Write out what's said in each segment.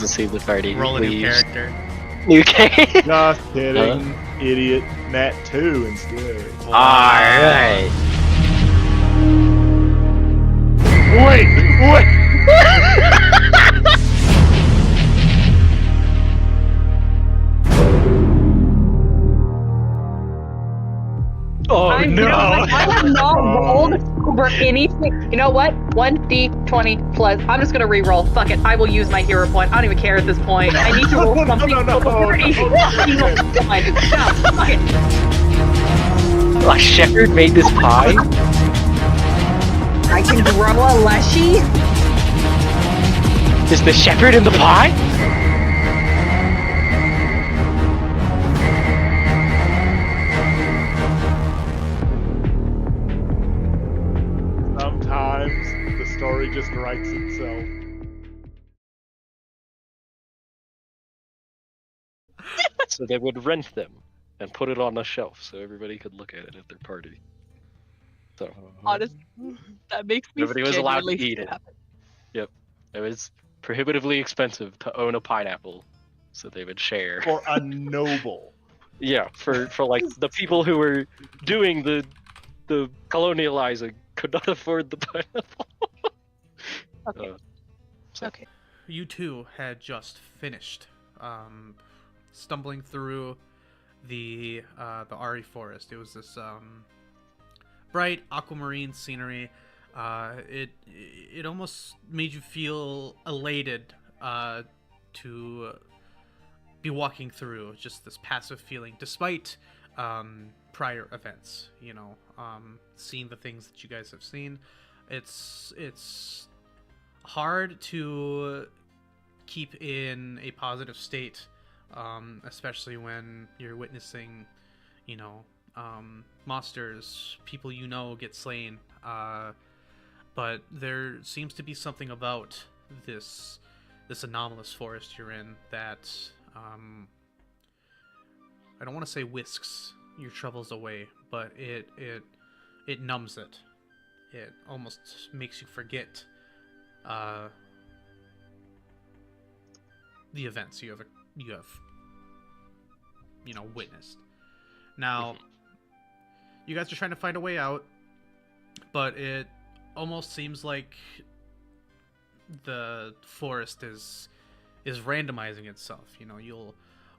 doesn't see the party. Roll a new character. New character. Just kidding, idiot. Nat 2 instead. Alright. Wait! Oh You no! know what? I have not rolled over anything. You know what? 1d20 plus. I'm just gonna re-roll. Fuck it. I will use my hero point. I don't even care at this point. I need to roll something. No. Fuck it. A shepherd made this pie? I can grow a leshy. Is the shepherd in the pie? Sometimes the story just writes itself. So they would rent them and put it on a shelf so everybody could look at it at their party. So Honest, that makes me everybody was allowed to genuinely eat it. happy. Yep. It was prohibitively expensive to own a pineapple, so they would share. For a noble. Yeah, for like the people who were doing the colonializing could not afford the pineapple. Okay. So- Okay. You two had just finished stumbling through the Ari Forest. It was this bright aquamarine scenery. It almost made you feel elated to be walking through just this passive feeling, despite prior events. You know, seeing the things that you guys have seen. It's hard to keep in a positive state, especially when you're witnessing, you know, monsters, people you know get slain. But there seems to be something about this anomalous forest you're in that I don't want to say whisks your troubles away, but it numbs it. It almost makes you forget the events you have witnessed. Now, you guys are trying to find a way out, but it almost seems like the forest is randomizing itself. You know, you'll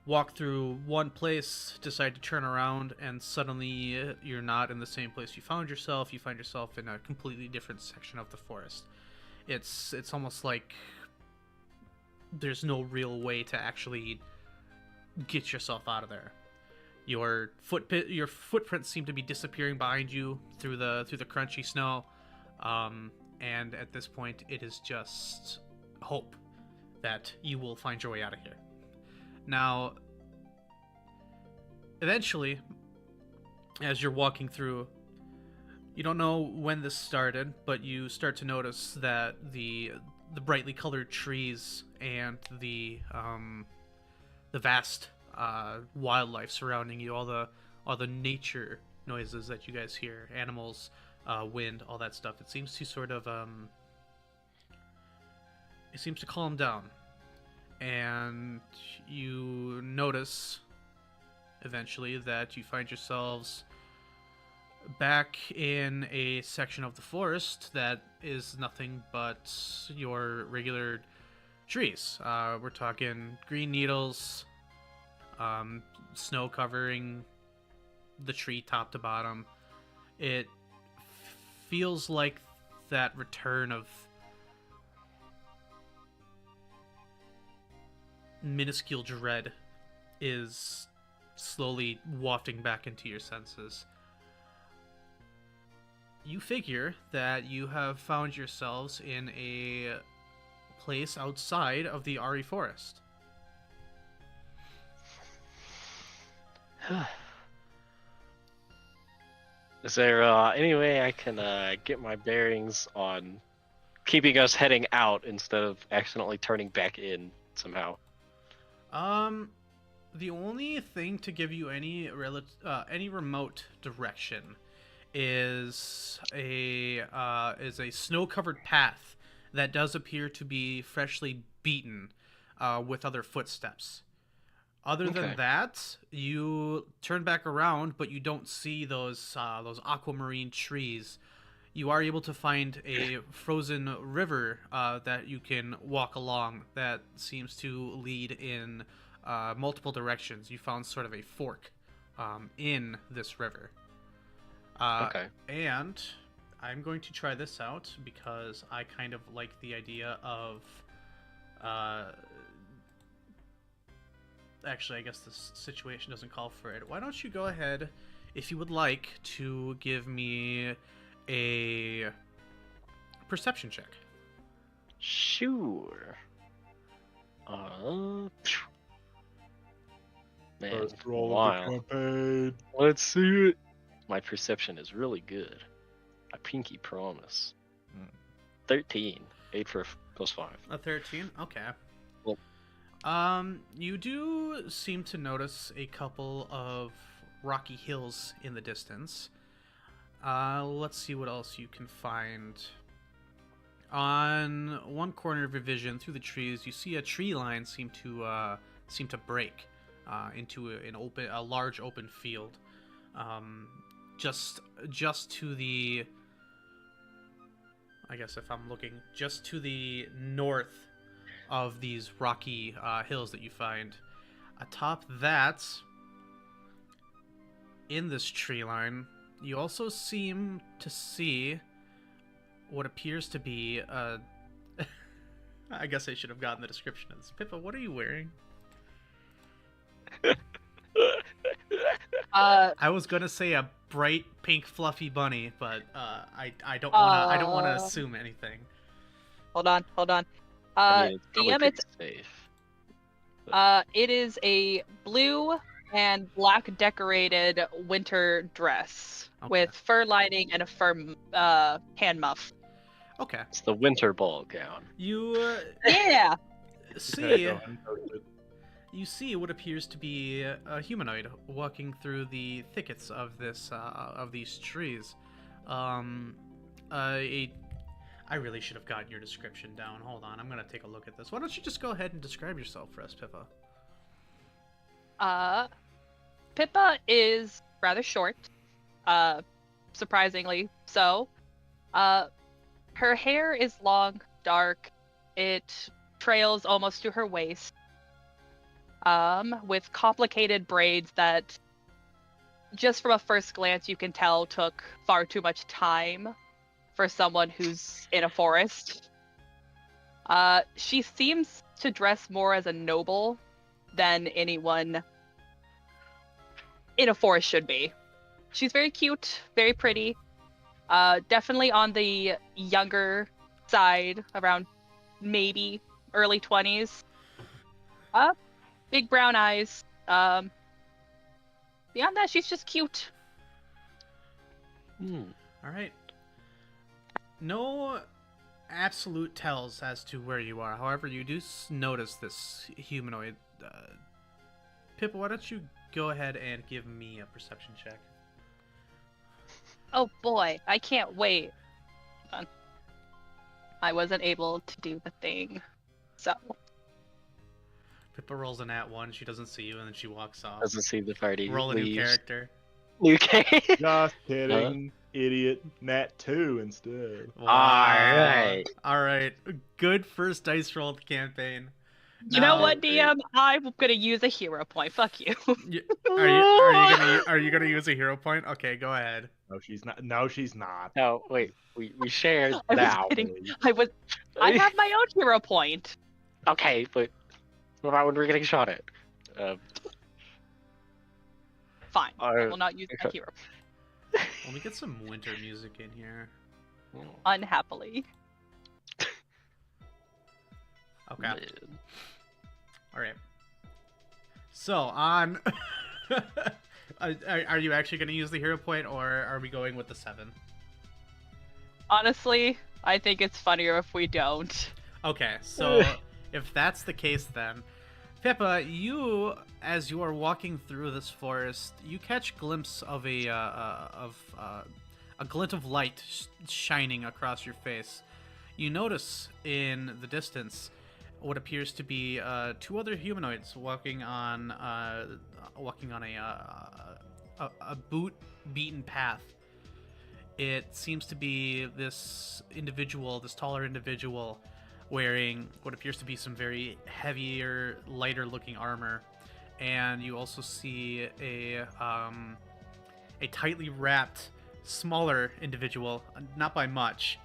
walk through one place, decide to turn around, and suddenly you're not in the same place you found yourself. You find yourself in a completely different section of the forest. It's almost like there's no real way to actually get yourself out of there. Your footprints seem to be disappearing behind you through the crunchy snow, and at this point, it is just hope that you will find your way out of here. Now, eventually, as you're walking through, you don't know when this started, but you start to notice that the brightly colored trees and the vast wildlife surrounding you, all the nature noises that you guys hear, animals, wind, all that stuff, it seems to sort of it seems to calm down. And you notice eventually that you find yourselves back in a section of the forest that is nothing but your regular trees. We're talking green needles, snow covering the tree top to bottom. It feels like that return of minuscule dread is slowly wafting back into your senses. You figure that you have found yourselves in a place outside of the Ari Forest. Is there any way I can get my bearings on keeping us heading out instead of accidentally turning back in somehow? The only thing to give you any remote direction is a snow-covered path that does appear to be freshly beaten with other footsteps. Other than Okay. that, you turn back around, but you don't see those aquamarine trees. You are able to find a frozen river that you can walk along that seems to lead in multiple directions. You found sort of a fork in this river. Okay. And I'm going to try this out because I kind of like the idea of... Actually, I guess this situation doesn't call for it. Why don't you go ahead, if you would like, to give me a perception check. Sure. Man, First roll wow. of the campaign. Let's see it. My perception is really good. I pinky promise. 13. 8 for +5. A 13? Okay. Well- You do seem to notice a couple of rocky hills in the distance. Let's see what else you can find. On one corner of your vision, through the trees, you see a tree line seem to break into a large open field. Just to the, I guess if I'm looking just to the north of these rocky hills that you find. Atop that, in this tree line, you also seem to see what appears to be a... I guess I should have gotten the description of this. Pippa, what are you wearing? I was gonna say a bright pink fluffy bunny, but I don't wanna assume anything. Hold on. I mean, it's probably DM, pretty it's safe. it is a blue and black decorated winter dress Okay. with fur lining and a fur hand muff. Okay. It's the winter ball gown. You Yeah. see Okay, noted. you see what appears to be a humanoid walking through the thickets of this of these trees. I really should have gotten your description down. Hold on, I'm gonna take a look at this. Why don't you just go ahead and describe yourself for us, Pippa? Pippa is rather short, surprisingly so. Her hair is long, dark. It trails almost to her waist, with complicated braids that, just from a first glance, you can tell took far too much time for someone who's in a forest. She seems to dress more as a noble than anyone in a forest should be. She's very cute, very pretty. Definitely on the younger side, around maybe early 20s. Big brown eyes. Beyond that, she's just cute. Hmm. All right. No absolute tells as to where you are. However, you do notice this humanoid. Pippa, why don't you go ahead and give me a perception check? Oh boy, I can't wait. Hold on. I wasn't able to do the thing, so. Pippa rolls a nat 1. She doesn't see you, and then she walks off. Doesn't see the party. Roll a new leaves. character. Okay. Just kidding, idiot. Nat 2 instead. Alright. All right. Good first dice roll of the campaign. You know what, DM? I'm gonna use a hero point. Fuck you. Are you gonna use a hero point? Okay, go ahead. No, she's not. No, she's not. No, wait. We shared I was now. kidding. I have my own hero point. Okay, but what about when we're getting shot at? Fine. I Uh, will not use my hero. Let me get some winter music in here. Unhappily. Okay. All right. So on. Are you actually going to use the hero point, or are we going with the 7? Honestly, I think it's funnier if we don't. Okay, so if that's the case, then Pippa, you, as you are walking through this forest, you catch a glimpse of a glint of light shining across your face. You notice in the distance what appears to be two other humanoids walking on a boot-beaten path. It seems to be this individual, this taller individual, wearing what appears to be some very heavier, lighter-looking armor, and you also see a tightly wrapped, smaller individual, not by much.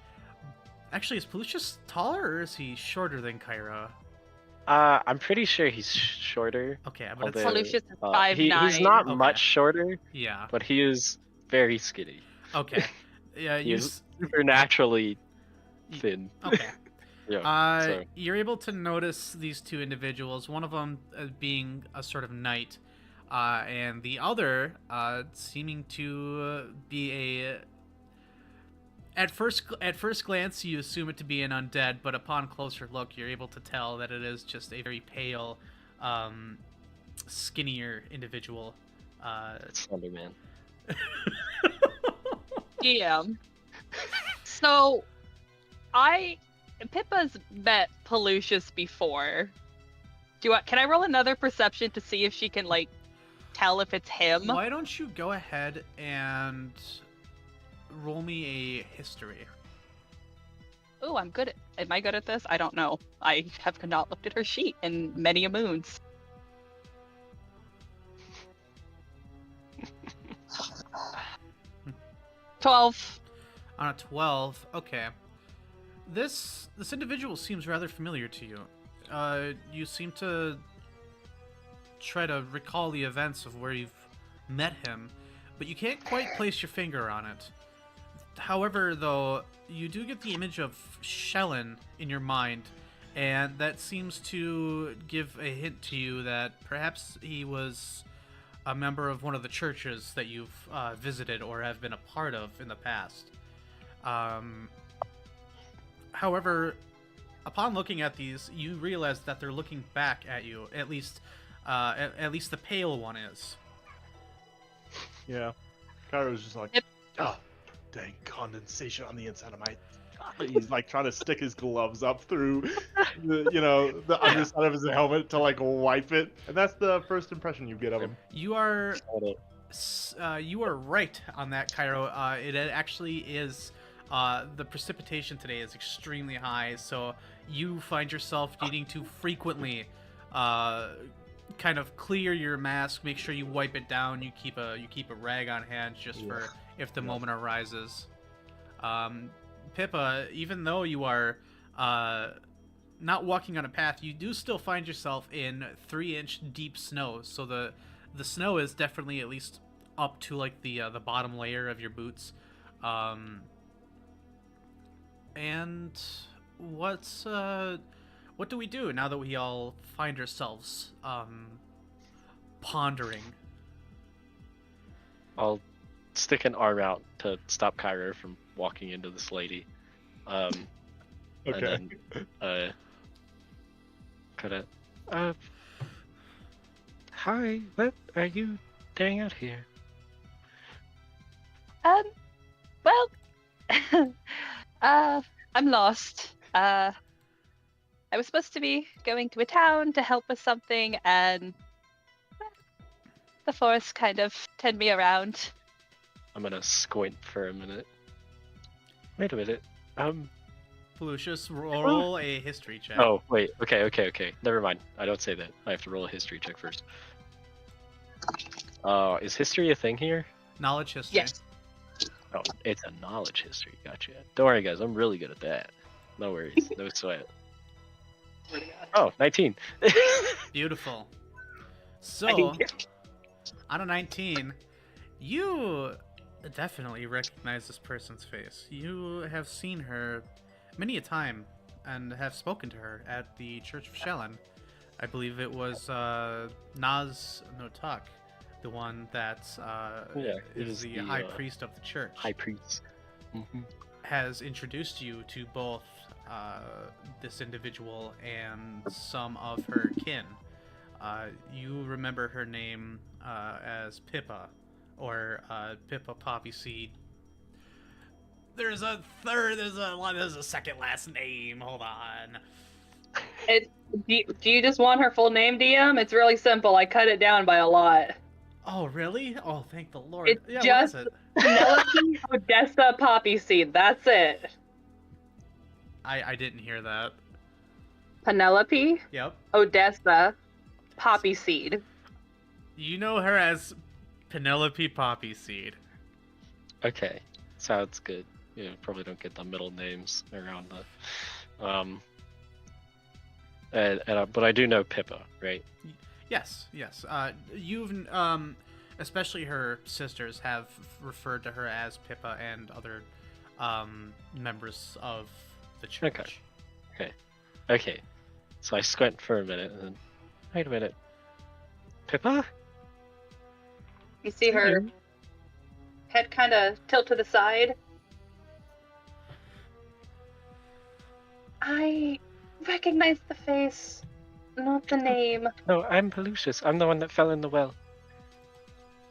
Actually, is Pallucius taller, or is he shorter than Kyro? I'm pretty sure he's shorter. Okay, but it's... Although, Pallucius is 5'9". he's not Okay. much shorter, Yeah. but he is very skinny. Okay. Yeah, He you... is supernaturally thin. Okay. Yeah. So You're able to notice these two individuals, one of them being a sort of knight, and the other seeming to be a... At first glance, you assume it to be an undead, but upon closer look, you're able to tell that it is just a very pale, skinnier individual. it's Slender Man. DM. So, Pippa's met Pallucius before. Can I roll another perception to see if she can like tell if it's him? Why don't you go ahead and roll me a history? Oh, I'm good. Am I good at this? I don't know. I have not looked at her sheet in many a moons. $12. On a 12, okay. This individual seems rather familiar to you. You seem to try to recall the events of where you've met him, but you can't quite place your finger on it. However, though, you do get the image of Shellen in your mind, and that seems to give a hint to you that perhaps he was a member of one of the churches that you've visited or have been a part of in the past. However, upon looking at these, you realize that they're looking back at you. At least the pale one is. Yeah. Kyro's just like, Yep. oh, dang condensation on the inside of my... He's like trying to stick his gloves up through the underside of his helmet to like wipe it. And that's the first impression you get of him. You are right on that, Kyro. It actually is... the precipitation today is extremely high, so you find yourself needing to frequently kind of clear your mask, make sure you wipe it down. You keep a rag on hand just for if the moment arises. Pippa, even though you are not walking on a path, you do still find yourself in 3-inch deep snow. So the snow is definitely at least up to like the bottom layer of your boots. And what do we do now that we all find ourselves pondering? I'll stick an arm out to stop Kyro from walking into this lady. Okay. And then, kind of, hi, what are you doing out here? Well, I'm lost. I was supposed to be going to a town to help with something, and the forest kind of turned me around. I'm gonna squint for a minute. Wait a minute. Pallucius, roll a history check. Oh, wait. Okay. Never mind. I don't say that. I have to roll a history check first. Is history a thing here? Knowledge history. Yes. Oh, it's a knowledge history. Gotcha. Don't worry, guys. I'm really good at that. No worries. No sweat. Oh, 19. Beautiful. So, on a 19, you definitely recognize this person's face. You have seen her many a time and have spoken to her at the Church of Shellen. I believe it was Naz Notak, the one that is the high priest of the church. High priest. Mm-hmm. Has introduced you to both this individual and some of her kin. You remember her name as Pippa, or Pippa Poppyseed. There's a second last name. Hold on. Do you just want her full name, DM? It's really simple. I cut it down by a lot. Oh, really? Oh, thank the Lord. It's Yeah, just what is it? Penelope Odessa Poppy Seed. That's it. I didn't hear that. Penelope Yep. Odessa Poppy Seed. You know her as Penelope Poppy Seed. Okay, sounds good. You know, probably don't get the middle names around the. But I do know Pippa, right? Yes. You've especially her sisters have referred to her as Pippa and other members of the church. Okay. So I squint for a minute and then, wait a minute. Pippa? You see her head kind of tilt to the side. I recognize the face, not the name. No, I'm Pallucius. I'm the one that fell in the well.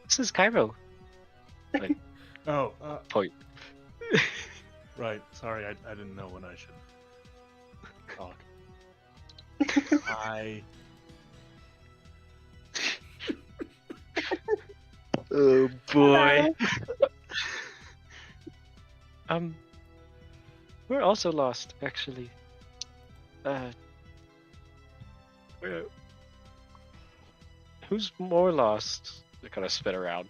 This is Kyro. Oh, Point. right. Sorry, I didn't know when I should talk. Oh boy. We're also lost, actually. Who's more lost? They kind of spin around.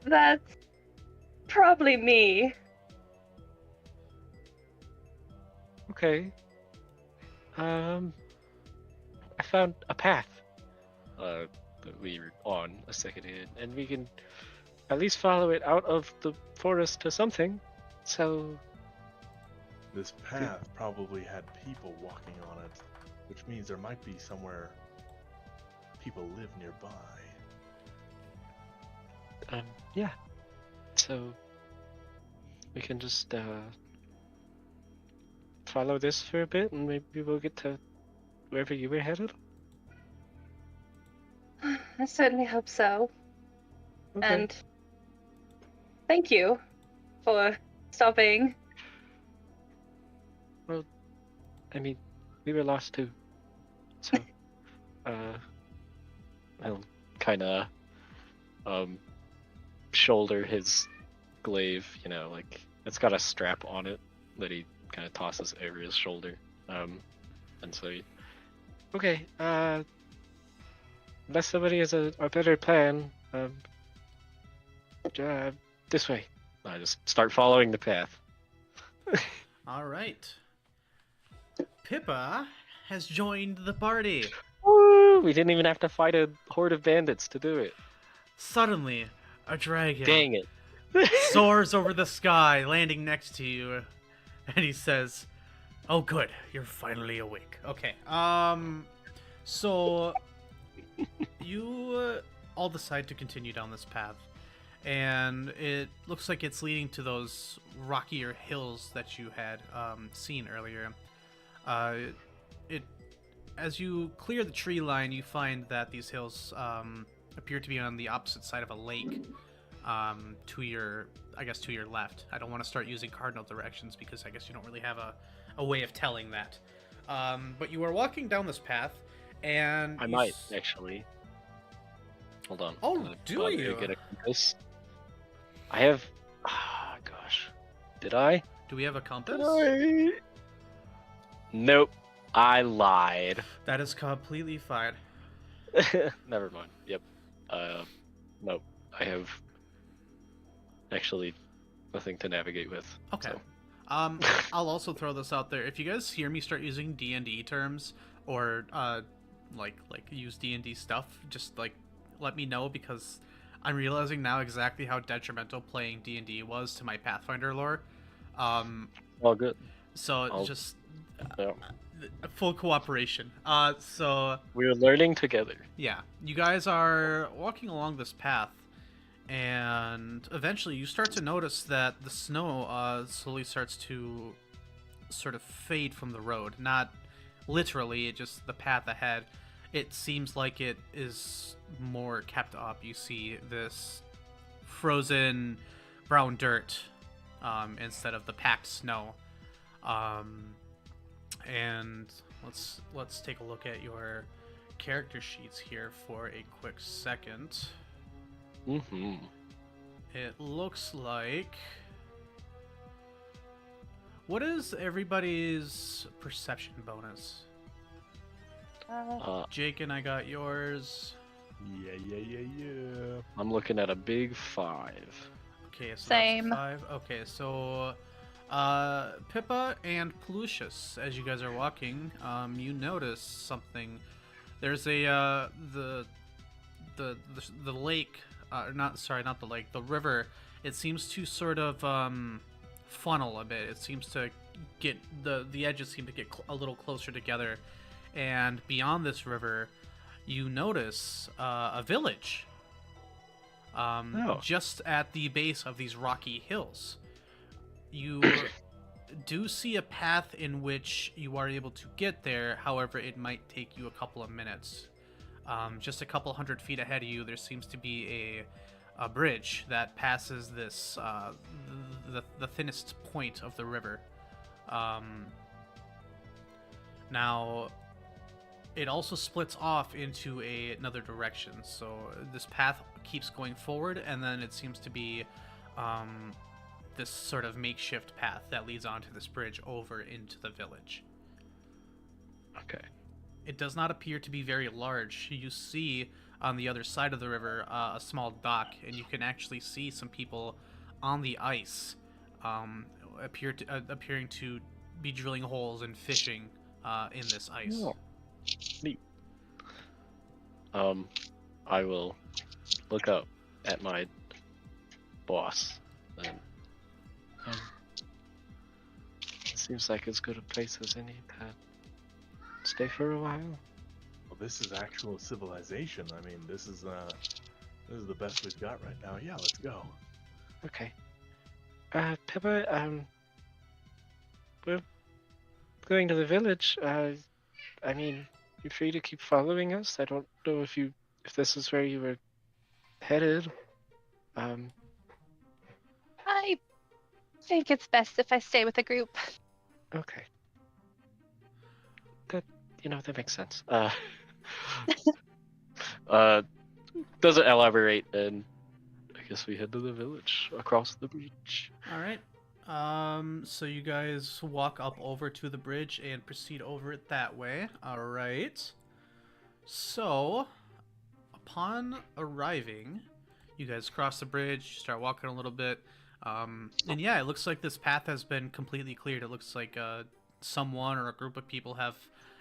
That's probably me. Okay. I found a path. That we were on a second in, and we can at least follow it out of the forest to something. So This path probably had people walking on it, which means there might be somewhere people live nearby. yeah. So we can just follow this for a bit, and maybe we'll get to wherever you were headed. I certainly hope so. Okay. And thank you for stopping. I mean, we were lost too. So, I'll kind of shoulder his glaive. You know, like it's got a strap on it that he kind of tosses over his shoulder. And so, okay. Unless somebody has a better plan, this way. I just start following the path. All right. Pippa has joined the party. Woo! We didn't even have to fight a horde of bandits to do it. Suddenly, a dragon Dang it. soars over the sky, landing next to you, and he says, "Oh, good, you're finally awake." Okay. So you all decide to continue down this path, and it looks like it's leading to those rockier hills that you had seen earlier. As you clear the tree line, you find that these hills appear to be on the opposite side of a lake. To your left. I don't want to start using cardinal directions because I guess you don't really have a way of telling that. But you are walking down this path, and I might, actually. Hold on. Oh, do you? Get a compass. I have... Ah, gosh. Did I? Do we have a compass? Nope. I lied. That is completely fine. Never mind. Yep. Nope. I have actually nothing to navigate with. Okay. So. I'll also throw this out there. If you guys hear me start using D&D terms or like use D&D stuff, just like let me know, because I'm realizing now exactly how detrimental playing D&D was to my Pathfinder lore. All good. So just Yeah. full cooperation. So We're learning together. yeah, you guys are walking along this path, and eventually you start to notice that the snow slowly starts to sort of fade from the road. Not literally, it just the path ahead. It seems like it is more kept up. You see this frozen brown dirt instead of the packed snow. And let's take a look at your character sheets here for a quick second. Mm-hmm. It looks like... What is everybody's perception bonus? Jake and I got yours. Yeah. I'm looking at a big 5. Okay, so Same. that's a 5. Okay, so Pippa and Pallucius, as you guys are walking, you notice something. There's a the lake, not the lake, the river. It seems to sort of funnel a bit. It seems to get the edges seem to get a little closer together, and beyond this river, you notice a village. Just at the base of these rocky hills. You do see a path in which you are able to get there. However, it might take you a couple of minutes. Just a couple hundred feet ahead of you, there seems to be a bridge that passes this the thinnest point of the river. Now, it also splits off into another direction. So this path keeps going forward, and then it seems to be this sort of makeshift path that leads onto this bridge over into the village. Okay. It does not appear to be very large. You see on the other side of the river a small dock, and you can actually see some people on the ice appearing to be drilling holes and fishing in this ice. Oh. Neat. I will look up at my boss. And, it seems like as good a place as any to stay for a while. Well, this is actual civilization. I mean, this is the best we've got right now. Yeah, let's go. Okay. Pippa, we're going to the village. I mean, you're free to keep following us. I don't know if this is where you were headed. I think it's best if I stay with the group. Okay. That makes sense. Doesn't elaborate, and I guess we head to the village across the bridge. All right. So you guys walk up over to the bridge and proceed over it that way. All right. So, upon arriving, you guys cross the bridge, start walking a little bit. And yeah, it looks like this path has been completely cleared. It looks like someone or a group of people have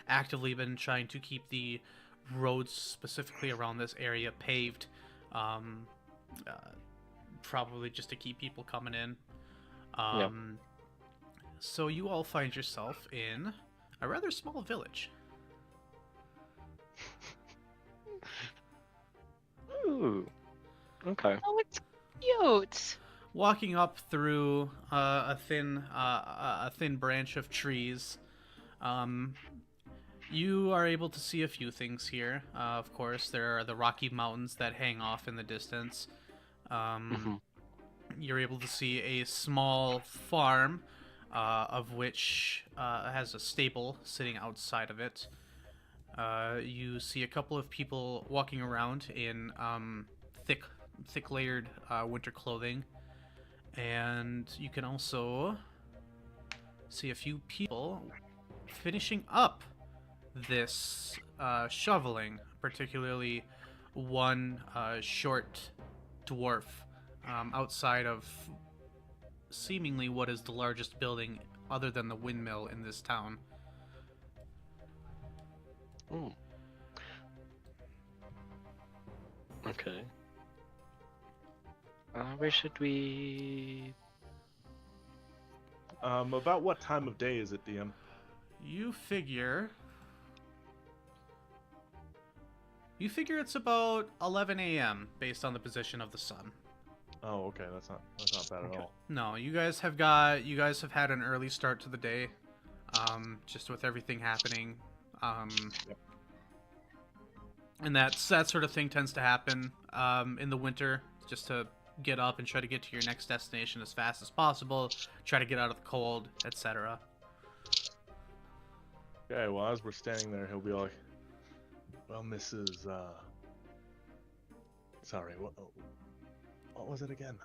actively been trying to keep the roads specifically around this area paved. Probably just to keep people coming in. So you all find yourself in a rather small village. Ooh. Okay. Oh, it's cute. Walking up through a thin branch of trees, you are able to see a few things here. Of course, there are the Rocky Mountains that hang off in the distance. You're able to see a small farm, of which has a stable sitting outside of it. You see a couple of people walking around in thick layered winter clothing, and you can also see a few people finishing up this shoveling, particularly one short dwarf outside of seemingly what is the largest building other than the windmill in this town. Ooh. Okay. Where should we... About what time of day is it, DM? You figure it's about 11 a.m. based on the position of the sun. Oh, okay. That's not bad at all. No, you guys have had an early start to the day, just with everything happening. Yep. And that sort of thing tends to happen in the winter, just to get up and try to get to your next destination as fast as possible. Try to get out of the cold, etc. Okay, well, as we're standing there, he'll be like, well, Mrs. Sorry, what was it again?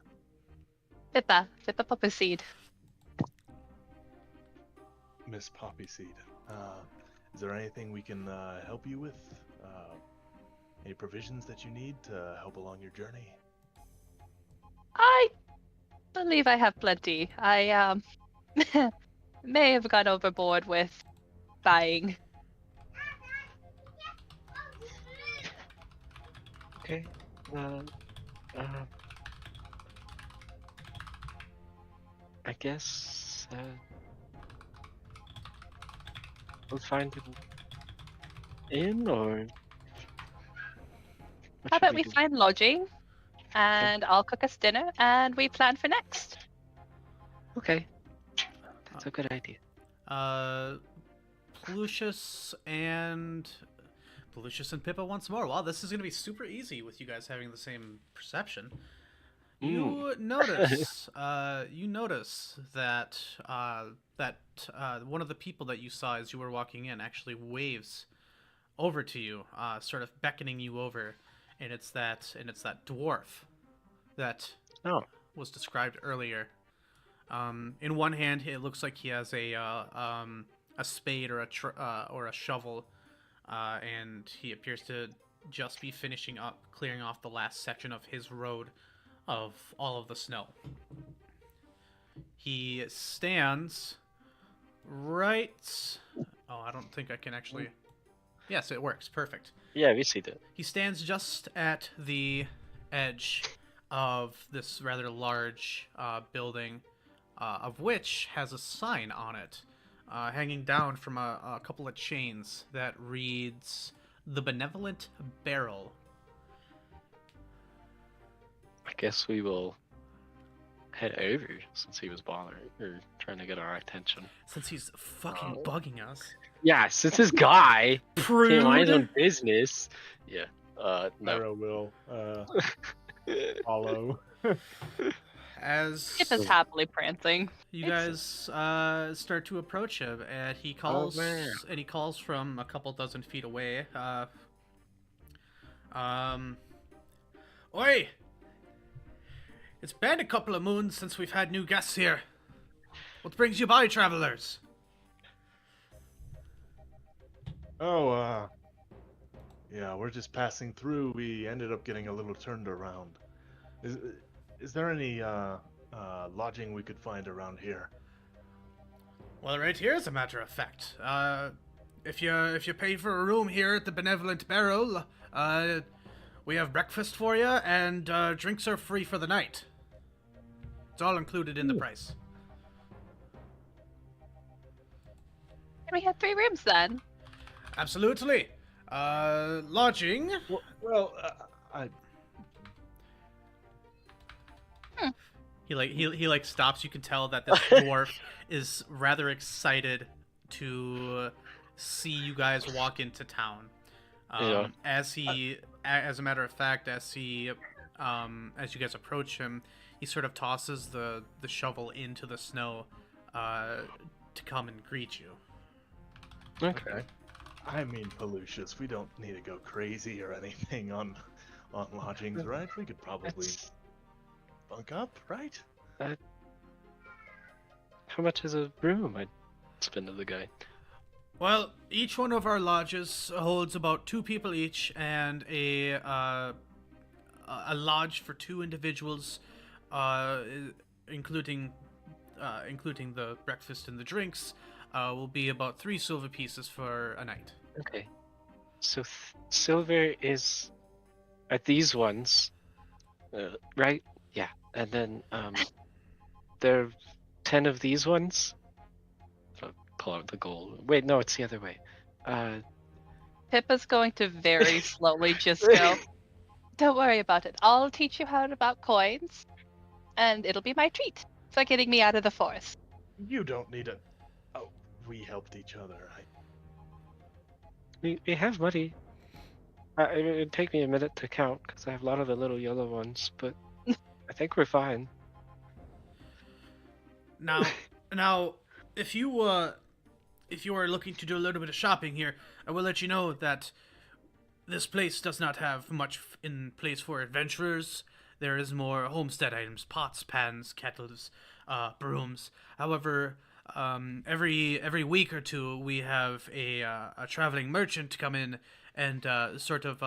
Pippa Papa Seed. Miss Poppy Seed. Is there anything we can help you with? Any provisions that you need to help along your journey? I believe I have plenty. I may have gone overboard with buying. Okay. I guess we'll find an inn, or what How should about we do? find lodging, and I'll cook us dinner, and we plan for next. Okay, that's a good idea. Pallucius and Pippa once more. Wow, this is gonna be super easy with you guys having the same perception. You notice, that one of the people that you saw as you were walking in actually waves over to you, sort of beckoning you over, and it's that dwarf that was described earlier. In one hand, it looks like he has a spade or a shovel, and he appears to just be finishing up clearing off the last section of his road of all of the snow. He stands right... Oh, I don't think I can actually... Yes, it works. Perfect. Yeah, we see that. He stands just at the edge of this rather large building, of which has a sign on it, hanging down from a couple of chains that reads, "The Benevolent Barrel." I guess we will head over since he was bothering or trying to get our attention. Since he's fucking bugging us. Yeah, since this guy can't mind his own Prude! business. Yeah. No. Pyro will follow. As Pippa's happily prancing. you guys start to approach him, and he calls, man. from a couple dozen feet away. Oi! It's been a couple of moons since we've had new guests here. What brings you by, travelers? Oh, yeah, we're just passing through. We ended up getting a little turned around. Is there any lodging we could find around here? Well, right here, as a matter of fact. If you pay for a room here at the Benevolent Barrel, we have breakfast for you, and drinks are free for the night. It's all included in the price. Can we have 3 rooms then? Absolutely. Lodging. Well, I He stops. You can tell that this dwarf is rather excited to see you guys walk into town. Yeah. As a matter of fact, as you guys approach him, he sort of tosses the shovel into the snow to come and greet you. Okay. I mean, Pallucius, we don't need to go crazy or anything on lodgings, right? We could probably bunk up, right? How much is a room? I'd spend to the guy. Well, each one of our lodges holds about 2 people each, and a lodge for 2 individuals, including the breakfast and the drinks, will be about 3 silver pieces for a night. Okay. So silver are these ones, right? Yeah. And then there are 10 of these ones. So pull out the gold. Wait, no, it's the other way. Pippa's going to very slowly just go, "Don't worry about it. I'll teach you how about coins, and it'll be my treat for getting me out of the forest." You don't need it. Oh, we helped each other. We have money. It would take me a minute to count because I have a lot of the little yellow ones, but I think we're fine. Now, if you are looking to do a little bit of shopping here, I will let you know that this place does not have much in place for adventurers. There is more homestead items, pots, pans, kettles, brooms. However, every week or two, we have a traveling merchant come in and sort of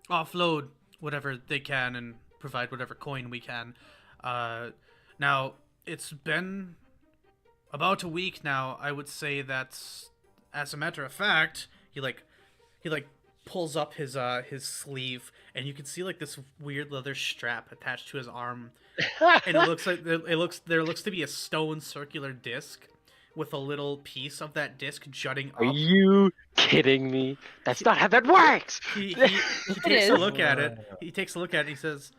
offload whatever they can and provide whatever coin we can. Now, it's been about a week now. I would say that, as a matter of fact, he pulls up his sleeve, and you can see like this weird leather strap attached to his arm, and there looks to be a stone circular disc with a little piece of that disc jutting up. Are you kidding me? That's not how that works. He takes a look at it. He takes a look at it. And he says,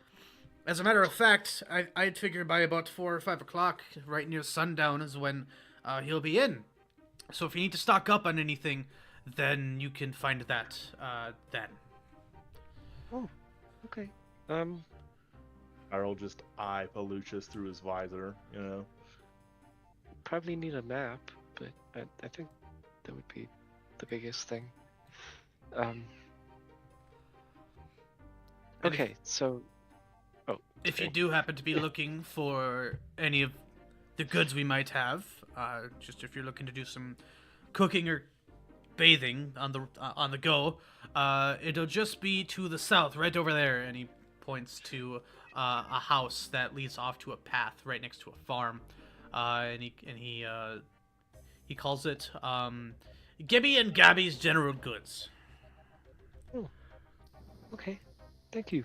"As a matter of fact, I'd figure by about 4 or 5 o'clock, right near sundown, is when he'll be in. So if you need to stock up on anything, then you can find that then." Oh, okay. I'll just eye Pallucius through his visor, you know. Probably need a map, but I think that would be the biggest thing. Okay, so. Oh. If you do happen to be looking for any of the goods we might have, just if you're looking to do some cooking or bathing on the go, it'll just be to the south, right over there. And he points to a house that leads off to a path right next to a farm, and he calls it Gibby and Gabby's General Goods. Oh, okay, thank you.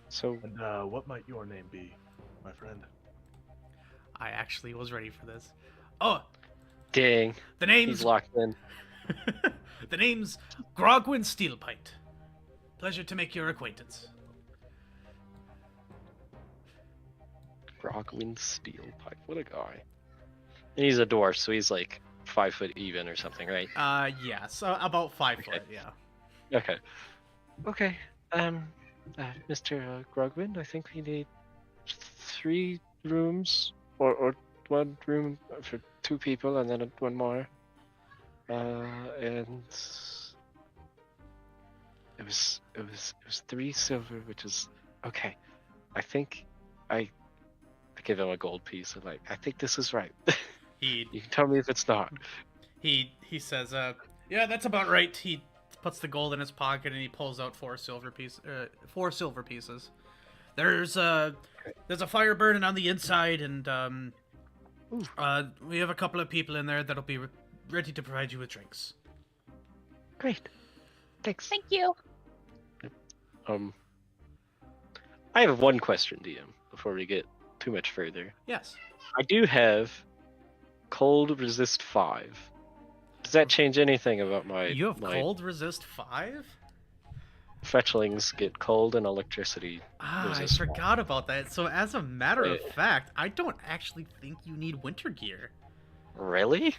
So, And what might your name be, my friend? I actually was ready for this. Oh, dang, the name's he's locked in. the name's Grogwin Steelpite. Pleasure to make your acquaintance. Grogwin Steelpipe, what a guy. And he's a dwarf, so he's like 5 foot even or something, right? Yeah, so about 5 foot, yeah. Okay. Okay. Mr. Grogwin, I think we need 3 rooms, or 1 room for 2 people, and then 1 more. And it was 3 silver, which is okay. I think I give him a gold piece. And I think this is right. You can tell me if it's not. He says, yeah, that's about right. He puts the gold in his pocket and he pulls out 4 silver pieces. There's a fire burning on the inside, and we have a couple of people in there that'll be ready to provide you with drinks. Great. Thanks. Thank you. I have 1 question, DM, before we get too much further. Yes. I do have cold resist 5. Does that change anything about my? You have cold resist 5? Fetchlings get cold and electricity. I forgot about that. So as a matter of fact, I don't actually think you need winter gear. Really?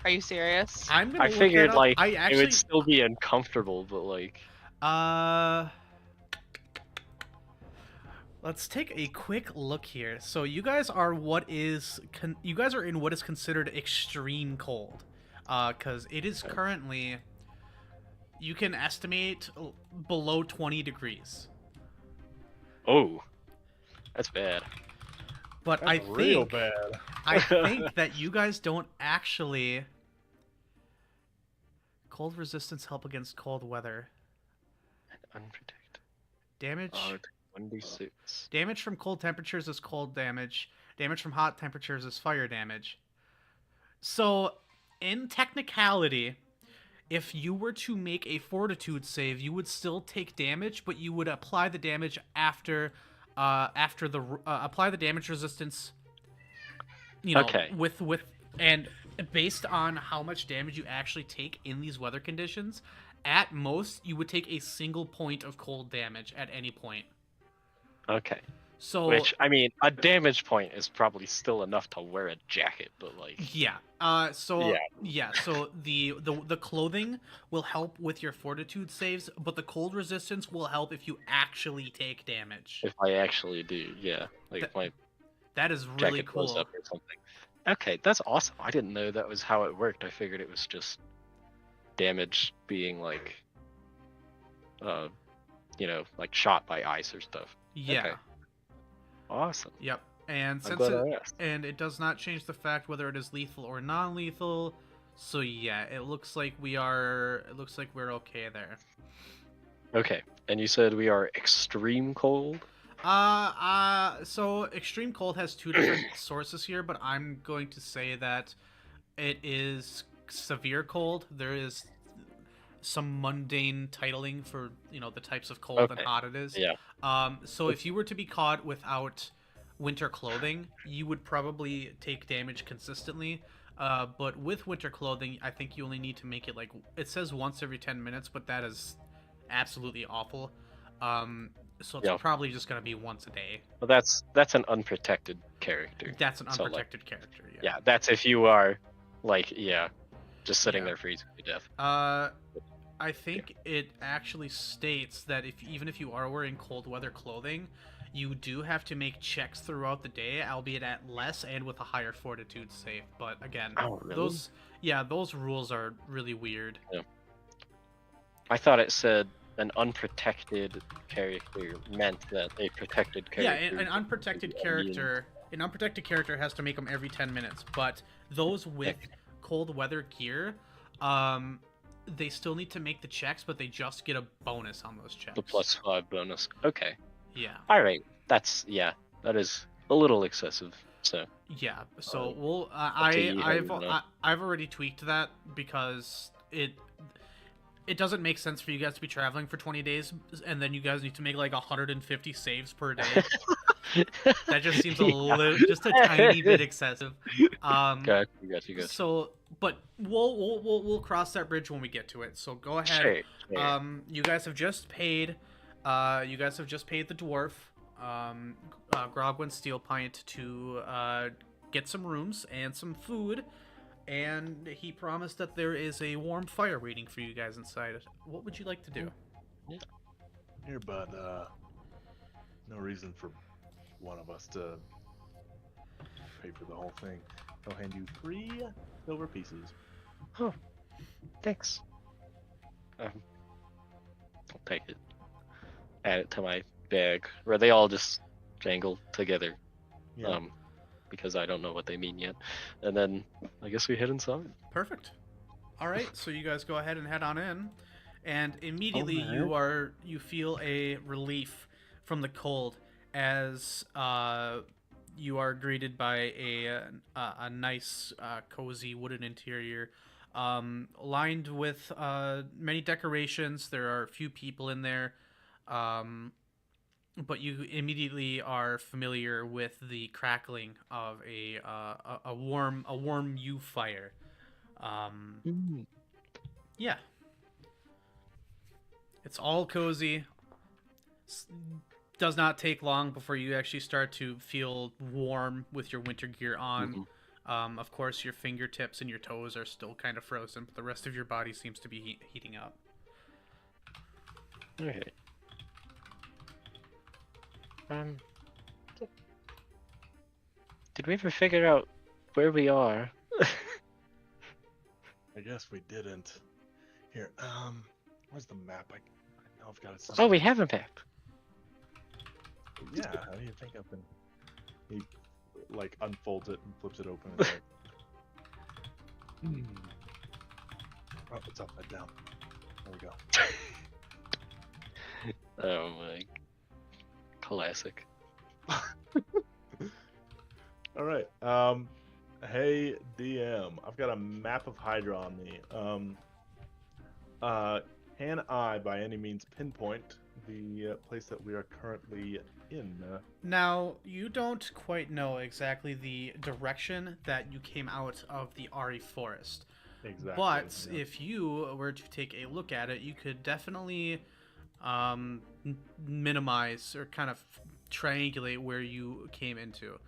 Are you serious? I figured it would still be uncomfortable, but like. Let's take a quick look here. So you guys are in what is considered extreme cold, because it is currently, you can estimate below 20 degrees. Oh, that's bad. But That's real bad. I think that you guys don't actually. Cold resistance help against cold weather. Unprotected. Damage. 1d6. Damage from cold temperatures is cold damage. Damage from hot temperatures is fire damage. So, in technicality, if you were to make a fortitude save, you would still take damage, but you would apply the damage after apply the damage resistance. You know, okay. with and based on how much damage you actually take in these weather conditions, at most you would take a single point of cold damage at any point. Okay. So Which, I mean, a damage point is probably still enough to wear a jacket, but like, yeah. So the clothing will help with your fortitude saves, but the cold resistance will help if you actually take damage. if I actually do, yeah, like if my That is really jacket blows cool. up or something. Okay, that's awesome. I didn't know that was how it worked. I figured it was just damage being like, like shot by ice or stuff. Yeah. Okay. Awesome. Yep. And I'm since glad I asked. it does not change the fact whether it is lethal or non-lethal. So yeah, it looks like we're okay there. Okay, and you said we are extreme cold. So extreme cold has two different sources here, but I'm going to say that it is severe cold. There is some mundane titling for the types of cold and Okay. hot it is. Yeah. So if you were to be caught without winter clothing, you would probably take damage consistently. But with winter clothing, I think you only need to make it like it says once every 10 minutes, but that is absolutely awful. So it's Yeah. probably just gonna be once a day. Well, that's an unprotected character. That's an So, like, unprotected character. Yeah. Yeah, that's if you are, like, just sitting Yeah. there freezing to death. I think it actually states that even if you are wearing cold weather clothing, you do have to make checks throughout the day, albeit at less and with a higher fortitude save. But again, Oh, really? those rules are really weird. I thought it said an unprotected character meant that a protected Yeah, character. an unprotected character. An unprotected character has to make them every 10 minutes, but those with cold weather gear, they still need to make the checks, but they just get a bonus on those checks. The +5 bonus. Okay. Yeah. All right. That is a little excessive. So. Yeah. So we'll. up to you how you wanna- I've already tweaked that because it doesn't make sense for you guys to be traveling for 20 days and then you guys need to make like 150 saves per day. That just seems just a tiny bit excessive. Got you. So, but we'll cross that bridge when we get to it. So go ahead. Sure. You guys have just paid. You guys have just paid the dwarf, Grogwin Steelpint, to get some rooms and some food, and he promised that there is a warm fire waiting for you guys inside. What would you like to do? Here, bud. No reason for one of us to pay for the whole thing. I'll hand you 3 silver pieces. Oh, thanks. I'll take it. Add it to my bag, where they all just jangle together. Yeah. Because I don't know what they mean yet. And then I guess we head inside. Perfect. All right, so you guys go ahead and head on in, and immediately Alright. you feel a relief from the cold as you are greeted by a nice cozy wooden interior, lined with many decorations. There are a few people in there. But you immediately are familiar with the crackling of a warm yew fire. Yeah, it's all cozy. Does not take long before you actually start to feel warm with your winter gear on. Of course, your fingertips and your toes are still kind of frozen, but the rest of your body seems to be heating up. Okay. Did we ever figure out where we are? I guess we didn't. Here, where's the map? I know I've got it Oh, somewhere. we have a map. Yeah, how do you think I've been? He like unfolds it and flips it open. And like, oh, it's upside down. There we go. Oh my. Classic. All right. Hey DM, I've got a map of Hydra on me. Can I, by any means, pinpoint the place that we are currently in? Now, you don't quite know exactly the direction that you came out of the Ari Forest. Exactly. But yeah. if you were to take a look at it, you could definitely minimize or kind of triangulate where you came into.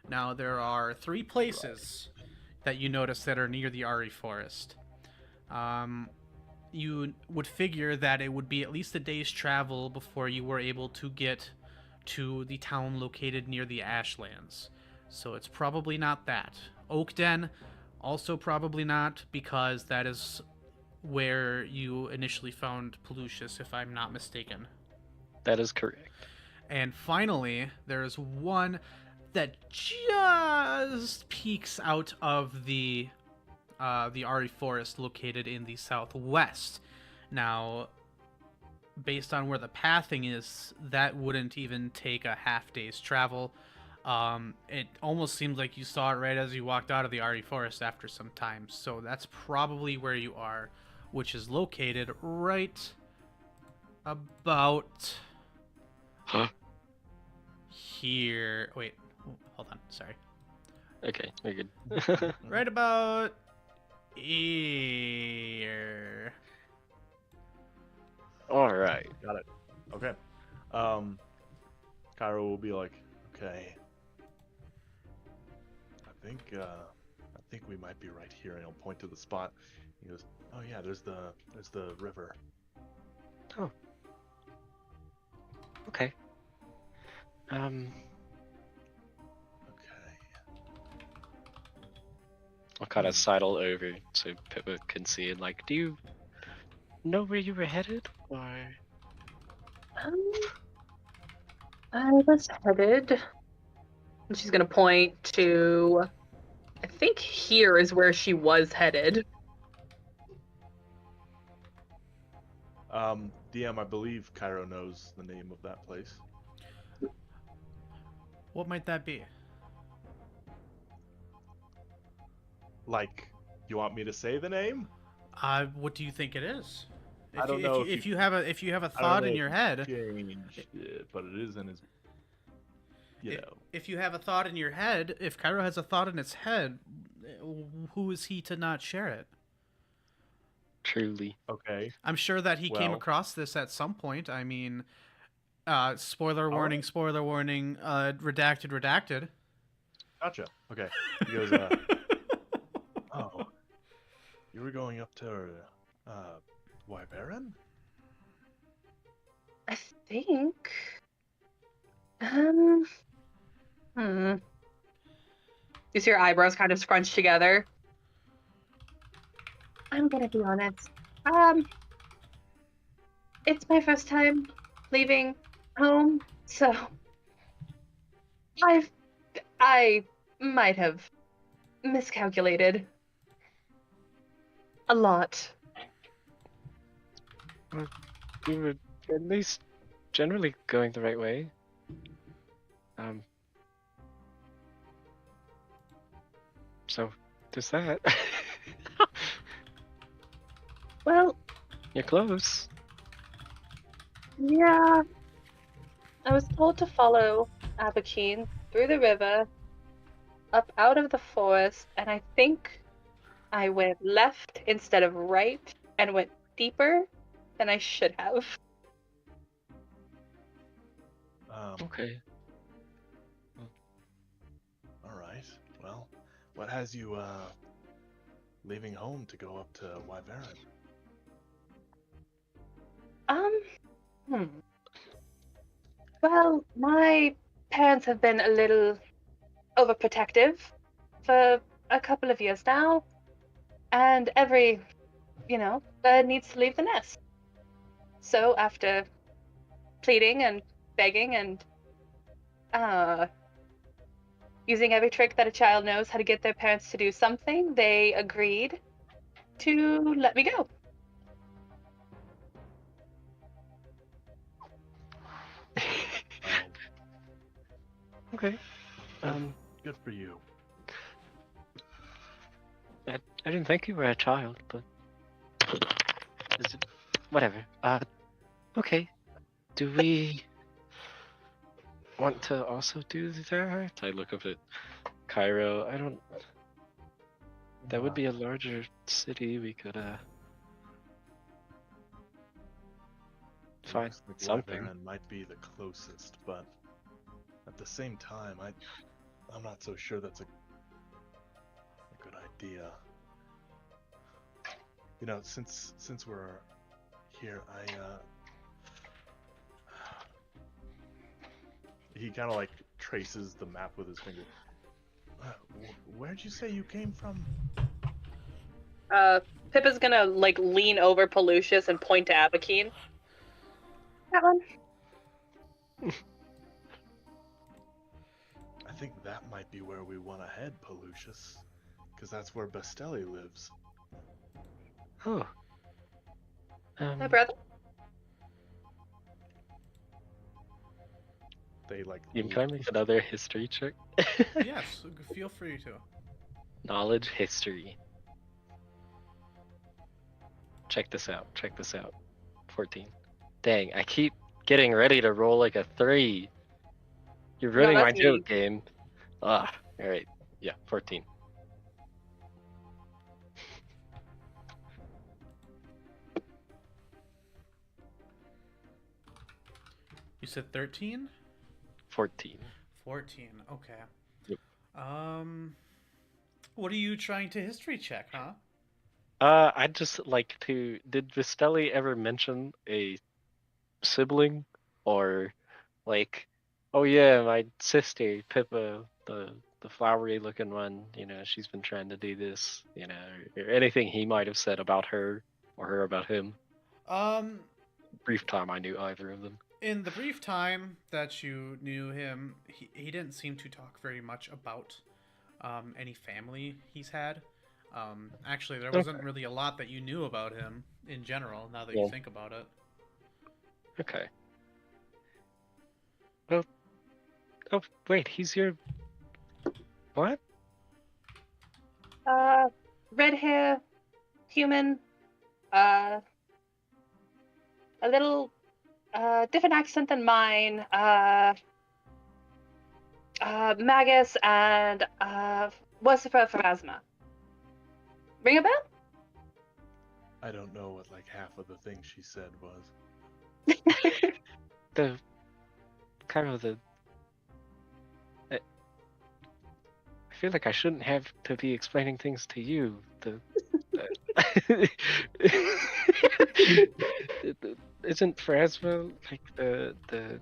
Now, there are 3 places that you notice that are near the Ari Forest. You would figure that it would be at least a day's travel before you were able to get to the town located near the Ashlands. So it's probably not that. Oakden, also probably not, because that is where you initially found Pallucius, if I'm not mistaken. That is correct. And finally, there's one that just peeks out of the Ari Forest, located in the southwest. Now, based on where the pathing is, that wouldn't even take a half day's travel. It almost seems like you saw it right as you walked out of the Ari Forest after some time. So that's probably where you are, which is located right about here. Wait, hold on. Sorry. Okay, we're good. Right about here. All right. Got it. Okay. Kyro will be like, okay. I think we might be right here, and he'll point to the spot. He goes, oh yeah, there's the river. Oh. Okay. Okay. I'll kind of sidle over so Pippa can see and like, do you know where you were headed, or? I was headed. And she's gonna point to. I think here is where she was headed. DM, I believe Kyro knows the name of that place. What might that be? Like, you want me to say the name? What do you think it is? I don't know If you have a I don't thought know in if your he head, changed it, but it is in his. You know. if you have a thought in your head, if Kyro has a thought in its head, who is he to not share it? Truly. Okay. I'm sure that he came Well- across this at some point. I mean, spoiler warning, right. spoiler warning, redacted. Gotcha. Okay. He goes, oh, you were going up to, Wyvern? I think. You see your eyebrows kind of scrunched together. I'm gonna be honest. It's my first time leaving home, so I might have miscalculated a lot. You were at least generally going the right way. So there's that. Well, You're close. yeah. I was told to follow Abakeen through the river, up out of the forest, and I think I went left instead of right and went deeper than I should have. Okay. All right. Well, what has you, leaving home to go up to Wyvern? Well, my parents have been a little overprotective for a couple of years now, and every, bird needs to leave the nest. So after pleading and begging and using every trick that a child knows how to get their parents to do something, they agreed to let me go. Okay. Good for you. I didn't think you were a child, but whatever. Okay. Do we want to also do that? I look up at Cairo. I don't. That would be a larger city. We could find Looks like something. Wyvern might be the closest, but at the same time, I'm not so sure that's a good idea. You know, since we're here, he kind of like traces the map with his finger. Where'd you say you came from? Pippa's gonna like lean over Pallucius and point to Abakine. That one. I think that might be where we want to head, Pallucius, because that's where Bastelli lives. Oh. My brother. They like. Can I make another history check? Yes, feel free to. Knowledge history. Check this out. Check this out. 14. Dang, I keep getting ready to roll like a 3. You're ruining my that's me. joke game. Ah, alright. Yeah, 14. You said 13? 14. 14. Okay. Yep. What are you trying to history check, huh? I'd just like to. Did Vistelli ever mention a sibling, or like, oh yeah, my sister Pippa, the flowery looking one. You know, she's been trying to do this. You know, or anything he might have said about her or her about him. Um, Brief time I knew either of them. in the brief time that you knew him, he didn't seem to talk very much about any family he's had. Actually, there wasn't really a lot that you knew about him in general, now that you think about it. Okay. Well, oh wait, he's your what? Red hair, human, a little different accent than mine. Magus and Worshiper for asthma. Ring a bell? I don't know what like half of the things she said was. The kind of the. I feel like I shouldn't have to be explaining things to you. Isn't Pharasma like the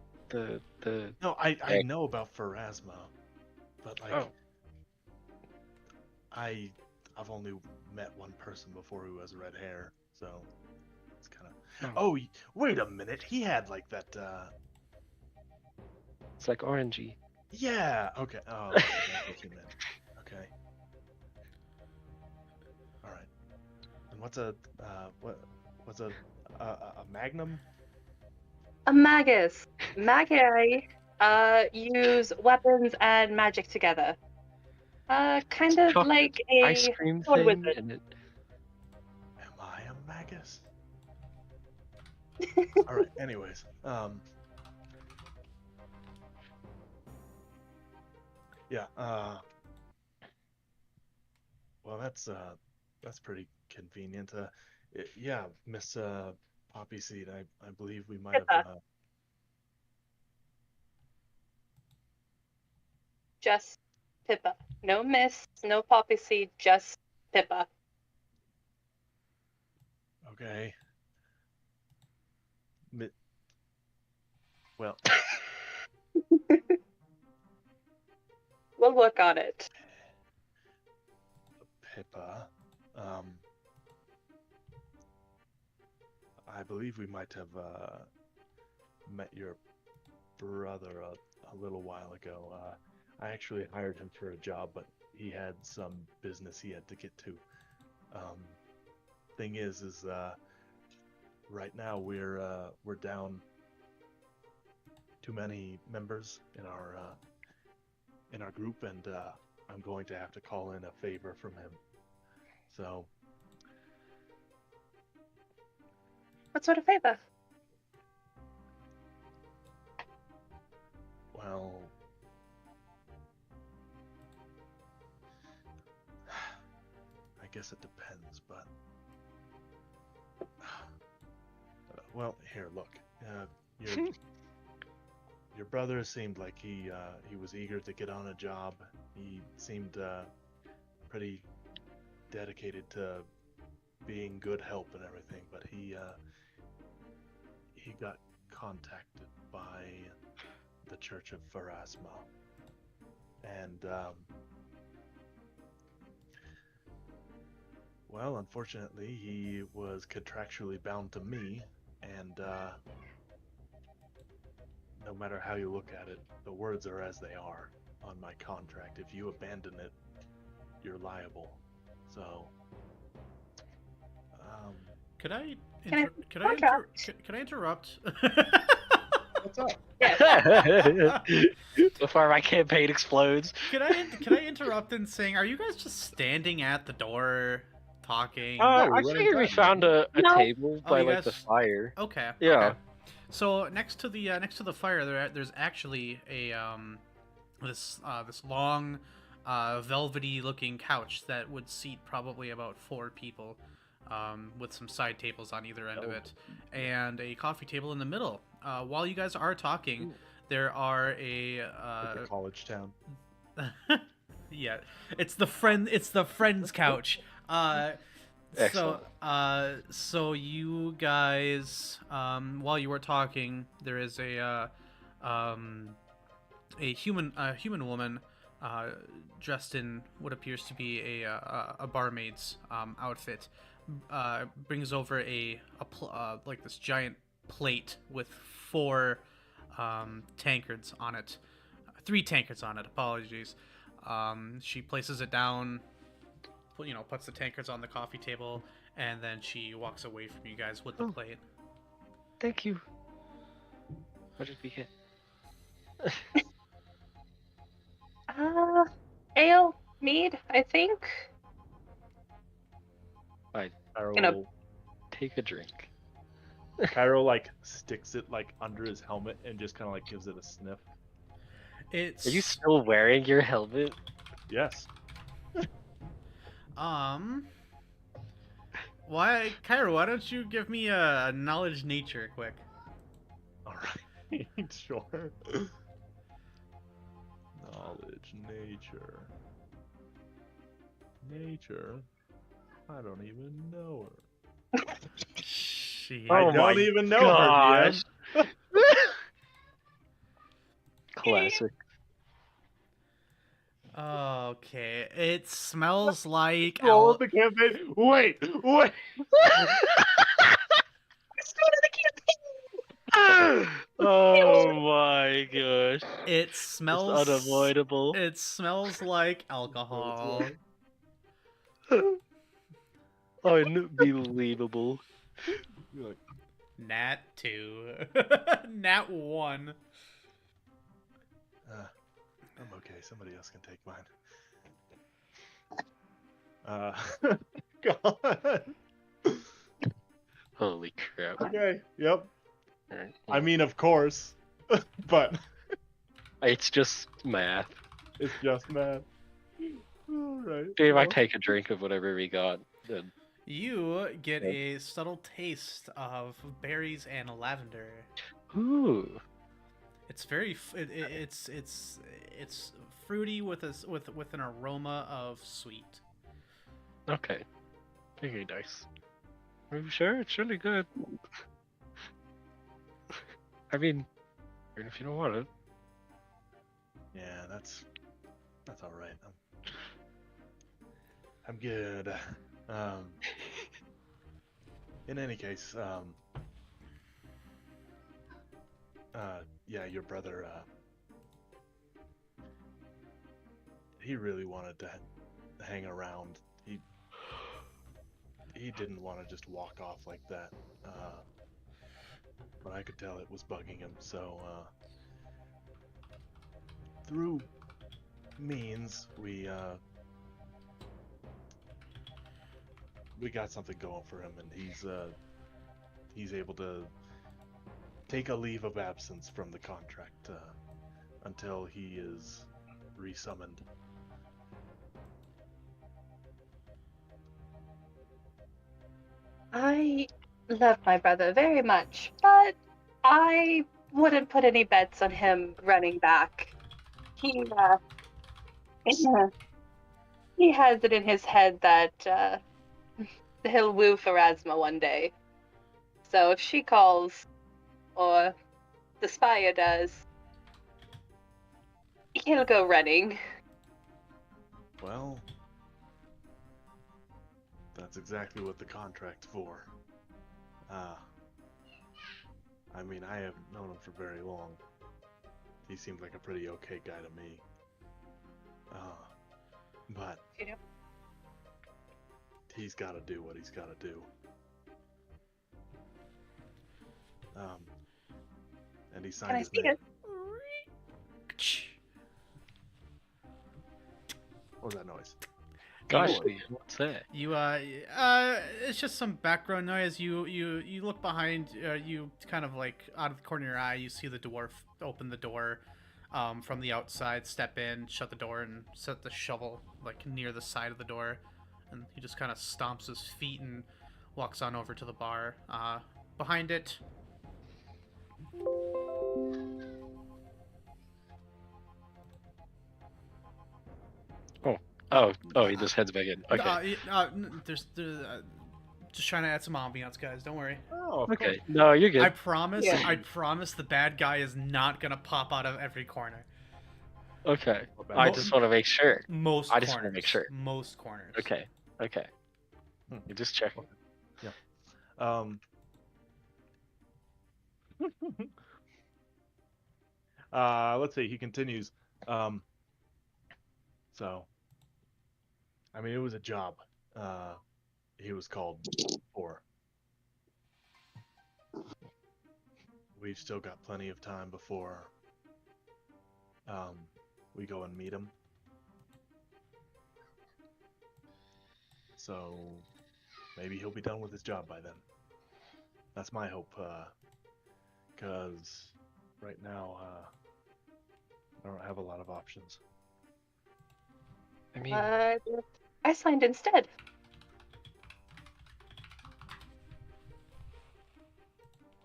No, I know about Pharasma, but like oh I've only met one person before who has red hair, so it's kind of. oh, Oh, wait a minute. He had like that. it's like orangey. Yeah. Okay. Oh, okay, that's what you meant. Okay. All right. And what's a magnum? A magus. Magi use weapons and magic together. Kind of Chocolate like a ice cream sword thing, wizard. and it. Am I a magus? All right. Anyways, yeah. Well, that's pretty convenient. Yeah, Miss Poppy Seed. I believe we might have. Pippa. Just Pippa. No miss, no poppy seed, just Pippa. Okay. Well, We'll work on it. Pippa. I believe we might have met your brother a little while ago. I actually hired him for a job, but he had some business he had to get to. Thing is right now we're down too many members in our group, and I'm going to have to call in a favor from him. So, What sort of favor? well, I guess it depends, but well, here, look. your brother seemed like he was eager to get on a job. He seemed pretty dedicated to being good help and everything, but he got contacted by the Church of Pharasma, and well, unfortunately, he was contractually bound to me, and no matter how you look at it, the words are as they are on my contract. If you abandon it, you're liable. So, Could I Can I could I interrupt? what's up? Before my campaign explodes. Can I interrupt in saying, are you guys just standing at the door talking? I right figured we inside, found a No. table Oh, by you like the guys- fire. Okay. Yeah. Okay. So next to the fire, there's actually a this long velvety looking couch that would seat probably about 4 people, with some side tables on either end of it, and a coffee table in the middle. While you guys are talking, there are Like a college town. yeah, it's the friend's couch. Excellent. So you guys, while you were talking, there is a human woman, dressed in what appears to be a barmaid's outfit, brings over like this giant plate with 4 tankards on it, 3 tankards on it. Apologies. She places it down, puts the tankards on the coffee table, and then she walks away from you guys with the Oh. plate. Thank you. What did we get? Ale, mead, I think. Kyro, Take a drink. Kyro like sticks it like under his helmet and just kind of like gives it a sniff. It's Are you still wearing your helmet? Yes. why, Kyra? Why don't you give me a knowledge nature quick? All right. Sure. Knowledge, nature. Nature. I don't even know her. Shit. Oh I my don't even know gosh. her. DM. Classic. Okay, it smells like Roll up the campaign. Wait. Oh my gosh. It It's smells unavoidable. It smells like alcohol. Unbelievable. You're like, Nat 2. Nat 1. I'm okay. Somebody else can take mine. God. Holy crap. Okay. Yep. Alright. I mean, of course, but It's just math. it's just mad. All right. Dave, I well, take a drink of whatever we got. Then You get a subtle taste of berries and lavender. ooh. It's very it's fruity with an aroma of sweet. Okay. Very nice. Are you sure? It's really good. I mean, even if you don't want it. yeah, that's all right. I'm good. In any case, yeah, your brother, he really wanted to hang around. He didn't want to just walk off like that. But I could tell it was bugging him, so through means we got something going for him, and he's able to take a leave of absence from the contract until he is resummoned. I love my brother very much, but I wouldn't put any bets on him running back. He he has it in his head that he'll woo Pharasma one day. So if she calls, or the Spire does, he'll go running. Well, that's exactly what the contract's for. I mean, I haven't known him for very long. He seemed like a pretty okay guy to me. But You know? he's got to do what he's got to do. And he signed Can I his see name. it? What was that noise? Gosh, Boy. Lee, what's that? It's just some background noise. You look behind. You kind of like out of the corner of your eye, you see the dwarf open the door, from the outside, step in, shut the door, and set the shovel like near the side of the door, and he just kind of stomps his feet and walks on over to the bar. Behind it. Oh, he just heads back in. Okay. There's just trying to add some ambiance, guys. Don't worry. Oh, of Okay. course. No, you're good. I promise. Yeah. I promise the bad guy is not gonna pop out of every corner. Okay. What I bad just want to make sure. Most I corners. just wanna make sure. Most corners. Okay. Okay. You're just checking. Let's see. He continues. So, I mean, it was a job. He was called for. We've still got plenty of time before we go and meet him. So maybe he'll be done with his job by then. That's my hope. Because right now I don't have a lot of options. I mean, I signed instead.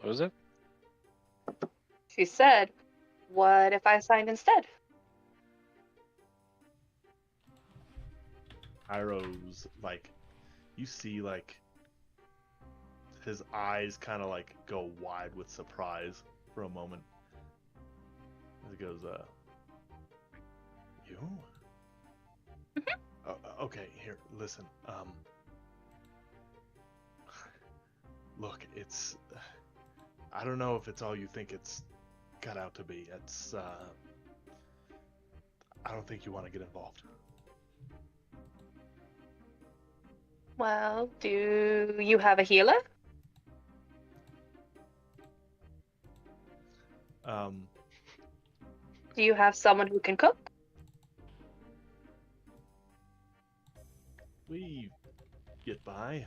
what was it? She said, "What if I signed instead?" Kyro's like, you see like his eyes kind of like go wide with surprise for a moment. He goes, you? Okay, here, listen. Look, it's, I don't know if it's all you think it's cut out to be. It's, I don't think you want to get involved. Well, do you have a healer? Do you have someone who can cook? We get by.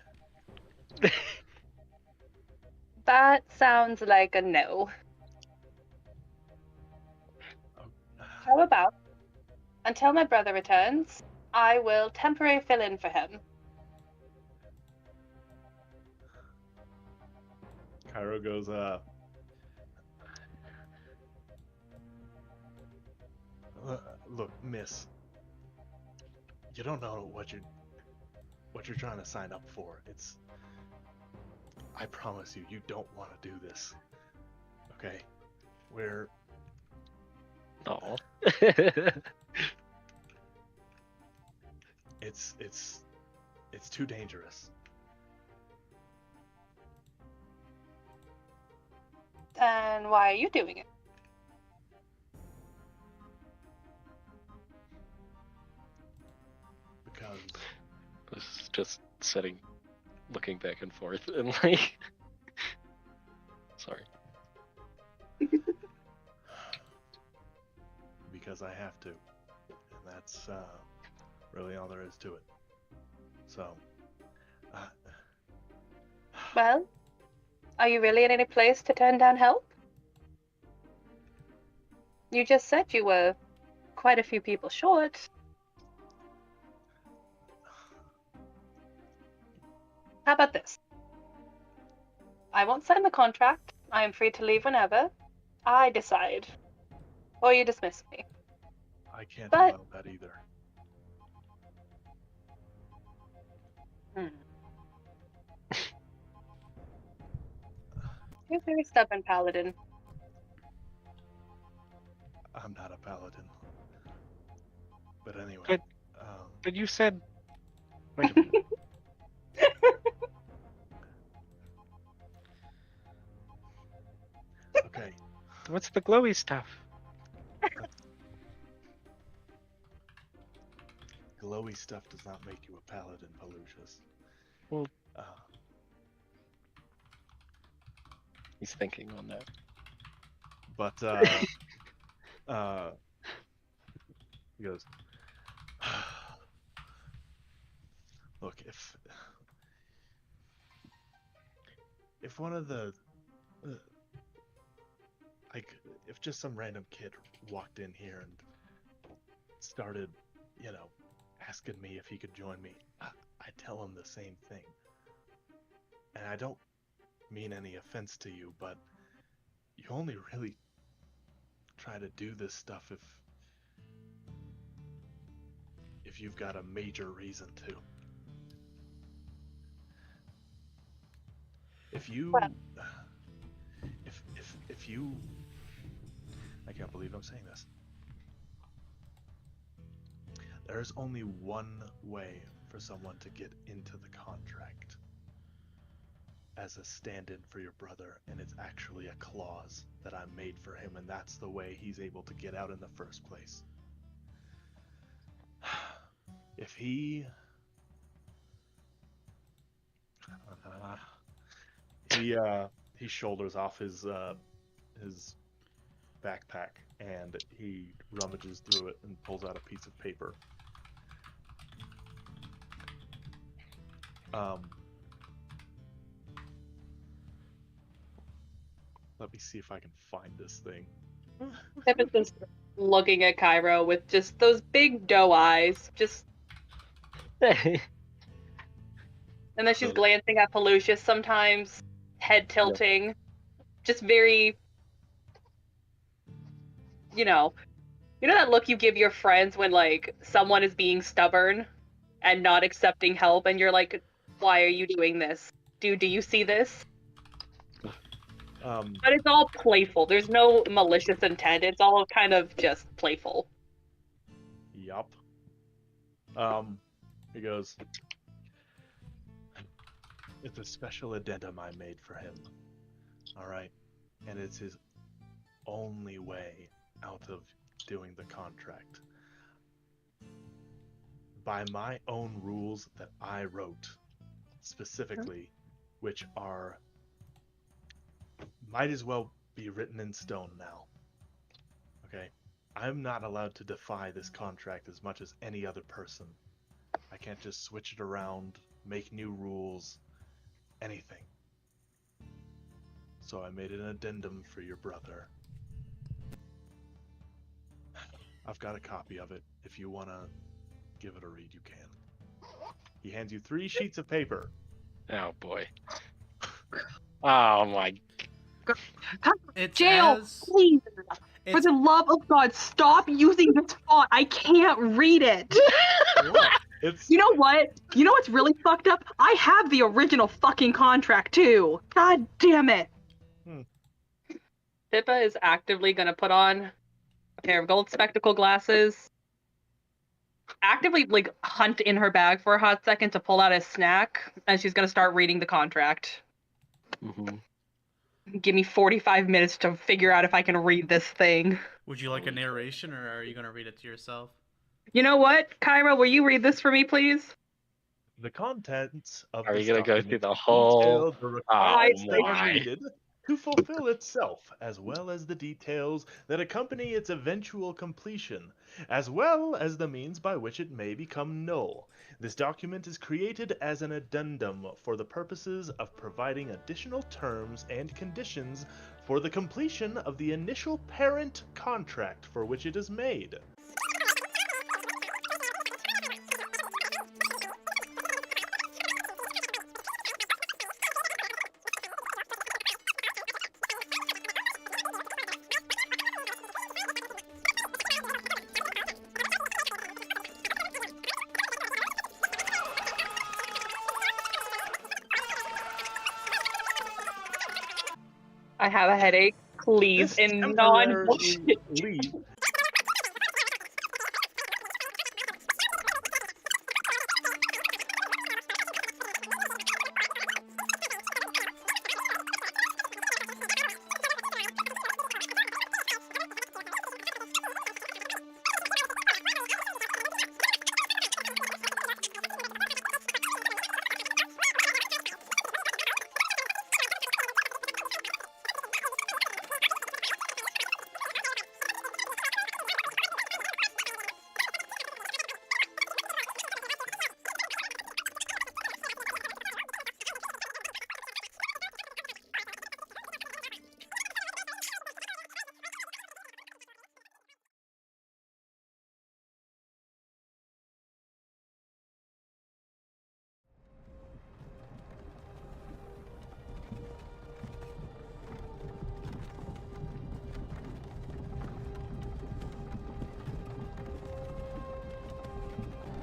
That sounds like a no. How about, until my brother returns, I will temporarily fill in for him. Kyro goes, look, miss, you don't know what you're trying to sign up for. It's, I promise you, you don't want to do this. Okay? We're, Oh. it's too dangerous. Then why are you doing it? Because This is just sitting, looking back and forth, and like, sorry. because I have to. And that's really all there is to it. So, Well, are you really in any place to turn down help? You just said you were quite a few people short. How about this? I won't sign the contract. I am free to leave whenever. I decide. Or you dismiss me. I can't But- allow that either. You're a very stubborn paladin. I'm not a paladin. But anyway. But- um, But you said. Wait a minute. okay. What's the glowy stuff? Glowy stuff does not make you a paladin, Pallucius. Well- Uh, He's thinking on that. but he goes, look, if one of the like, if just some random kid walked in here and started, asking me if he could join me, I tell him the same thing. And I don't mean any offense to you, but you only really try to do this stuff if you've got a major reason to. If you Well- if you I can't believe I'm saying this. There's only one way for someone to get into the contract as a stand-in for your brother, and it's actually a clause that I made for him, and that's the way he's able to get out in the first place. If he he shoulders off his backpack and he rummages through it and pulls out a piece of paper. Let me see if I can find this thing. Pippa's just looking at Kyro with just those big doe eyes, and then she's So- glancing at Pallucius sometimes, head tilting, just very, you know that look you give your friends when, like, someone is being stubborn and not accepting help, and you're like, why are you doing this? Dude, do you see this? But it's all playful. There's no malicious intent. It's all kind of just playful. Yup. He goes, it's a special addendum I made for him. Alright? And it's his only way out of doing the contract. By my own rules that I wrote, specifically, which are might as well be written in stone now. Okay? I'm not allowed to defy this contract as much as any other person. I can't just switch it around, make new rules, anything. So I made an addendum for your brother. I've got a copy of it. If you want to give it a read, you can. He hands you 3 sheets of paper. Oh boy. Oh my. It's Jail, as please. For it's the love of God, stop using this font. I can't read it. It's You know what? You know what's really fucked up? I have the original fucking contract too. God damn it. Pippa is actively going to put on a pair of gold spectacle glasses, actively, like, hunt in her bag for a hot second to pull out a snack, and she's going to start reading the contract. Mm-hmm. Give me 45 minutes to figure out if I can read this thing. Would you like a narration, or are you gonna read it to yourself? You know what, Kyra, will you read this for me, please? the contents of Are this you gonna go through document the whole? detail the Oh requirements that are my. needed to fulfill itself, as well as the details that accompany its eventual completion, as well as the means by which it may become null. This document is created as an addendum for the purposes of providing additional terms and conditions for the completion of the initial parent contract for which it is made. I have a headache. Please, This and temporary non-bullshit. leave.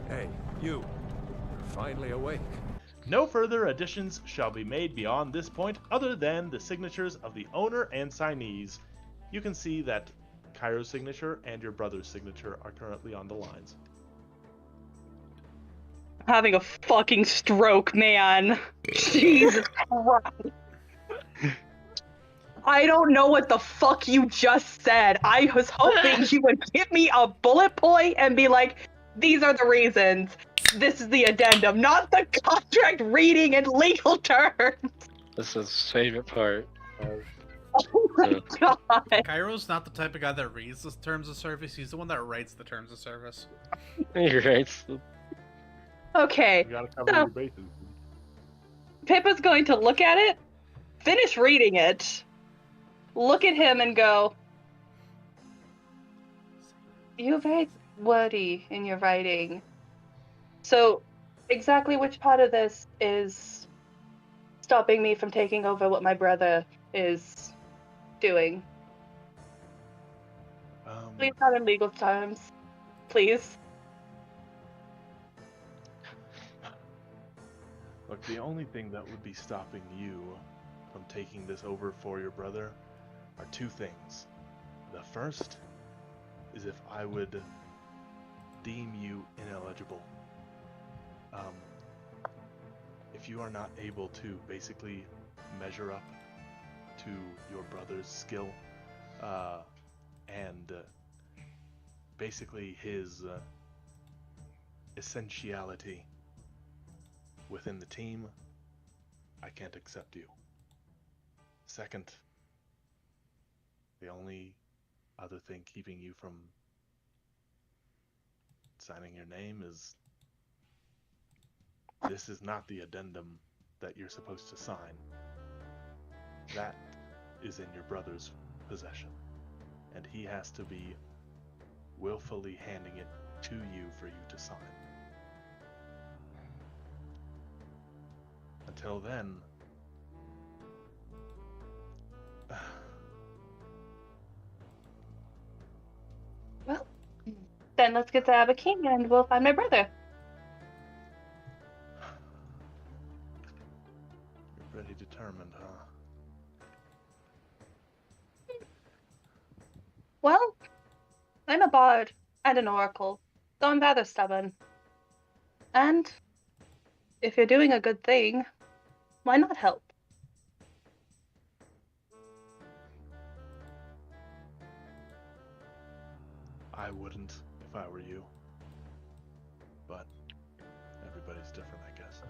Hey, you. You're finally awake. No further additions shall be made beyond this point other than the signatures of the owner and signees. You can see that Kyro's signature and your brother's signature are currently on the lines. Having a fucking stroke, man. Jesus Christ. I don't know what the fuck you just said. I was hoping you would give me a bullet point and be like, these are the reasons. This is the addendum, not the contract reading and legal terms. This is his favorite part. Oh my god. Kyro's not the type of guy that reads the terms of service. He's the one that writes the terms of service. You're right. Okay, You gotta cover So- your bases. Pippa's going to look at it, finish reading it, look at him and go, you're very wordy in your writing. So, exactly which part of this is stopping me from taking over what my brother is doing? Please, not in legal terms. Please. Look, the only thing that would be stopping you from taking this over for your brother are two things. The first is if I would deem you ineligible. If you are not able to basically measure up to your brother's skill and basically his essentiality within the team, I can't accept you. Second, the only other thing keeping you from signing your name is this is not the addendum that you're supposed to sign. That is in your brother's possession, and he has to be willfully handing it to you for you to sign. Until then, Well, then let's get to Abba King and we'll find my brother. you're pretty determined, huh? Well, I'm a bard and an oracle, so I'm rather stubborn. And if you're doing a good thing, why not help? I wouldn't if I were you. But everybody's different, I guess.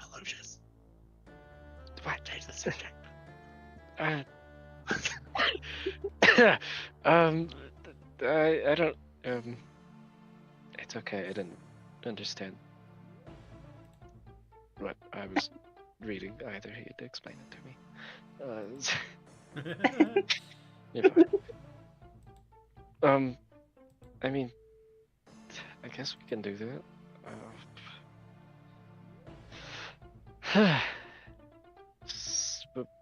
Pallucius. What? Change the subject. I don't. It's okay. I didn't understand what I was reading either. He had to explain it to me. You're fine. I mean, I guess we can do that.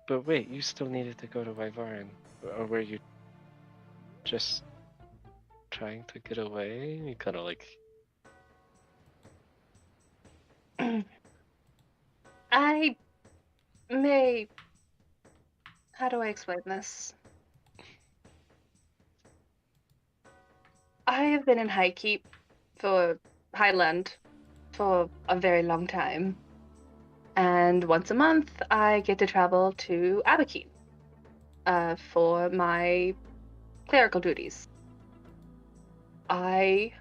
But wait, you still needed to go to Vyvarin, or were you just trying to get away? You kind of like. I may. How do I explain this? I have been in Highland for a very long time. And once a month, I get to travel to Abakeen for my clerical duties. I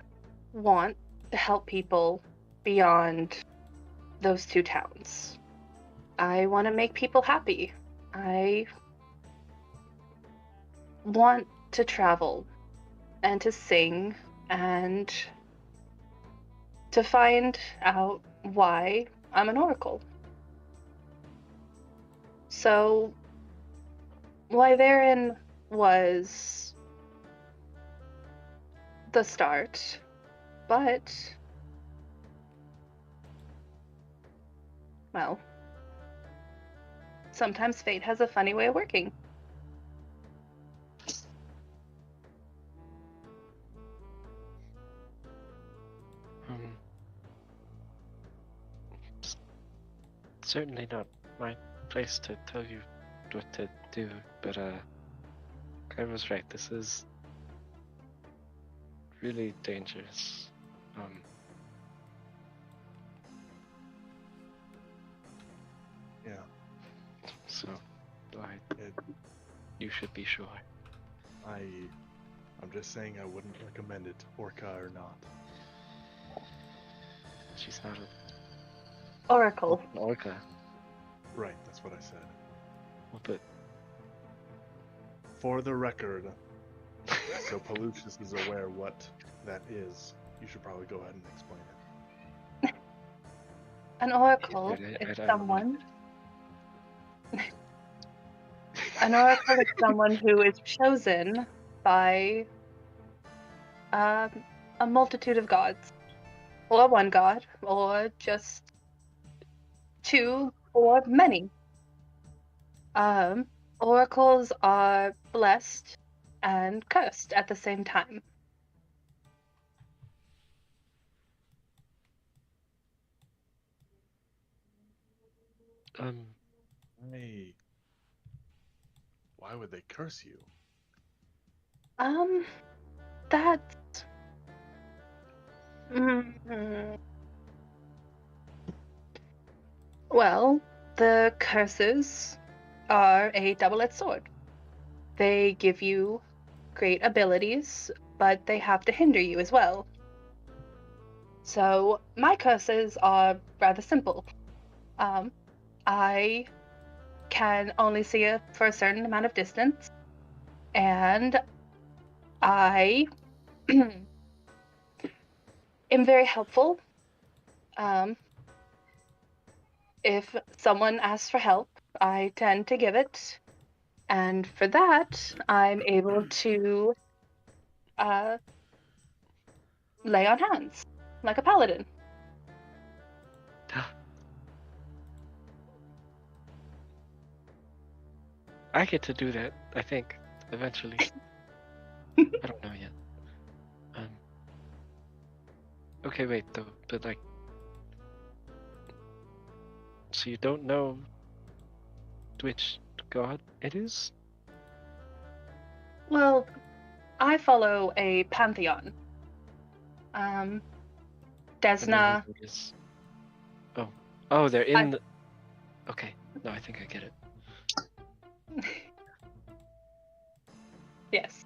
want to help people beyond those two towns. I want to make people happy. I want to travel and to sing and to find out why I'm an oracle. So, Wyverian was the start, but, well, sometimes fate has a funny way of working. Certainly not my place to tell you what to do, but I was right. This is really dangerous. Yeah. So, you should be sure. I'm just saying I wouldn't recommend it, Orca or not. She's not an Oracle. orca. Right, that's what I said. Well, but For the record, so Pallucius is aware what that is, you should probably go ahead and explain it. An oracle I is don't know. someone. An oracle is someone who is chosen by a multitude of gods, or one god, or just two, or many. Oracles are blessed and cursed at the same time. Hey, why would they curse you? That's. Mm, well, the curses are a double-edged sword. They give you great abilities, but they have to hinder you as well. So my curses are rather simple. I can only see it for a certain amount of distance, and I am very helpful. If someone asks for help, I tend to give it, and for that, I'm able to lay on hands like a paladin. I get to do that, I think, eventually. I don't know yet. Okay, wait, though, but like... So you don't know which god it is? Well, I follow a pantheon. Desna. Oh, they're in the... Okay, no, I think I get it. Yes.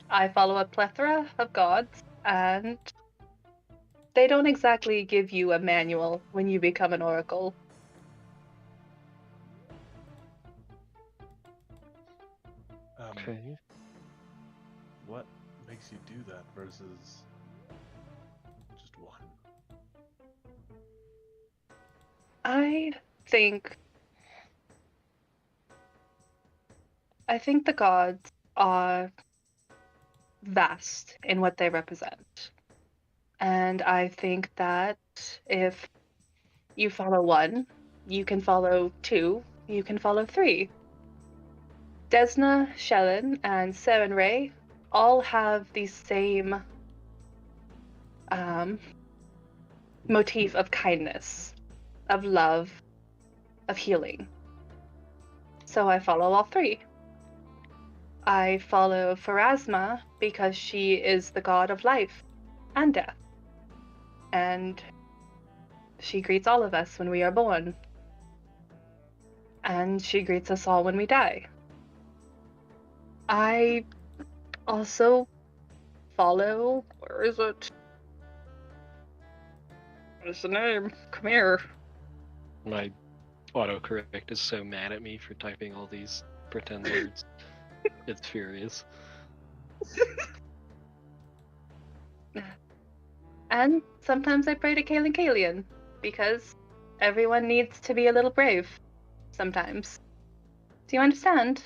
I follow a plethora of gods, and they don't exactly give you a manual when you become an oracle. Okay. What makes you do that versus just one? I think the gods are vast in what they represent. And I think that if you follow one, you can follow two, you can follow three. Desna, Shellen, and Seren Ray all have the same motif of kindness, of love, of healing. So I follow all three. I follow Pharasma because she is the god of life and death. And she greets all of us when we are born. And she greets us all when we die. I also follow... Where is it? What is the name? Come here. My autocorrect is so mad at me for typing all these pretend words. It's furious. And sometimes I pray to Kalen Kalian, because everyone needs to be a little brave sometimes. Do you understand?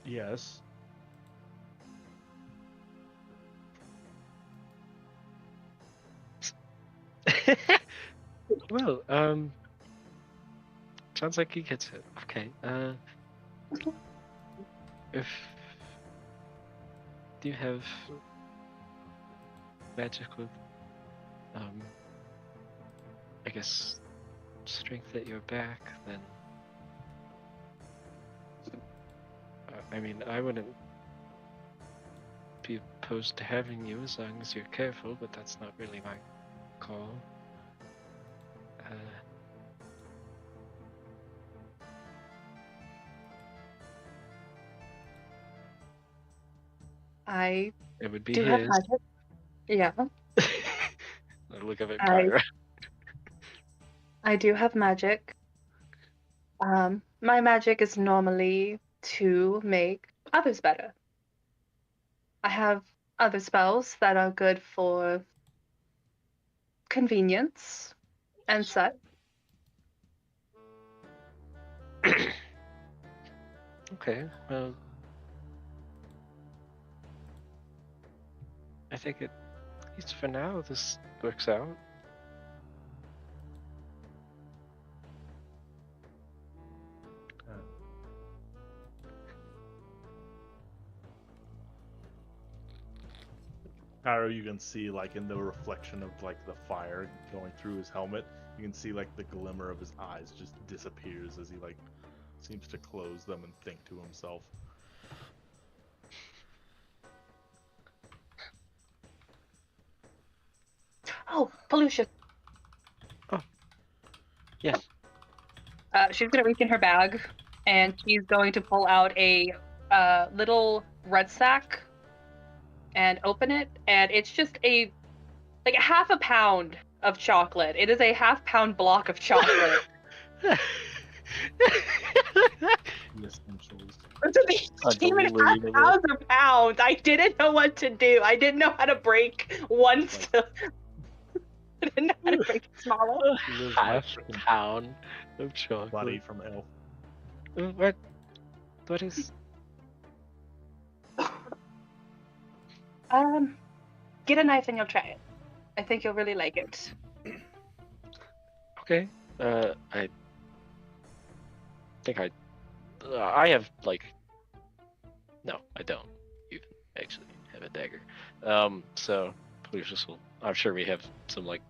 Yes. Well, sounds like he gets it. Okay, if do you have magic with, I guess, strength at your back, then, I mean, I wouldn't be opposed to having you as long as you're careful, but that's not really my call. I It would be do his. have magic. Yeah. I look up at I- Kyra. I do have magic. My magic is normally to make others better. I have other spells that are good for convenience and such. Okay, well, I think at least for now this works out. Kyro, you can see like in the reflection of like the fire going through his helmet, you can see like the glimmer of his eyes just disappears as he like seems to close them and think to himself. Oh, Pallucius. Yes. She's gonna reach in her bag, and she's going to pull out a little red sack and open it, and it's just a half a pound of chocolate. It is a half-pound block of chocolate. The essentials. Even half pounds or pounds. I didn't know what to do. I didn't know how to break one. I didn't know how to break it smaller. Half a pound of chocolate. Buddy from Elf. What is? Get a knife and you'll try it. I think you'll really like it. Okay. I think I have like. No, I don't even actually have a dagger. So Pallucius will. I'm sure we have some like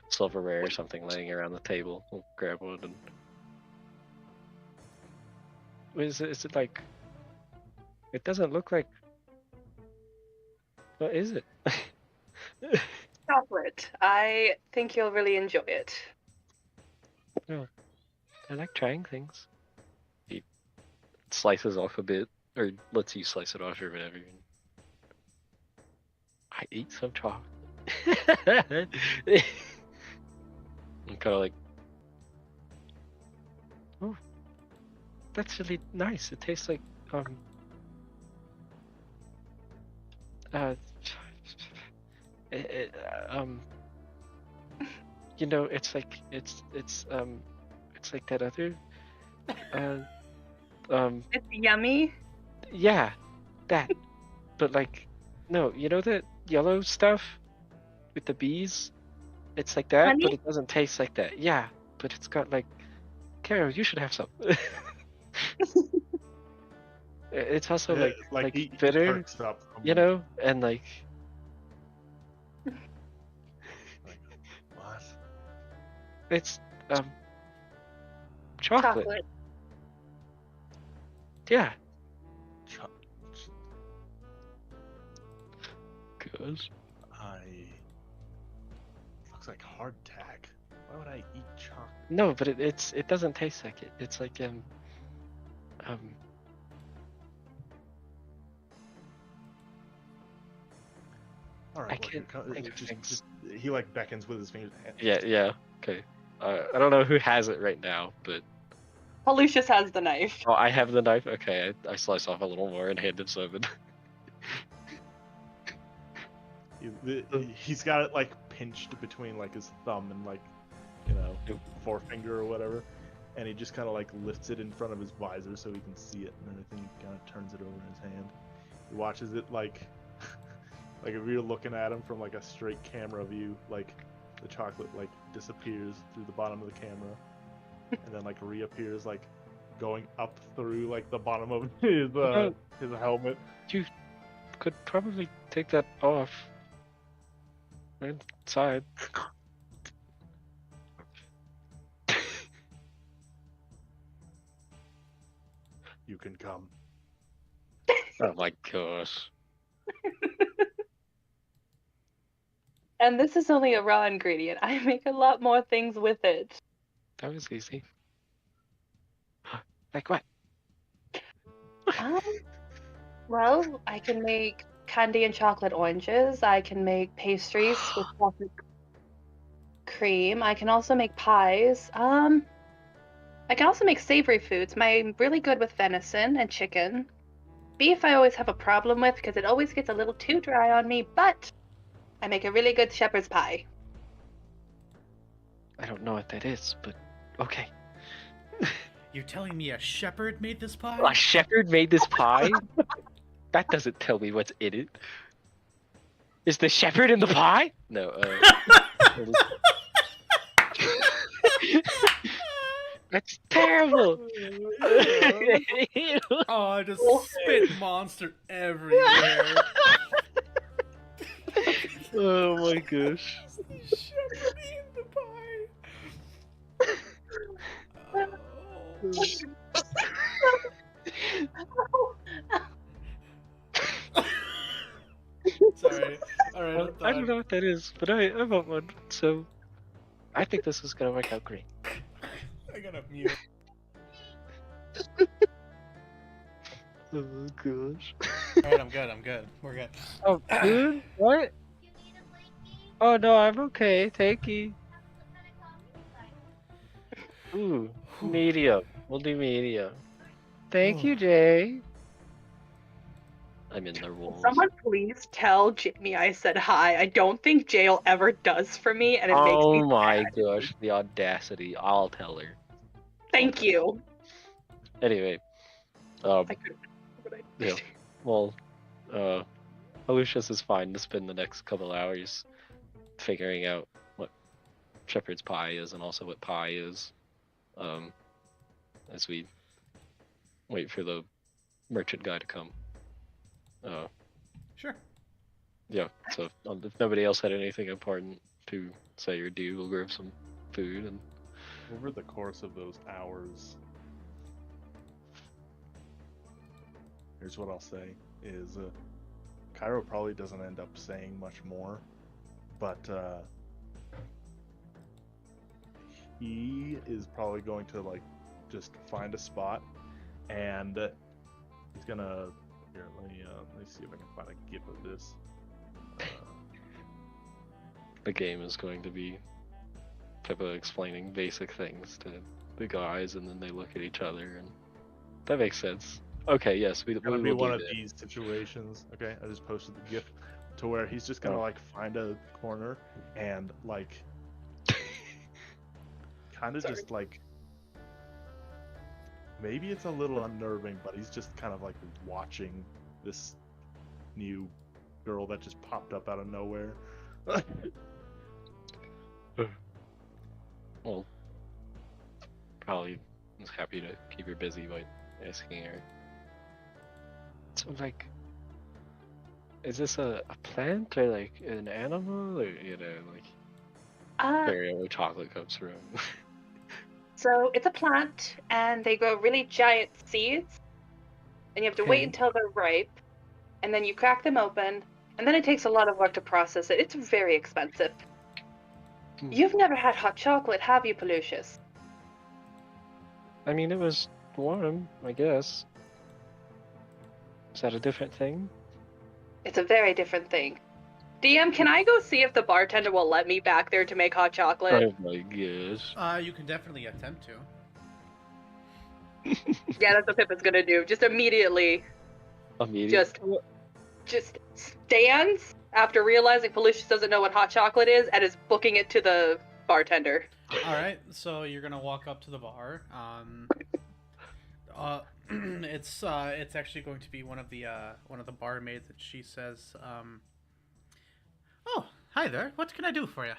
silverware or something laying around the table. We'll grab one and. Is it like? It doesn't look like. What is it? Chocolate. I think you'll really enjoy it. I like trying things. He slices off a bit, or lets you slice it off or whatever. I eat some chocolate. I'm kind of like, oh, that's really nice. It tastes like you know, it's like it's like that other It's yummy. yeah, that, but like, no, you know that yellow stuff with the bees. It's like that, but Honey? it doesn't taste like that. Yeah, but it's got like, Carol, you should have some. It's also Yeah, like he bitter, perks up from, you know, and like like, what? it's chocolate. Chocolate. Yeah. Cho- Good. Looks like hardtack. Why would I eat chocolate? No, but it doesn't taste like it. It's like um All right, I look, can't think of things. just he like beckons with his fingers. Yeah. Okay. I don't know who has it right now, but Pallucius has the knife. oh, I have the knife. Okay, I slice off a little more and hand it Simon. He's got it like pinched between like his thumb and like, you know, forefinger or whatever, and he just kind of like lifts it in front of his visor so he can see it, and everything. He kind of turns it over in his hand. He watches it like, like if you're looking at him from like a straight camera view, like the chocolate like disappears through the bottom of the camera, and then like reappears like going up through like the bottom of his helmet. You could probably take that off. Inside. You can come. Oh my gosh. And this is only a raw ingredient. I make a lot more things with it. That was easy. Like what? Um, well, I can make candy and chocolate oranges. I can make pastries with chocolate cream. I can also make pies. I can also make savory foods. I'm really good with venison and chicken. Beef I always have a problem with because it always gets a little too dry on me, but I make a really good shepherd's pie. I don't know what that is, but okay. You're telling me a shepherd made this pie? A shepherd made this pie? That doesn't tell me what's in it. Is the shepherd in the pie? No, That's terrible! Oh, I just spit monster everywhere. Oh my gosh. Shepherd in the pie. Sorry. Alright, I don't know what that is, but I want one, so I think this is gonna work out great. I gotta mute. Oh gosh. Alright, I'm good. We're good. Oh, food? What? Oh no, I'm okay. Thank you. Ooh, medium. We'll do medium. Thank you, Jay. I'm in the rules. Someone please tell Jamie I said hi. I don't think Jail ever does for me, and it makes me Oh my sad. gosh, the audacity. I'll tell her. Thank you. Anyway, I couldn't, but I yeah. Well, Lucius is fine to spend the next couple hours figuring out what shepherd's pie is and also what pie is, as we wait for the merchant guy to come. Sure. Yeah, so if nobody else had anything important to say or do, we'll grab some food and... Over the course of those hours, here's what I'll say, is Kyro probably doesn't end up saying much more, but he is probably going to like just find a spot, and he's gonna, here, let me see if I can find a gif of this. The game is going to be type of explaining basic things to the guys, and then they look at each other, and that makes sense. Okay, yes, we Gonna will be do one of that. these situations. Okay, I just posted the GIF to where he's just gonna like find a corner and like kind of just like, maybe it's a little unnerving, but he's just kind of like watching this new girl that just popped up out of nowhere, Well, probably was happy to keep her busy by asking her. So, like, is this a plant or like an animal or like where chocolate comes from? So it's a plant, and they grow really giant seeds, and you have to wait Okay. until they're ripe, and then you crack them open, and then it takes a lot of work to process it. It's very expensive. Hmm. You've never had hot chocolate, have you, Pallucius? I mean, it was warm, I guess. Is that a different thing? It's a very different thing. DM, can I go see if the bartender will let me back there to make hot chocolate? Oh my gosh. You can definitely attempt to. Yeah, that's what Pippa's gonna do. Just immediately, just stands after realizing Pallucius doesn't know what hot chocolate is and is booking it to the bartender. All right, so you're gonna walk up to the bar. It's actually going to be one of the barmaids, and she says, "Oh, hi there. What can I do for you?"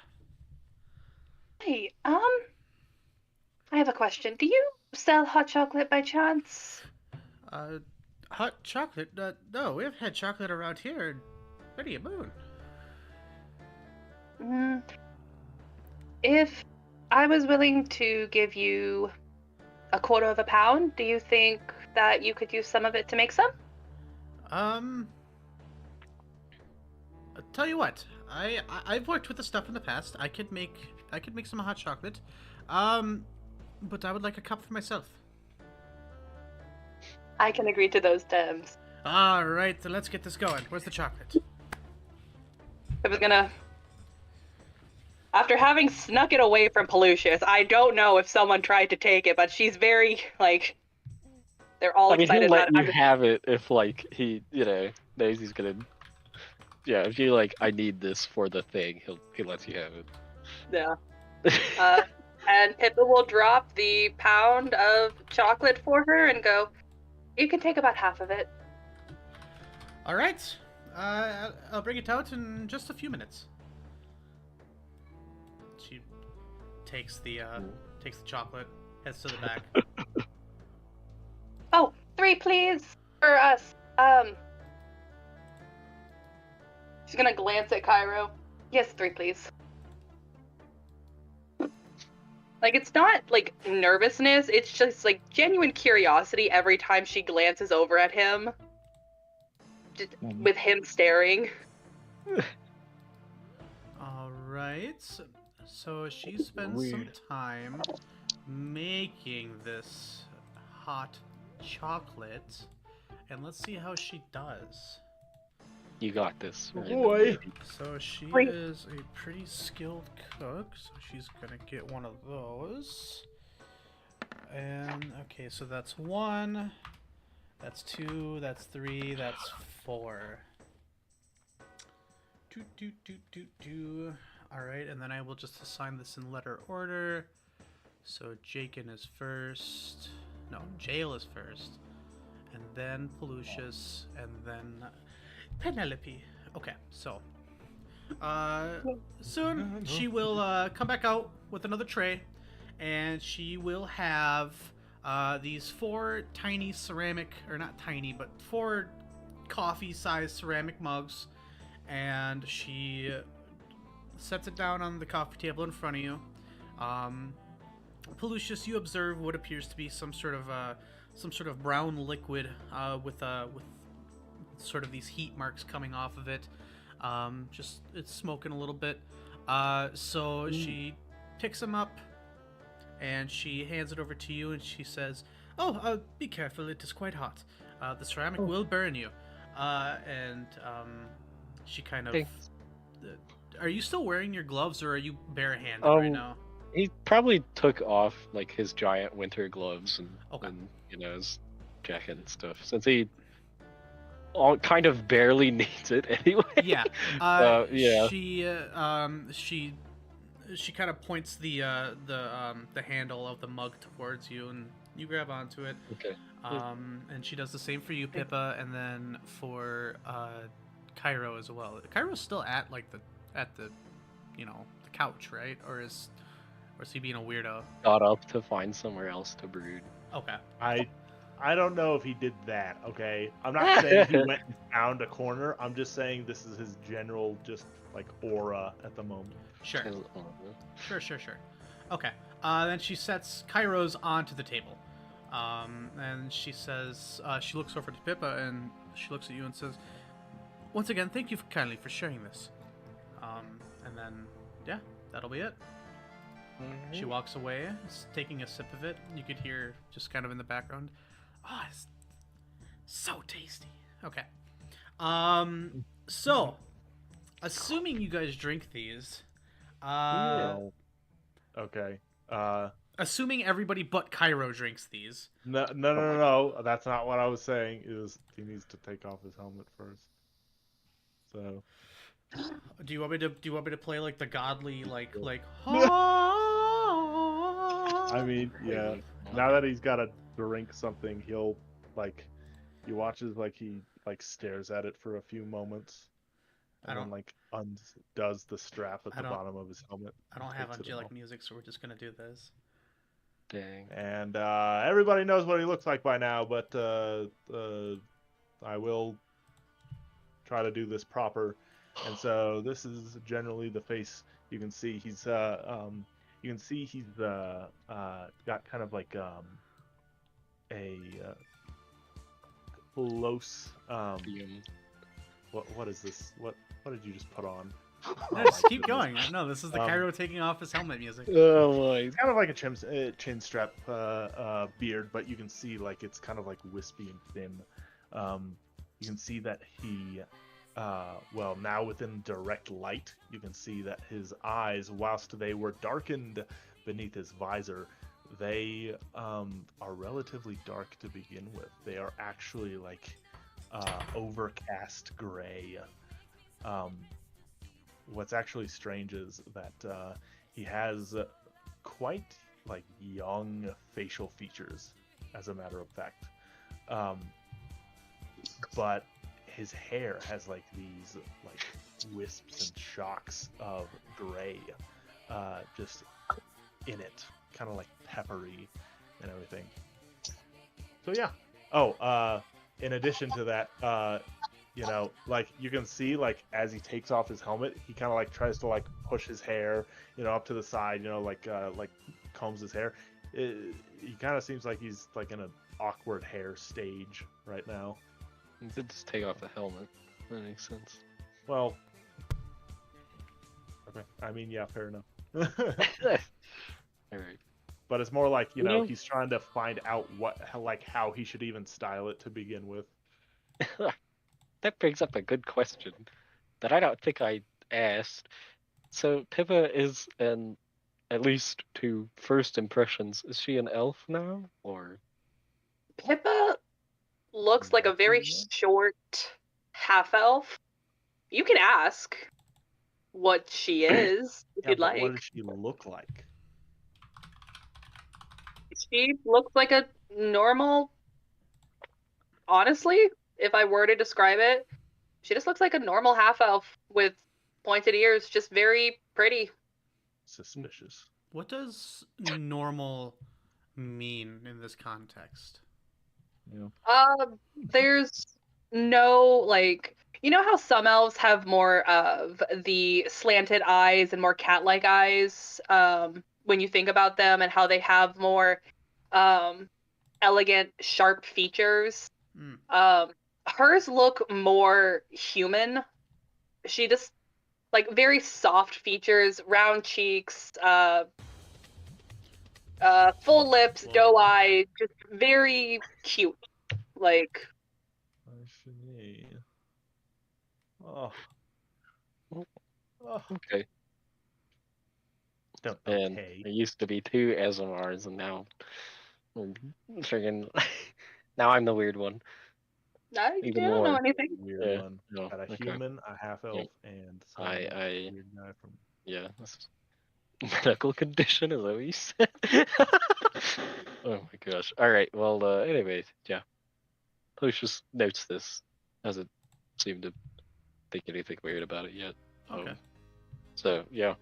Hey, I have a question. Do you sell hot chocolate by chance? Hot chocolate? No, we have had chocolate around here in many a moon. If I was willing to give you a quarter of a pound, do you think that you could use some of it to make some? I'll tell you what. I've worked with the stuff in the past. I could make some hot chocolate. But I would like a cup for myself. I can agree to those terms. All right, then let's get this going. Where's the chocolate? I was gonna... After having snuck it away from Pallucius, I don't know if someone tried to take it, but she's very, like... They're all I mean, excited he'll let about you it. have it if, like, he, knows he's gonna. Yeah, if you like, I need this for the thing, he lets you have it. Yeah. And Pippa will drop the pound of chocolate for her and go, you can take about half of it. All right. I'll bring it out in just a few minutes. She takes the chocolate, heads to the back. Oh, 3 please for us. She's gonna glance at Kyro. Yes, 3 please. Like, it's not like nervousness, it's just like genuine curiosity every time she glances over at him. Just with him staring. All right. So she spends some time making this hot chocolate, and let's see how she does. You got this. Boy. So she Wait. is a pretty skilled cook, so she's gonna get one of those. And okay, so that's 1, that's 2, that's 3, that's 4. All right, and then I will just assign this in letter order. So Jakin is first. No, Jail is first, and then Pallucius, and then Penelope. Okay, so soon she will come back out with another tray, and she will have these 4 tiny ceramic, or not tiny, but 4 coffee-sized ceramic mugs, and she sets it down on the coffee table in front of you. Pallucius, you observe what appears to be some sort of brown liquid with sort of these heat marks coming off of it. Just it's smoking a little bit. So she picks them up and she hands it over to you, and she says, "Oh, be careful. It is quite hot. The ceramic will burn you." And she kind of. Thanks. Are you still wearing your gloves, or are you barehanded right now? He probably took off like his giant winter gloves and his jacket and stuff, since he kind of barely needs it anyway. Yeah. Yeah. She kind of points the handle of the mug towards you, and you grab onto it. Okay. And she does the same for you, Pippa, and then for Kyro as well. Kyro's still at like the at the, the couch, right? Or is he being a weirdo? Got up to find somewhere else to brood. Okay. I don't know if he did that. Okay, I'm not saying he went and found a corner. I'm just saying this is his general just like aura at the moment. Sure. Sure. Okay. Then she sets Kyro's onto the table. And she says, she looks over to Pippa and she looks at you and says, "Once again, thank you kindly for sharing this." And then, yeah, that'll be it. She walks away, taking a sip of it. You could hear just kind of in the background, "Oh, it's so tasty." Okay. So, assuming you guys drink these, Okay. assuming everybody but Kyro drinks these. No. That's not what I was saying. Is he needs to take off his helmet first. So. Do you want me to play like the godly like? I mean, yeah. Now that he's got to drink something, he'll like. He watches like he like stares at it for a few moments, and then like undoes the strap at the bottom of his helmet. I don't have angelic music, so we're just gonna do this. Dang. And everybody knows what he looks like by now, but I will try to do this proper. And so this is generally the face you can see. He's got kind of like a close what is this? What did you just put on? No, just keep going. No, this is the Kyro taking off his helmet music. Oh my! It's kind of like a chin strap beard, but you can see like it's kind of like wispy and thin. You can see that he, now within direct light, you can see that his eyes, whilst they were darkened beneath his visor, they are relatively dark to begin with. They are actually like overcast gray. What's actually strange is that he has quite like young facial features, as a matter of fact. But his hair has like these like wisps and shocks of gray just in it, kind of like peppery and everything. So yeah. In addition to that, like you can see, like as he takes off his helmet, he kind of like tries to like push his hair, up to the side, like combs his hair. He kind of seems like he's like in an awkward hair stage right now. You could just take off the helmet. That makes sense. Well, okay. I mean, yeah, fair enough. All right. But it's more like he's trying to find out how he should even style it to begin with. That brings up a good question that I don't think I asked. So Pippa is at least to first impressions, is she an elf now, or? Pippa looks like a very short half-elf. You can ask what she is if you'd like. What does she look like? She looks like a normal. Honestly, if I were to describe it, she just looks like a normal half-elf with pointed ears, just very pretty. Suspicious. What does normal mean in this context? There's no how some elves have more of the slanted eyes and more cat-like eyes when you think about them, and how they have more elegant, sharp features. Hers look more human. She just very soft features, round cheeks, full lips, doe eye, just very cute. I see. Oh. Okay. Okay. And there used to be 2 aasimars, and now friggin' now I'm the weird one. I don't know anything. Weird one. Got a human, a half elf, and I weird guy from. Yeah. Medical condition, is that what you said? Oh my gosh. Alright, well, anyways, yeah. Lucius notes this. Hasn't seemed to think anything weird about it yet. Okay. So yeah,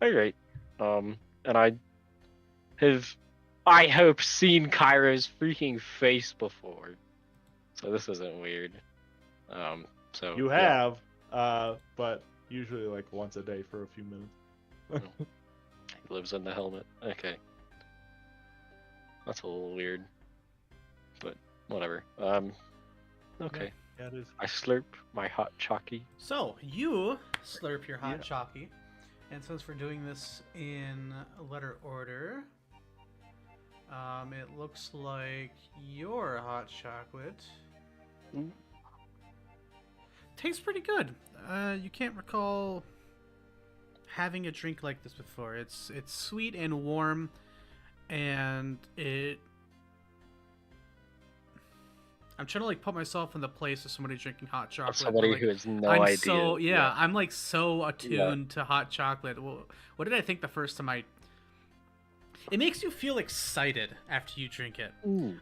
all right. And I hope, seen Kyro's freaking face before, so this isn't weird. So You yeah. have, but usually like once a day for a few minutes. He lives in the helmet. Okay. That's a little weird. But whatever. Okay. Yeah, it is. I slurp my hot chalky. So you slurp your hot Yeah. chalky, and since we're doing this in letter order, it looks like your hot chocolate Mm. tastes pretty good. You can't recall having a drink like this before. It's sweet and warm, and I'm trying to like put myself in the place of somebody drinking hot chocolate. but, Somebody like, who has no I'm idea. so I'm like so attuned to hot chocolate. Well, what did I think the first time It makes you feel excited after you drink it.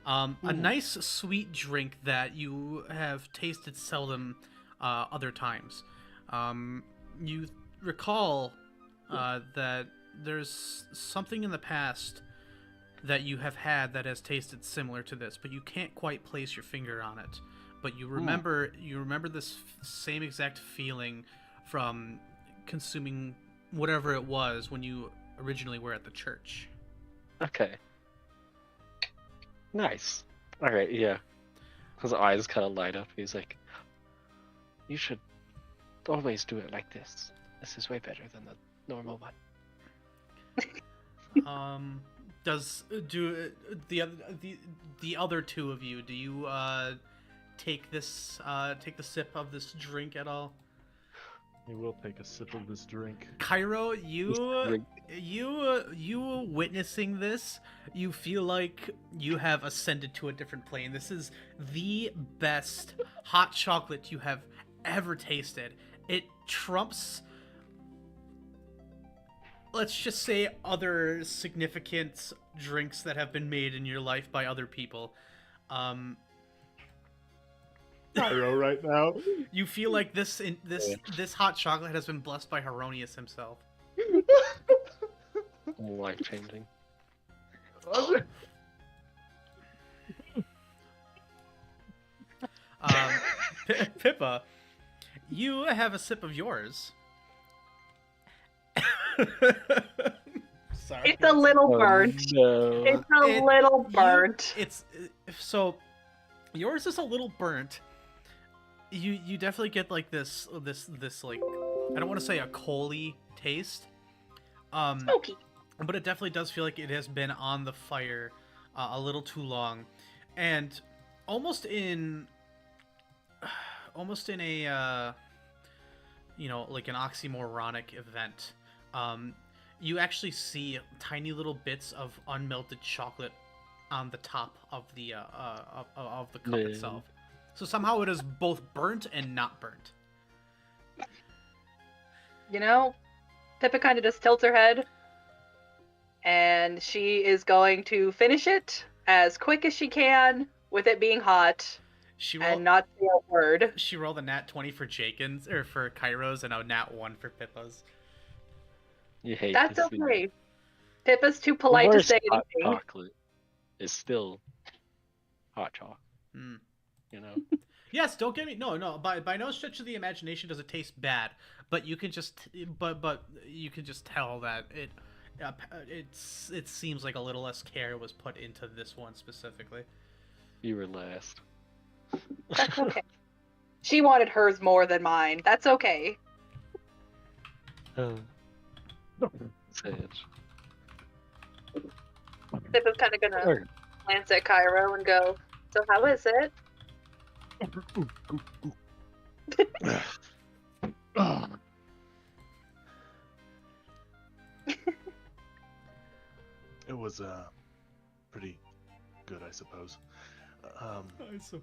A nice sweet drink that you have tasted seldom other times. You recall that there's something in the past that you have had that has tasted similar to this, but you can't quite place your finger on it. But you remember this same exact feeling from consuming whatever it was when you originally were at the church. Okay. Nice. All right. Yeah. His eyes kind of light up. He's like, "You should always do it like this. This is way better than the normal one." Does the other two of you, do you take the sip of this drink at all? We will take a sip of this drink. Kyro, Drink. you witnessing this, you feel like you have ascended to a different plane. This is the best hot chocolate you have ever tasted. It trumps, let's just say, other significant drinks that have been made in your life by other people. Kyro right now. You feel like this hot chocolate has been blessed by Heronius himself. Life changing. Pippa, you have a sip of yours. Sorry. It's a little burnt. No. It's a little burnt. So yours is a little burnt. You definitely get like this like, I don't want to say a coaly taste. Smoky. But it definitely does feel like it has been on the fire a little too long, and almost in a like an oxymoronic event. You actually see tiny little bits of unmelted chocolate on the top of the cup Man. itself. So somehow it is both burnt and not burnt. You know, Pippa kind of just tilts her head, and she is going to finish it as quick as she can, with it being hot, and not say a word. She rolled a nat 20 for Jaken's, or for Kyro's, and a nat 1 for Pippa's. You hate That's to see okay. it. Pippa's too The polite to worst say hot anything. chocolate is still hot chocolate. Mm. You know. Yes, don't get me. No. By no stretch of the imagination does it taste bad, but you can just you can just tell that it seems like a little less care was put into this one specifically. You were last. That's okay. She wanted hers more than mine. That's okay. Sage. Pippa's kind of gonna Sure. glance at Kyro and go, "So how is it?" It was pretty good, I suppose. I suppose.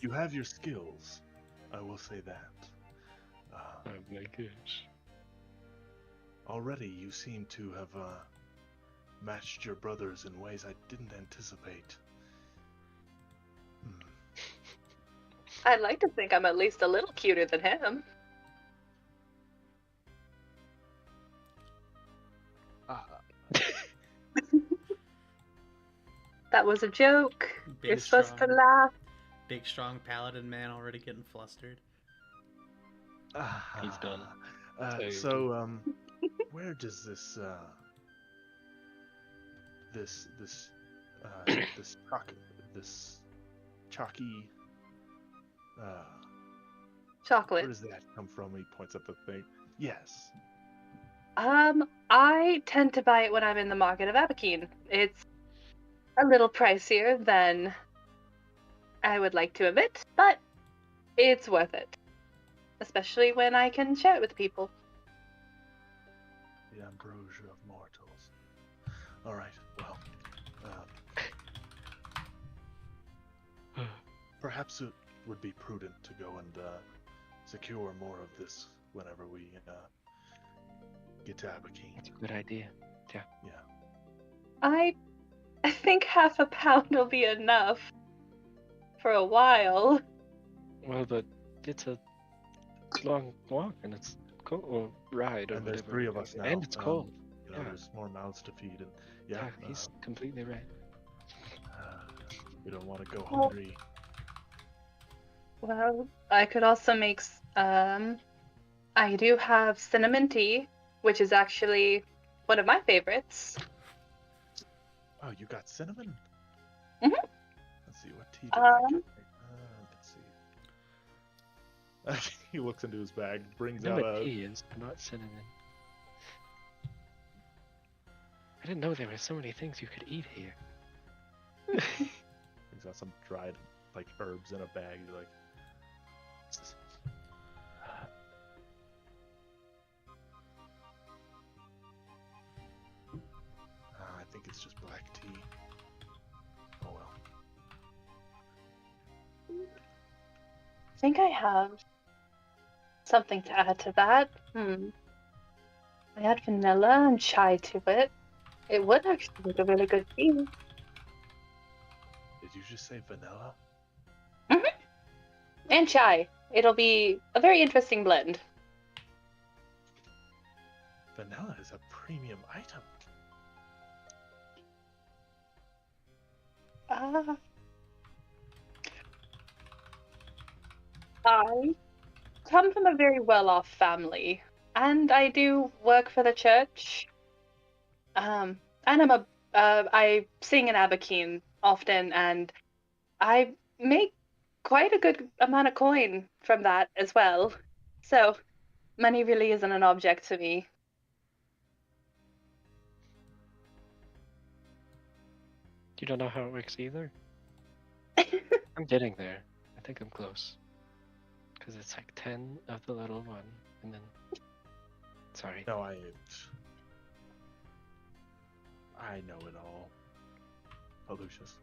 You have your skills, I will say that. Oh my gosh. Already you seem to have matched your brothers in ways I didn't anticipate. I'd like to think I'm at least a little cuter than him. That was a joke. Big, You're supposed to strong- laugh. Big, strong paladin man already getting flustered. He's done. So, where does this chalky where Chocolate. does that come from? He points at the thing. Yes. I tend to buy it when I'm in the market of Abakeen. It's a little pricier than I would like to admit, but it's worth it. Especially when I can share it with people. The ambrosia of mortals. All right. Well, perhaps it would be prudent to go and secure more of this whenever we get to Abakeen. That's a good idea. Yeah. I think half a pound will be enough for a while. Well, but it's a long walk and it's cold, or ride, or And there's whatever. 3 of us now. And it's cold. You know, Yeah. there's more mouths to feed, and Yeah, he's completely right. we don't want to go hungry. Well, I could also make I do have cinnamon tea, which is actually one of my favorites. Oh, you got cinnamon? Mhm. Let's see, what tea did I get? Let's see. He looks into his bag, brings out Cinnamon a... tea is not cinnamon. I didn't know there were so many things you could eat here. Brings out some dried, like, herbs in a bag. You're like... I think it's just black tea. Oh well. I think I have something to add to that. I add vanilla and chai to it. It would actually make a really good tea. Did you just say vanilla? And chai. It'll be a very interesting blend. Vanilla is a premium item. I come from a very well-off family, and I do work for the church. And I sing in Abakeen often, and I make quite a good amount of coin from that as well. So, money really isn't an object to me. You don't know how it works either? I'm getting there. I think I'm close. Because it's like 10 of the little one, and then... Sorry. No, I know it all. Pallucius.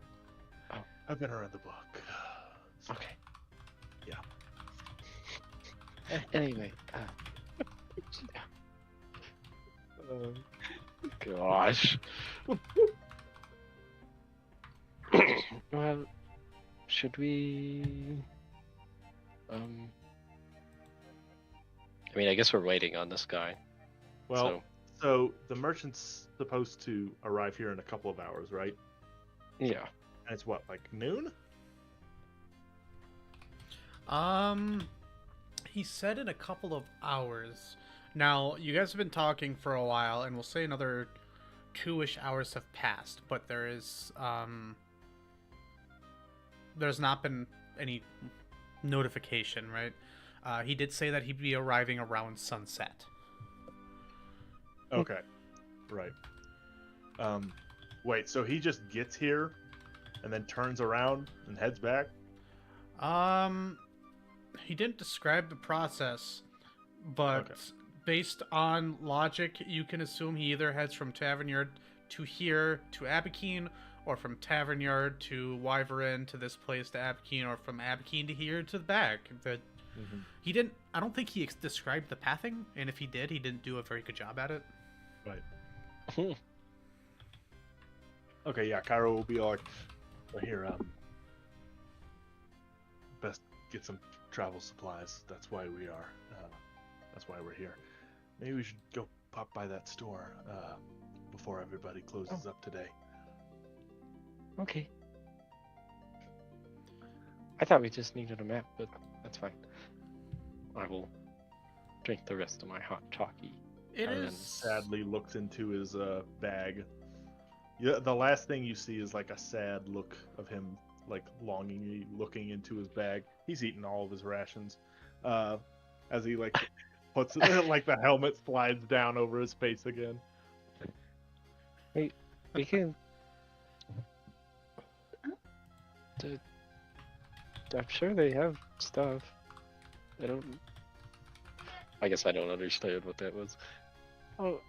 Oh. I've been around the block. So, Okay. Yeah. Anyway, gosh. Well, should we... I mean, I guess we're waiting on this guy. Well, so the merchant's supposed to arrive here in a couple of hours, right? Yeah. And it's what, like noon? He said in a couple of hours. Now, you guys have been talking for a while, and we'll say another 2-ish hours have passed, but there's not been any notification, right? He did say that he'd be arriving around sunset. Okay. Right. Wait, so he just gets here and then turns around and heads back? He didn't describe the process, but Okay. based on logic, you can assume he either heads from Tavern Yard to here to Abakeen, or from Tavern Yard to Wyvern to this place to Abakeen, or from Abakeen to here to the back. He didn't. I don't think he described the pathing, and if he did, he didn't do a very good job at it. Right. Okay, yeah, Kyro will be like, well, here, best get some travel supplies. That's why we are, that's why we're here. Maybe we should go pop by that store, before everybody closes up today. Okay. I thought we just needed a map, but that's fine. I will drink the rest of my hot chalky. It And then is Sadly looks into his bag. Yeah, the last thing you see is like a sad look of him, like longingly looking into his bag. He's eaten all of his rations, as he like puts like the helmet slides down over his face again. we can. I'm sure they have stuff. I don't. I guess I don't understand what that was. Oh,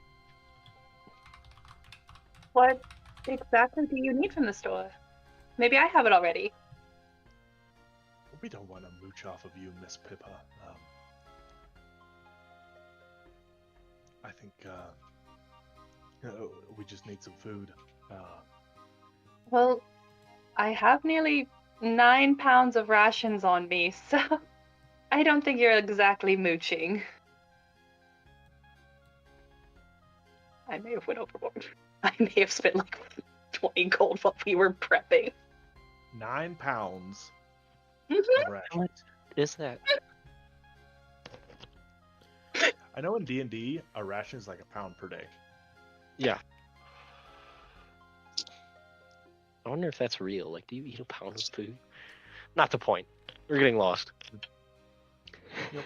What exactly do you need from the store? Maybe I have it already. We don't want to mooch off of you, Miss Pippa. I think we just need some food. Well, I have nearly 9 pounds of rations on me, so I don't think you're exactly mooching. I may have went overboard. I may have spent like 20 gold while we were prepping. 9 pounds Mhm. of rations. what is that? I know in D&D, a ration is like a pound per day. Yeah. I wonder if that's real. Like, do you eat a pound of food? Not the point. We're getting lost.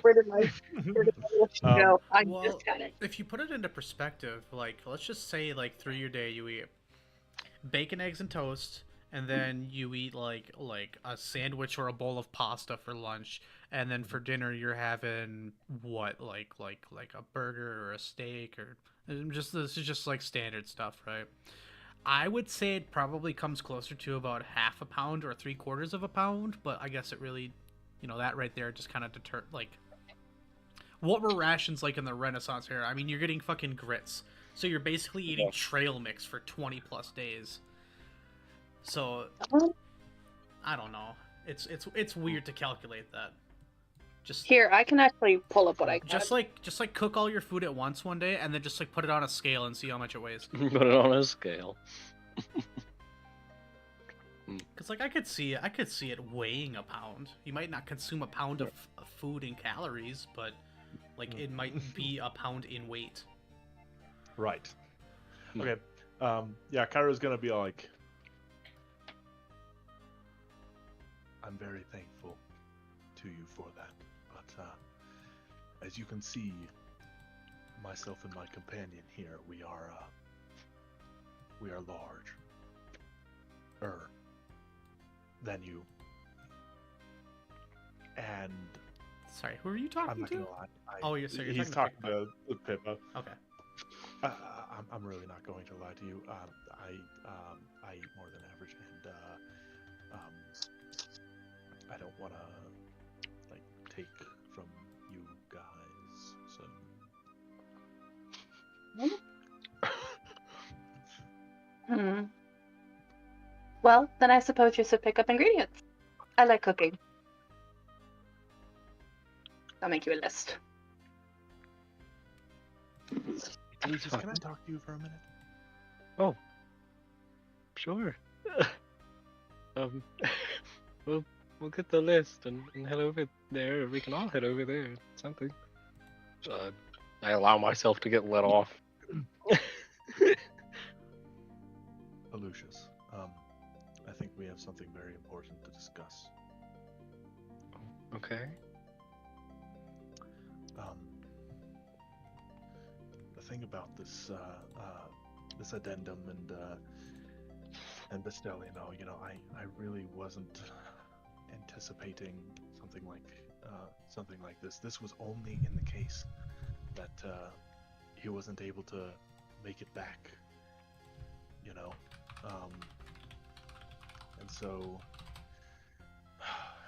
Where did my let you go? I well, just got it. if you put it into perspective, like let's just say like through your day you eat bacon, eggs, and toast, and then you eat like a sandwich or a bowl of pasta for lunch, and then for dinner you're having what like a burger or a steak or just this is just like standard stuff, right? I would say it probably comes closer to about half a pound or 3/4 of a pound, but I guess it really, that right there just kind of deter like what were rations like in the Renaissance era? I mean, you're getting fucking grits, so you're basically eating trail mix for 20+ days. So I don't know. It's weird to calculate that. Just Here, I can actually pull up what I got. just like cook all your food at once one day and then just like put it on a scale and see how much it weighs. Put it on a scale. Cause like I could see it weighing a pound. You might not consume a pound of food in calories, but like it might be a pound in weight. Right. Okay. Yeah, Kyro's gonna be like, I'm very thankful to you for that, but as you can see, myself and my companion here, we are large, than you, and Sorry, who are you talking I'm not to? gonna lie. Oh, you're he's talking talking to Pippa. Okay. I'm really not going to lie to you. I eat more than average, and I don't want to like take from you guys. So Well, then I suppose you should pick up ingredients. I like cooking. I'll make you a list. can I talk to you for a minute? Oh, sure. We'll get the list and head over there. Or we can all head over there. Something. I allow myself to get let off. Pallucius, I think we have something very important to discuss. Okay. The thing about this this addendum and Bestelliano, I really wasn't anticipating something like this. This was only in the case that he wasn't able to make it back, and so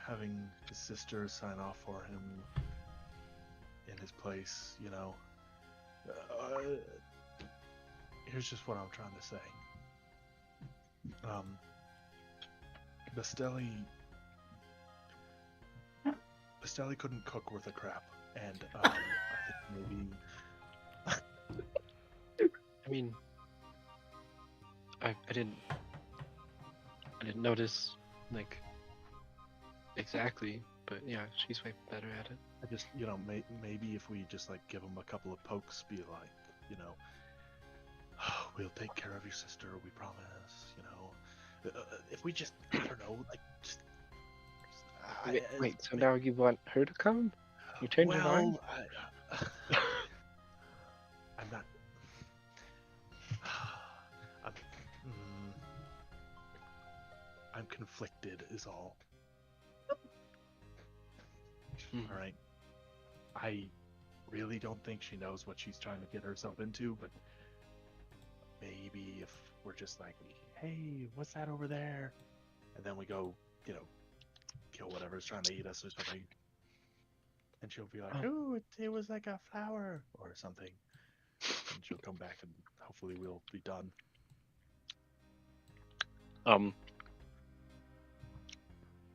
having his sister sign off for him in his place, here's just what I'm trying to say. Bestelli couldn't cook worth a crap, and I think maybe. I mean, I didn't. didn't notice, like, exactly. But yeah, she's way better at it. I just, maybe if we just like give them a couple of pokes, be like, we'll take care of your sister, we promise. If we just, I don't know, like just. Wait, so now you want her to come? You changed your mind? I'm not. I'm, I'm conflicted, is all. All right. I really don't think she knows what she's trying to get herself into, but maybe if we're just like, hey, what's that over there? And then we go, kill whatever's trying to eat us or something. And she'll be like, oh, it was like a flower or something. And she'll come back and hopefully we'll be done.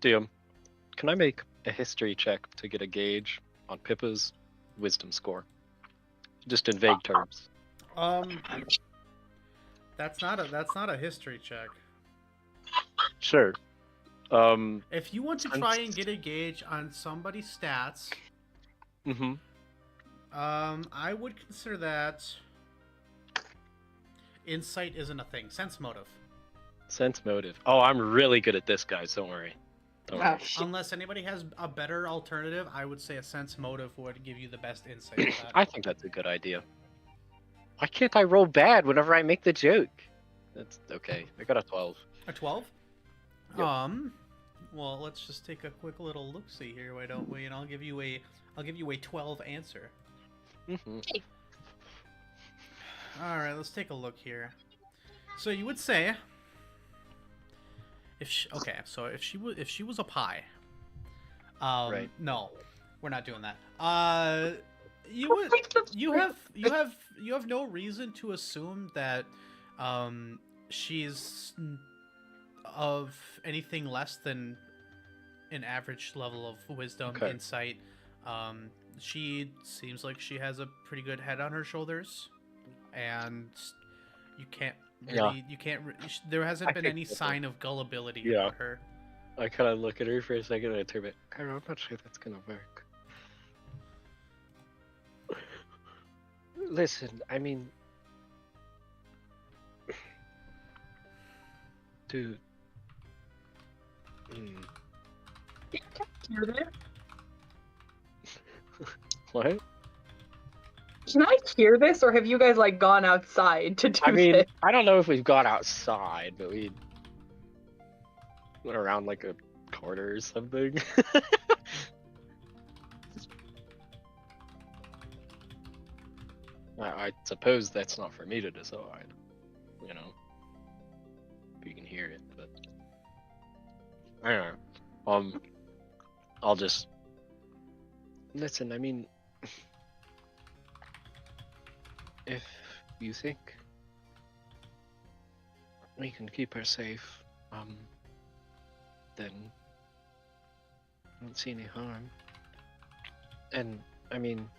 DM, can I make a history check to get a gauge on Pippa's wisdom score? Just in vague terms. That's not a history check. Sure. If you want to try and get a gauge on somebody's stats, I would consider that insight isn't a thing. Sense motive. Sense motive. Oh, I'm really good at this, guys. Don't worry. Unless anybody has a better alternative, I would say a sense motive would give you the best insight to that. I think that's a good idea. Why can't I roll bad whenever I make the joke? That's okay. I got a 12. A 12? Yep. Well, let's just take a quick little look-see here. Why don't we? And I'll give you a 12 answer. All right, let's take a look here. So you would say, if she was a pie, right? No, we're not doing that. You have no reason to assume that she's of anything less than an average level of wisdom, insight. She seems like she has a pretty good head on her shoulders, and there hasn't been any sign of gullibility about her. I kind of look at her for a second and I turn back. I'm not sure that's gonna work. Listen, I mean, dude. Hear this? What? Can I hear this, or have you guys like gone outside to do this? I don't know if we've gone outside, but we went around like a corner or something. I suppose that's not for me to decide, If you can hear it, but I don't know. I'll just listen. I mean, if you think we can keep her safe, then I don't see any harm. And I mean,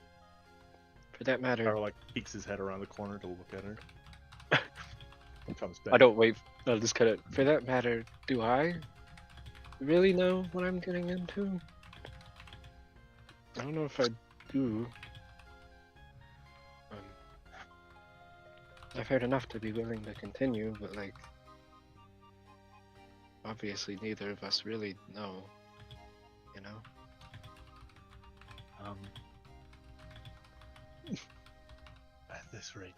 for that matter, Kyro like peeks his head around the corner to look at her. And comes back. I don't wait. I'll just kind of. For that matter, do I really know what I'm getting into? I don't know if I do. I've heard enough to be willing to continue, but like, obviously neither of us really know, At this rate,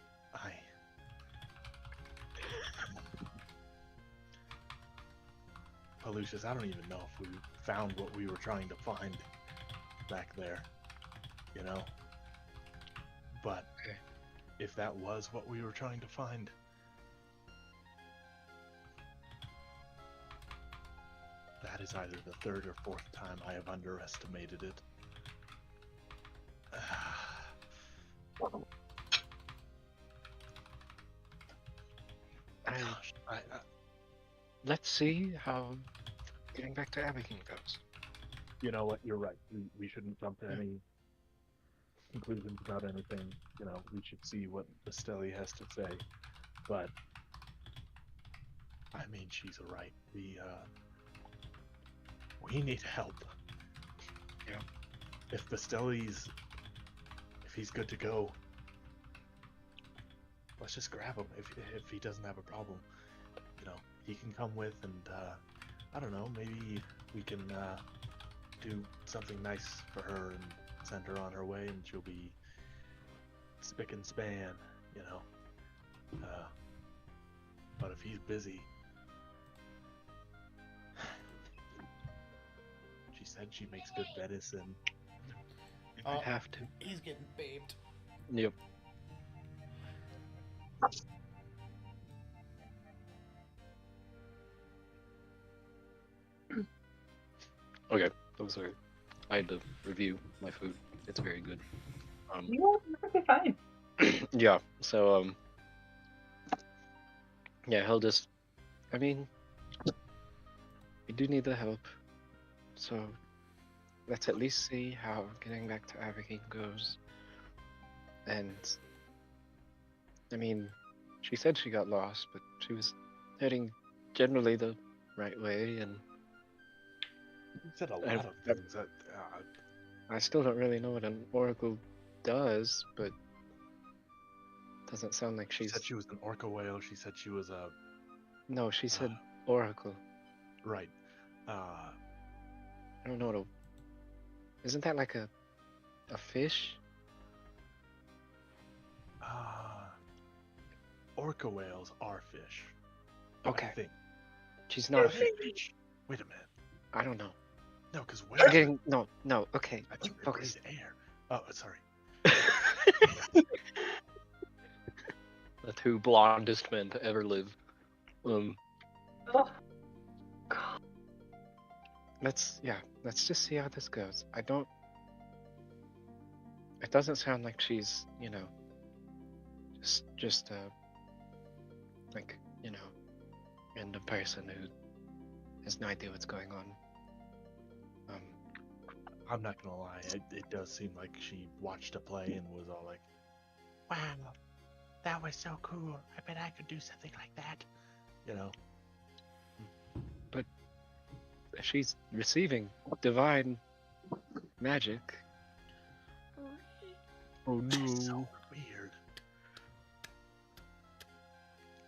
Pallucius, I don't even know if we found what we were trying to find back there, But if that was what we were trying to find, that is either the third or fourth time I have underestimated it. Let's see how getting back to Abigail goes. You know what? You're right. We shouldn't jump to any conclusions about anything. We should see what Esteli has to say. But I mean, she's right. We need help. Yeah. If if he's good to go, let's just grab him. If he doesn't have a problem, he can come with, and I don't know, maybe we can do something nice for her and send her on her way, and she'll be spick and span, But if he's busy, she said she makes good medicine. I'd have to. He's getting babed. Yep. Okay, those are. I had to review my food. It's very good. You're perfectly fine. Yeah. So yeah, he'll just. I mean, we do need the help. So let's at least see how getting back to Avigate goes. And I mean, she said she got lost, but she was heading generally the right way, and You said a lot And- of things that I still don't really know what an oracle does, but doesn't sound like she she's. said she was an orca whale. She said she was a No, she said oracle. right. I don't know what a. Isn't that like a fish? Orca whales are fish. Okay. I think. She's not a fish. Fish. Wait a minute. I don't know. No, because I'm whales. getting no. Okay, I think they focus. breathe air. Oh, sorry. The two blondest men to ever live. Oh, Let's just see how this goes. I don't. It doesn't sound like she's, just like, random person who has no idea what's going on. I'm not gonna lie. It does seem like she watched a play and was all like, "Wow, that was so cool. I bet I could do something like that." She's receiving divine magic. Oh That's so weird.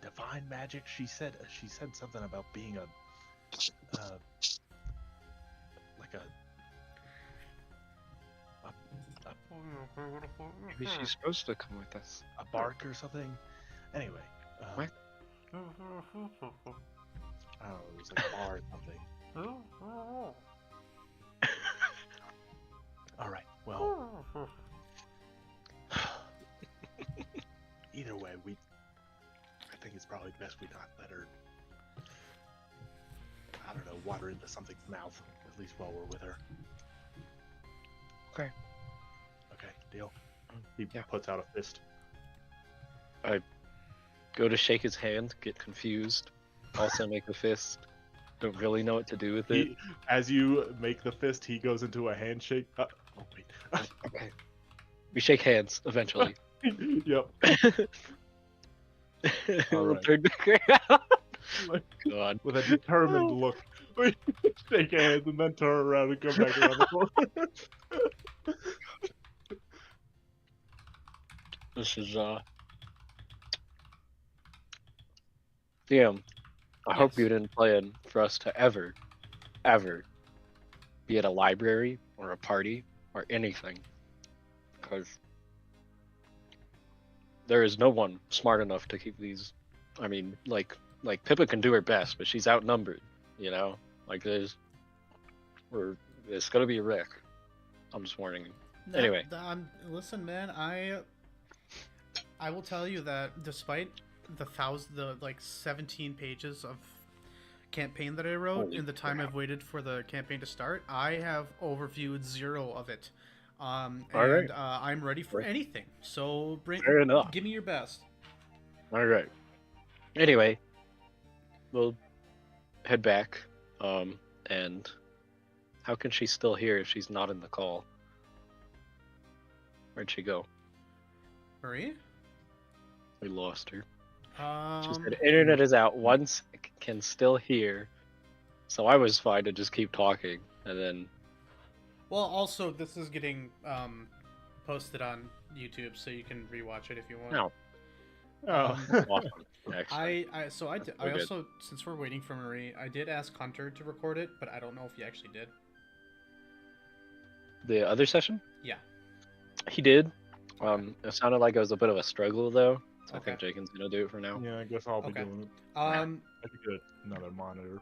Divine magic. She said something about being a like a Maybe she's supposed to come with us. bark or something. Anyway. What? I don't know. It was like a bar or something. All right. Well. Either way, I think it's probably best we not let her. I don't know, water into something's mouth, at least while we're with her. Okay. Okay, deal. He Yeah. puts out a fist. Go to shake his hand, get confused. Also make a fist. Don't really know what to do with it. As you make the fist, he goes into a handshake. Oh, wait. Okay. We shake hands eventually. Yep. We'll Alright. turn back around. God. With a determined look. We shake hands and then turn around and come back around the corner. This is Damn. I hope Yes. you didn't plan for us to ever be at a library or a party or anything. Because there is no one smart enough to keep these. I mean, like Pippa can do her best, but she's outnumbered, Like it's gonna be a wreck. I'm just warning you. Anyway. Listen, man. I will tell you that despite the 17 pages of campaign that I wrote Holy in the time crap. I've waited for the campaign to start, I have overviewed 0 of it. Alright. I'm ready for anything. So Fair enough. give me your best. All right. Anyway, we'll head back. And how can she still hear if she's not in the call? Where'd she go? Marie? We lost her. She said internet is out once, can still hear. So I was fine to just keep talking, and then Well, also this is getting posted on YouTube, so you can rewatch it if you want. no. Oh. Awesome, actually. I We're good. also, since we're waiting for Marie, I did ask Hunter to record it, but I don't know if he actually did. The other session? Yeah. He did. It sounded like it was a bit of a struggle though. So I Okay. think Jaken's gonna do it for now. Yeah, I guess I'll be Okay. doing it. Um, I could get another monitor.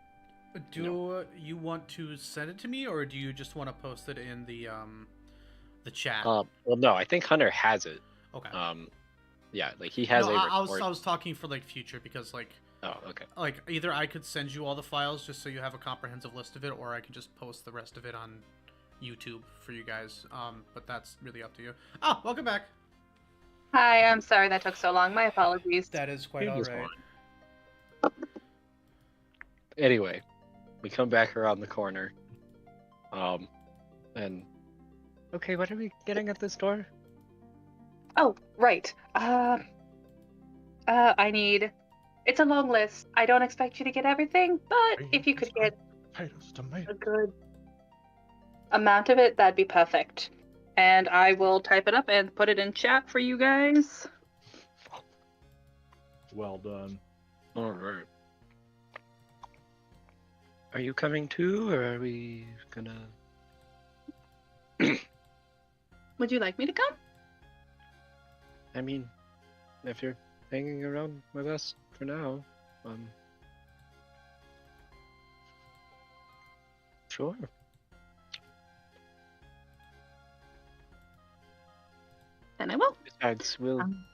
do you want to send it to me, or do you just want to post it in the chat? Well, no, I think Hunter has it. Okay. Yeah, like he has no, a I record. was talking for like future, because like Oh, okay. either I could send you all the files just so you have a comprehensive list of it, or I can just post the rest of it on YouTube for you guys. But that's really up to you. Oh, welcome back. Hi, I'm sorry that took so long. My apologies. That is quite He all was right. fine. Anyway, we come back around the corner. And okay, what are we getting at this door? Oh, right. I need. It's a long list. I don't expect you to get everything, but if you could get Potatoes, a tomatoes. good amount of it, that'd be perfect. And I will type it up and put it in chat for you guys. Well done. All right. Are you coming too, or are we gonna? Would you like me to come? I mean, if you're hanging around with us for now, sure. Then I will. Besides, we'll, Um,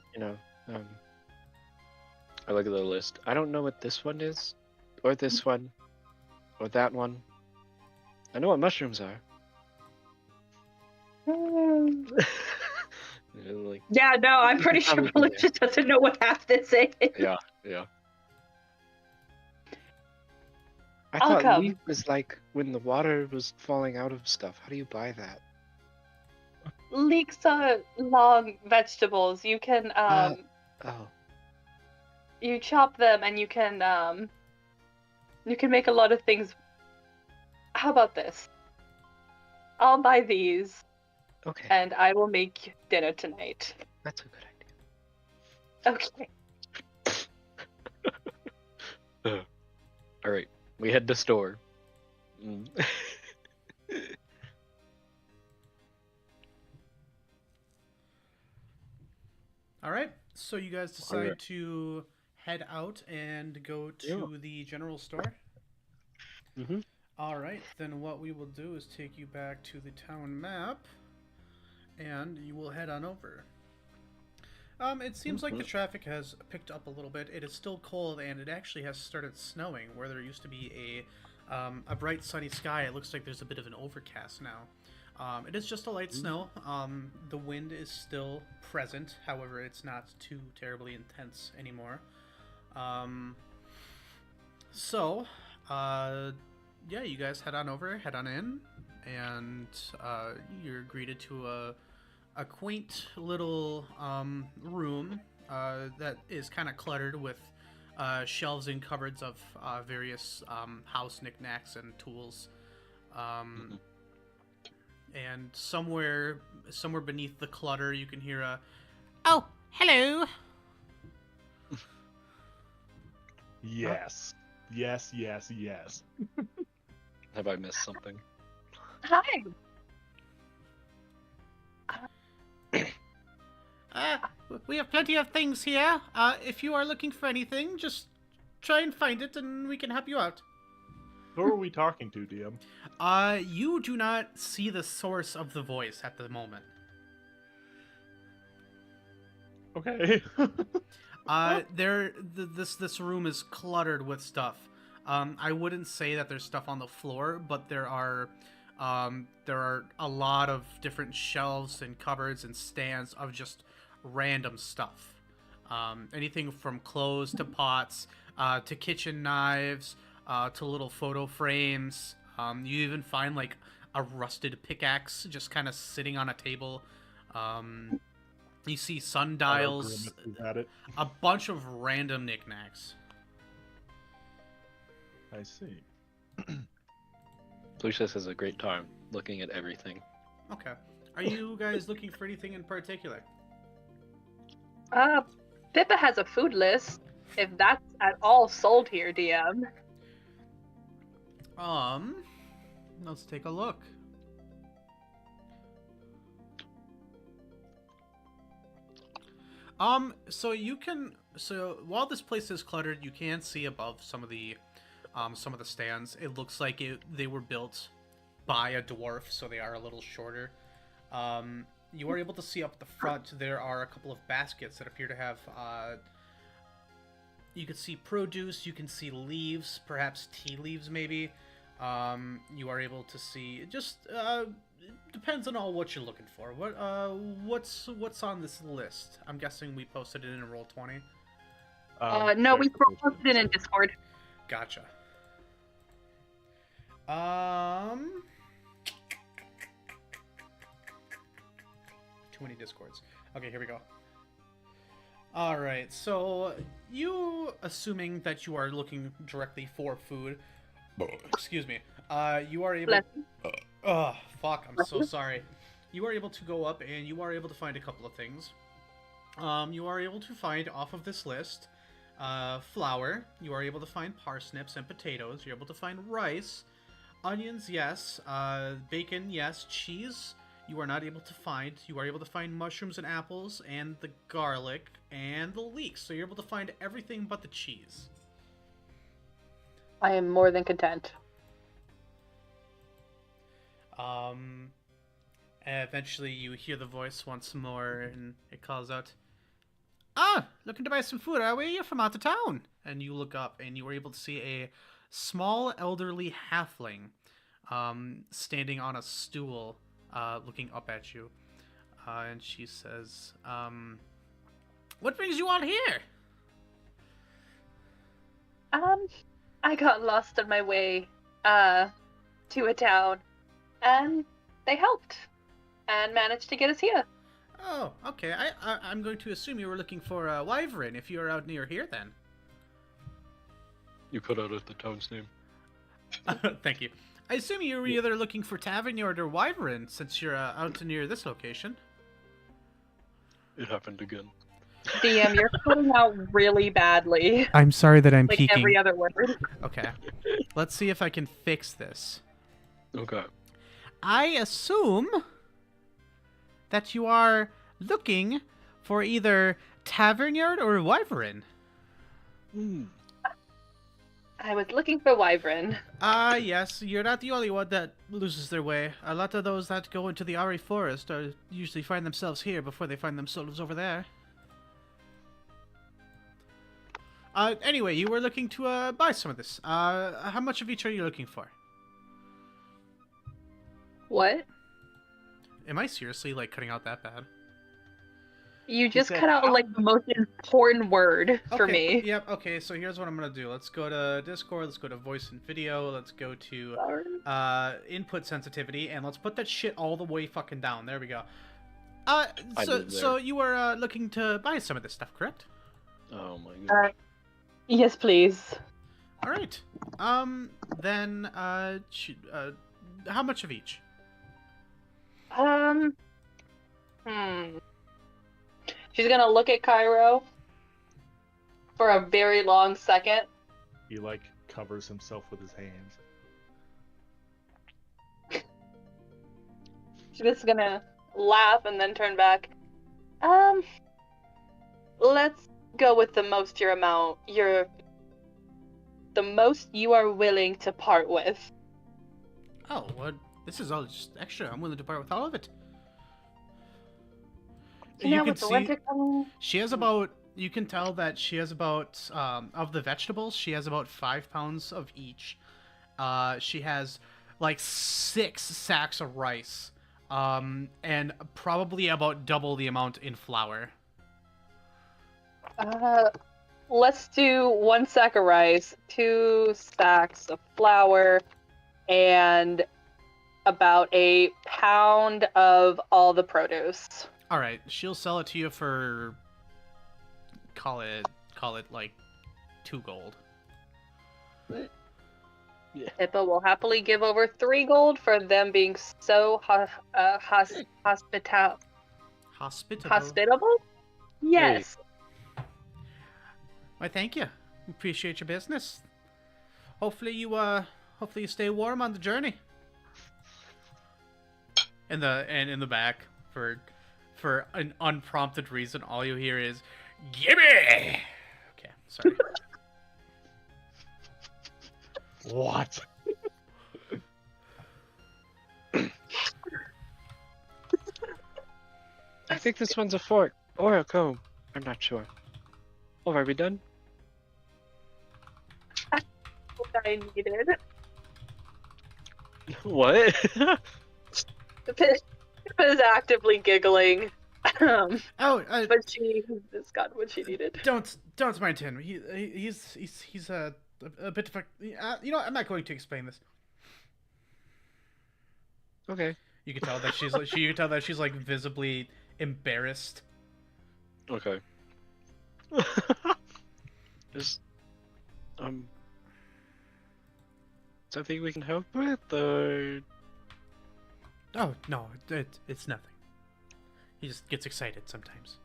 I look at the list. I don't know what this one is, or this one, or that one. I know what mushrooms are. Like, Yeah, no, I'm pretty sure Probably, Malicious doesn't know what half this is. yeah. I I'll thought come. leaf was like when the water was falling out of stuff. How do you buy that? Leeks are long vegetables. You can Oh, you chop them and you can make a lot of things. How about this? I'll buy these okay. and I will make dinner tonight. That's a good Okay. idea. All right, we head to store. All right. So you guys decide Alright. to head out and go to the general store. Mhm. All right. Then what we will do is take you back to the town map, and you will head on over. It seems like the traffic has picked up a little bit. It is still cold, and it actually has started snowing. Where there used to be a bright sunny sky, it looks like there's a bit of an overcast now. It is just a light snow. The wind is still present, however, it's not too terribly intense anymore. Yeah, you guys head on over, head on in, and you're greeted to a quaint little room that is kind of cluttered with shelves and cupboards of various house knickknacks and tools. And somewhere beneath the clutter, you can hear a, "Oh, hello." Yes. Yes, yes, yes. Have I missed something? Hi. We have plenty of things here. If you are looking for anything, just try and find it, and we can help you out. Who are we talking to, DM? You do not see the source of the voice at the moment. Okay. This room is cluttered with stuff. I wouldn't say that there's stuff on the floor, but there are a lot of different shelves and cupboards and stands of just random stuff. Anything from clothes to pots, to kitchen knives, to little photo frames. You even find like a rusted pickaxe just kind of sitting on a table. You see sundials, Grimace is at it. a bunch of random knickknacks. I see. Lucius has a great time looking at everything. Okay. Are you guys looking for anything in particular? Pippa has a food list. If that's at all sold here, DM. Let's take a look. So while this place is cluttered, you can see above some of the stands. It looks like they were built by a dwarf, so they are a little shorter. You are able to see up the front, there are a couple of baskets that appear to have, you can see produce, you can see leaves, perhaps tea leaves maybe. You are able to see, depends on all what you're looking for. What's on this list? I'm guessing we posted it in Roll20. No, we posted it in Discord. Gotcha. Too many Discords. Okay, here we go. Alright, so you, assuming that you are looking directly for food, excuse me, you are able... Oh, fuck, I'm so sorry. You are able to go up and you are able to find a couple of things. You are able to find off of this list, flour. You are able to find parsnips and potatoes. You're able to find rice. Onions, yes. Bacon, yes. Cheese, you are not able to find. You are able to find mushrooms and apples, and the garlic, and the leeks. So you're able to find everything but the cheese. I am more than content. Eventually you hear the voice once more, and it calls out, "Ah, looking to buy some food, are we? You're from out of town." And you look up, and you are able to see a small elderly halfling standing on a stool, looking up at you. And she says, "What brings you out here?" I got lost on my way to a town, and they helped and managed to get us here. Oh, okay. I'm going to assume you were looking for a wyvern if you are out near here, then. You cut out at the town's name. Thank you. I assume you were either looking for Tavernyard or wyvern, since you're out near this location. It happened again. DM, you're cutting out really badly. I'm sorry that I'm Like peeking. every other word. Okay. Let's see if I can fix this. Okay. I assume that you are looking for either Tavernyard or wyvern. I was looking for wyvern. Yes, you're not the only one that loses their way. A lot of those that go into the Ari Forest usually find themselves here before they find themselves over there. Anyway, you were looking to buy some of this. How much of each are you looking for? What? Am I seriously, like, cutting out that bad? You just said cut out how- like the most important word for Okay, me. Yep, okay, so here's what I'm gonna do. Let's go to Discord, let's go to voice and video, let's go to input sensitivity, and let's put that shit all the way fucking down. There we go. So you were looking to buy some of this stuff, correct? Oh my god. Yes, please. Alright. Then, how much of each? She's gonna look at Kyro for a very long second. He like covers himself with his hands. She's just gonna laugh and then turn back. Let's go with the most the most you are willing to part with. Oh, what? This is all just extra. I'm willing to part with all of it. You can with the see winter coming. she has about. You can tell that she has about of the vegetables. She has about 5 pounds of each. She has like 6 sacks of rice, and probably about double the amount in flour. Let's do 1 sack of rice, 2 sacks of flour, and about a pound of all the produce. All right, she'll sell it to you for call it like 2 gold. Hippo will happily give over 3 gold for them being so Hospitable. hospitable. Yes. Why, thank you. Appreciate your business. Hopefully you stay warm on the journey. In the back, for an unprompted reason, all you hear is "Gimme!" Okay, sorry. What? I think this one's a fork or a comb. I'm not sure. Oh, are we done? What I needed. What? Pip is actively giggling. But she has got what she needed. Don't mind him. He's a bit of a. You know, I'm not going to explain this. Okay. You can tell that she's like visibly embarrassed. Okay. Is something we can help with, or Oh no, it's nothing. He just gets excited sometimes.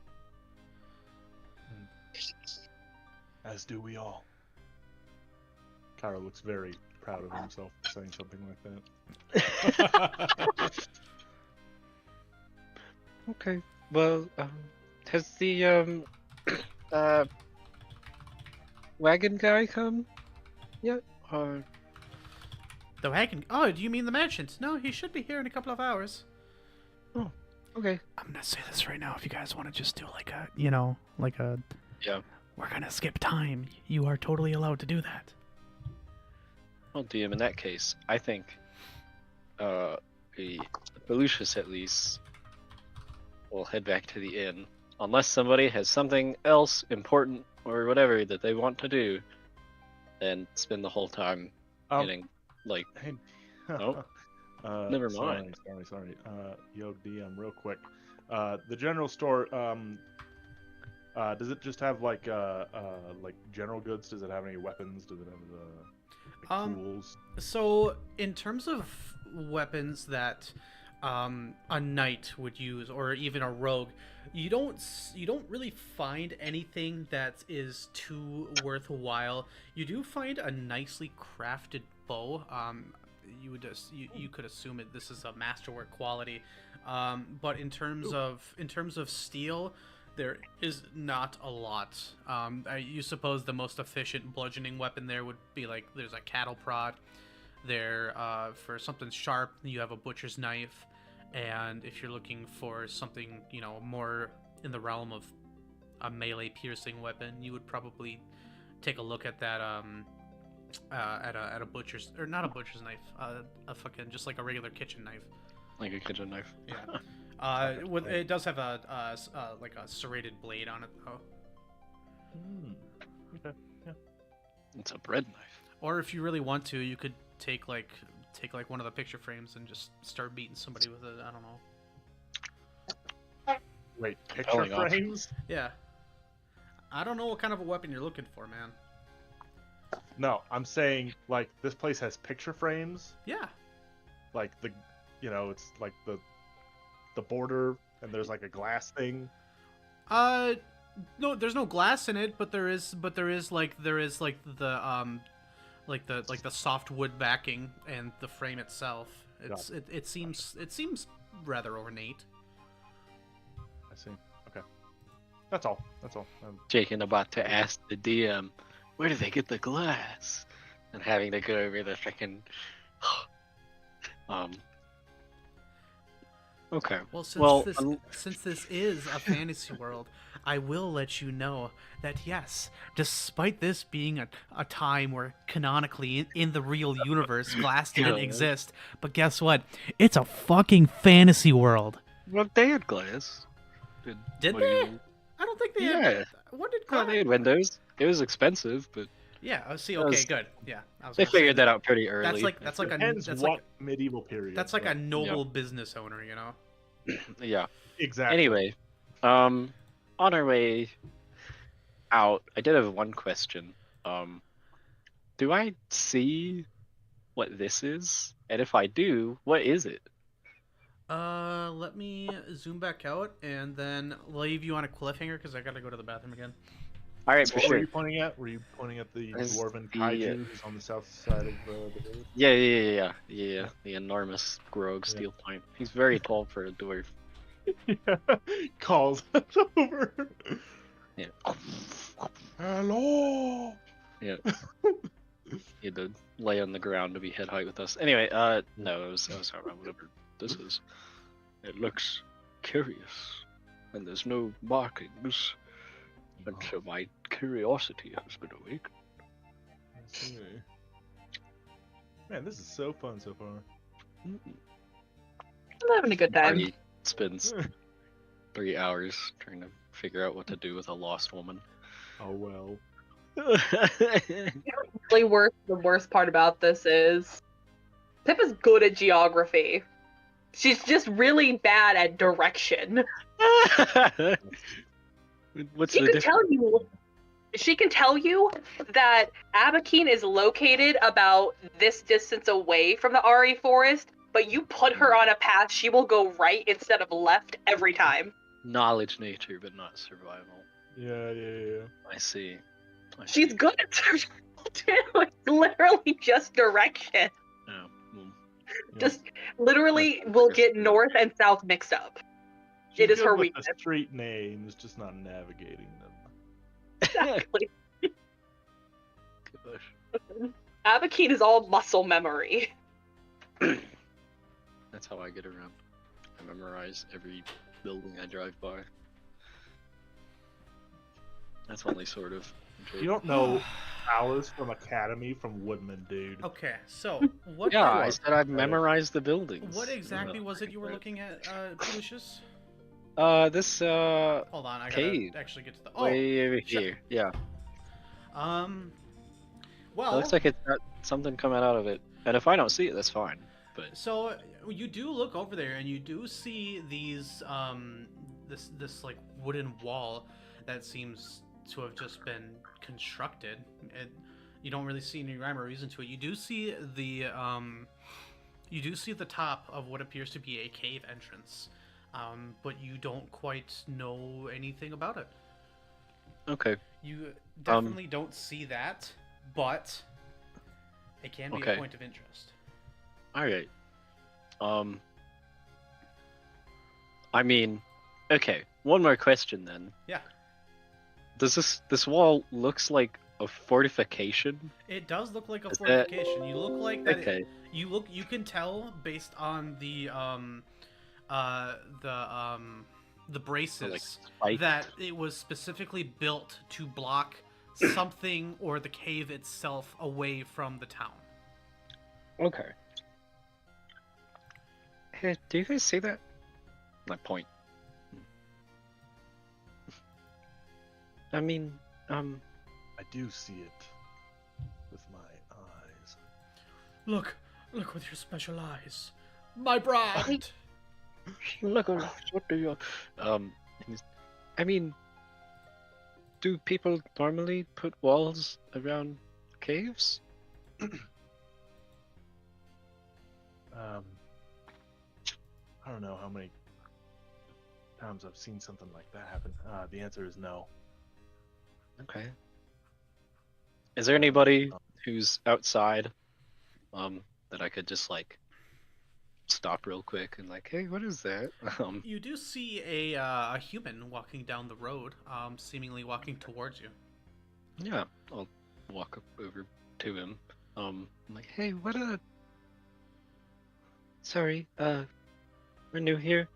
As do we all. Kyro looks very proud of himself for saying something like that. okay. Well, has the wagon guy come yet? Or The wagon. Oh, do you mean the merchant? No, he should be here in a couple of hours. okay. I'm gonna say this right now. If you guys want to just do like a, you know, like a. Yeah. We're gonna skip time. You are totally allowed to do that. Well, DM, in that case, I think Pallucius at least will head back to the inn, unless somebody has something else important or whatever that they want to do, and spend the whole time getting like. Hey. Nope. Never mind. Sorry. Yo, DM, real quick. The general store. Does it just have like general goods? Does it have any weapons? Does it have tools? So in terms of weapons that a knight would use, or even a rogue, you don't really find anything that is too worthwhile. You do find a nicely crafted bow. You could assume this is a masterwork quality, but in terms of steel, there is not a lot. You suppose the most efficient bludgeoning weapon there would be like there's a cattle prod. There, for something sharp, you have a butcher's knife, and if you're looking for something, you know, more in the realm of a melee piercing weapon, you would probably take a look at that at a butcher's, or not a butcher's knife, a fucking just like a regular kitchen knife. Like a kitchen knife. Yeah. It does have a like a serrated blade on it though. Okay. Yeah. It's a bread knife. Or if you really want to, you could take like one of the picture frames and just start beating somebody with it. I don't know. Wait, picture Calling off. frames? Yeah. I don't know what kind of a weapon you're looking for, man. No, I'm saying like this place has picture frames. Yeah. Like it's like the border, and there's like a glass thing. No, there's no glass in it, but there is like the soft wood backing and the frame itself. It seems rather ornate. I see. Okay. That's all. Jake and about to ask the DM, where do they get the glass? And having to go over the freaking. Okay. Well, Well, since this is a fantasy world, I will let you know that yes, despite this being a time where canonically in the real universe glass didn't Yeah. exist, but guess what? It's a fucking fantasy world. Well, they had glass. Did what they? do you- I don't think they Yeah. had. What did Well, glass? they had windows. It was expensive, but Yeah. Oh, see. That Okay. was- good. Yeah. I was they gonna say figured that out pretty early. That's like Depends that's what like medieval period. that's like but- a noble business owner, you know. Yeah. Exactly. Anyway, on our way out, I did have one question. Do I see what this is? And if I do, what is it? Let me zoom back out and then leave you on a cliffhanger because I gotta go to the bathroom again. All right, for What were sure. you pointing at? Were you pointing at the As dwarven the, kaiju who's on the south side of the village? Yeah. The enormous Grog steel pint. He's very tall for a dwarf. Yeah. Calls us over. Yeah. Hello. Yeah. He had to lay on the ground to be head height with us. Anyway, no, I was talking about whatever this is. It looks curious, and there's no markings, and so my curiosity has been awake. I see. Man, this is so fun so far. I'm having a good time. Artie spends 3 hours trying to figure out what to do with a lost woman. Oh well. The worst part about this is Pippa's good at geography. She's just really bad at direction. What's She the can difference? tell you. She can tell you that Abakeen is located about this distance away from the Ari Forest, but you put her on a path, she will go right instead of left every time. Knowledge nature, but not survival. Yeah. I see. She's good at survival too. It's literally just direction. Oh, well, Just literally will get north and south mixed up. She's It is good her with weakness. the street names, just not navigating them. Exactly. gosh. Abakeen is all muscle memory. That's how I get around. I memorize every building I drive by. That's only sort of. You don't know Alice from Academy from Woodman, dude. Okay, so what? Yeah, I said I memorized the buildings. What exactly was it you were looking at, Pallucius? This Hold on, I gotta cave. actually get to the. Way over here. Yeah. Well, It looks like it's got something coming out of it, and if I don't see it, that's fine. But so you do look over there, and you do see these this like wooden wall that seems to have just been constructed. And you don't really see any rhyme or reason to it. You do see the top of what appears to be a cave entrance, but you don't quite know anything about it. okay. You definitely don't see that, but it can be Okay. a point of interest. All right. I mean, okay. One more question then. Yeah. Does this wall looks like a fortification? It does look like a Is that- fortification. You look like that. Okay. You can tell based on the braces spiked? that it was specifically built to block something or the cave itself away from the town. Okay. Hey, do you guys see that? My point. I mean, I do see it with my eyes. Look with your special eyes, my bride. look, what do you? I mean, do people normally put walls around caves? I don't know how many times I've seen something like that happen. The answer is no. Okay. Is there anybody who's outside, that I could just like stop real quick and like, hey, what is that? You do see a human walking down the road, seemingly walking towards you. Yeah, I'll walk up over to him. I'm like, hey, what sorry, we're new here.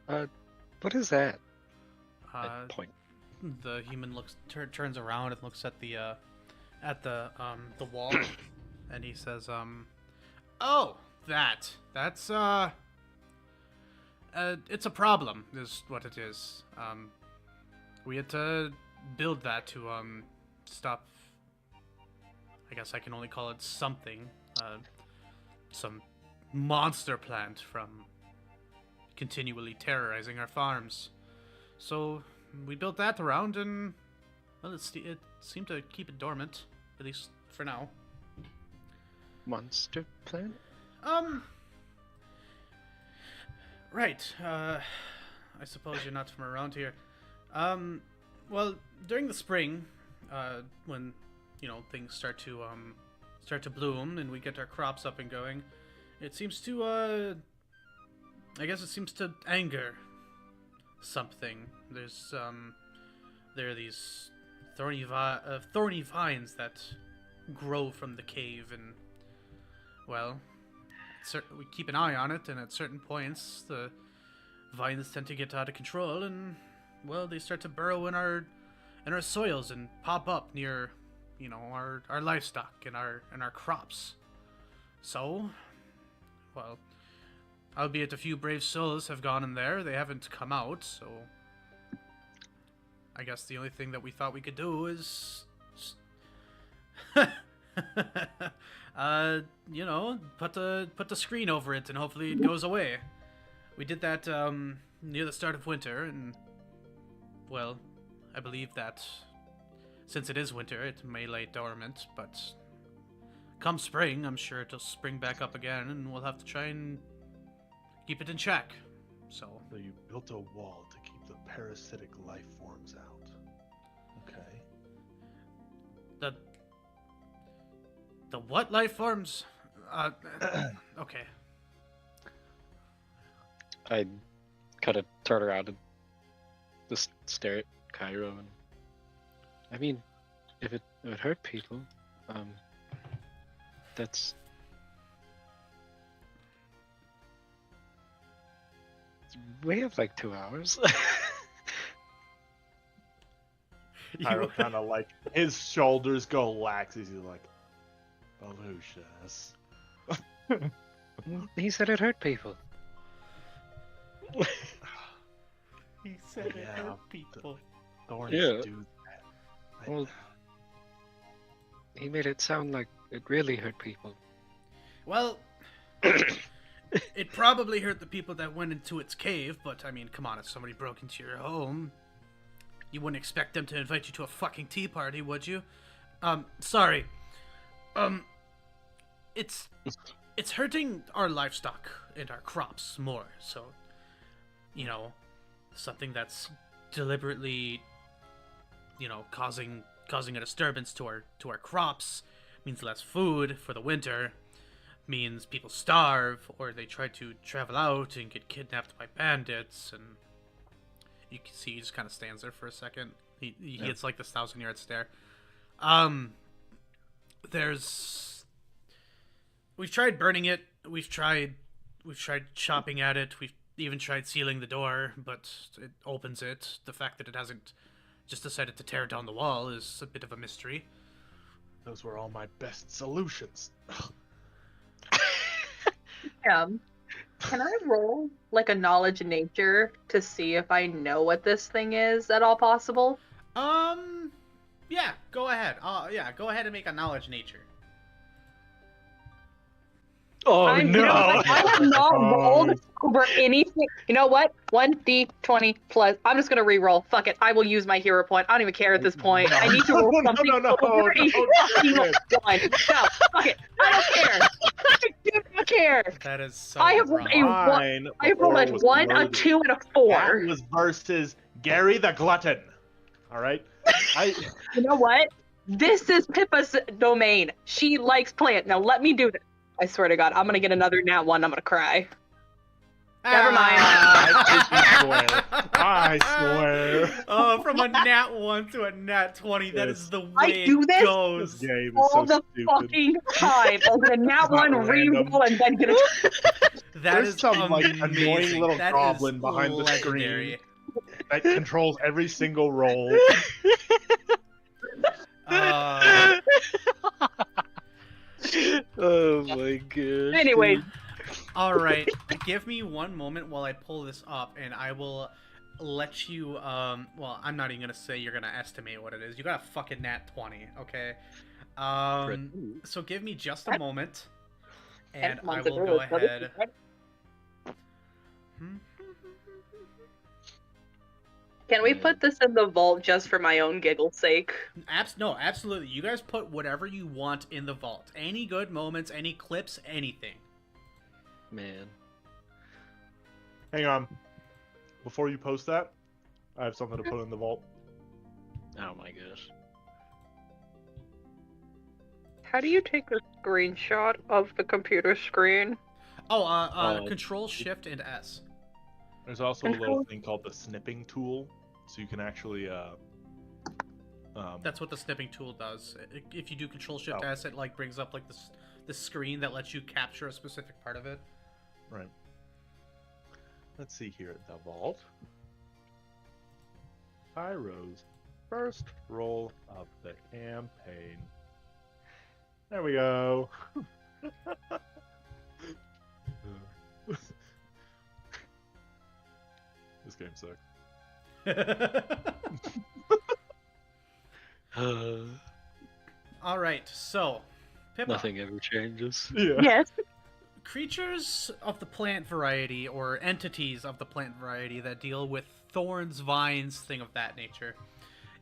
What is that? I point. The human turns around and looks at the wall, and he says, "Oh, that's it's a problem, is what it is. We had to build that to stop. I guess I can only call it something. Some monster plant from continually terrorizing our farms. So we built that around, and well, it seemed to keep it dormant, at least for now. Monster planet? Right. I suppose you're not from around here. Well, during the spring, when things start to bloom and we get our crops up and going, it seems to I guess it seems to anger something. There are these thorny vines that grow from the cave, and well, we keep an eye on it, and at certain points the vines tend to get out of control, and well, they start to burrow in our soils and pop up near our livestock and our crops. So, well, albeit a few brave souls have gone in there, they haven't come out, so I guess the only thing that we thought we could do is put the screen over it, and hopefully it goes away. We did that near the start of winter, and well, I believe that since it is winter, it may lay dormant, but come spring, I'm sure it'll spring back up again, and we'll have to try and keep it in check. So you built a wall to keep the parasitic life forms out. Okay. The what life forms? Okay. I kind of turn around and just stare at Kyro, and I mean, if it hurt people, that's we have like 2 hours. Pyro kind of like his shoulders go lax. He's like, Pallucius. He said it hurt people. He said it hurt people. Thorns Yeah. do that. Well, he made it sound like it really hurt people. Well, it probably hurt the people that went into its cave, but I mean, come on, if somebody broke into your home, you wouldn't expect them to invite you to a fucking tea party, would you? Sorry. It's hurting our livestock and our crops more, so, something that's deliberately, causing a disturbance to our crops means less food for the winter, means people starve, or they try to travel out and get kidnapped by bandits, and you can see he just kind of stands there for a second. He gets like this 1,000-yard stare. We've tried burning it, we've tried chopping at it, we've even tried sealing the door, but it opens it. The fact that it hasn't just decided to tear down the wall is a bit of a mystery. Those were all my best solutions. Can I roll like a knowledge nature to see if I know what this thing is at all possible? Yeah, go ahead. Go ahead and make a knowledge nature. Oh I have not rolled over anything. You know what? 1d20 plus. I'm just gonna re-roll. Fuck it. I will use my hero point. I don't even care at this point. I need to roll something over a fucking one. No, fuck it. I don't care. I do not care. That is so I have wrong. I have rolled a 1, a 2, and a 4. That was versus Gary the Glutton. All right. You know what? This is Pippa's domain. She likes plant. Now let me do this. I swear to God, I'm gonna get another nat 1. I'm gonna cry. Never mind. I swear. Oh, from a nat 1 to a nat 20, that is the way I do this it goes. This game is all so the stupid. fucking time. I'll get a nat 1, random. reroll, and then get a. That There's is some like amazing. annoying little That goblin is behind the legendary. screen that controls every single roll. Oh my god. Anyway, All right, give me one moment while I pull this up, and I will let you. Well, I'm not even gonna say you're gonna estimate what it is. You got a fucking nat 20, okay? So give me just a moment, and I will go ahead. Can we Yeah. put this in the vault just for my own giggle's sake? No, absolutely. You guys put whatever you want in the vault. Any good moments, any clips, anything. Man. Hang on. Before you post that, I have something to put in the vault. Oh my gosh. How do you take a screenshot of the computer screen? Oh, Control Shift and S. There's also a little thing called the snipping tool, so you can actually. That's what the snipping tool does. If you do Control Shift Oh. S, it like brings up like the screen that lets you capture a specific part of it. Right. Let's see here at the vault. Kyro's first roll of the campaign. There we go. This game sucks. All right, so Pippa, Nothing ever changes. Yeah. Yes. creatures of the plant variety or entities of the plant variety that deal with thorns, vines, thing of that nature.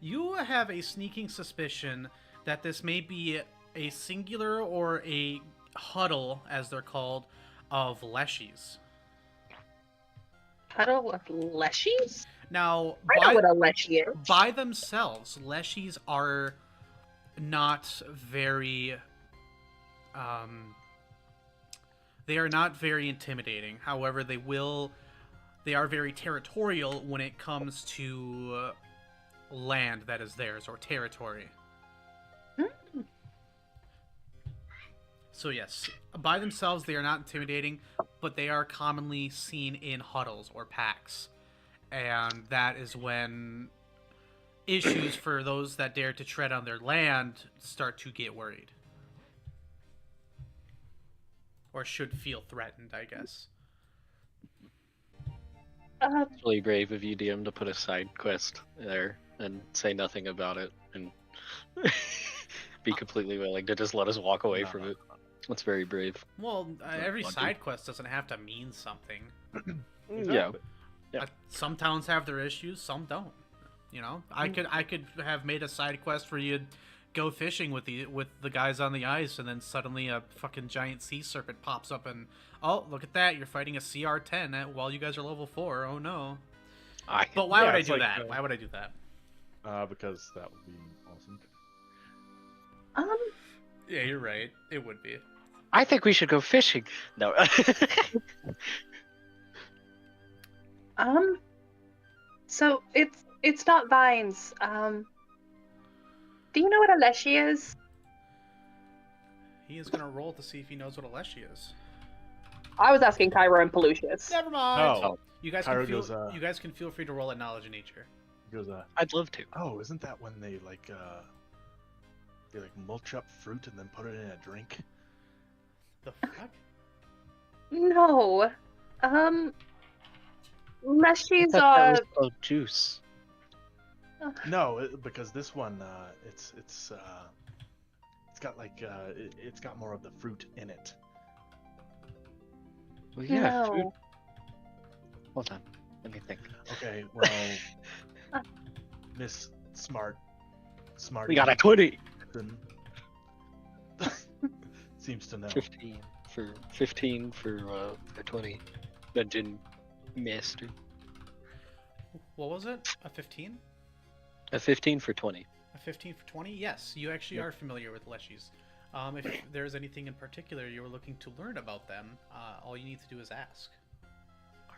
You have a sneaking suspicion that this may be a singular or a huddle, as they're called, of leshies. Huddle of leshies? Now, I know what a leshy is. by themselves, leshies are not very they are not very intimidating. However, they are very territorial when it comes to land that is theirs or territory. So yes, by themselves they are not intimidating, but they are commonly seen in huddles or packs. And that is when issues for those that dare to tread on their land start to get worried. Or should feel threatened, I guess. It's really brave of you, DM, to put a side quest there and say nothing about it and be completely willing to just let us walk away from it. That's very brave. Well, every Lucky. side quest doesn't have to mean something. Yeah. Yeah. Some towns have their issues, some don't. You know, I could have made a side quest where you'd go fishing with the guys on the ice, and then suddenly a fucking giant sea serpent pops up, and oh, look at that! You're fighting a CR10 while you guys are level 4. Oh no! But why would I it's do like, that? Why would I do that? Because that would be awesome. Yeah, you're right. It would be. I think we should go fishing. No. So it's not vines. Do you know what a leshy is? He is gonna roll to see if he knows what a leshy is. I was asking Kyro and Pallucius. Never mind. Oh, You guys Kyro can feel. goes, You guys can feel free to roll at knowledge of nature. he goes, I'd love to. oh, isn't that when they mulch up fruit and then put it in a drink? The fuck? No. Leshies That are. was called juice. No, because this one, it's got it's got more of the fruit in it. Well, yeah. Food. No. Hold on. Let me think. Okay, well, Miss Smart. We got a 20. Seems to know. 15 for 20. Dungeon Master. What was it? A 15? A 15 for 20. A 15 for 20? Yes, you actually are familiar with leshies. If there's anything in particular you're looking to learn about them, all you need to do is ask.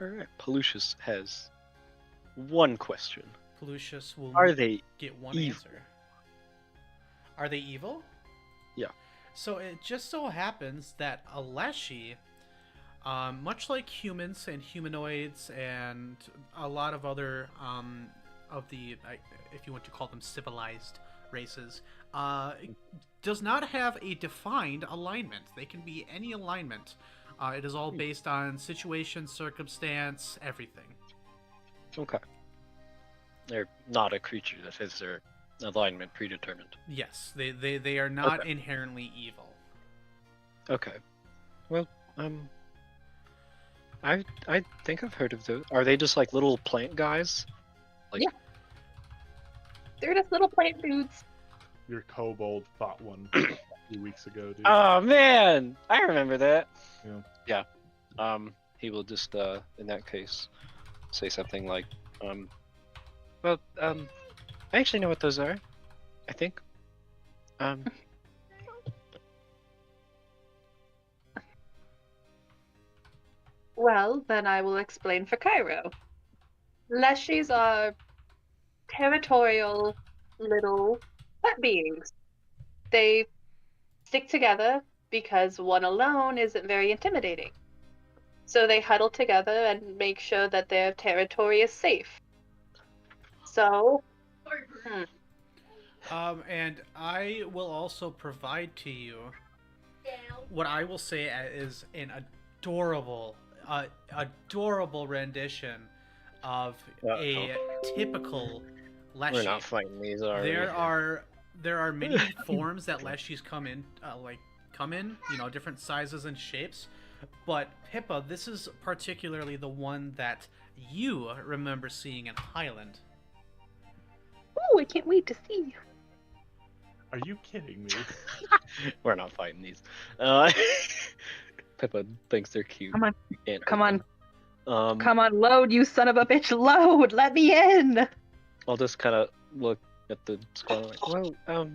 Alright. Pallucius has one question. Pallucius will Are they get one evil? answer. Are they evil? Yeah. So it just so happens that a leshy, much like humans and humanoids and a lot of other of the, if you want to call them civilized races, does not have a defined alignment. They can be any alignment. It is all based on situation, circumstance, everything. Okay. They're not a creature that has their alignment predetermined. Yes, they are not inherently evil. Okay. Well, I think I've heard of those. Are they just like little plant guys? Like, Yeah. They're just little plant dudes. Your kobold fought one a few weeks ago, dude. oh man, I remember that. Yeah. He will just in that case say something like, well, I actually know what those are. I think. Well, then I will explain for Cairo. Leshies are territorial little pet beings. They stick together because one alone isn't very intimidating. So they huddle together and make sure that their territory is safe. So, And I will also provide to you what I will say is an adorable rendition of a typical We're Leshy. not fighting these, are There are many forms that Leshies come in, different sizes and shapes. But Pippa, this is particularly the one that you remember seeing in Highland. Oh, I can't wait to see. Are you kidding me? We're not fighting these. Pippa thinks they're cute. Come on. Can't hurt Come on. them. Come on, load, you son of a bitch, load! Let me in! I'll just kind of look at the squirrel like, well,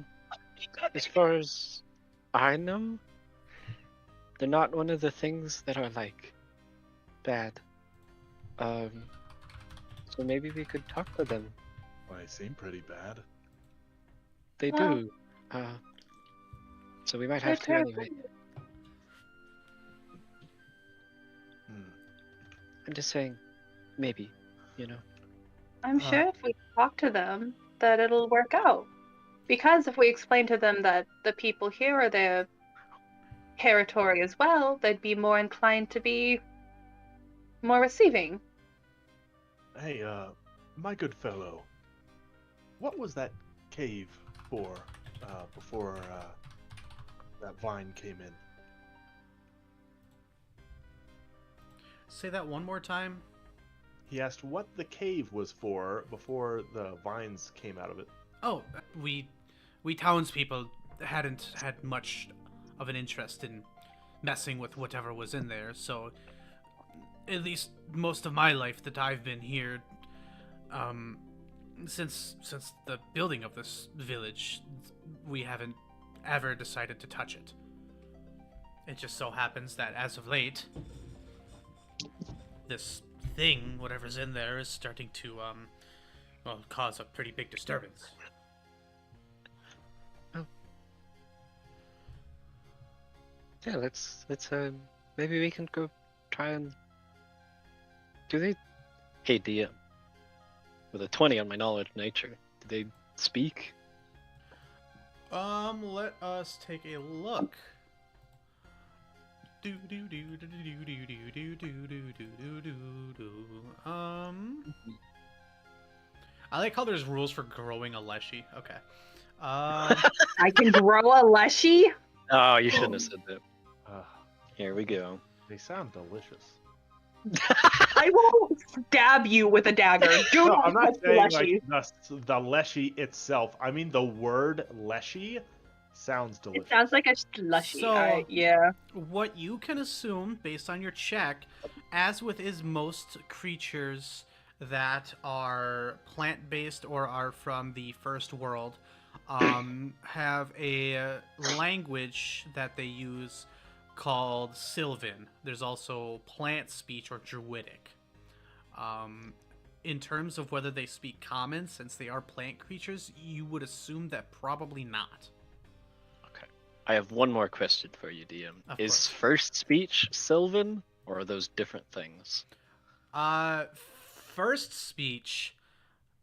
as far as I know, they're not one of the things that are, like, bad. So maybe we could talk to them. Well, they seem pretty bad. They Well, do. So we might have to anyway. I'm just saying, maybe, you know. I'm sure if we talk to them, that it'll work out. Because if we explain to them that the people here are their territory as well, they'd be more inclined to be more receiving. Hey, my good fellow, what was that cave for before that vine came in? Say that one more time. He asked what the cave was for before the vines came out of it. Oh, we townspeople hadn't had much of an interest in messing with whatever was in there, so at least most of my life that I've been here, since the building of this village, we haven't ever decided to touch it. It just so happens that as of late, this thing, whatever's in there, is starting to cause a pretty big disturbance. Yeah, let's maybe we can go try and do they hey DM with a 20 on my knowledge nature, do they speak? Let us take a look. I like how there's rules for growing a Leshy. Okay. I can grow a Leshy? Oh, you shouldn't have said that. Uh, Here we go. they sound delicious. I will stab you with a dagger. Do No, not I'm not touch the saying Leshy. like the leshy itself. I mean the word leshy sounds delicious. It sounds like a slushy. So- Alright, yeah. What you can assume, based on your check, as with is most creatures that are plant-based or are from the first world, have a language that they use called Sylvan. There's also plant speech or Druidic. In terms of whether they speak Common, since they are plant creatures, you would assume that probably not. Okay. I have one more question for you, DM. Of Is course. first speech Sylvan, or are those different things? First speech,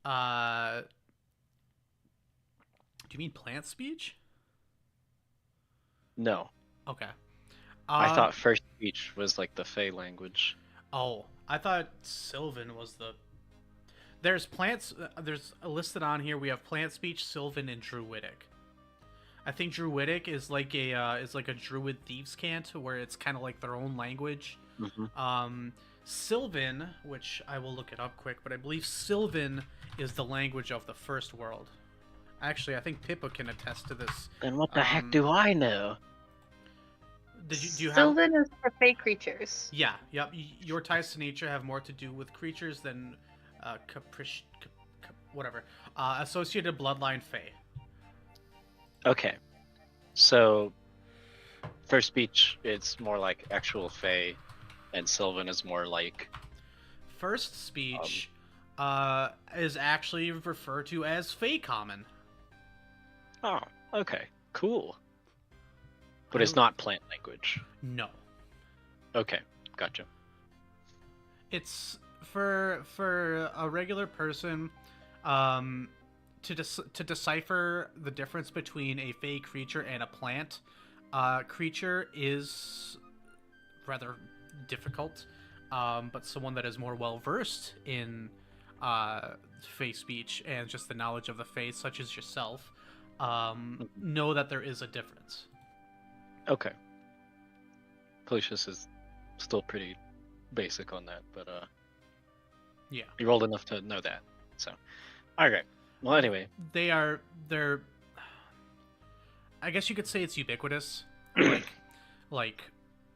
do you mean plant speech? No. Okay. I thought first speech was like the Fey language. Oh, I thought Sylvan was the. There's plants. There's listed on here. We have plant speech, Sylvan, and Druidic. I think Druidic is like a Druid thieves' cant, where it's kind of like their own language. Mm-hmm. Sylvan, which I will look it up quick, but I believe Sylvan is the language of the first world. Actually, I think Pippa can attest to this. Then what the heck do I know? Do you have? Sylvan is for fey creatures. Yeah, yep. Your ties to nature have more to do with creatures than whatever. Associated bloodline fey. Okay, so first speech, it's more like actual Fae, and Sylvan is more like First speech is actually referred to as Fey Common. oh, okay, cool. But it's not plant language. No. Okay, gotcha. It's for a regular person to decipher the difference between a fey creature and a plant creature is rather difficult, but someone that is more well versed in fey speech and just the knowledge of the fey, such as yourself, know that there is a difference. Okay. Pallucius is still pretty basic on that, but Yeah. you're old enough to know that. So, okay. Well, anyway, They're I guess you could say it's ubiquitous. like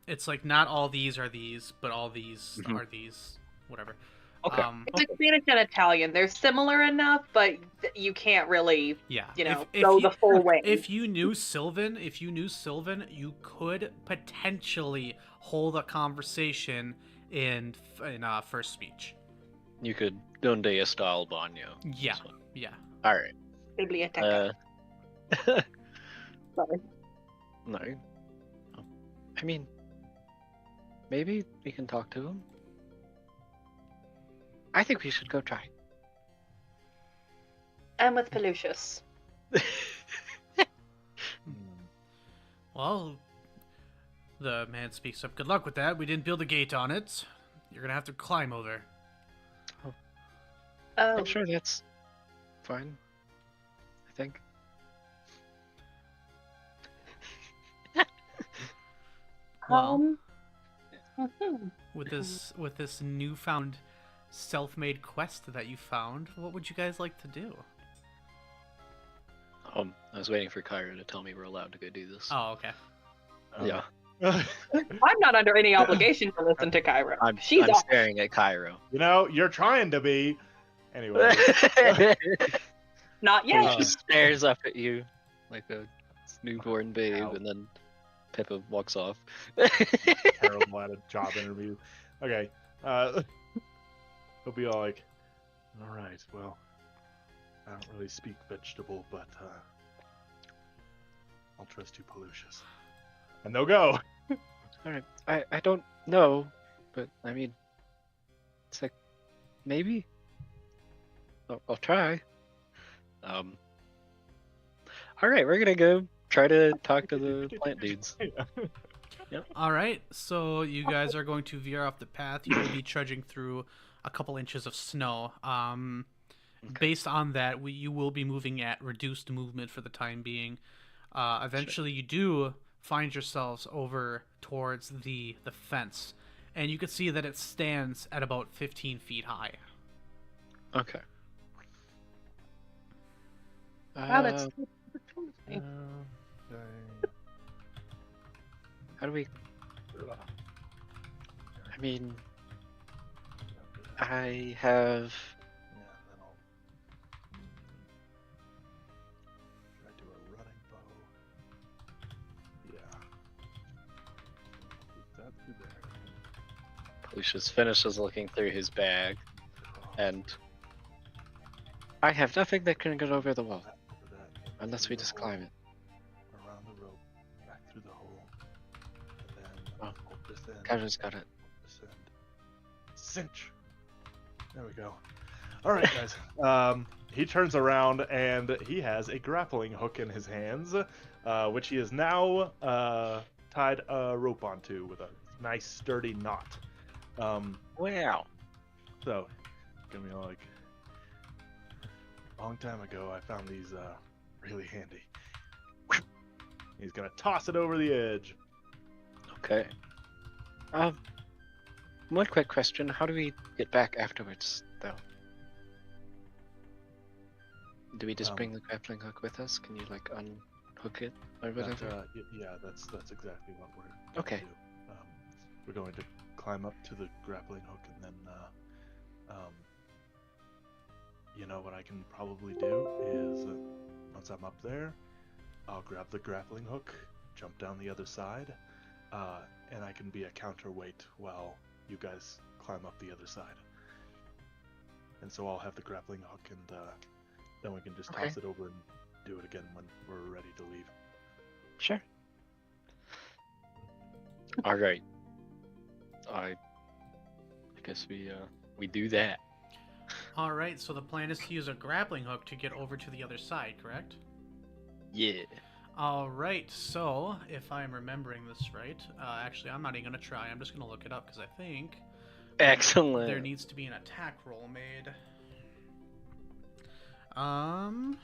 it's like not all these are these, but all these Mhm. are these, whatever. okay. It's like Spanish and Italian. They're similar enough, but you can't really, Yeah. go the full way. If you knew Sylvan, you could potentially hold a conversation in first speech. You could donde está el baño. Yeah. So, Yeah. all right. Biblioteca. Sorry. No. I mean, maybe we can talk to him. I think we should go try. I'm with Pallucius. Well, the man speaks up. Good luck with that. We didn't build a gate on it. You're gonna have to climb over. Oh, I'm sure that's fine. I think. Well, mhm. with this newfound self-made quest that you found, what would you guys like to do? I was waiting for Kyro to tell me we're allowed to go do this. Oh, okay. Yeah. I'm not under any obligation to listen to Kyro. I'm She's off. staring at Kyro. You're trying to be. Anyway. Not He yet. just stares up at you like a newborn babe, and then Pippa walks off. Terrible at a job interview. Okay. He'll be all like, all right, well, I don't really speak vegetable, but I'll trust you, Pallucius. And they'll go. Alright, I don't know, but I mean, it's like, maybe? I'll try. Alright, we're gonna go try to talk to the plant dudes. All right. So you guys are going to veer off the path. You will be trudging through a couple inches of snow. Based on that, you will be moving at reduced movement for the time being. Eventually, you do find yourselves over towards the fence, and you can see that it stands at about 15 feet high. Okay. Wow, that's How do we... I mean... I have... Should I do a running bow? Yeah. Put that through there. Pallucius finishes looking through his bag, and... I have nothing that can get over the wall, unless we just climb it. Around the rope, back through the hole, and then Oh, hold this in. Kyro's got it. This end. Cinch. There we go. All right, guys. He turns around and he has a grappling hook in his hands, which he has now tied a rope onto with a nice sturdy knot. Wow. So, gonna be like, a long time ago, I found these really handy. He's gonna toss it over the edge. Okay. One quick question: how do we get back afterwards, though? Do we just Um, bring the grappling hook with us? Can you like unhook it or That, whatever? yeah, that's exactly what we're going Okay. to do. We're going to climb up to the grappling hook, and then, you know what I can probably do is, once I'm up there, I'll grab the grappling hook, jump down the other side, and I can be a counterweight while you guys climb up the other side. And so I'll have the grappling hook, and then we can just toss it over and do it again when we're ready to leave. Sure. All right. I guess we do that. All right, so the plan is to use a grappling hook to get over to the other side, correct? Yeah. All right, so if I'm remembering this right, actually, I'm not even going to try. I'm just going to look it up because I think Excellent. there needs to be an attack roll made. I'm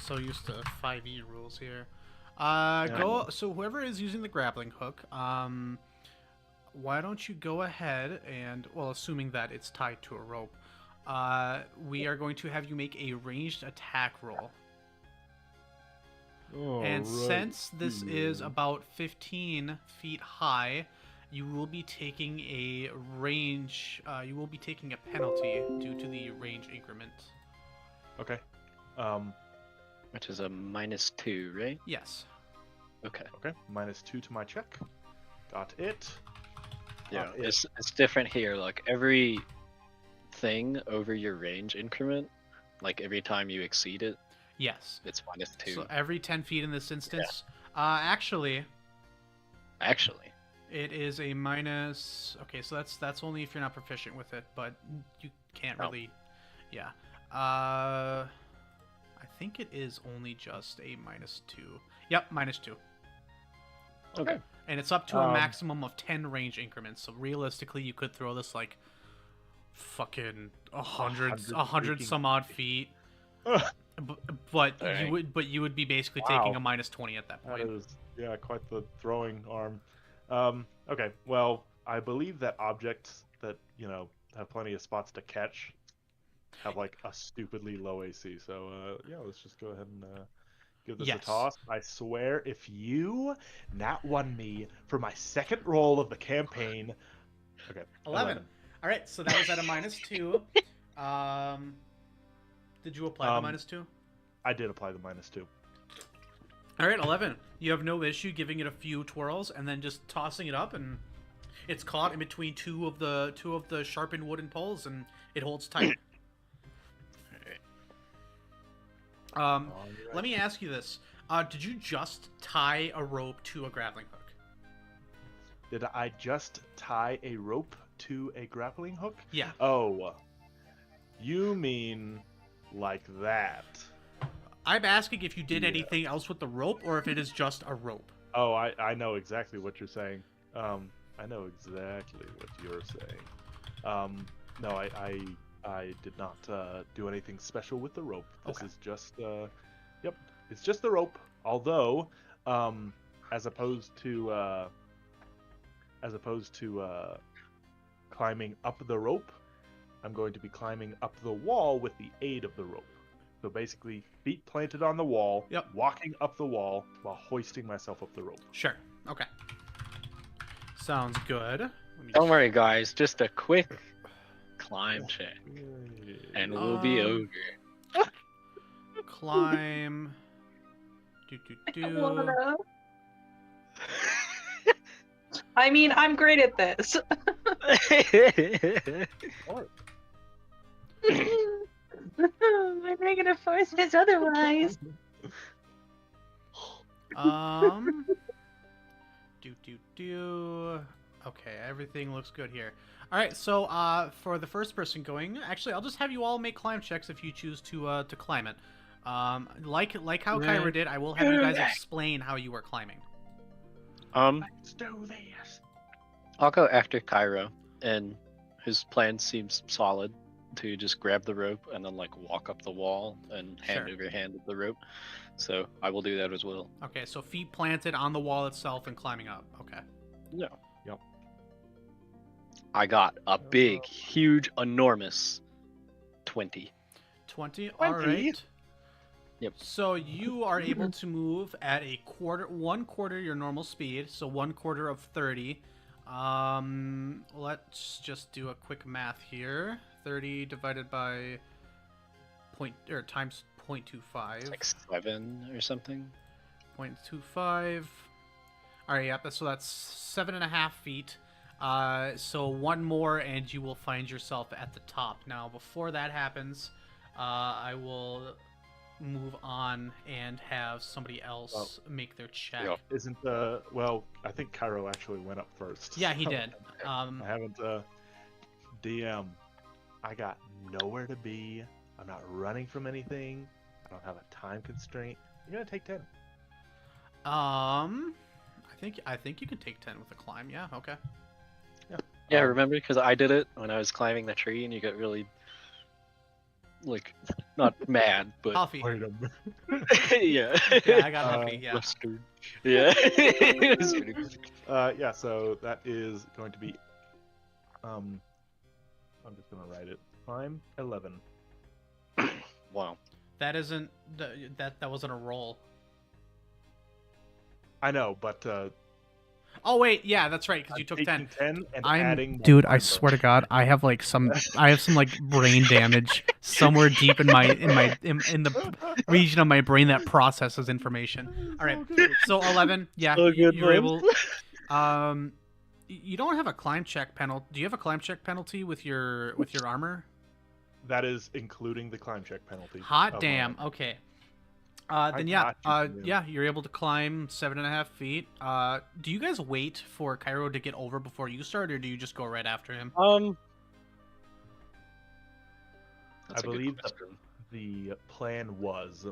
so used to 5e rules here. So whoever is using the grappling hook, why don't you go ahead and, well, assuming that it's tied to a rope, we are going to have you make a ranged attack roll. And since this is about 15 feet high, you will be taking a penalty due to the range increment. Okay. Which is a -2, right? Yes. Okay. Okay. -2 to my check. Got it. Yeah, it's different here. Like every thing over your range increment, like every time you exceed it, Yes. it's -2. So every 10 feet in this instance, actually, it is a minus. Okay, so that's only if you're not proficient with it, but you can't really. Yeah. I think it is only just a -2. Yep, -2. Okay. And it's up to a maximum of 10 range increments. So realistically, you could throw this like fucking 100 some odd feet. But you would be basically taking a -20 at that That point. is, quite the throwing arm. Okay, well, I believe that objects that, have plenty of spots to catch have like a stupidly low AC. So, let's just go ahead and give this a toss. I swear, if you nat one me for my second roll of the campaign. Okay. 11. All right, so that was at a -2. Did you apply the -2? I did apply the -2. All right, 11. You have no issue giving it a few twirls and then just tossing it up, and it's caught in between two of the sharpened wooden poles, and it holds tight. Let me ask you this: did you just tie a rope to a grappling hook? Did I just tie a rope to a grappling hook? Yeah. Oh, you mean like that? I'm asking if you did anything else with the rope, or if it is just a rope. Oh, I know exactly what you're saying. I know exactly what you're saying. No, I did not do anything special with the rope. This is just, it's just the rope. Although, as opposed to climbing up the rope, I'm going to be climbing up the wall with the aid of the rope. So basically, feet planted on the wall, walking up the wall while hoisting myself up the rope. Sure. Okay. Sounds good. Don't worry, guys. Just a quick climb check, and we'll be over. Climb. I mean, I'm great at this. My negative force is otherwise. Okay, everything looks good here. All right, so for the first person going, actually, I'll just have you all make climb checks if you choose to climb it. Like how Kyro did, I will have you guys explain how you are climbing. Let's do this. I'll go after Kyro, and his plan seems solid to just grab the rope and then like walk up the wall and hand over hand with the rope. So I will do that as well. Okay, so feet planted on the wall itself and climbing up. Okay. Yeah. Yep. I got a big, huge, enormous 20. 20. 20? All right. Yep. So you are able to move at a one quarter your normal speed, so 1/4 of 30. Let's just do a quick math here. 30 divided by times 0.25. Like 7 or something. 0.25. All right, yeah, so that's 7.5 feet. So one more, and you will find yourself at the top. Now, before that happens, I will move on and have somebody else make their check. Yeah. Isn't well, I think Kyro actually went up first. Yeah, he did. I haven't DM. I got nowhere to be. I'm not running from anything. I don't have a time constraint. You're gonna take 10. I think you can take 10 with a climb. Yeah, okay. Yeah, remember? Because I did it when I was climbing the tree, and you got really, like, not mad, but Huffy. Wait a minute. yeah. Yeah, I got Huffy. Yeah. Flustered. Yeah. It was pretty good. Yeah, so that is going to be I'm just gonna write it. Climb 11. Wow. That isn't that wasn't a roll. I know, but Oh wait, yeah, that's right, because you took 10. taking 10 and adding Dude, I more. swear to God, I have some like brain damage somewhere deep in the region of my brain that processes information. All right, so 11, yeah, So good, you're man. able. You don't have a climb check penalty. Do you have a climb check penalty with your armor? That is including the climb check penalty. Hot of damn. mine. Okay. I Then yeah, got you, yeah, you're able to climb 7.5 feet. Do you guys wait for Kyro to get over before you start, or do you just go right after him? That's I a good believe question. the plan was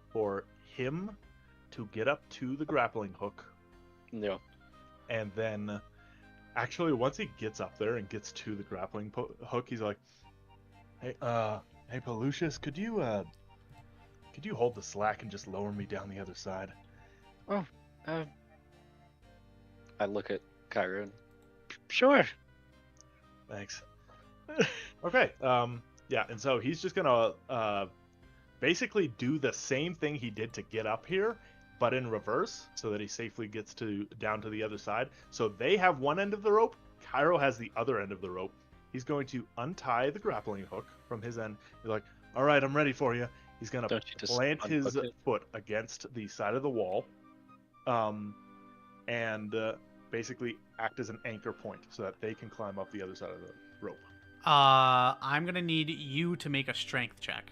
for him to get up to the grappling hook, Yeah. and then actually once he gets up there and gets to the grappling hook, he's like, "Hey, Pallucius, could you hold the slack and just lower me down the other side?" I look at Kyro and sure. Thanks. Okay. Yeah, and so he's just gonna basically do the same thing he did to get up here, but in reverse, so that he safely gets down to the other side. So they have one end of the rope. Kyro has the other end of the rope. He's going to untie the grappling hook from his end. He's like, "All right, I'm ready for you." He's gonna Don't you just plant his unhook it? foot against the side of the wall, and basically act as an anchor point so that they can climb up the other side of the rope. I'm gonna need you to make a strength check,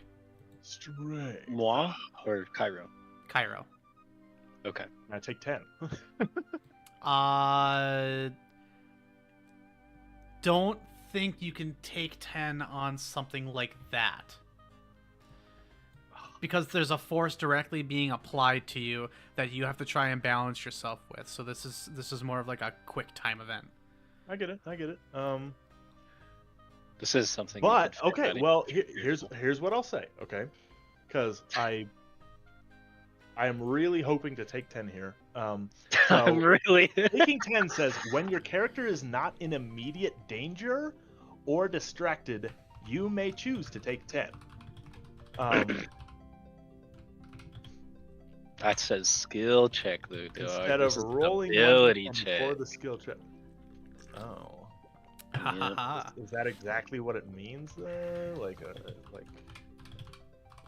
Straight. Moi or Kyro? Kyro. Okay. I take 10. Don't think you can take 10 on something like that. Because there's a force directly being applied to you that you have to try and balance yourself with. So this is more of like a quick time event. I get it. This is something. But okay, well, here's what I'll say, okay? Because I am really hoping to take 10 here. I'm So really. taking 10 says when your character is not in immediate danger or distracted, you may choose to take 10. That says skill check, though. Dog. Instead of This is an rolling ability 1d10 check. for the skill check. Oh. Is that exactly what it means though? Like.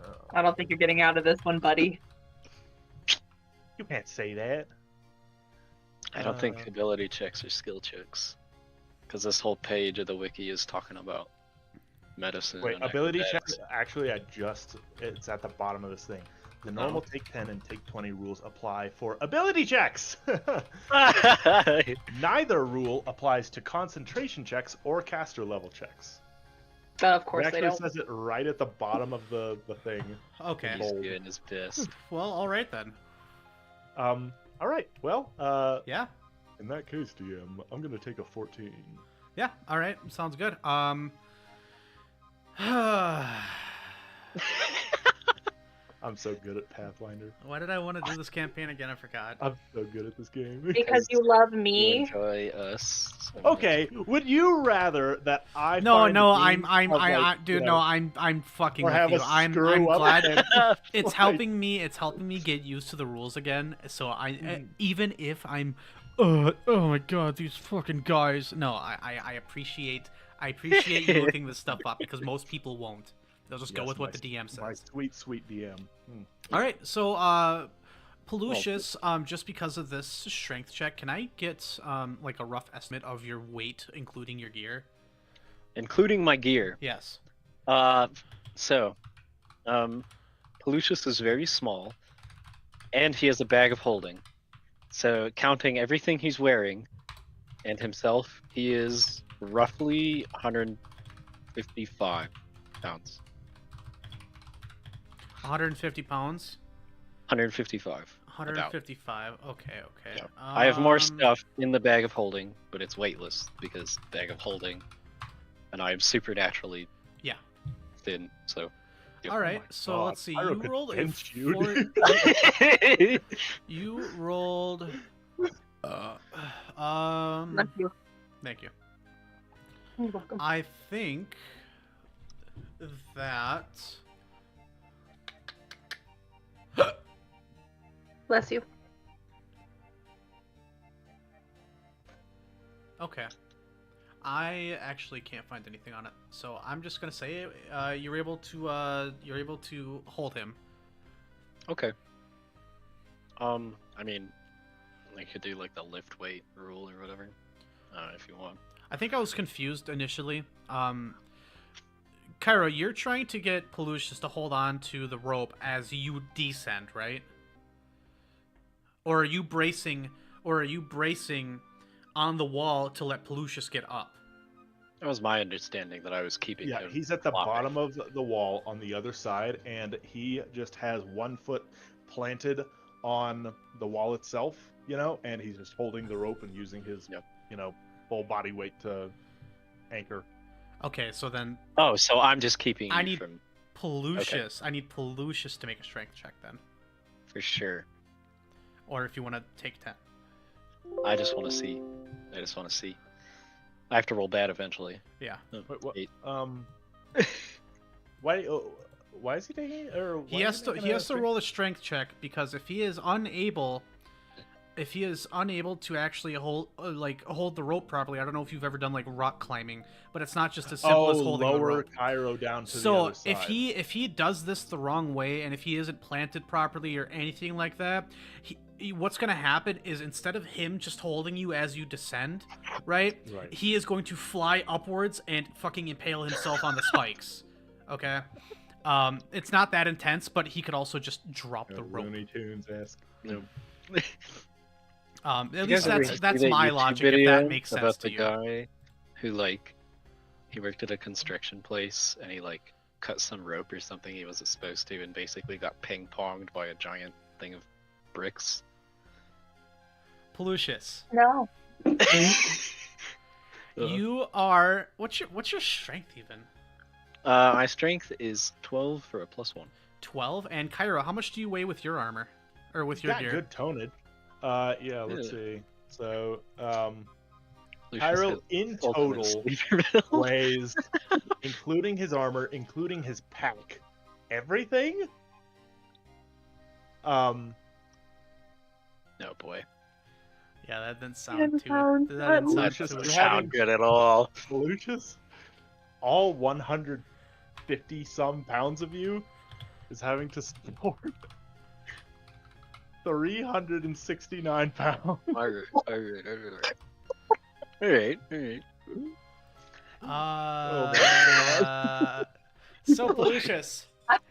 Oh. I don't think you're getting out of this one, buddy. You can't say that. I don't think ability checks are skill checks, because this whole page of the wiki is talking about medicine. Wait, and ability acrobatics. check. Actually, it's at the bottom of this thing. The normal take 10 and take 20 rules apply for ability checks. Neither rule applies to concentration checks or caster level checks. But of It course they actually don't. says it right at the bottom of the thing. Okay. He's getting his best. Well, all right then. All right. Well, Yeah. in that case, DM, I'm gonna take a 14. Yeah. All right. Sounds good. I'm so good at Pathfinder. Why did I want to do this campaign again? I forgot. I'm so good at this game. Because you love You me. enjoy us. so much. Okay, would you rather that I No, find no, a I'm, means I'm, of, I, like, dude, you no, know, I'm fucking or with have you. a I'm screw up glad and- it's like- helping me. It's helping me get used to the rules again. So Mhm. even if I'm, oh my god, these fucking guys. No, I appreciate you looking this stuff up because most people won't. They'll just go Yes, with what my- the DM says. My sweet DM. All right, so Pallucius, just because of this strength check, can I get like a rough estimate of your weight, including your gear? Including my gear. Yes. So, Pallucius is very small, and he has a bag of holding. So, counting everything he's wearing and himself, he is roughly 155 pounds. 150 pounds. 155. About. 155. Okay. Yeah. I have more Um, stuff in the bag of holding, but it's weightless because bag of holding, and I am supernaturally Yeah. thin. So. All right. my So God, let's see. Pyro You could rolled a bench you, four- dude. You rolled. Love you. Thank you. You're welcome. I think that. Bless you. Okay. I actually can't find anything on it, so I'm just gonna say you're able to hold him. Okay. I mean, I could do like the lift weight rule or whatever, if you want. I think I was confused initially. Kyro, you're trying to get Pallucius to hold on to the rope as you descend, right? Or are you bracing on the wall to let Pallucius get up? That was my understanding that I was keeping Yeah, him. he's at the flopping. bottom of the wall on the other side, and he just has 1 foot planted on the wall itself, and he's just holding the rope and using his, Yep. full body weight to anchor. Okay, so then Oh, so I'm just keeping I you need- from Pallucius. I need Pallucius to make a strength check then. for sure. Or if you want to take 10. I just want to see. I have to roll bad eventually. Yeah. Wait, what? 8. Why is he taking it? Or He why has is to making he a has to strength- roll a strength check because if he is unable to actually hold the rope properly, I don't know if you've ever done like rock climbing, but it's not just as simple as holding a lower rope. Kyro down to the So other side. if he does this the wrong way and if he isn't planted properly or anything like that, what's going to happen is instead of him just holding you as you descend, right? Right. He is going to fly upwards and fucking impale himself on the spikes. Okay? It's not that intense, but he could also just drop the rope. Looney Tunes esque. No. At You least guys ever that's see that my YouTube logic, if video that makes sense about to the you. guy who he worked at a construction place and he cut some rope or something he wasn't supposed to and basically got ping ponged by a giant thing of bricks. Pallucius, No. you are what's your strength even? My strength is 12 for a +1. 12. And Kyro, how much do you weigh with your armor or with your Got gear? good tonage. Yeah, let's Yeah. see. So, Lucius Kyro has in ultimate total sleeper build. weighs, including his armor, including his pack, everything. Oh boy. Yeah, that didn't Didn't sound too. sound- That didn't sound That Lucius, too. doesn't you having- sound good at all. Lucius, all 150 some pounds of you is having to support 369 pounds. Alright. Alright. So Pallucius,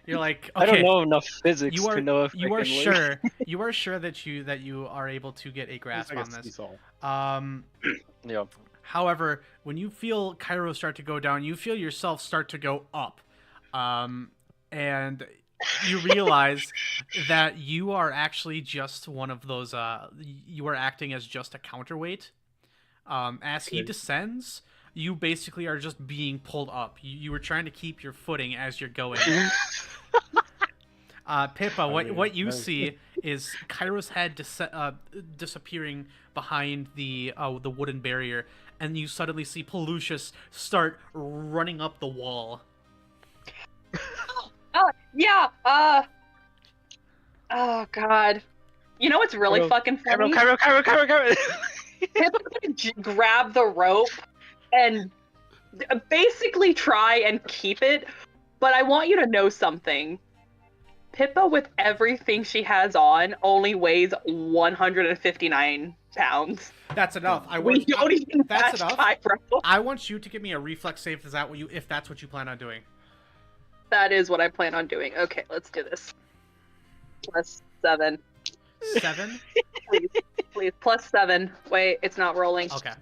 you're like, okay, I don't know enough physics you are to know if you I are can live. sure you are sure that you are able to get a grasp It's like on a this. seesaw. Yeah. However, when you feel Kyro start to go down, you feel yourself start to go up, and you realize that you are actually just one of those. You are acting as just a counterweight. As he Okay. descends, you basically are just being pulled up. You were trying to keep your footing as you're going. Pippa, mean, what you that's- see is Kyro's head disappearing behind the wooden barrier, and you suddenly see Pallucius start running up the wall. Yeah. Oh God. You know what's really Kyro, fucking funny? Kyro. Pippa could grab the rope and basically try and keep it, but I want you to know something. Pippa, with everything she has on, only weighs 159 pounds. That's enough. We don't even that's match enough. Kyro. I want you to give me a reflex save. If that's what you plan on doing? That is what I plan on doing. Okay, let's do this. +7. 7. Please. +7. Wait, it's not rolling. Okay.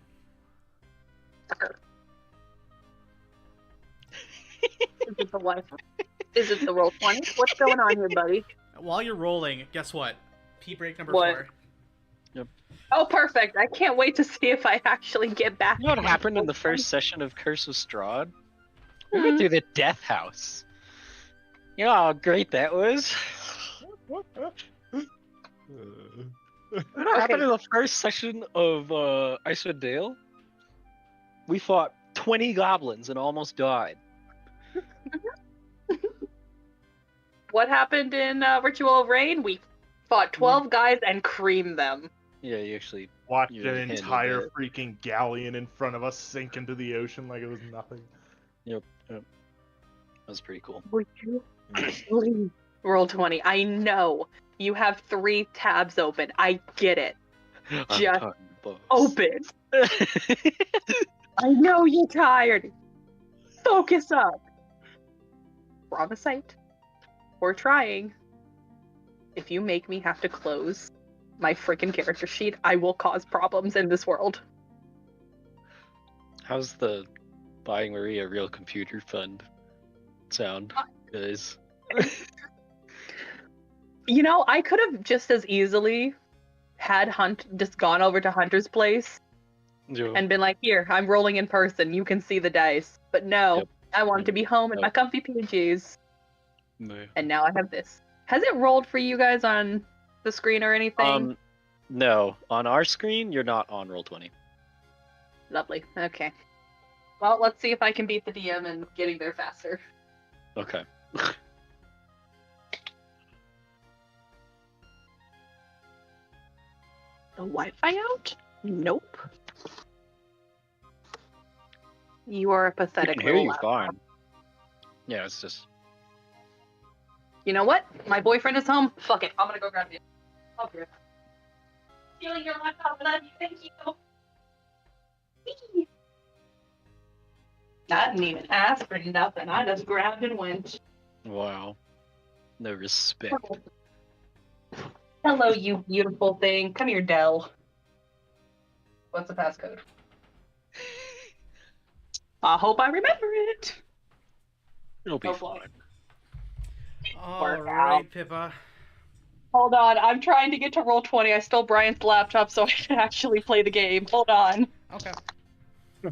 Is it the one? Is it the roll 20? What's going on here, buddy? While you're rolling, guess what? P break number What? 4. Oh, perfect. I can't wait to see if I actually get back. You know what happened in the first session of Curse of Strahd? We went through the Death House. You know how great that was? What? You know what happened in the first session of Icewind Dale? We fought 20 goblins and almost died. What happened in Ritual of Rain? We fought 12 guys and creamed them. Yeah, you actually... Watched You an handled entire it. freaking galleon in front of us sink into the ocean like it was nothing. That was pretty cool. Would you please roll 20? I know you have 3 tabs open. I get it. I'm Just talking books. Open. I know you're tired. Focus up. We're on the site. We're trying. If you make me have to close my freaking character sheet, I will cause problems in this world. How's the buying Maria real computer fund sound, guys? You know, I could have just as easily had just gone over to Hunter's place and been like, here, I'm rolling in person. You can see the dice. But no, Yep. I wanted to be home in my comfy PJs. No. And now I have this. Has it rolled for you guys on the screen or anything? No. On our screen, you're not on Roll20. Lovely. Okay. Well, let's see if I can beat the DM and getting there faster. Okay. The Wi-Fi out? Nope. You are a I pathetic can hear little you laptop. fine. Yeah, it's just... You know what? My boyfriend is home. Fuck it. I'm gonna go grab you. I'll be right back. Stealing your laptop, and thank you. I didn't even ask for nothing. I just grabbed and went. Wow. No respect. Hello, you beautiful thing. Come here, Dell. What's the passcode? I hope I remember it. It'll be Hopefully. fine. Alright, Pippa. Hold on, I'm trying to get to roll 20. I stole Brian's laptop so I can actually play the game. Hold on. Okay.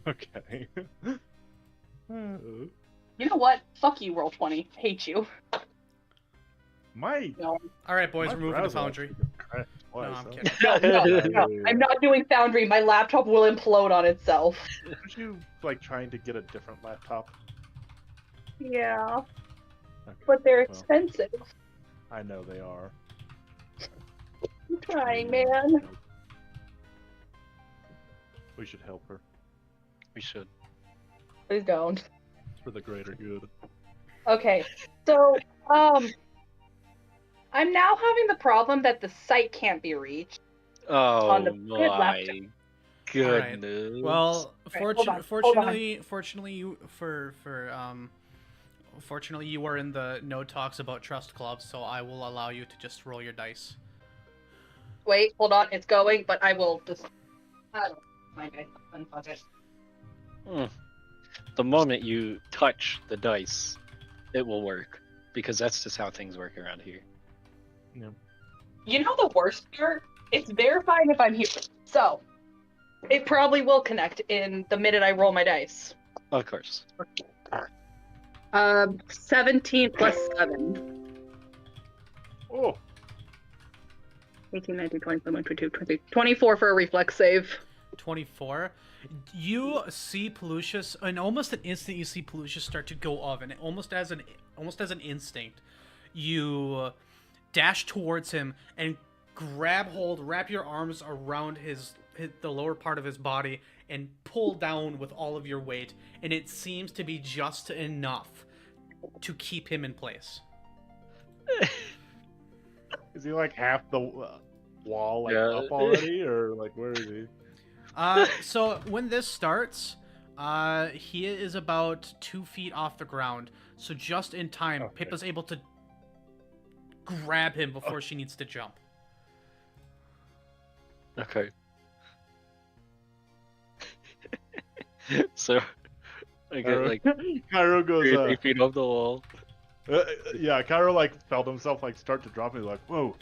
Okay. You know what? Fuck you, roll 20. Hate you. My No, Alright, boys, my we're moving to browser Foundry. actually crashed No, twice, I'm huh? kidding. no. I'm not doing Foundry. My laptop will implode on itself. Aren't you like trying to get a different laptop? Yeah, Okay. but they're Well. expensive. I know they are. I'm trying, man. We should help her. We should. Please don't. It's for the greater good. Okay, so, I'm now having the problem that the site can't be reached. Oh On the good my laptop. goodness. Well, Right, hold on, fortunately, you are in the no talks about trust club, so I will allow you to just roll your dice. Wait, hold on, it's going, but I will just... I don't mind it. Unfuck it. The moment you touch the dice, it will work. Because that's just how things work around here. You know the worst part? It's verifying if I'm here. So, it probably will connect in the minute I roll my dice. Of course. 17 plus 7. 18, 19, 20, 21, 22, 23, 24 for a reflex save. 24. You see Pallucius, and almost an instant you see Pallucius start to go off, and almost as an instinct, you dash towards him and wrap your arms around the lower part of his body and pull down with all of your weight, and it seems to be just enough to keep him in place. Is he like half the wall like Yeah. up already, or like where is he? So when this starts, he is about 2 feet off the ground. So just in time, Okay. Pippa's able to grab him before she needs to jump. Okay. So I get like Kyro goes. 3 feet off the wall. Yeah, Kyro like felt himself like start to drop. He's like, "Whoa,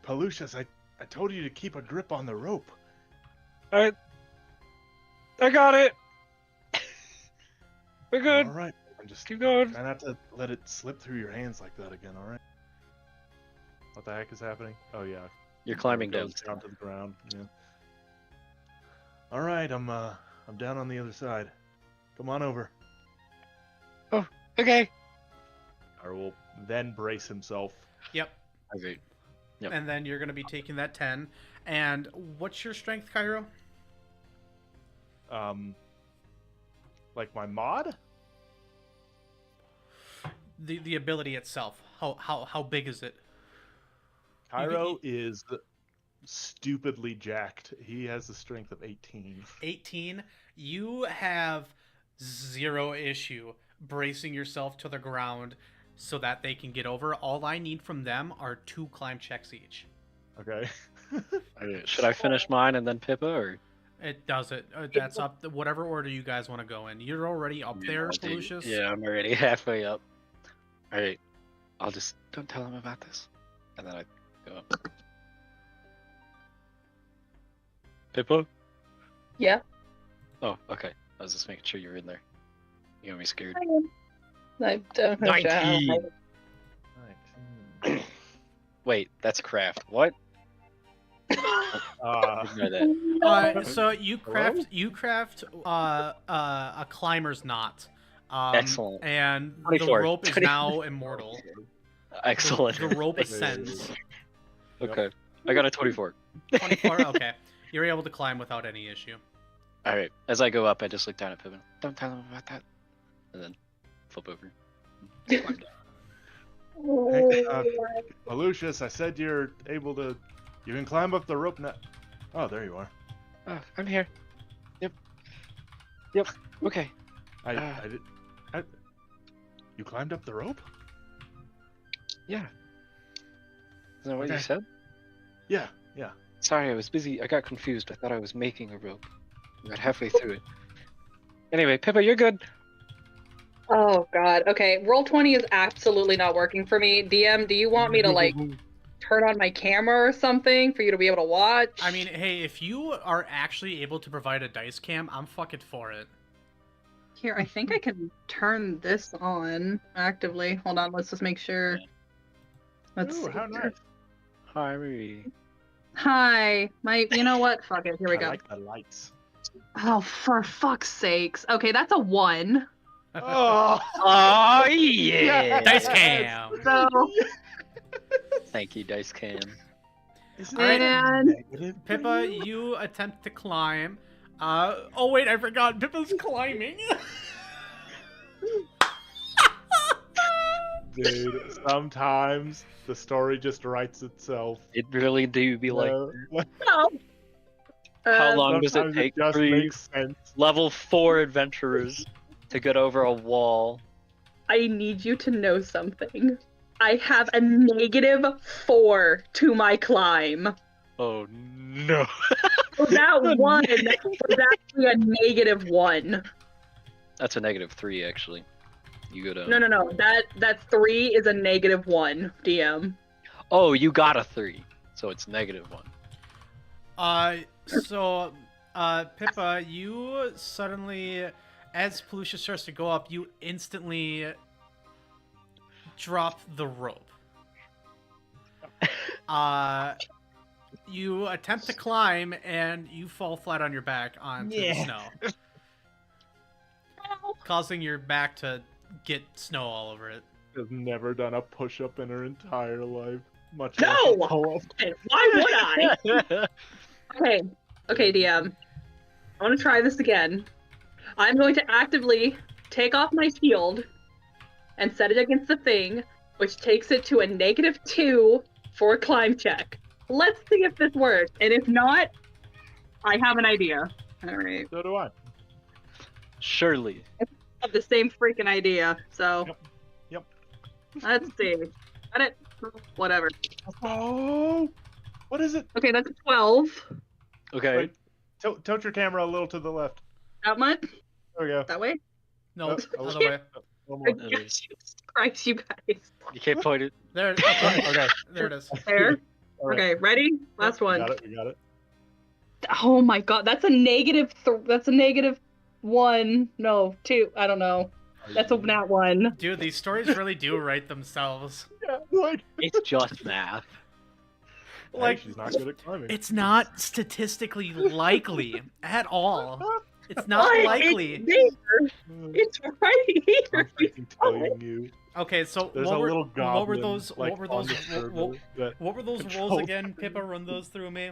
Pallucius, I told you to keep a grip on the rope." I got it. We're good. All right, and just Keep going. try not to let it slip through your hands like that again. All right. What the heck is happening? Oh yeah, You're climbing It goes down. down to the ground. Yeah. All right, I'm down on the other side. Come on over. Okay. Kyro will then brace himself. Yep. Okay. Yep. And then you're going to be taking that 10. And what's your strength, Kyro? Like my mod? The ability itself. How big is it? Kyro is stupidly jacked. He has a strength of 18. 18. You have 0 issue bracing yourself to the ground so that they can get over. All I need from them are 2 climb checks each. Okay. Okay, should I finish mine and then Pippa, or? It does it. That's up to whatever order you guys want to go in. You're already up there, Pallucius. Yeah, I'm already halfway up. All right, I'll just don't tell him about this, and then I go up. Pippa? Yeah. Oh, okay. I was just making sure you were in there. You got me scared. I don't know. 19. Wait, that's craft. What? Ignore that. So you craft a climber's knot. Excellent. And 24. the rope is now immortal. Excellent. The rope ascends. Okay, I got a 24. 24. Okay, you're able to climb without any issue. All right. As I go up, I just look down at Pippin. Don't tell him about that. And then flip over. Climb down. Hey, Pallucius, I said you're able to. You can climb up the rope now. Oh, there you are. Oh, I'm here. Yep. Okay. I did. You climbed up the rope? Yeah. Is that what Okay. you said? Yeah. Sorry, I was busy. I got confused. I thought I was making a rope. I got halfway through it. Anyway, Pippa, you're good. Oh god. Okay, roll 20 is absolutely not working for me. DM, do you want me to like turn on my camera or something for you to be able to watch? I mean, hey, if you are actually able to provide a dice cam, I'm fucking for it. Here, I think I can turn this on actively. Hold on, let's just make sure. Let's Ooh, see. how nice. Hi, Marie. Hi. You know what? Fuck it. Here we I go. like the lights. Oh, for fuck's sakes. Okay, that's a 1. Oh, Oh, yeah. Dice cam. So, Thank you, Dice Cam. Isn't Alright. that negative? Pippa, you attempt to climb. Oh wait, I forgot. Pippa's climbing. Dude, sometimes the story just writes itself. It really do be like, no. how long does it Sometimes take just 3 makes sense. level 4 adventurers to get over a wall? I need you to know something. I have a -4 to my climb. Oh no. So that 1 was actually a -1. That's a -3 actually. You go to. No. That 3 is a -1, DM. Oh, you got a 3, so it's -1. So, Pippa, you suddenly, as Pallucius starts to go up, you instantly drop the rope. You attempt to climb and you fall flat on your back onto the snow, causing your back to get snow all over it. Has never done a push-up in her entire life. Much No! less a pull-up. Why would I? Okay, DM. I want to try this again. I'm going to actively take off my shield and set it against the thing, which takes it to a -2 for a climb check. Let's see if this works. And if not, I have an idea. All right. So do I. Surely. I have the same freaking idea. So. Yep. Let's see. Got it. Whatever. Oh, what is it? Okay, that's 12. Okay. Wait, tilt your camera a little to the left. That much? There we go. That way? No, Oh, other way. One Oh, more. is. Jesus Christ, you guys. You can't point it. There. Okay. There it is. There. All right. Okay, ready? Last We one. got it. We got it. Oh my god, that's a that's a -1. No, 2. I don't know. That's a nat 1. Dude, these stories really do write themselves. Yeah, like It's just math. Like, she's not good at climbing. It's not statistically likely at all. It's not What? likely. It's there. It's right here. I'm freaking telling you. Okay, so There's what a were, little goblin. what were those? Like, What were on those? the server that What were those rolls controls again? Pippa, run those through me.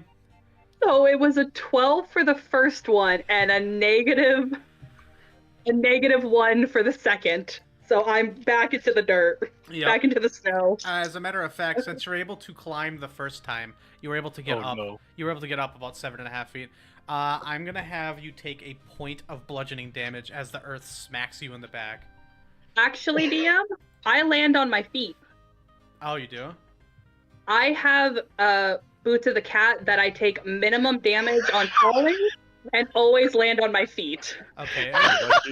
So it was a 12 for the first one and a -1 for the second. So I'm back into the dirt. Yeah. Back into the snow. As a matter of fact, since you're able to climb the first time, you were able to get up. No. You were able to get up about 7.5 feet. I'm gonna have you take a point of bludgeoning damage as the earth smacks you in the back. Actually, DM, I land on my feet. Oh, you do? I have Boots of the Cat that I take minimum damage on falling and always land on my feet. Okay. Let's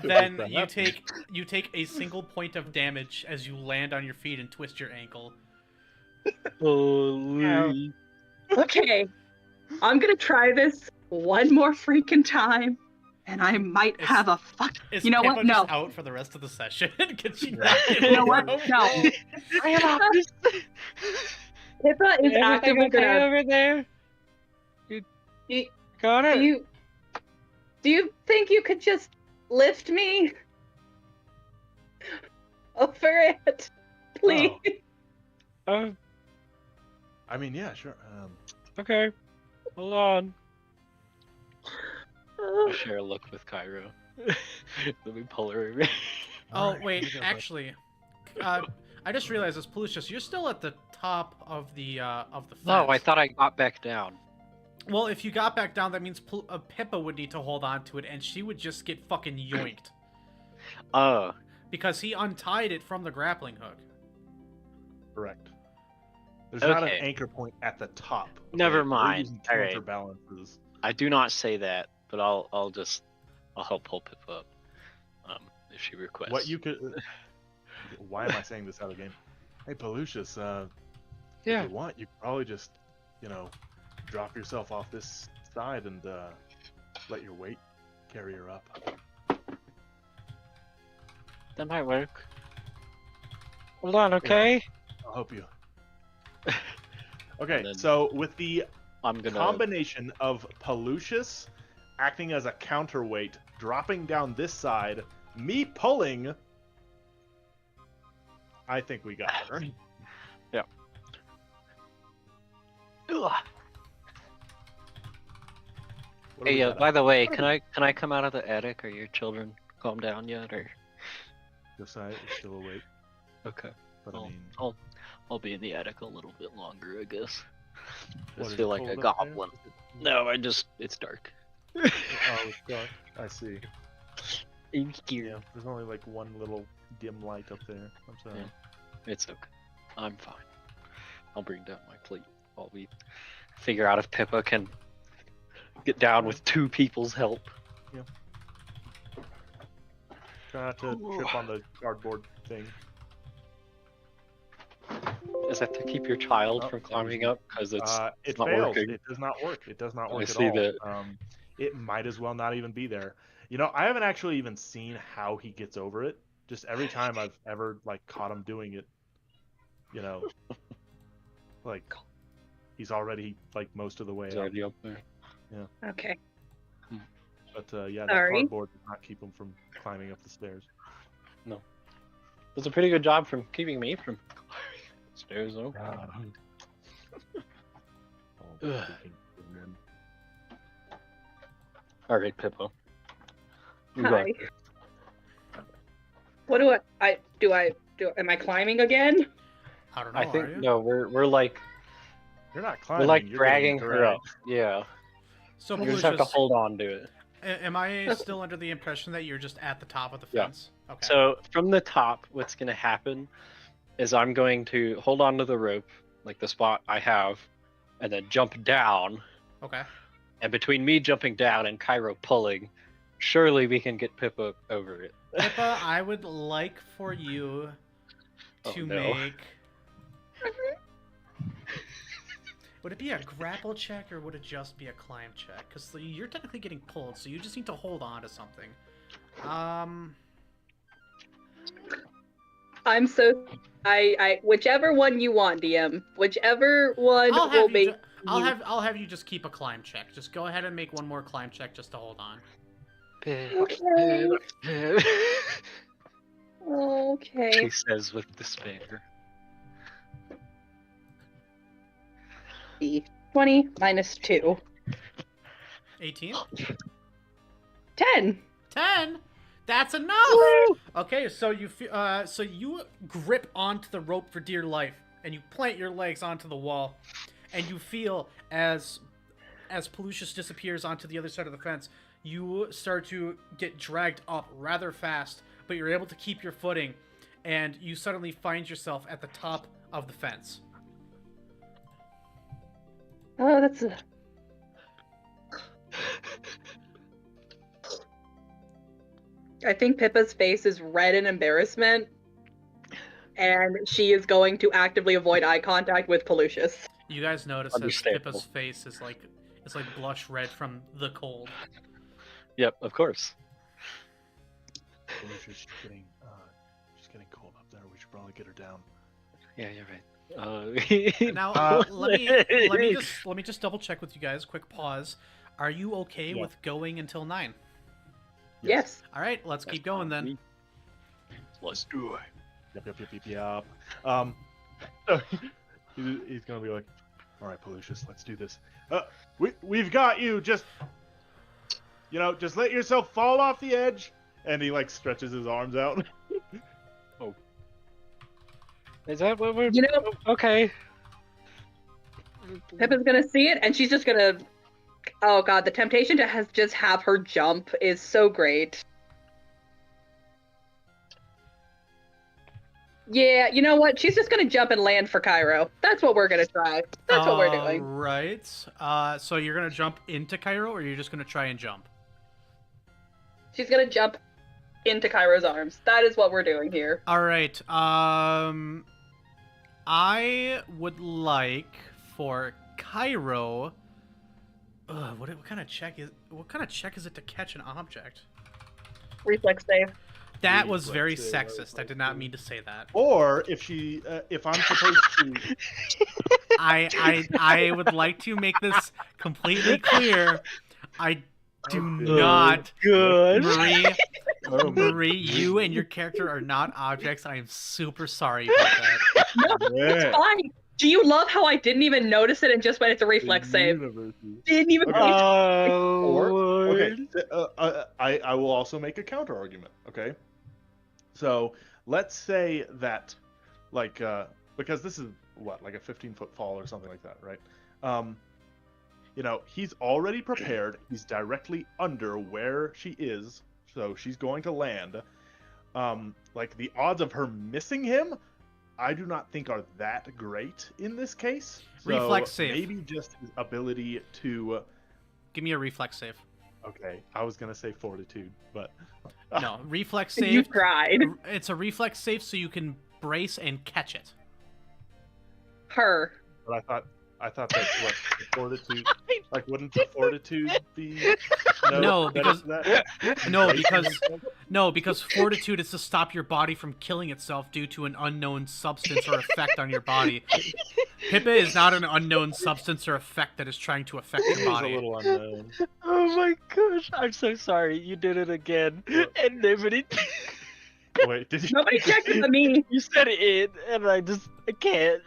Then see. you take a single point of damage as you land on your feet and twist your ankle. Holy. Okay, I'm gonna try this one more freaking time, and I might Is- have a fuck. Is You know Pippa what? No. just out for the rest of the session? Can she Yeah. not get You know what? over No. it? I am up. Pippa is actively okay gonna. over there? You, Got it? do you think you could just lift me over it, please? Oh, I mean, yeah, sure. okay. Hold on. Oh. I share a look with Kyro. Let me pull her over. Oh Alright, wait, here we go, bud. actually, I just realized this, Pallucius, you're still at the top of the fence. No, I thought I got back down. Well, if you got back down, that means Pippa would need to hold on to it, and she would just get fucking yoinked Oh, because he untied it from the grappling hook. Correct. There's not an Okay. anchor point at the top. okay? Never We're mind. using Alright. counterbalances. I do not say that, but I'll help pull Pip up, if she requests. What you could. Why am I saying this out of game? Hey, Pallucius, Yeah. if you want, you could probably just, drop yourself off this side and let your weight carry her up. That might work. Hold on, okay? I'll help you. Okay, And then- so with the I'm gonna. combination of Pallucius acting as a counterweight, dropping down this side, me pulling, I think we got her. Ugh. What do we Hey, got? by the way, can I come out of the attic? Are your children calmed down yet, or? This side is still awake, Okay. but I I'll, mean, I'll be in the attic a little bit longer, I guess. What, Just is feel it like a cold up there? goblin. No, it's dark. Oh, it's dark. I see. I'm Yeah, there's only like one little dim light up there. I'm sorry. Yeah. It's okay. I'm fine. I'll bring down my plate while we figure out if Pippa can get down with 2 people's help. Try not to trip on the cardboard thing. Is that to keep your child Oh, from climbing up? Because it's It not fails. working. It does not work. It does not I work at see all. that. It might as well not even be there. I haven't actually even seen how he gets over it. Just every time I've ever caught him doing it, like he's already like most of the way It's up. already up there. Okay. But yeah, that Sorry. cardboard did not keep him from climbing up the stairs. Does a pretty good job from keeping me from climbing the stairs, though. Ugh. All right, Pippo. You got Hi. it. What do I do? Am I climbing again? I don't know. I Are think you? no, we're like You're not we're climbing. like you're dragging getting her up. dragged. Yeah, So you just have to Pallucius, hold on to it. am I still under the impression that you're just at the top of the Yeah. fence? Okay. So from the top, what's gonna happen is I'm going to hold on to the rope, like the spot I have, and then jump down. Okay. And between me jumping down and Kyro pulling, surely we can get Pippa over it. Pippa, I would like for you Oh, to no. make. Would it be a grapple check or would it just be a climb check? Because you're technically getting pulled, so you just need to hold on to something. I'm so I whichever one you want, DM. Whichever one I'll will have you. make. I'll have you just keep a climb check. Just go ahead and make one more climb check just to hold on. Okay. Okay. She says with despair. 20 minus 2. 18. 10. 10. That's enough. Okay, so so you grip onto the rope for dear life, and you plant your legs onto the wall, and you feel as Pallucius disappears onto the other side of the fence, you start to get dragged up rather fast, but you're able to keep your footing, and you suddenly find yourself at the top of the fence. Oh, that's a... I think Pippa's face is red in embarrassment, and she is going to actively avoid eye contact with Pallucius. You guys notice as Understandable. Pippa's face is like blush red from the cold. Yep, of course. She's getting cold up there. We should probably get her down. Yeah, you're right. Now, let me just double check with you guys. Quick pause. Are you okay Yeah. with going until 9? Yes. All right, let's keep going then. Let's do it. Yep. So he's gonna be like, all right, Pallucius, let's do this. We've got you. Just let yourself fall off the edge. And he like stretches his arms out. Is that what we're? You know- Okay. Pippa's gonna see it, and she's just gonna... Oh god, the temptation to just have her jump is so great. Yeah, you know what? She's just gonna jump and land for Kyro. That's what we're gonna try. That's what we're doing. Right. So you're gonna jump into Kyro, or you're just gonna try and jump? She's gonna jump into Kyro's arms. That is what we're doing here. All right. I would like for Kyro. What kind of check is it to catch an object? Reflex save. That was Reflex very save, sexist. I did not mean to say that. Or if I'm supposed to, I would like to make this completely clear. I do not. Good. Marie, you and your character are not objects. I am super sorry about that. No, it's fine. Do you love how I didn't even notice it and just went into reflex save? Didn't even. Okay, I will also make a counter argument. Okay, so let's say that, like, because this is what, like a 15-foot fall or something like that, right? He's already prepared. He's directly under where she is, so she's going to land. Like the odds of her missing him, I do not think are that great in this case. So Reflex save. Maybe just his ability to. Give me a reflex save. Okay, I was gonna say fortitude, but No, reflex You save. tried. It's a reflex save, so you can brace and catch it. Her. But I thought that what fortitude, like, wouldn't the fortitude be? No, because- that. No, because fortitude is to stop your body from killing itself due to an unknown substance or effect on your body. Pippa is not an unknown substance or effect that is trying to affect It your is a body. little unknown. Oh my gosh, I'm so sorry. You did it again. What? And nobody. Wait, did you? Nobody checked it but me. You said it, and I can't.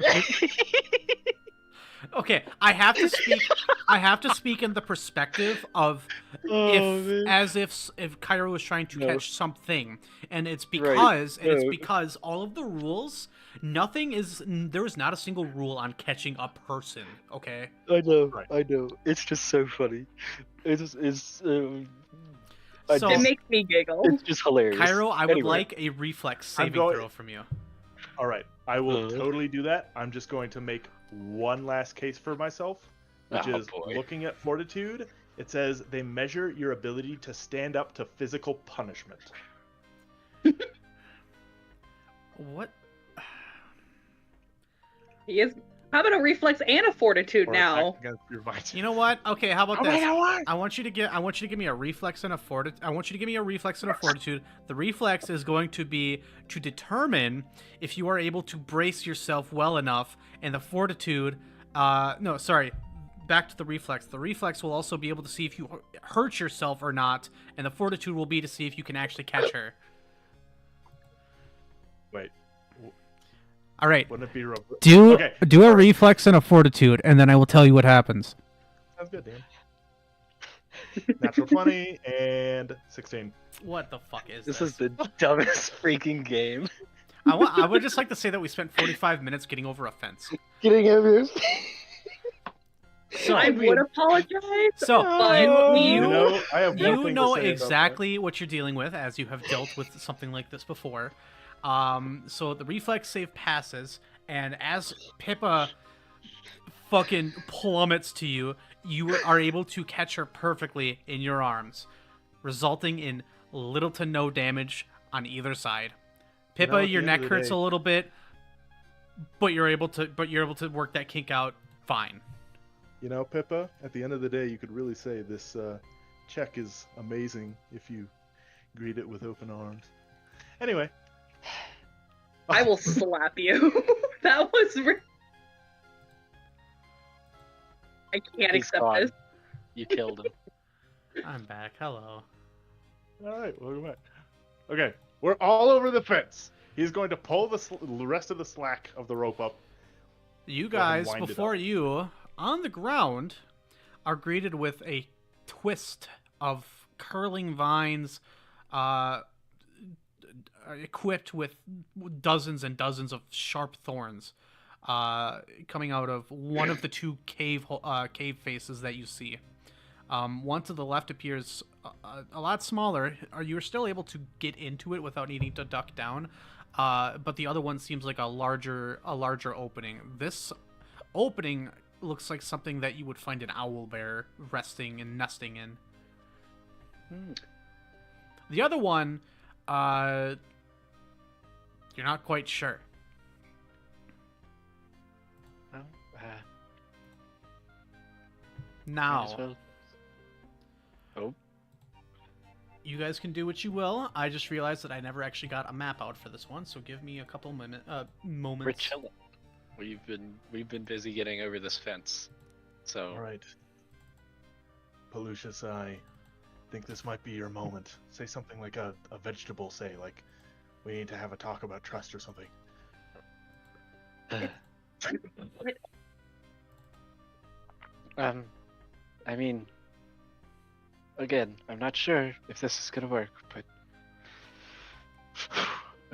Okay, I have to speak. I have to speak in the perspective of man. if Kyro was trying to No. catch something, and it's Right. because all of the rules, there is not a single rule on catching a person. Okay. I know, Right. I know. It's just so funny. It's So It makes me giggle. it's just hilarious. Kyro, I would Anyway. like a reflex saving going- throw from you. All right, I will Uh. totally do that. I'm just going to make one last case for myself, which Oh, is boy. looking at fortitude. It says they measure your ability to stand up to physical punishment. What? He is. How about a reflex and a fortitude Or now? attack against your mind. You know what? Okay, how about Oh my this? God. I want you to give me a reflex and a fortitude. I want you to give me a reflex and a fortitude. The reflex is going to be to determine if you are able to brace yourself well enough, and the fortitude, no, sorry, back to the reflex. The reflex will also be able to see if you hurt yourself or not, and the fortitude will be to see if you can actually catch her. Wait, All right. wouldn't it be Do Okay, do a sorry. reflex and a fortitude, and then I will tell you what happens. Sounds good, Dan. Natural 20 and 16. What the fuck is This is the dumbest freaking game. I would just like to say that we spent 45 minutes getting over a fence. Getting over. So, I would apologize. so but you know, I have one you thing to know say about exactly what you're dealing with, as you have dealt with something like this before. So the reflex save passes, and as Pippa fucking plummets to you, you are able to catch her perfectly in your arms, resulting in little to no damage on either side. Pippa, at the your end neck of the hurts day- a little bit, but you're able to work that kink out fine. You know, Pippa, at the end of the day, you could really say this check is amazing if you greet it with open arms. Anyway. I will slap you. That was. I can't He's accept gone. this. You killed him. I'm back. Hello. All right, welcome back. Okay, we're all over the fence. He's going to pull the rest of the slack of the rope up. You Go ahead and guys, wind it before up. you, on the ground, are greeted with a twist of curling vines, equipped with dozens and dozens of sharp thorns, coming out of one of the two cave faces that you see. One to the left appears a lot smaller. You're still able to get into it without needing to duck down, but the other one seems like a larger opening. This opening looks like something that you would find an owl bear resting and nesting in. The other one, you're not quite sure. Well, might Now, as well. Oh, you guys can do what you will. I just realized that I never actually got a map out for this one, so give me a couple moments. we're chilling. We've been busy getting over this fence. So All right. Pallucius, I think this might be your moment. Say something like a vegetable, say, like, we need to have a talk about trust or something. I mean, again, I'm not sure if this is gonna work, but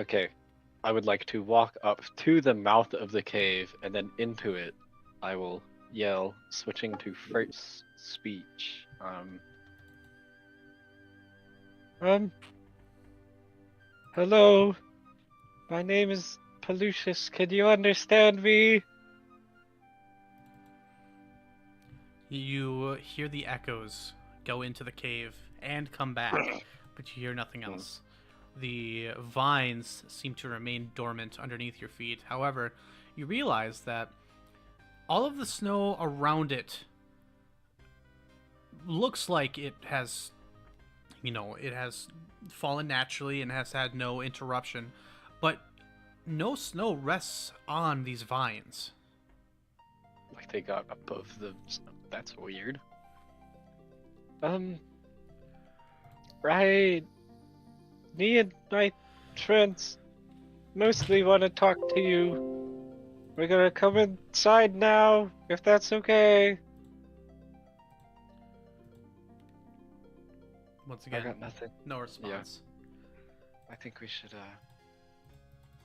okay. I would like to walk up to the mouth of the cave and then into it. I will yell, switching to first speech. Hello. My name is Pallucius. Can you understand me? You hear the echoes go into the cave and come back, but you hear nothing else. The vines seem to remain dormant underneath your feet. However, you realize that all of the snow around it looks like it has, it has fallen naturally and has had no interruption, but no snow rests on these vines. like they got both of them. So that's weird. Right. Me and my friends mostly want to talk to you. We're gonna come inside now, if that's okay. Once I again, got nothing. no response. I think we should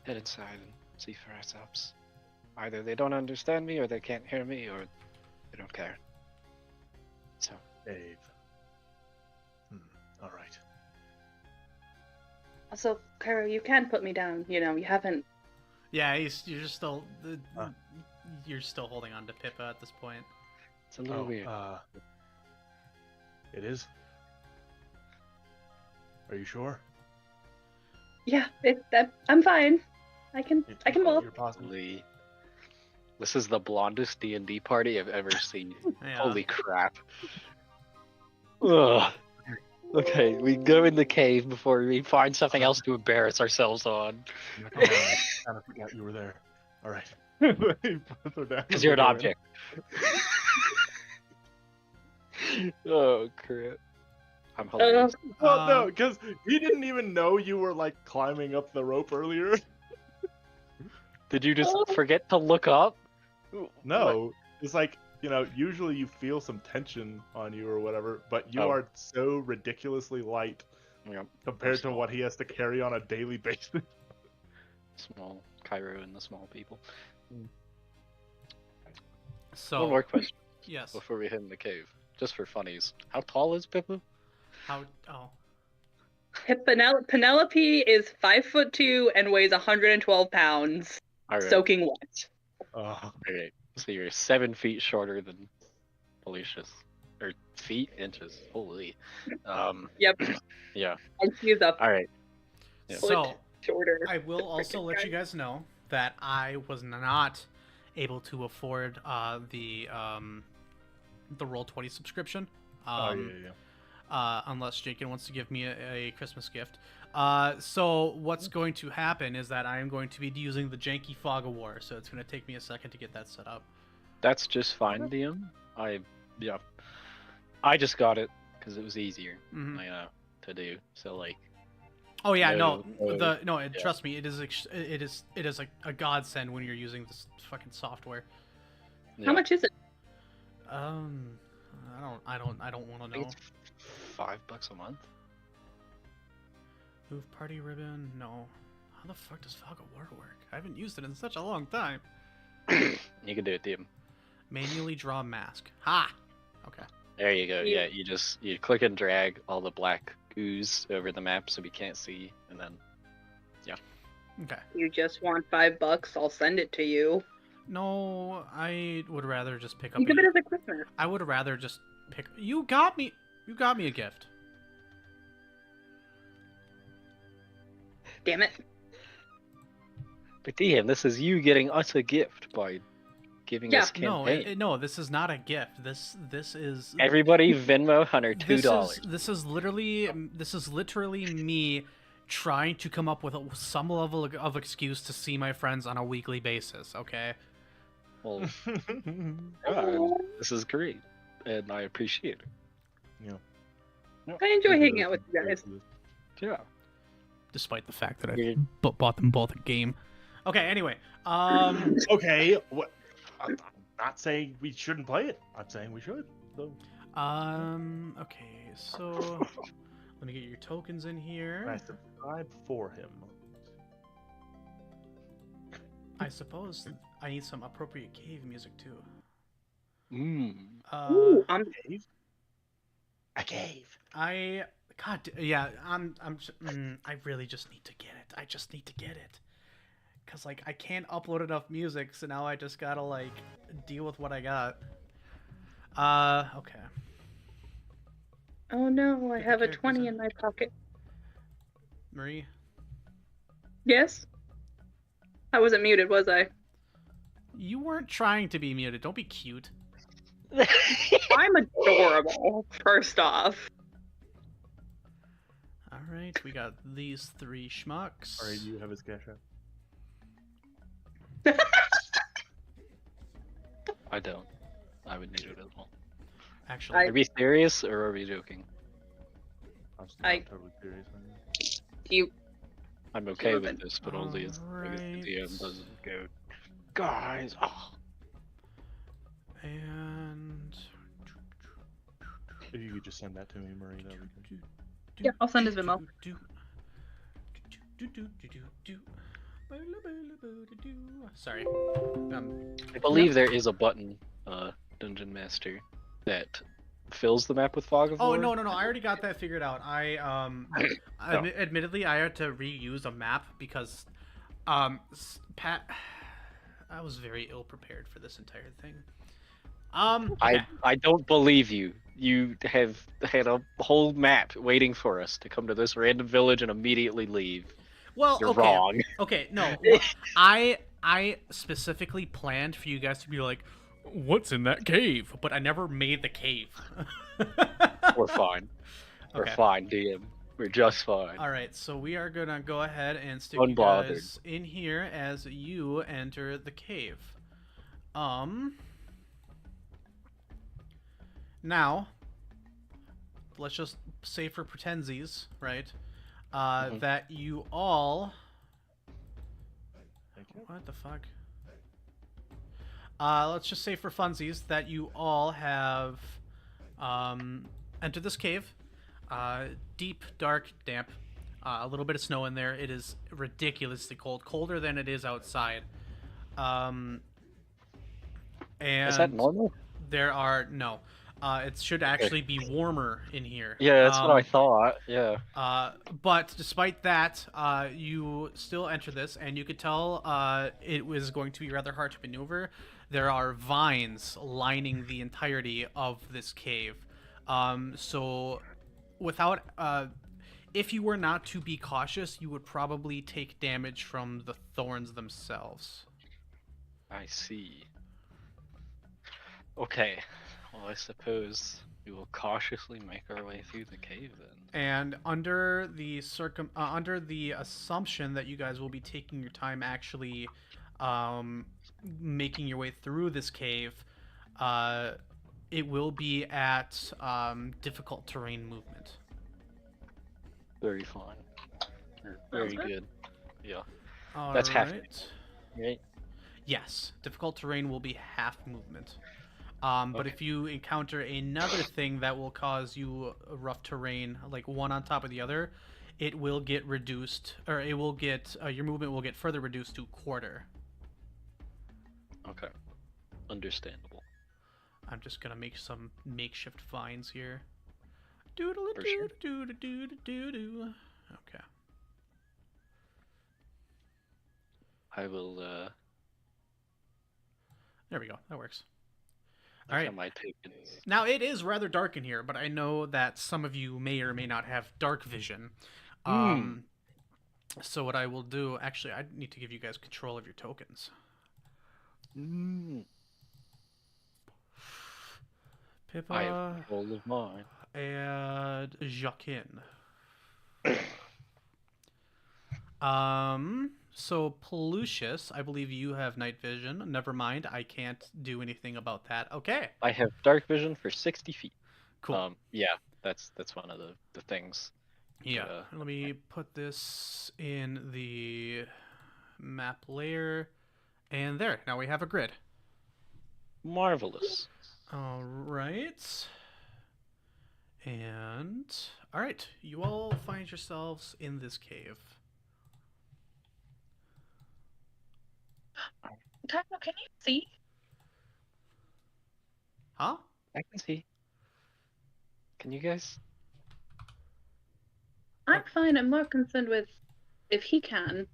head inside and see for ourselves. Either they don't understand me, or they can't hear me, or they don't care. So, Dave. All right. Also, Kyro, you can put me down. You know, you haven't. Yeah, you're still you're still holding on to Pippa at this point. it's a little weird. It is. Are you sure? Yeah, I'm fine. I can walk. You're possible. Holy. This is the blondest D&D party I've ever seen. Yeah. Holy crap. Ugh. Okay, we go in the cave before we find something else to embarrass ourselves on. Oh, I kind of forgot you were there. All right. Because you're an object. Oh, crap. I'm hilarious. Well, no, because he didn't even know you were like climbing up the rope earlier. Did you just forget to look up? No, it's like, you know, usually you feel some tension on you or whatever, but you are so ridiculously light Yep. compared to what he has to carry on a daily basis. Small Kyro and the small people. So One more question yes. before we head in the cave, just for funnies. How tall is Pippa? How? Oh. Penelope is 5'2" and weighs 112 pounds, All right. soaking wet. Okay, so you're 7 feet shorter than Pallucius. Or feet, inches. Holy. Yep. Yeah. And she's up. All right. Yeah. So Shorter. I will also let you guys know that I was not able to afford the Roll20 subscription. Unless Jakin wants to give me a Christmas gift. So what's going to happen is that I am going to be using the janky Fog of War, so it's going to take me a second to get that set up. That's just fine, DM. I just got it because it was easier, to do. So like. Oh yeah, Yeah. Trust me, it is a godsend when you're using this fucking software. Yeah. How much is it? I don't want to I know. think it's $5 a month. Move party ribbon? No. How the fuck does Fog of War work? I haven't used it in such a long time. You can do it, DM. Manually draw mask. Ha! Okay. There you go. Yeah, you click and drag all the black ooze over the map so we can't see, and then Okay. You just want $5? I'll send it to you. No, I would rather just pick up. You give it as a Christmas. I would rather just pick. You got me a gift. Damn it. But DM, this is you getting us a gift by giving us No, campaign. no, this is not a gift. This is Everybody Venmo Hunter $2. This is literally me trying to come up with some level of excuse to see my friends on a weekly basis. Okay. Well, this is great, and I appreciate it. I enjoy hanging out with you guys. Yeah. Despite the fact that I Weird. bought them both a game. Okay. Anyway. Okay, what? I'm not saying we shouldn't play it. I'm saying we should. So. Okay. So let me get your tokens in here. I subscribe for him. I suppose I need some appropriate cave music too. Ooh, I'm A cave. I really just need to get it. I just need to get it. Cause like I can't upload enough music, so now I just gotta like deal with what I got. Okay. Oh no, I Get the have a characters 20 in. in my pocket. Marie, Yes? I wasn't muted, was I? you weren't trying to be muted. Don't be cute. I'm adorable, first off. All right, we got these 3 schmucks. Alright, you have his cash app. I don't. I would need it as well. Actually, Are we serious or are we joking? I'm still I- not totally serious. Man. You I'm okay with Alright. this, but only as long as the DM doesn't go. Guys, oh. and If you could just send that to me, Marie, that would be good. Yeah, I'll send his Venmo. Sorry. I believe there is a button, Dungeon Master, that fills the map with fog of Oh war. no! I already got that figured out. Admittedly, I had to reuse a map because Pat, I was very ill prepared for this entire thing. Okay. I don't believe you. You have had a whole map waiting for us to come to this random village and immediately leave. Well, You're okay. wrong. Okay, no. Well, I specifically planned for you guys to be like, "What's in that cave?" But I never made the cave. We're fine. We're Okay. fine, DM. We're just fine. All right, so we are gonna go ahead and stick you Unbothered. guys in here as you enter the cave. Now, let's just say for pretensies, right? Mhm. That you all. Thank you. What the fuck? Let's just say for funsies that you all have entered this cave. Deep, dark, damp. A little bit of snow in there. It is ridiculously cold, colder than it is outside. And Is that normal? there are no. It should actually be warmer in here. Yeah, that's what I thought. Yeah. But despite that, you still enter this, and you could tell it was going to be rather hard to maneuver. There are vines lining the entirety of this cave. So, without, if you were not to be cautious, you would probably take damage from the thorns themselves. I see. Okay. Well, I suppose we will cautiously make our way through the cave then. And under the under the assumption that you guys will be taking your time actually making your way through this cave, it will be at difficult terrain movement. Very fine. Very good. Yeah. All That's half right. Right? Yes, difficult terrain will be half movement. But Okay. if you encounter another thing that will cause you rough terrain, like one on top of the other, it will get reduced, or it will get your movement will get further reduced to quarter. Okay. Understandable. I'm just gonna make some makeshift vines here. Doodle For doo sure. doo doo doo doo. Okay. I will, There we go. That works. look All right. at my tokens. Now it is rather dark in here, but I know that some of you may or may not have dark vision. So what I will do, actually, I need to give you guys control of your tokens. I have Pippa control of mine. and Jacquin. So Pallucius, I believe you have night vision. Never mind, I can't do anything about that. Okay, I have dark vision for 60 feet. cool. Yeah, that's one of the things. Yeah, let me put this in the map layer, and there. Now we have a grid. Marvelous. All right. And all right, you all find yourselves in this cave. Tyler, can you see? Huh? I can see. Can you guys? I'm fine. I'm more concerned with if he can.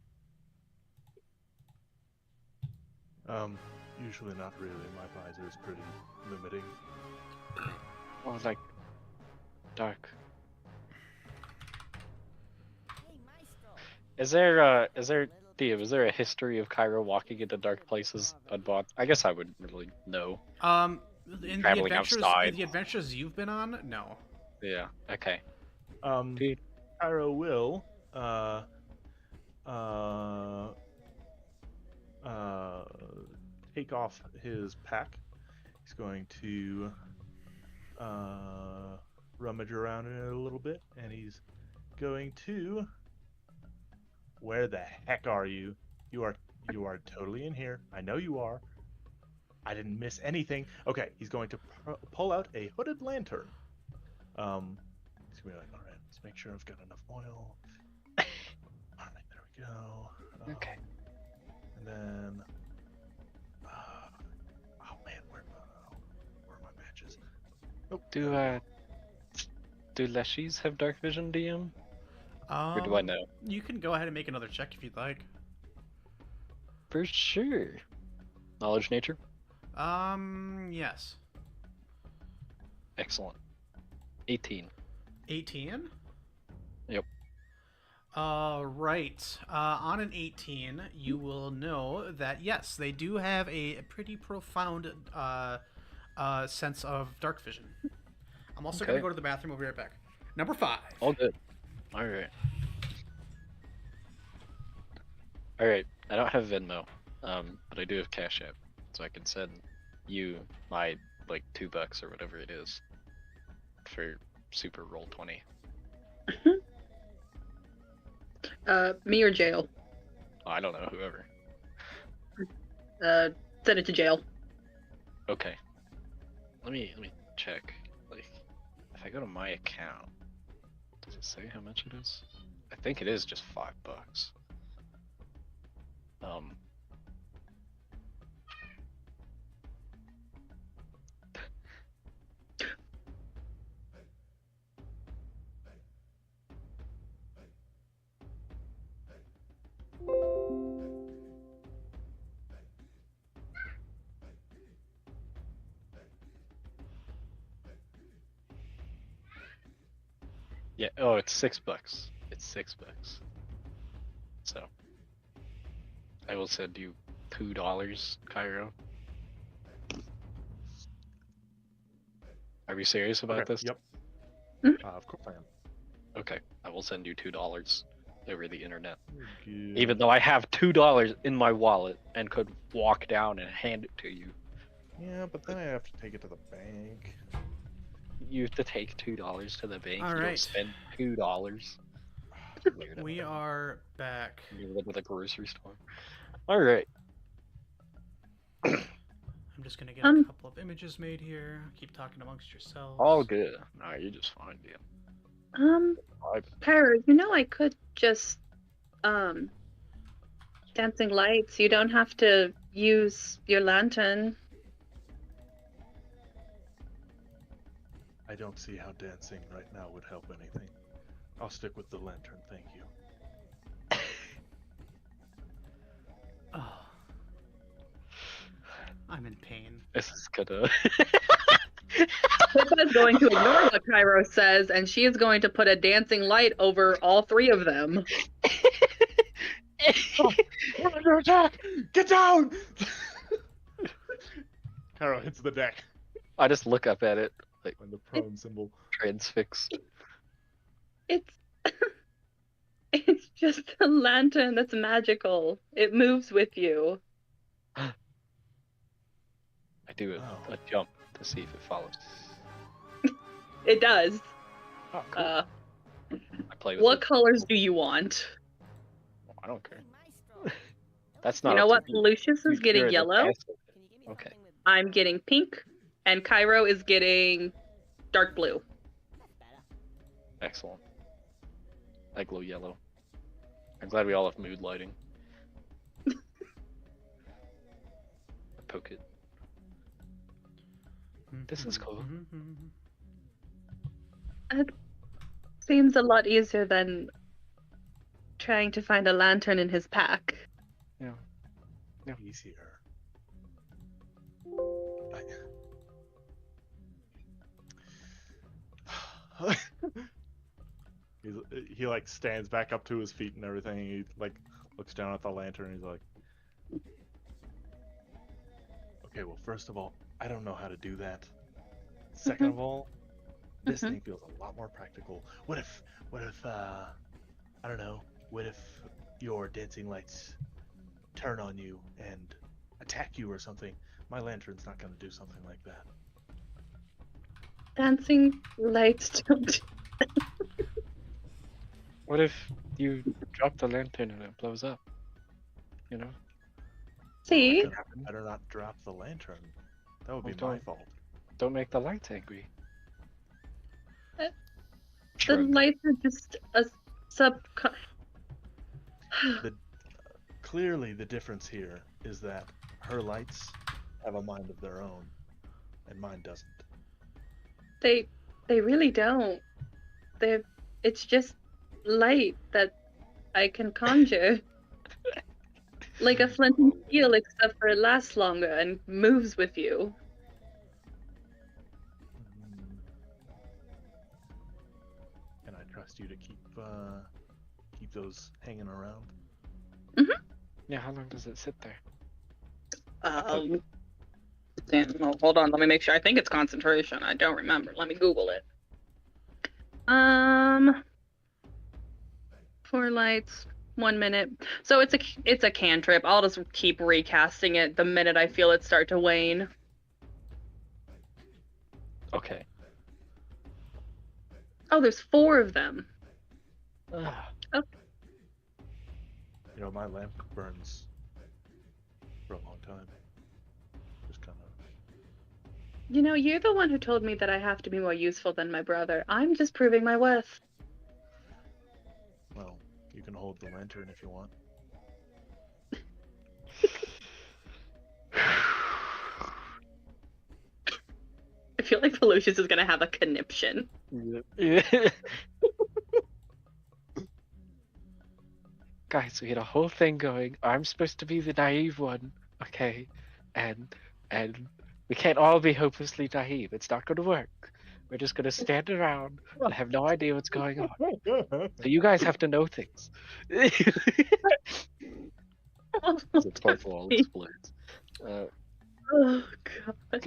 Usually not really. My visor is pretty limiting. Oh, like dark. Is there Theo, is there a history of Kyro walking into dark places unbought? I guess I wouldn't really know. In the Traveling adventures, outside. in the adventures you've been on, no. Yeah. Okay. Pyro will take off his pack He's going to rummage around in it a little bit, and he's going to. Where the heck are you? You are totally in here. I know you are. I didn't miss anything. Okay, he's going to pull out a hooded lantern. He's gonna be like, all right, let's make sure I've got enough oil. All right, there we go. Okay. And then, oh man, where are my matches? Oh, Do Leshies have dark vision, DM? Or do I know? You can go ahead and make another check if you'd like. For sure. Knowledge nature? Yes. Excellent. 18. 18? Yep. Right. On an 18, you will know that, yes, they do have a pretty profound sense of dark vision. I'm also going to go to the bathroom. We'll be right back. Number 5. All good. Alright. Alright, I don't have Venmo, but I do have Cash App, so I can send you my, like, $2 or whatever it is for Super Roll 20. Me or jail? Oh, I don't know, whoever. Send it to jail. Okay. Let me check. Like, if I go to my account, does it say how much it is? I think it is just $5. Yeah, oh, it's $6. It's $6. So, I will send you $2, Kyro. Are we serious about this? Yep. Of course I am. Okay, I will send you $2 over the internet. Good. Even though I have $2 in my wallet and could walk down and hand it to you. Yeah, but then I have to take it to the bank. You have to take $2 to the bank. All you right. don't spend $2. Weird. We are back. You live at a grocery store. All right. I'm just going to get a couple of images made here. Keep talking amongst yourselves. All good. No, you're just fine, dude. Kyro, you know I could just, dancing lights. You don't have to use your lantern. I don't see how dancing right now would help anything. I'll stick with the lantern, thank you. Oh. I'm in pain. This is gonna. Pippa is going to ignore what Kyro says, and she is going to put a dancing light over all 3 of them. We're under attack! Get down! Kyro hits the deck. I just look up at it, like And the prone symbol. transfix. It's it's just a lantern that's magical. It moves with you. I do a jump to see if it follows. It does. Oh, cool. I play with What it. colors do you want? Oh, I don't care. That's not. You know up what? to me. Lucius is You're getting the yellow. master. Okay. I'm getting pink, and Kyro is getting dark blue. Excellent. I glow yellow. I'm glad we all have mood lighting. I poke it. This is cool. It seems a lot easier than trying to find a lantern in his pack. Yeah. Easier. He like stands back up to his feet and everything. He like looks down at the lantern and he's like, okay, well, first of all, I don't know how to do that. Second of all, this thing feels a lot more practical. What if I don't know, what if your dancing lights turn on you and attack you or something, my lantern's not going to do something like that. Dancing lights don't. What if you drop the lantern and it blows up? You know? See? I better not drop the lantern. That would be Well, my don't. fault. Don't make the lights angry. The Shrug. lights are just a sub. Clearly, the difference here is that her lights have a mind of their own, and mine doesn't. They really don't. It's just light that I can conjure. Like a flint and steel, except for it lasts longer and moves with you. Can I trust you to keep those hanging around? Yeah, how long does it sit there? No, hold on, let me make sure. I think it's concentration. I don't remember. Let me Google it. 4 lights, 1 minute. So it's a cantrip. I'll just keep recasting it the minute I feel it start to wane. Okay. Oh, there's 4 of them. Ah, You know, my lamp burns for a long time. Just kind of. You know, you're the one who told me that I have to be more useful than my brother. I'm just proving my worth. Well, you can hold the lantern if you want. I feel like Pallucius is gonna have a conniption. yeah. Guys, we had a whole thing going. I'm supposed to be the naive one, okay? And we can't all be hopelessly naive. It's not gonna work. We're just gonna stand around and have no idea what's going on. So you guys have to know things. The fourth wall explodes. Oh god.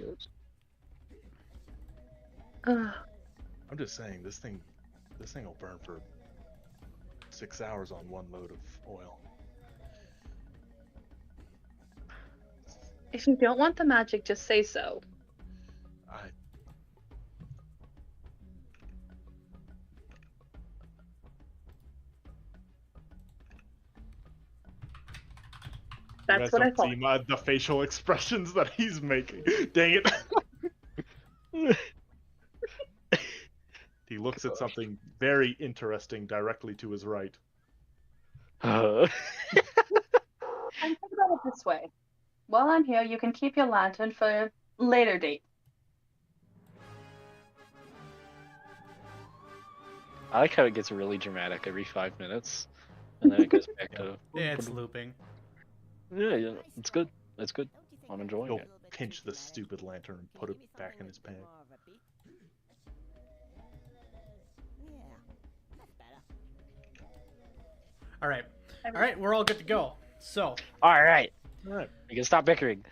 I'm just saying, this thing will burn for 6 hours on 1 load of oil. If you don't want the magic, just say so. That's what I thought. See the facial expressions that he's making. Dang it. He looks at something very interesting directly to his right. And think about it this way. While I'm here, you can keep your lantern for a later date. I like how it gets really dramatic every 5 minutes, and then it goes back to. Yeah, it's looping. Yeah, it's good. It's good. I'm enjoying He'll it. pinch the stupid lantern and put it back in his bag. All right, we're all good to go. So, All right, Alright. you can stop bickering.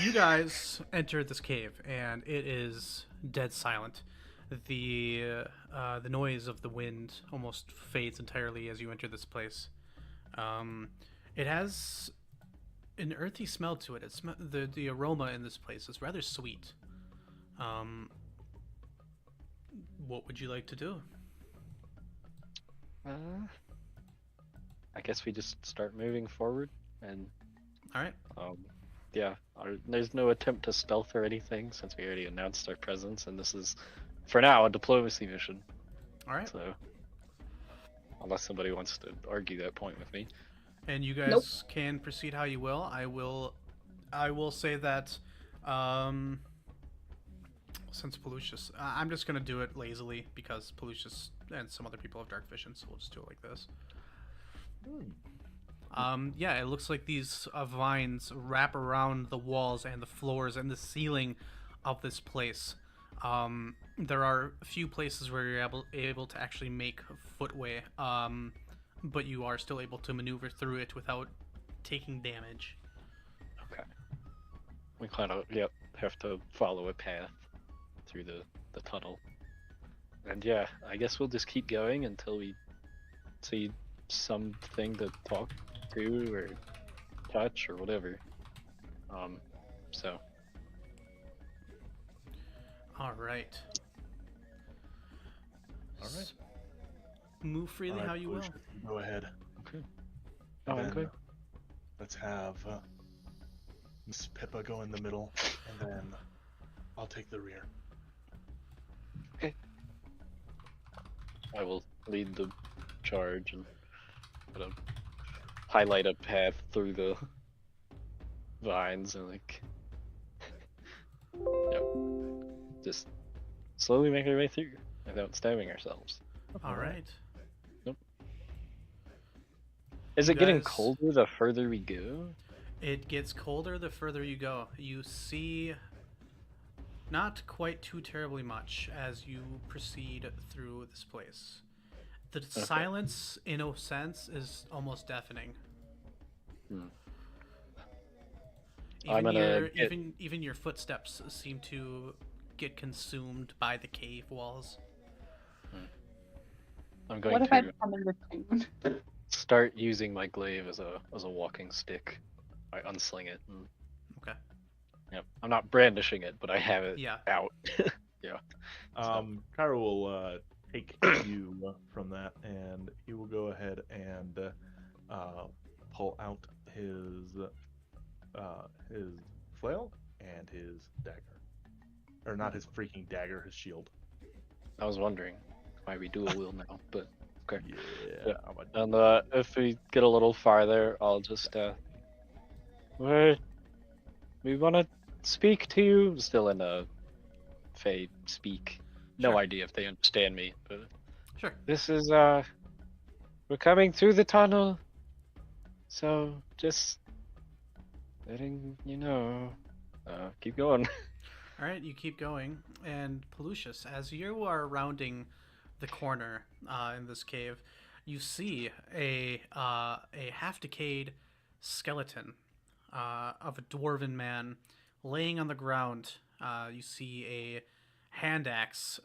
you guys entered this cave, and it is dead silent. The noise of the wind almost fades entirely as you enter this place. It has an earthy smell to it. The aroma in this place is rather sweet. What would you like to do? I guess we just start moving forward, and All right. yeah, there's no attempt to stealth or anything since we already announced our presence, and this is, for now, a diplomacy mission. All right. So, unless somebody wants to argue that point with me. And you guys can proceed how you will. I will say that since Pallucius, I'm just gonna do it lazily because Pallucius and some other people have dark vision, so we'll just do it like this. Yeah, it looks like these vines wrap around the walls and the floors and the ceiling of this place. There are a few places where you're able to actually make footway, but you are still able to maneuver through it without taking damage. Okay. We kind of, have to follow a path through the tunnel. And yeah, I guess we'll just keep going until we see something to talk to or touch or whatever. So All right. All right. Move freely All right, how you will. Pallucius, go ahead. okay. Oh, I'm Then good. let's have Miss Pippa go in the middle, and then I'll take the rear. I will lead the charge and kind of highlight a path through the vines and like, just slowly make our way through without stabbing ourselves. All right. Is You it getting guys- colder the further we go? It gets colder the further you go. You see not quite too terribly much as you proceed through this place. The silence, in a sense, is almost deafening. Hmm. Even I'm gonna your get- even your footsteps seem to get consumed by the cave walls. I'm going What if I to become in between? start using my glaive as a walking stick. I unsling it. And, Okay. yep. I'm not brandishing it, but I have it Yeah. out. Kyro will take you from that, and he will go ahead and pull out his flail and his dagger, or not his freaking dagger, his shield. I was wondering why we dual wield now, but okay. Yeah. Yeah. I'm a- And if we get a little farther, I'll just we want to speak to you. Still in a Fey speak. No Sure. idea if they understand me, but Sure. this is we're coming through the tunnel, so just letting you know. Keep going. All right, you keep going, and Pallucius, as you are rounding the corner in this cave, you see a half-decayed skeleton of a dwarven man laying on the ground. You see a hand axe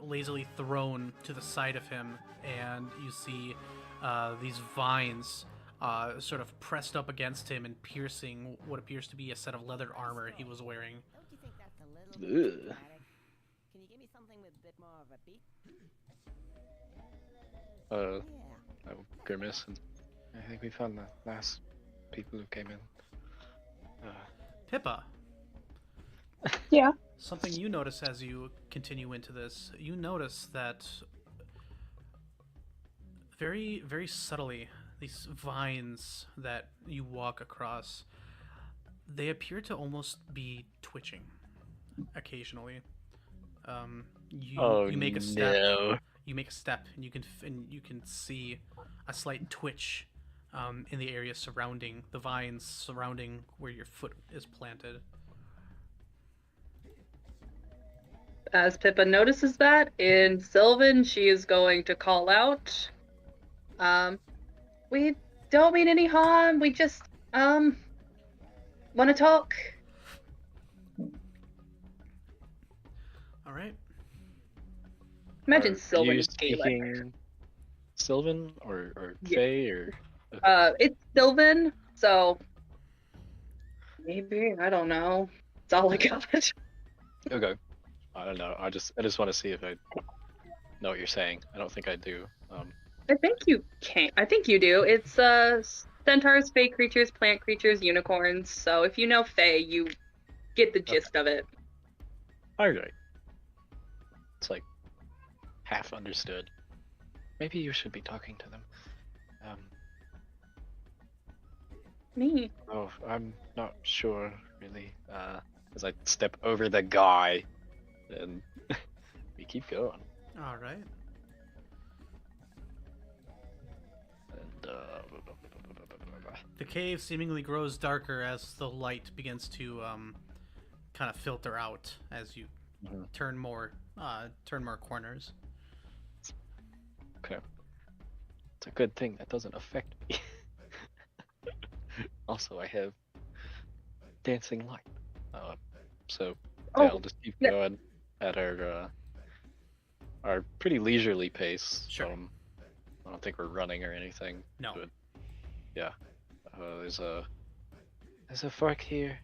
lazily thrown to the side of him, and you see these vines sort of pressed up against him and piercing what appears to be a set of leather armor he was wearing. Don't you think that's a little bit Ugh. dramatic? Can you give me something with a bit more of a beat? Yeah. I will grimace, and I think we found the last people who came in. Pippa, Yeah. something you notice as you continue into this, you notice that very, very subtly, these vines that you walk across, they appear to almost be twitching occasionally. You make a step. No. You make a step, and you can see a slight twitch in the area surrounding the vines surrounding where your foot is planted. As Pippa notices that, in Sylvan, she is going to call out. We don't mean any harm. We just, want to talk. All right. Imagine Are Sylvan you is Gaelic. speaking Sylvan or Yeah. Fey or? It's Sylvan, so maybe, I don't know. It's all I got. Okay. I don't know. I just want to see if I know what you're saying. I don't think I do. I think you can. I think you do. It's centaurs, fey creatures, plant creatures, unicorns. So if you know Fey, you get the gist of it. All right. It's like half understood. Maybe you should be talking to them. Me. Oh, I'm not sure really. As I step over the guy, and we keep going. All right. And The cave seemingly grows darker as the light begins to kind of filter out as you Mhm. turn more corners. Okay. It's a good thing that doesn't affect me. Also, I have dancing light. So Oh, I'll just keep yeah. going at our pretty leisurely pace. Sure. I don't think we're running or anything. No. But yeah. There's a fork here.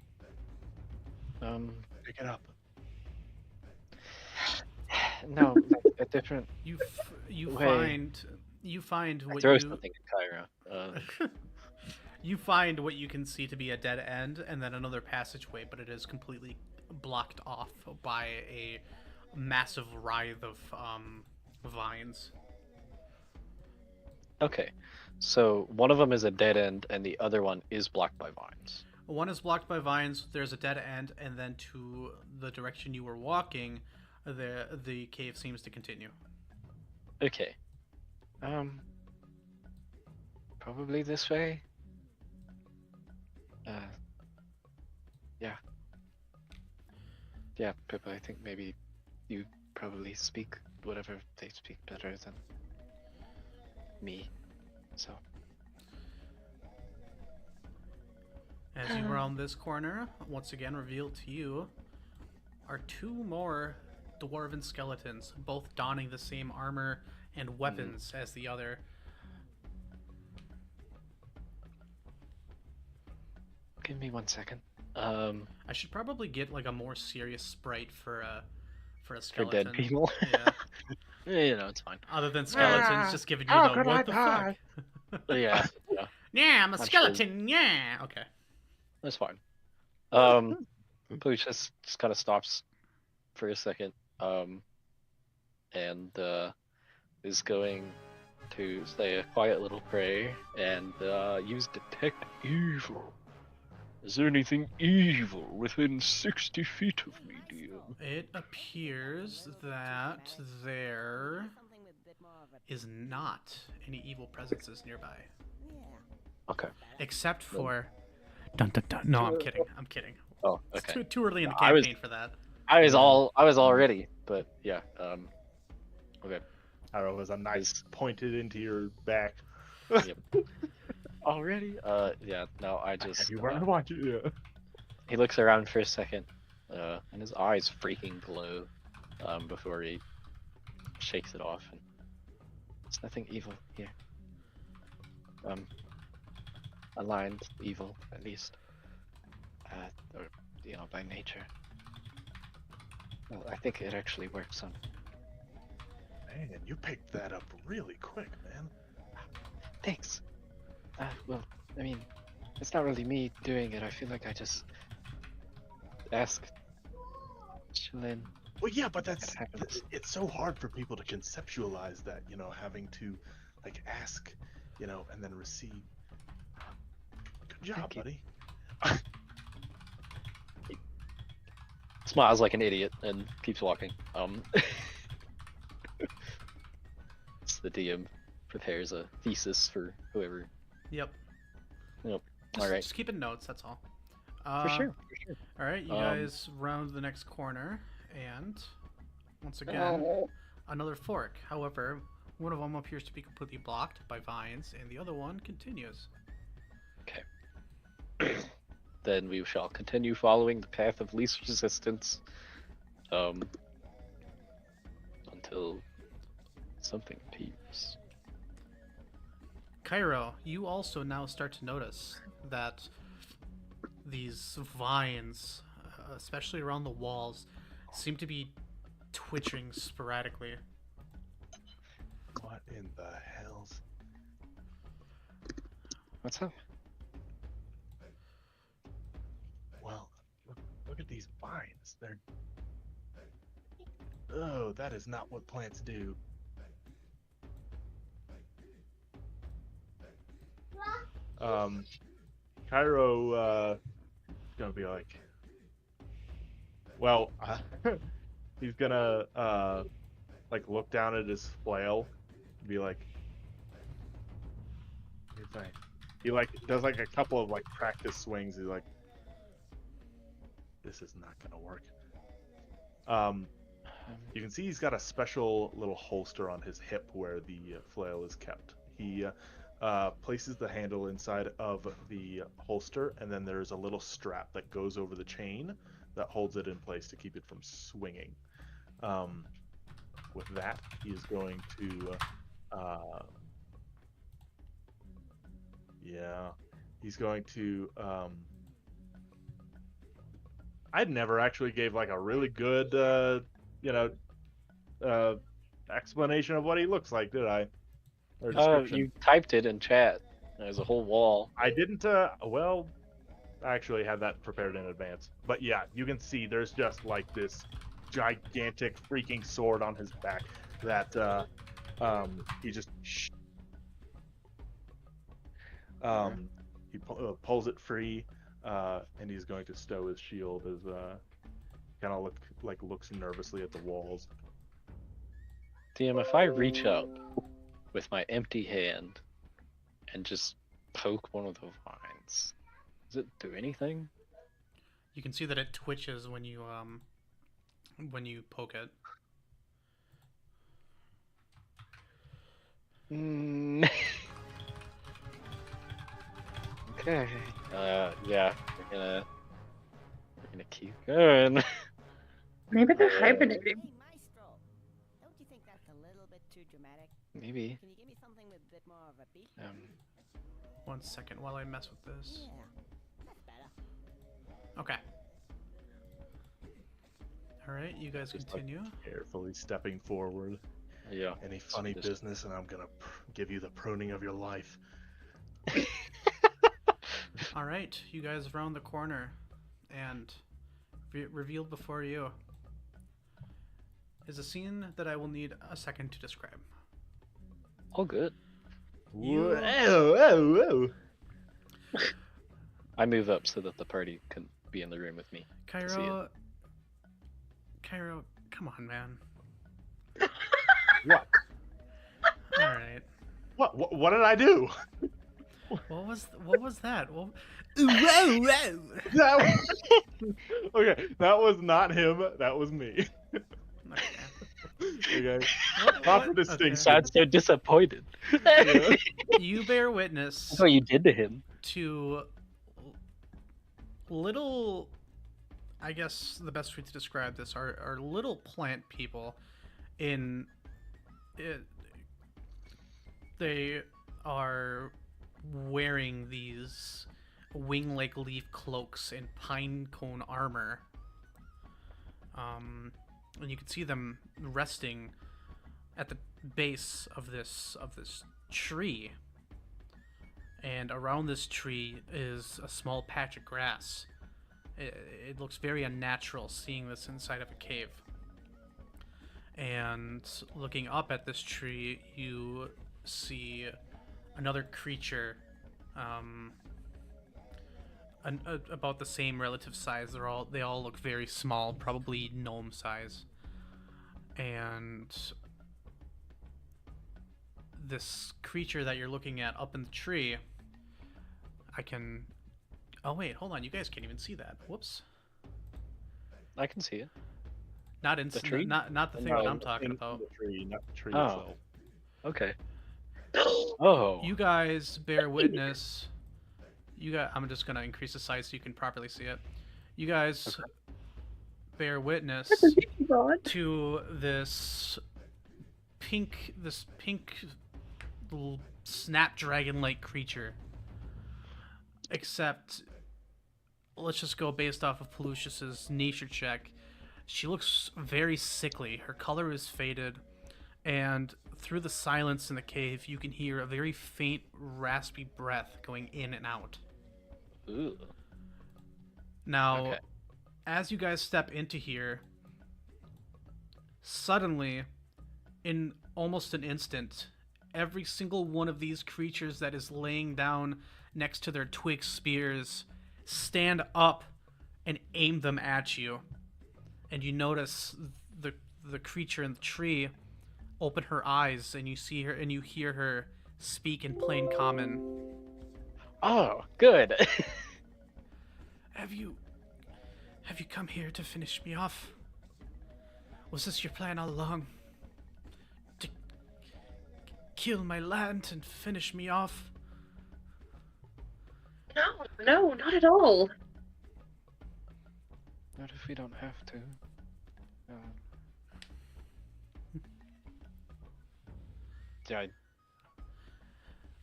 Pick it up. No, like a different. You Way. find I what throw you something at Kyra. you find what you can see to be a dead end and then another passageway, but it is completely blocked off by a massive writhe of vines. Okay, so one of them is a dead end, and the other one is blocked by vines. One is blocked by vines. There's a dead end, and then to the direction you were walking, the cave seems to continue. Okay. Probably this way. Yeah. Yeah, Pippa, I think maybe you probably speak whatever they speak better than me. So. As you round this corner, once again revealed to you are two more dwarven skeletons, both donning the same armor and weapons as the other. Give me 1 second. I should probably get like a more serious sprite for a For skeleton. dead people. Yeah. You know, it's fine. Other than skeletons just giving you how the could I what the die? fuck. Yeah, yeah, Yeah, I'm a Actually- skeleton. Yeah. Okay. that's fine. Blue just kind of stops for a second, and is going to say a quiet little prayer and use detect evil. Is there anything evil within 60 feet of me, dear? It appears that there Something with a bit more of a is not any evil presences nearby, Okay. except for. Dun, dun, dun. No, I'm kidding. I'm kidding. Oh, It's okay. too early in the I was- campaign for that. I was all ready, but yeah. Okay. Arrow was a nice pointed into your back. Already? Yeah. No, I just. You want to watch it? Yeah. He looks around for a second, and his eyes freaking glow, before he shakes it off. And there's nothing evil here. Aligned evil, at least. Or, by nature. Well, I think it actually works on. Man, you picked that up really quick, man. Thanks. Well, I mean, it's not really me doing it. I feel like I just ask. Chill in. Well, yeah, but that's happens. it's so hard for people to conceptualize that, having to like ask, and then receive. Good job, Thank you. buddy. Smiles like an idiot and keeps walking. It's the DM prepares a thesis for whoever. Yep. Yep. Just, All right. Just keeping notes. That's all. For sure. All right, you guys round the next corner, and once again, another fork. However, one of them appears to be completely blocked by vines, and the other one continues. Then we shall continue following the path of least resistance, until something appears. Kyro, you also now start to notice that these vines, especially around the walls, seem to be twitching sporadically. What in the hells? What's up? Well, look at these vines. They're. Oh, that is not what plants do. Kyro, gonna be like, well, he's gonna like look down at his flail, and be like, what do you think? He like does like a couple of like practice swings. He's like, this is not gonna work. You can see he's got a special little holster on his hip where the flail is kept. He places the handle inside of the holster, and then there's a little strap that goes over the chain that holds it in place to keep it from swinging. With that, he is going to he's going to I'd never actually gave like a really good, you know, explanation of what he looks like, did I? Or description. You typed it in chat. There's a whole wall. I didn't. Well, I actually had that prepared in advance. But yeah, you can see there's just like this gigantic freaking sword on his back that he just pulls it free, and he's going to stow his shield as kind of looks nervously at the walls. DM, if I reach up with my empty hand and just poke one of the vines, does it do anything? You can see that it twitches when you poke it. Okay. Yeah, we're gonna keep going. Maybe they're Uh, hibernating. Hey, Maestro, don't you think that's a little bit too dramatic? Maybe. Can you give me something with a bit more of a beat? 1 second while I mess with this. Yeah, that's better. Okay. All right, you guys Just, like, continue. Carefully stepping forward. Yeah. Any funny Just- business, and I'm gonna give you the pruning of your life. All right, you guys round the corner, and revealed before you is a scene that I will need a second to describe. All good. You- Whoa. I move up so that the party can be in the room with me. see it. Kyro, come on, man. What? All right. What did I do? What was that? Well, whoa, whoa. That was... Okay, that was not him. That was me. Okay. Okay. What- Proper what- distinction. Sounds so disappointed. Yeah. You bear witness That's what you did to him. to little, I guess the best way to describe this are little plant people in it. They are wearing these wing-like leaf cloaks and pine cone armor, and you can see them resting at the base of this tree. And around this tree is a small patch of grass. It looks very unnatural seeing this inside of a cave. And looking up at this tree, you see another creature, about the same relative size. They all look very small, probably gnome size. And this creature that you're looking at up in the tree, oh wait, hold on, you guys can't even see that. Whoops. I can see it. Not in The tree? not the thing No, that I'm the talking thing about. from the tree, not the tree Oh. itself. Okay. Oh. You guys bear witness. I'm just gonna increase the size so you can properly see it. You guys bear witness to this pink snapdragon-like creature. Except, let's just go based off of Pallucius's nature check. She looks very sickly. Her color is faded, and through the silence in the cave, you can hear a very faint, raspy breath going in and out. Ooh. Now, Okay. as you guys step into here, suddenly, in almost an instant, every single one of these creatures that is laying down next to their twig spears stand up and aim them at you. And you notice the creature in the tree open her eyes, and you see her and you hear her speak in plain common. Oh, good. Have you come here to finish me off? Was this your plan all along? To kill my land and finish me off? No, not at all. Not if we don't have to. Yeah,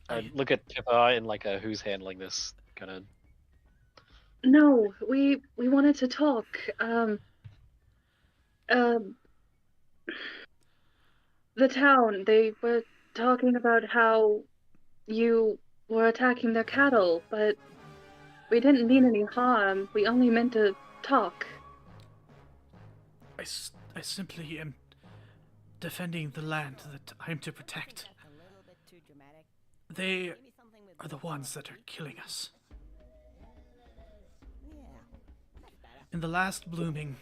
I look at Pippa in like a who's handling this kind of No, we wanted to talk. Um, the town, they were talking about how you were attacking their cattle, but we didn't mean any harm. We only meant to talk. I simply am defending the land that I'm to protect. That's a little bit too dramatic. They Give me something with are the more ones that are substance. killing us. Yeah, that's better. In the last blooming,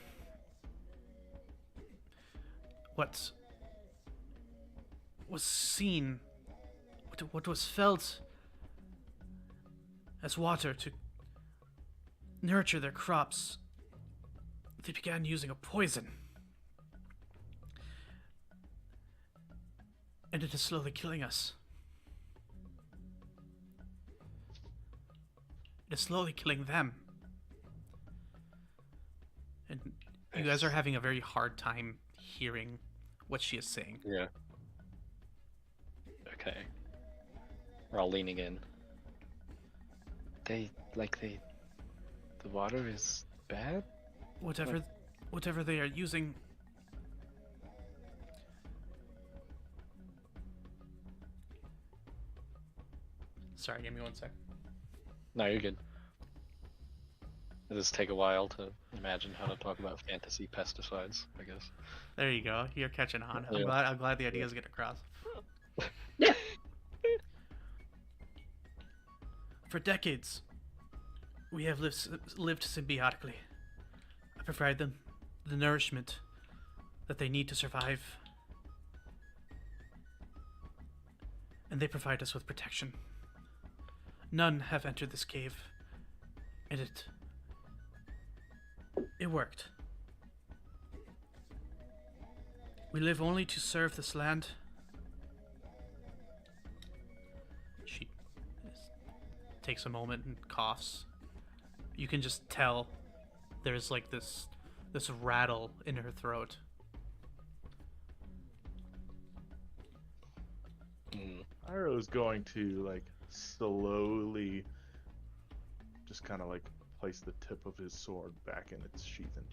what was seen, what was felt as water to nurture their crops, they began using a poison. And it is slowly killing us. It is slowly killing them. And you guys are having a very hard time hearing what she is saying. Yeah. Okay. We're all leaning in. The water is bad? Whatever they are using. Sorry, give me one sec. No, you're good. Does this take a while to imagine how to talk about fantasy pesticides, I guess? There you go. You're catching on. Yeah. I'm glad the ideas get across. For decades, we have lived symbiotically. I provide them the nourishment that they need to survive, and they provide us with protection. None have entered this cave, and it worked. We live only to serve this land. She takes a moment and coughs. You can just tell there's like this rattle in her throat. Iroh's going to like slowly just kind of like place the tip of his sword back in its sheath and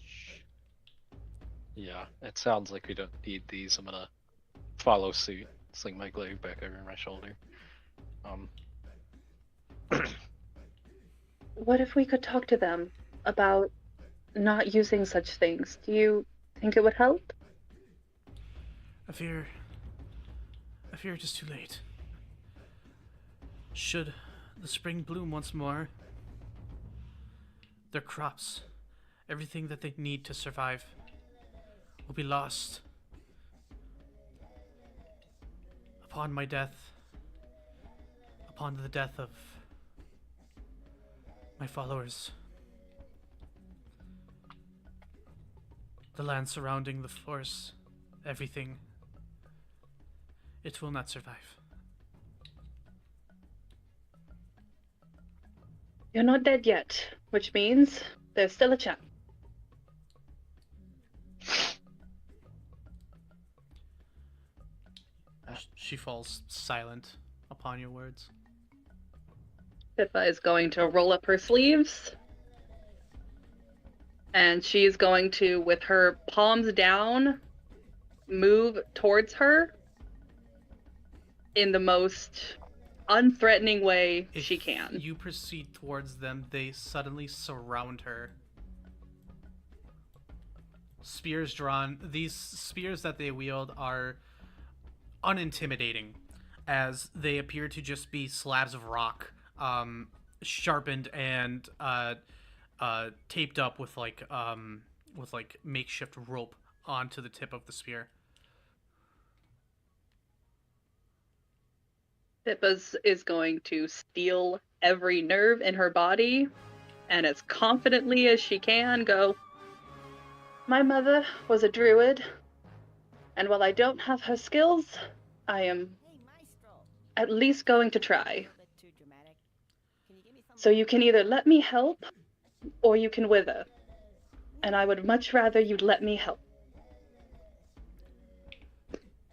Yeah, it sounds like we don't need these. I'm gonna follow suit, sling my glaive back over my shoulder. What if we could talk to them about not using such things? Do you think it would help? I fear it is too late. Should the spring bloom once more, their crops, everything that they need to survive, will be lost. Upon my death, upon the death of my followers, the land surrounding the forest, everything, it will not survive. You're not dead yet, which means there's still a chance. She falls silent upon your words. Pippa is going to roll up her sleeves. And she's going to, with her palms down, move towards her in the most unthreatening way If she can. you proceed towards them, they suddenly surround her. Spears drawn. These spears that they wield are unintimidating, as they appear to just be slabs of rock, sharpened and taped up with like makeshift rope onto the tip of the spear. Pippa is going to steel every nerve in her body and as confidently as she can go, "My mother was a druid, and while I don't have her skills, I am Hey, Maestro. at least going to try. A bit too dramatic. Can you give me something? So you can either let me help, or you can wither. And I would much rather you'd let me help."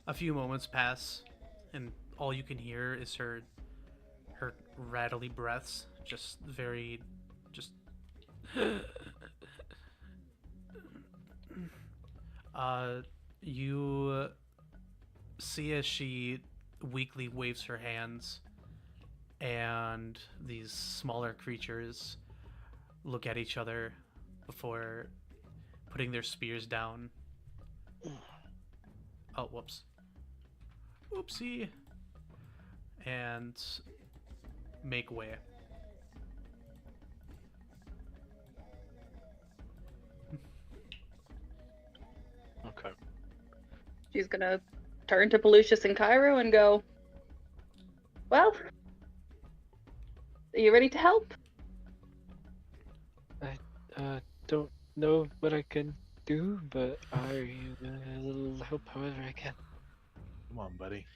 A few moments pass, and all you can hear is her rattly breaths, just You see as she weakly waves her hands, and these smaller creatures look at each other before putting their spears down. Oh, whoops. Oopsie. And make way. Okay. She's gonna turn to Pallucius and Kyro and go, well, are you ready to help? I don't know what I can do, but I will help however I can. Come on, buddy.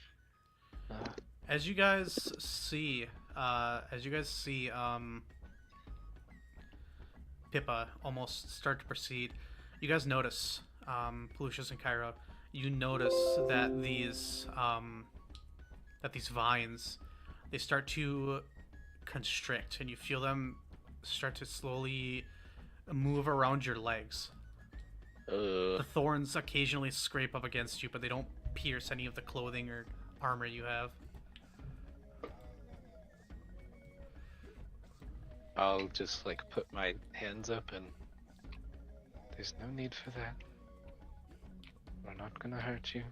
As you guys see, Pippa almost start to proceed, you guys notice, Pallucius and Kyro, you notice that these vines, they start to constrict, and you feel them start to slowly move around your legs. The thorns occasionally scrape up against you, but they don't pierce any of the clothing or armor you have. I'll just like put my hands up and there's no need for that. We're not gonna hurt you.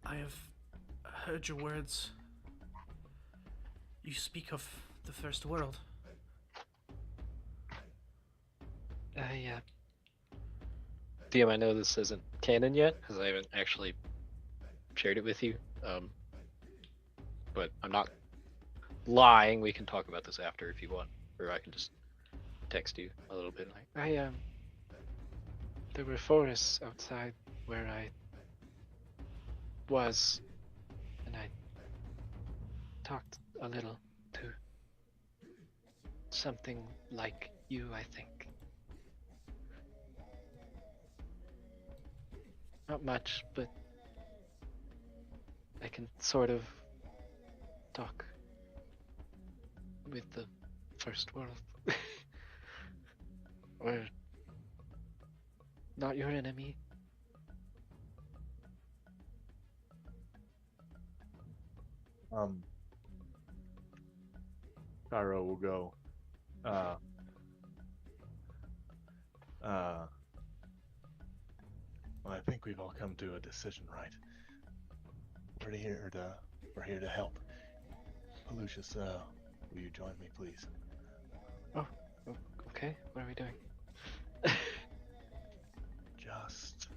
I have heard your words. You speak of the first world. Yeah. DM, I know this isn't canon yet, because I haven't actually shared it with you. But I'm not lying. We can talk about this after if you want, or I can just text you a little bit. Like, there were forests outside where I was, and I talked a little to something like you, I think. Not much, but I can sort of talk with the first world. We're not your enemy. Kyro will go. Well, I think we've all come to a decision, right? We're here to help. Pallucius, will you join me, please? Oh, okay. What are we doing? Just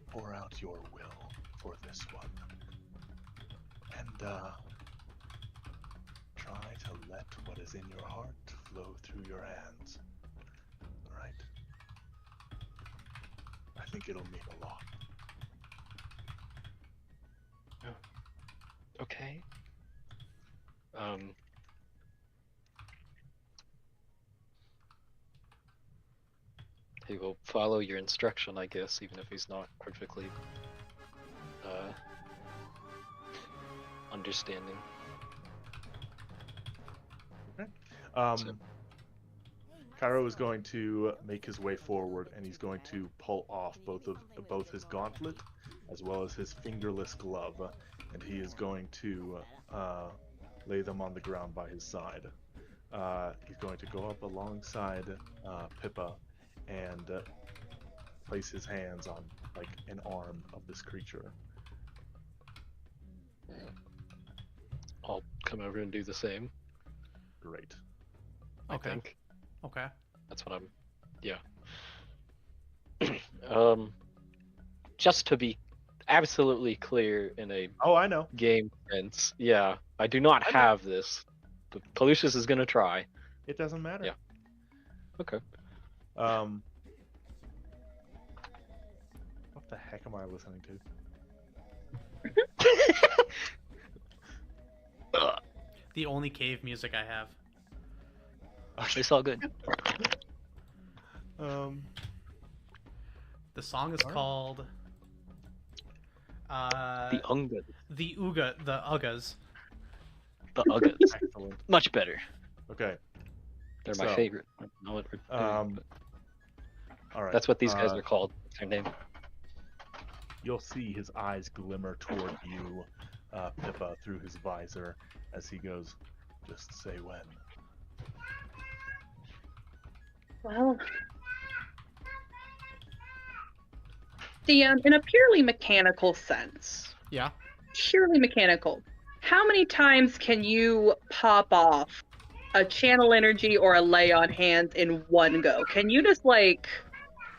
pour out your will for this one, and try to let what is in your heart flow through your hands. All right? I think it'll mean a lot. Okay. He will follow your instruction, I guess, even if he's not perfectly understanding. Okay. Kyro is going to make his way forward, and he's going to pull off both his gauntlet as well as his fingerless glove, and he is going to lay them on the ground by his side. He's going to go up alongside Pippa and place his hands on like an arm of this creature. I'll come over and do the same. Great. I Okay. think. Okay. That's what I'm. Yeah. Just to be absolutely clear in a Oh, I know. game sense, yeah, I do not have this, but Pallucius is gonna try. It doesn't matter. Yeah. Okay. What the heck am I listening to? The only cave music I have. It's all good. The song is called The Ungas. the Uggas. The Uggas. Excellent. Much better. Okay. They're my So, favorite. I don't know what we're doing, but All right. that's what these guys are called. That's their name. You'll see his eyes glimmer toward you, Pippa, through his visor as he goes, "Just say when." Well, DM, in a purely mechanical sense, Yeah. purely mechanical, how many times can you pop off a channel energy or a lay on hands in one go? Can you just like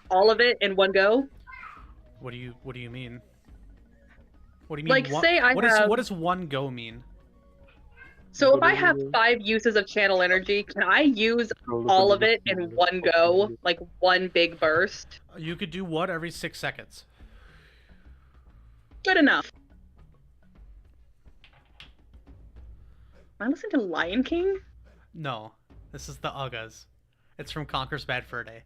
all of it in one go? What do you mean? What do you mean? Like, say I what have- does one go mean? So if I have 5 uses of channel energy, can I use all of it in one go, like one big burst? You could do what every 6 seconds. Good enough. Am I listening to Lion King? No, this is the Uggas. It's from Conker's Bad Fur Day.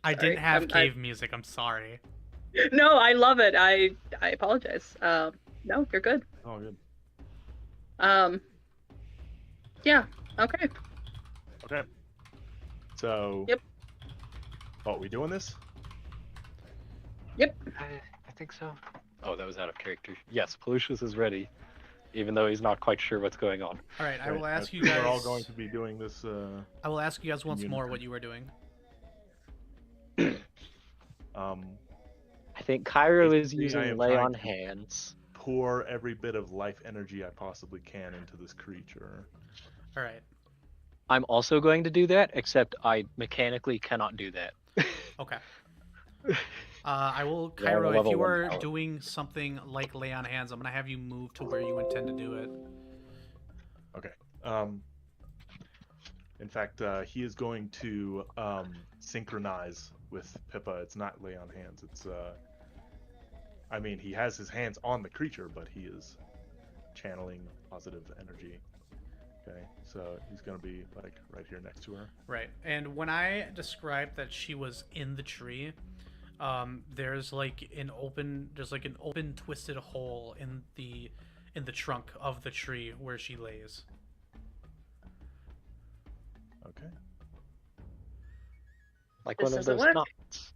I Sorry, didn't have I'm- cave music. I'm sorry. No, I love it. I apologize. No, you're good. Oh, good. Yeah. Okay. Okay. So. Yep. Oh, we doing this? Yep. I think so. Oh, that was out of character. Yes, Pallucius is ready, even though he's not quite sure what's going on. All right, I will Right, ask you guys. We're all going to be doing this. I will ask you guys once more unison. what you were doing. I think Kyro is Basically, I using am lay trying on to- hands. Pour every bit of life energy I possibly can into this creature. All right. I'm also going to do that, except I mechanically cannot do that. Okay. I will, Yeah, I'm a Kyro, if level you one are paladin. doing something like lay on hands, I'm gonna have you move to where you intend to do it. Okay. In fact, he is going to synchronize with Pippa. It's not lay on hands. It's I mean, he has his hands on the creature, but he is channeling positive energy. Okay, so he's gonna be like right here next to her. Right. And when I described that she was in the tree, there's like an open twisted hole in the trunk of the tree where she lays. Okay. Like This one of doesn't those work. knots.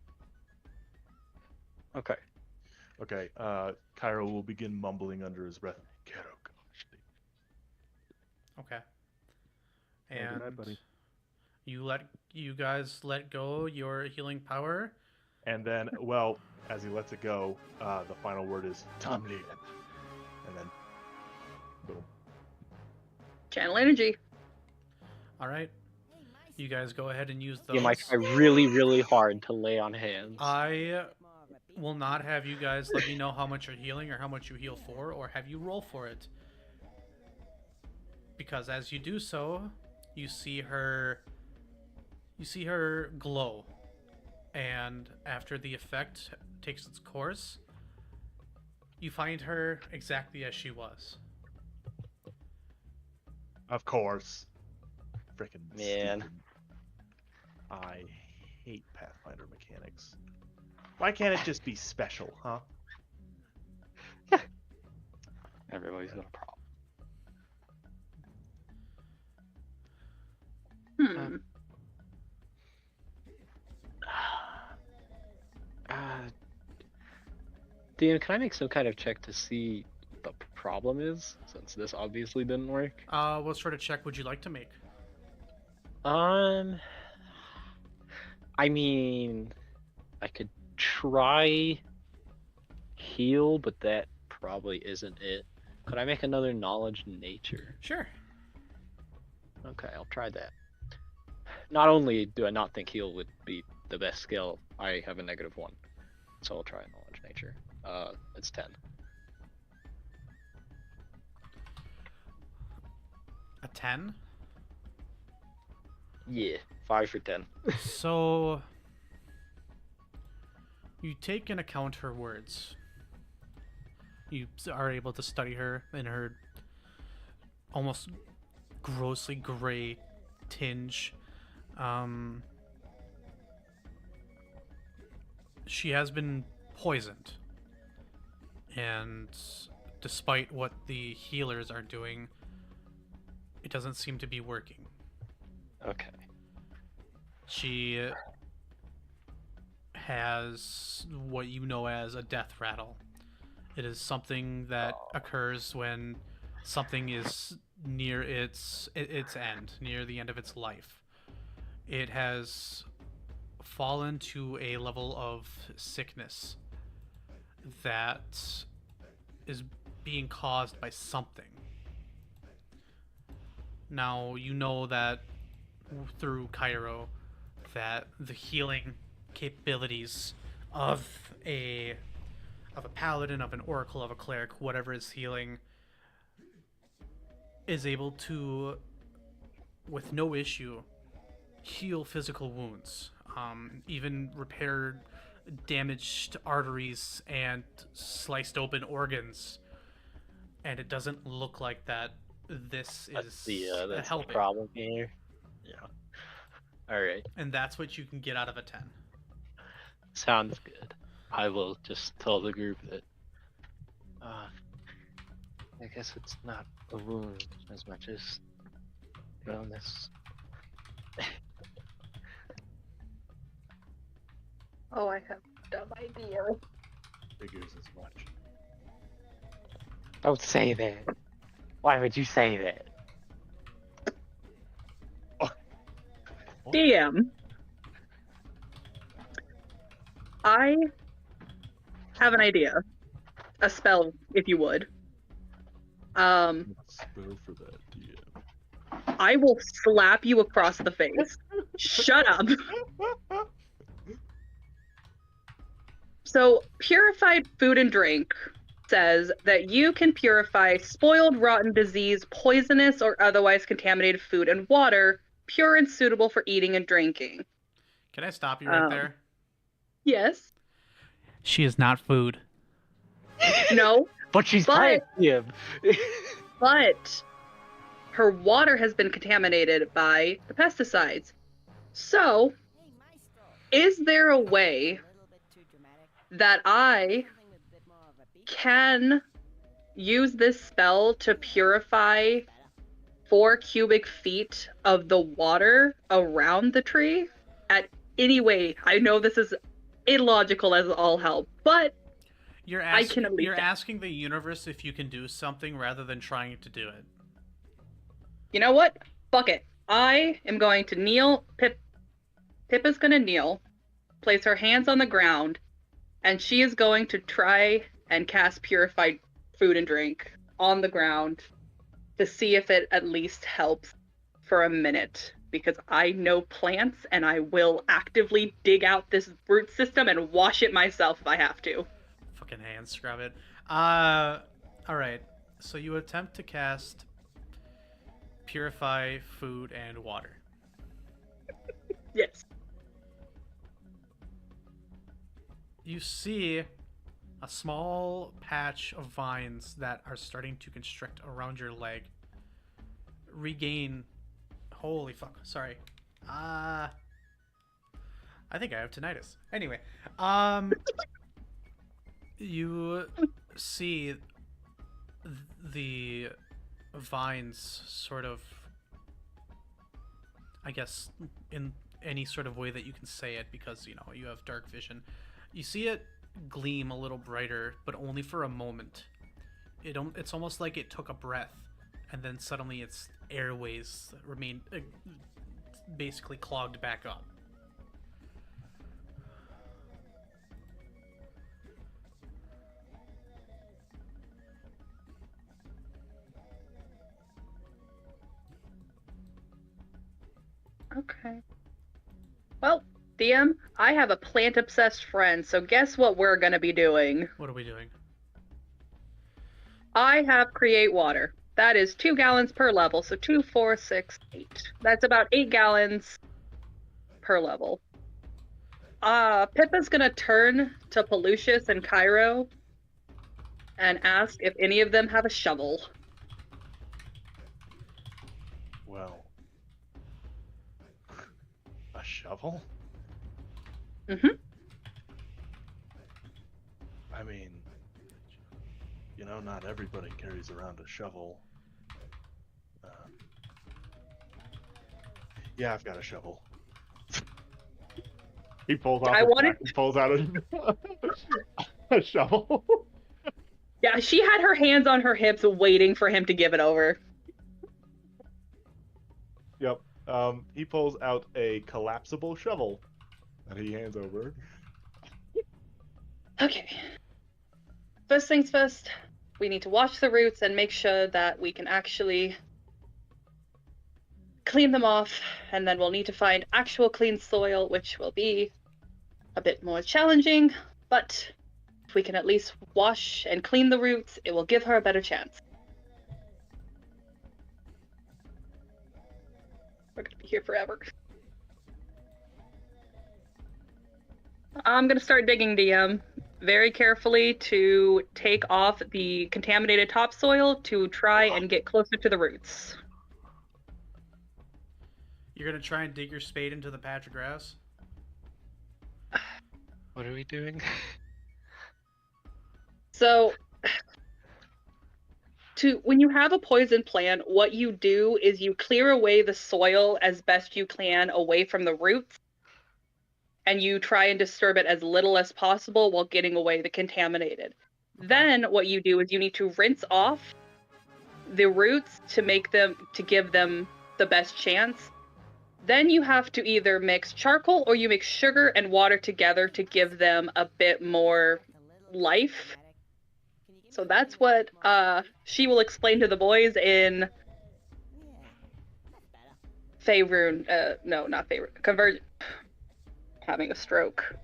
Okay. Okay. Kyro will begin mumbling under his breath. Kyro, come on. Okay. Good And night, buddy. you guys let go your healing power. And then, well, as he lets it go, the final word is Tamlin. And then, boom. Channel energy. All right. You guys go ahead and use those. You might try really, really hard to lay on hands. I will not have you guys let me know how much you're healing or how much you heal for, or have you roll for it. Because as you do so, you see her glow. And after the effect takes its course, you find her exactly as she was. Of course. Frickin' Man. stupid. I hate Pathfinder mechanics. Why can't it just be special, huh? Everybody's got a problem. Hmm. Dean, can I make some kind of check to see what the problem is, since this obviously didn't work? What sort of check would you like to make? I mean, I could try heal, but that probably isn't it. Could I make another knowledge nature? Sure. Okay, I'll try that. Not only do I not think heal would be the best skill, I have a -1. So I'll try knowledge nature. It's 10. A 10? Yeah, 5 for 10. So you take in account her words. You are able to study her in her almost grossly gray tinge. she has been poisoned. And despite what the healers are doing, it doesn't seem to be working. Okay. She has what you know as a death rattle. It is something that occurs when something is near its end, near the end of its life. It has fallen to a level of sickness that is being caused by something. Now, you know that through Kyro that the healing capabilities of a paladin, of an oracle, of a cleric, whatever is healing, is able to, with no issue, heal physical wounds, even repair damaged arteries and sliced open organs, and it doesn't look like that this That's is the helping. problem here. Yeah. All right. And that's what you can get out of a 10. Sounds good. I will just tell the group that. I guess it's not a wound as much as illness. Oh, I have a dumb idea. Figures as much. Don't say that. Why would you say that? DM. I have an idea. A spell, if you would. Spell for that, DM. I will slap you across the face. Shut up. So, purified food and drink says that you can purify spoiled, rotten, diseased, poisonous, or otherwise contaminated food and water, pure and suitable for eating and drinking. Can I stop you right there? Yes. She is not food. No. But she's But- him. But her water has been contaminated by the pesticides. So, Hey, Maestro. is there a way A little bit too dramatic. that I Something with a bit more of a beat. can use this spell to purify 4 cubic feet of the water around the tree? At any way, I know this is illogical as all hell, but You're I can at least you're ask. asking the universe if you can do something rather than trying to do it. You know what? Fuck it. I am going to kneel. Pippa's gonna kneel, place her hands on the ground, and she is going to try and cast purified food and drink on the ground to see if it at least helps for a minute. Because I know plants and I will actively dig out this root system and wash it myself if I have to. Fucking hand scrub it. Alright. So you attempt to cast purify food and water. Yes. You see a small patch of vines that are starting to constrict around your leg. Regain. Holy fuck. Sorry. I think I have tinnitus. Anyway, you see the vines sort of, I guess, in any sort of way that you can say it, because you know you have dark vision. You see it gleam a little brighter, but only for a moment. It's almost like it took a breath, and then suddenly its airways remained basically clogged back up. Okay. Well, DM, I have a plant-obsessed friend, so guess what we're gonna be doing? What are we doing? I have create water. That is 2 gallons per level, so 2, 4, 6, 8. That's about 8 gallons per level. Pippa's gonna turn to Pallucius and Kyro and ask if any of them have a shovel. Well, a shovel? Mm-hmm. I mean, not everybody carries around a shovel. Yeah, I've got a shovel. He pulls off his back and pulls out a shovel. Yeah, she had her hands on her hips waiting for him to give it over. Yep. He pulls out a collapsible shovel that he hands over. Okay. First things first, we need to wash the roots and make sure that we can actually clean them off, and then we'll need to find actual clean soil, which will be a bit more challenging, but if we can at least wash and clean the roots, it will give her a better chance. We're gonna be here forever. I'm gonna start digging, DM, very carefully to take off the contaminated topsoil to try and get closer to the roots. You're gonna try and dig your spade into the patch of grass? What are we doing? So, when you have a poison plant, what you do is you clear away the soil as best you can away from the roots, and you try and disturb it as little as possible while getting away the contaminated. Okay. Then what you do is you need to rinse off the roots to give them the best chance. Then you have to either mix charcoal or you mix sugar and water together to give them a bit more life. So that's what she will explain to the boys in Faerun. No, not Faerun. Convergence. Having a stroke.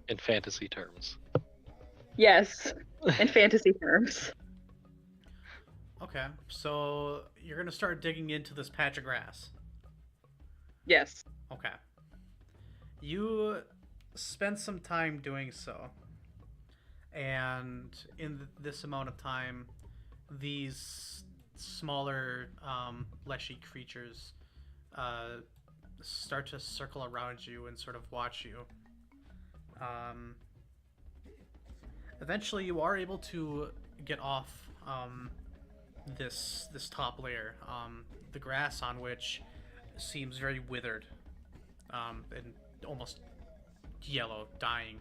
In fantasy terms. Yes, in fantasy terms. Okay, so you're gonna start digging into this patch of grass. Yes. Okay. You spend some time doing so. And in this amount of time, these smaller leshy creatures start to circle around you and sort of watch you. Eventually, you are able to get off this top layer. The grass on which seems very withered and almost yellow, dying.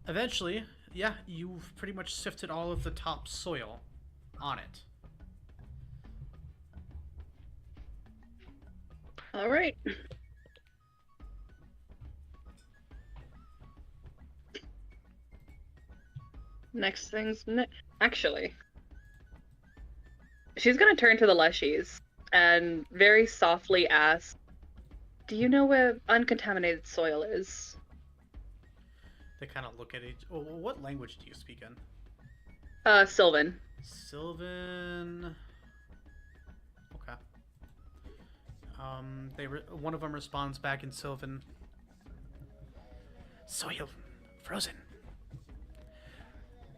Eventually, yeah, you've pretty much sifted all of the top soil on it. All right. Next thing's actually, she's gonna turn to the leshies and very softly ask, "Do you know where uncontaminated soil is?" They kind of look at each. Oh, what language do you speak in? Sylvan. Sylvan. Okay. One of them responds back in Sylvan. Soil frozen.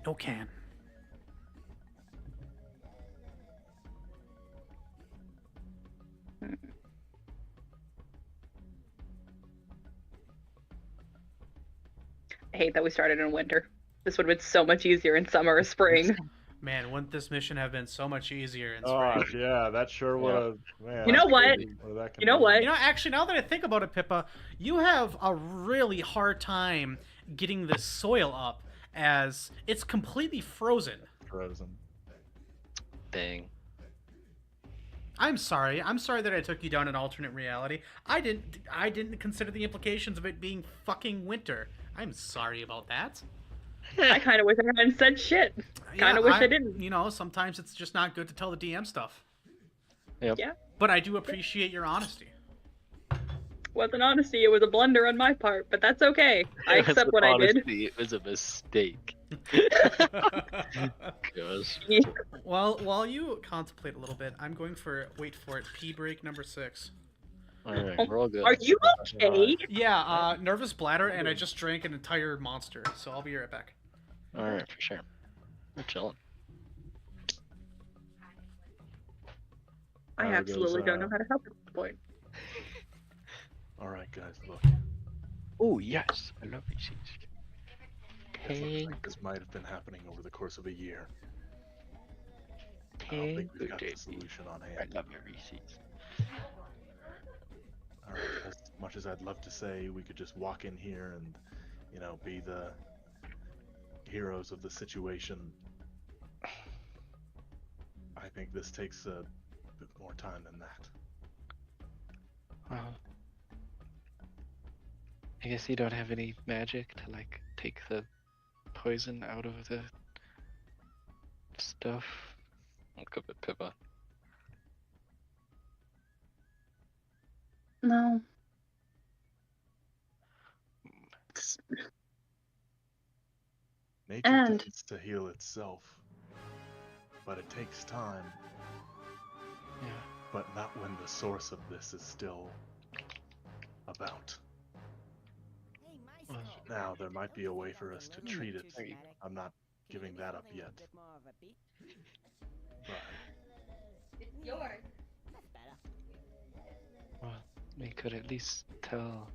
No can. I hate that we started in winter. This would have been so much easier in summer or spring. Man, wouldn't this mission have been so much easier in Oh, spring? yeah, that sure would have. Man, You know what? You know what? You know, actually, now that I think about it, Pippa, you have a really hard time getting this soil up as it's completely frozen. Frozen. Dang. I'm sorry. I'm sorry that I took you down an alternate reality. I didn't consider the implications of it being fucking winter. I'm sorry about that. I kind of wish I hadn't said shit. Kind of wish I didn't. You know, sometimes it's just not good to tell the DM stuff. Yep. Yeah. But I do appreciate your honesty. Wasn't honesty, it was a blunder on my part, but that's okay. I accept what I did. It was a mistake. Gosh. Well, while you contemplate a little bit, I'm going for, wait for it, pee break number 6. Alright, we're all good. Are you okay? Yeah, nervous bladder, and I just drank an entire monster, so I'll be right back. Alright, for sure. We're chilling. I absolutely don't know how to help at this point. All right, guys, look. Oh yes, I love receipts. It looks Tang, like this might have been happening over the course of a year. I don't tang, think we've got the JP. solution on I hand. love your receipts. All right, as much as I'd love to say we could just walk in here and, be the heroes of the situation, I think this takes a bit more time than that. Well, I guess you don't have any magic to like take the poison out of the stuff. Look up at Pippa. No. Nature And- tends to heal itself, but it takes time. Yeah. But not when the source of this is still about. Hey, Well, Maestro. Now, there might be a Don't you way think for that's us a to little treat bit it. too dramatic? I'm not Can you giving do that up something yet. with a bit more of a beat? But It's yours. That's better. well, we could at least tell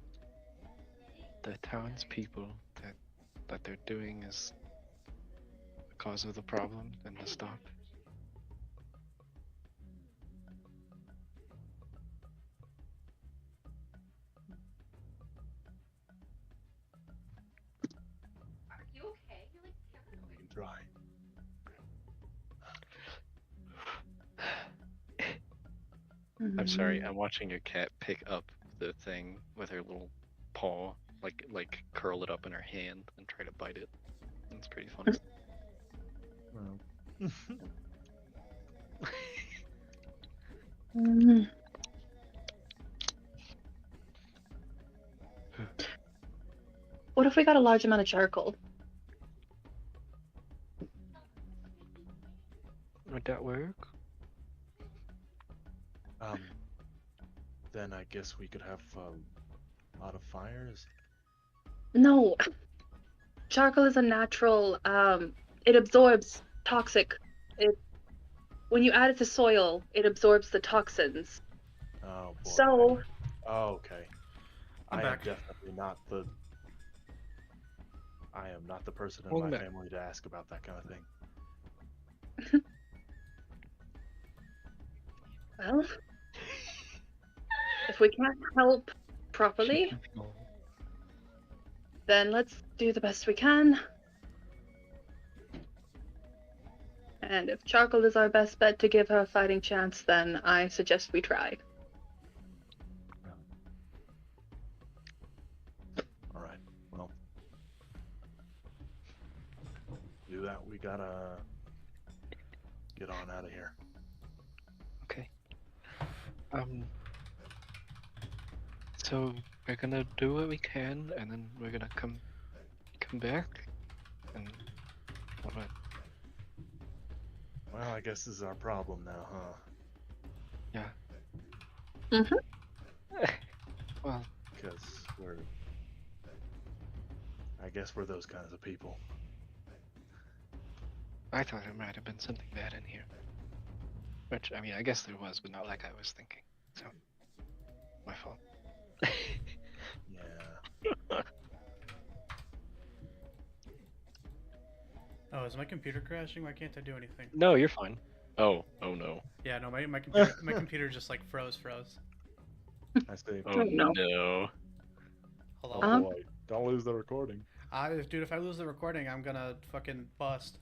the townspeople that what they're doing is the cause of the problem and to stop. Are you okay? You're like we can try. I'm sorry, Mhm. I'm watching your cat pick up the thing with her little paw, like curl it up in her hand and try to bite it. It's pretty funny. Well, Mm. What if we got a large amount of charcoal? Would that work? then I guess we could have a lot of fires. No. Charcoal is a natural, it absorbs toxic. When you add it to soil, it absorbs the toxins. Oh boy. So, Oh, okay. I'm I back. am definitely not the. I am not the person in Welcome my back. family to ask about that kind of thing. well, if we can't help properly, then let's do the best we can. And if charcoal is our best bet to give her a fighting chance, then I suggest we try. All right. Well, do that. We gotta get on out of here. Okay. So we're gonna do what we can, and then we're gonna come back, and what? Well, I guess this is our problem now, huh? Yeah. Mhm. Well, Because I guess we're those kinds of people. I thought there might have been something bad in here. Which, I mean, I guess there was, but not like I was thinking. So, my fault. Yeah. Oh, is my computer crashing? Why can't I do anything? No, you're fine. Oh no. Yeah, no, my computer just like froze. I see. Oh no. no. Hold Oh on. Um, boy. Don't lose the recording. Dude, if I lose the recording, I'm gonna fucking bust.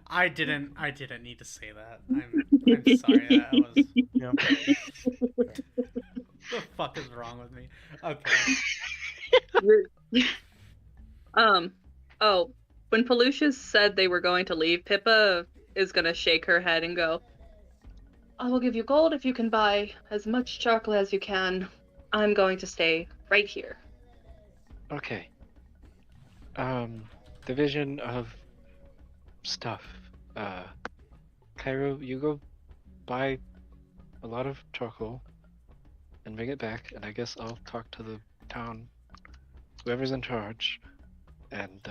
I didn't need to say that. I'm sorry. That was. Yeah. The fuck is wrong with me? Okay. Oh, when Pallucius said they were going to leave, Pippa is gonna shake her head and go, I will give you gold if you can buy as much charcoal as you can. I'm going to stay right here. Okay. Division of stuff. Kyro, you go buy a lot of charcoal and bring it back, and I guess I'll talk to the town, whoever's in charge, and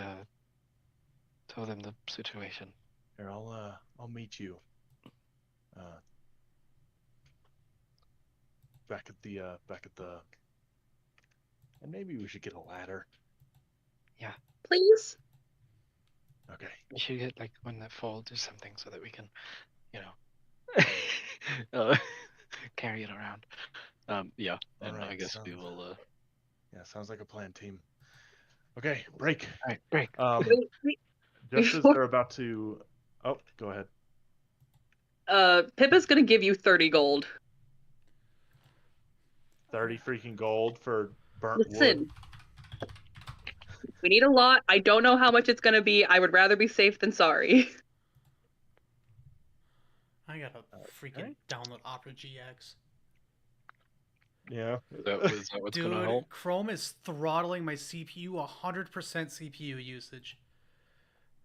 tell them the situation. Here, I'll meet you. Back at the And maybe we should get a ladder. Please. Okay. We should get like one that folds or something so that we can, you know, carry it around. Yeah, and I Alright, guess we will. Yeah, sounds like a plan, team. Okay, break. All right, break. Wait, Just as before- they're about to. Oh, go ahead. Pippa's gonna give you 30 gold. 30 freaking gold for burnt wood. Listen, we need a lot. I don't know how much it's gonna be. I would rather be safe than sorry. I gotta freaking download Opera GX. Yeah. Is that what's Dude, gonna help? Chrome is throttling my CPU 100% CPU usage.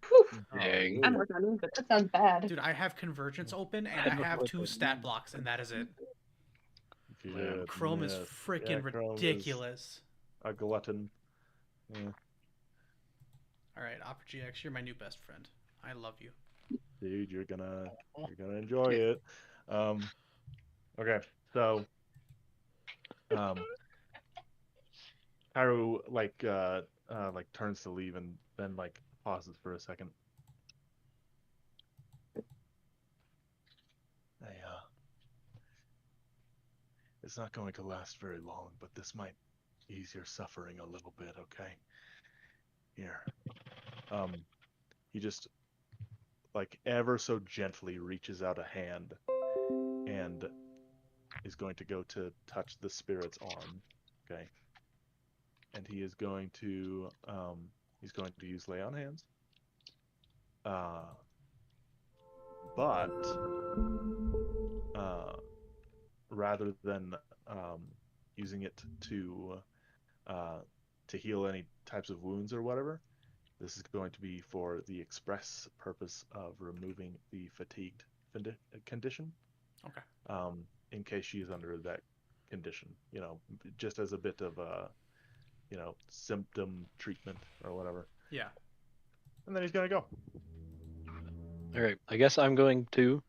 Whew. Dang. I'm working on it, but that sounds bad. Dude, I have Convergence open and I have 2 stat blocks, and that is it. Good. Chrome is freaking Chrome is ridiculous. a glutton. Yeah. Alright, Opera GX, you're my new best friend. I love you. Dude, you're gonna enjoy it. Okay, so Kyro like turns to leave and then like pauses for a second. It's not going to last very long, but this might ease your suffering a little bit, okay? Here. He just like ever so gently reaches out a hand and is going to go to touch the spirit's arm, okay? And he is going to use lay on hands. But rather than using it to heal any types of wounds or whatever, this is going to be for the express purpose of removing the fatigued condition. Okay. In case she is under that condition, you know, just as a bit of symptom treatment or whatever. Yeah. And then he's gonna go. All right, I guess I'm going to,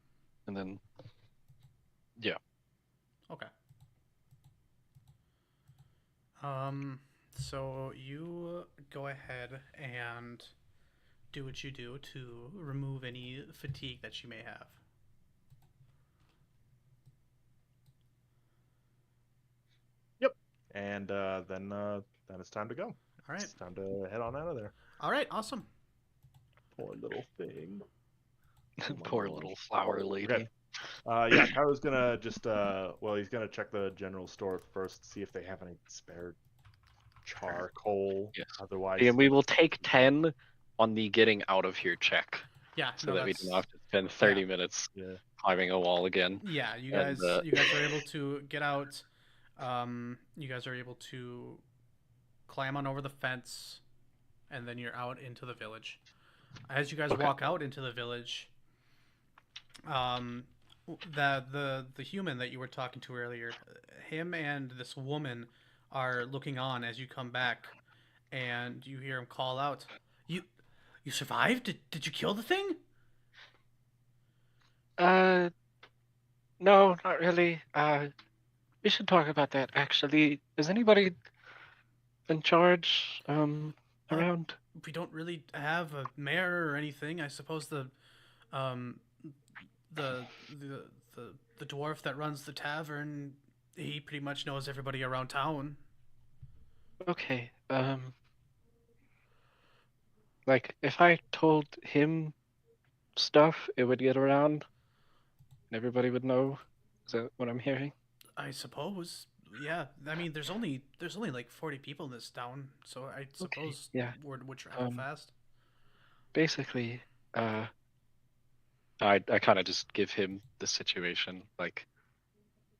and then yeah. Okay. So you go ahead and do what you do to remove any fatigue that she may have. Yep. And then it's time to go. All right. It's time to head on out of there. All right. Awesome. Poor little thing. Poor little flower lady. Okay. Yeah, Kyro's gonna just he's gonna check the general store first, see if they have any spare charcoal. Yes. Otherwise, And we will take 10 on the getting out of here check, Yeah. so that we don't have to spend 30 minutes climbing a wall again. Yeah. You And, guys. You guys are able to get out. You guys are able to climb on over the fence, and then you're out into the village. As you guys walk out into the village, the human that you were talking to earlier, him and this woman are looking on as you come back, and you hear him call out, "You survived? Did you kill the thing?" No, not really. We should talk about that actually. Is anybody in charge around? We don't really have a mayor or anything. I suppose the dwarf that runs the tavern, he pretty much knows everybody around town. Okay. Like if I told him stuff, it would get around and everybody would know. Is that what I'm hearing? I suppose. Yeah. I mean, there's only like 40 people in this town, so I suppose yeah. word would travel fast. Basically, I kind of just give him the situation. Like,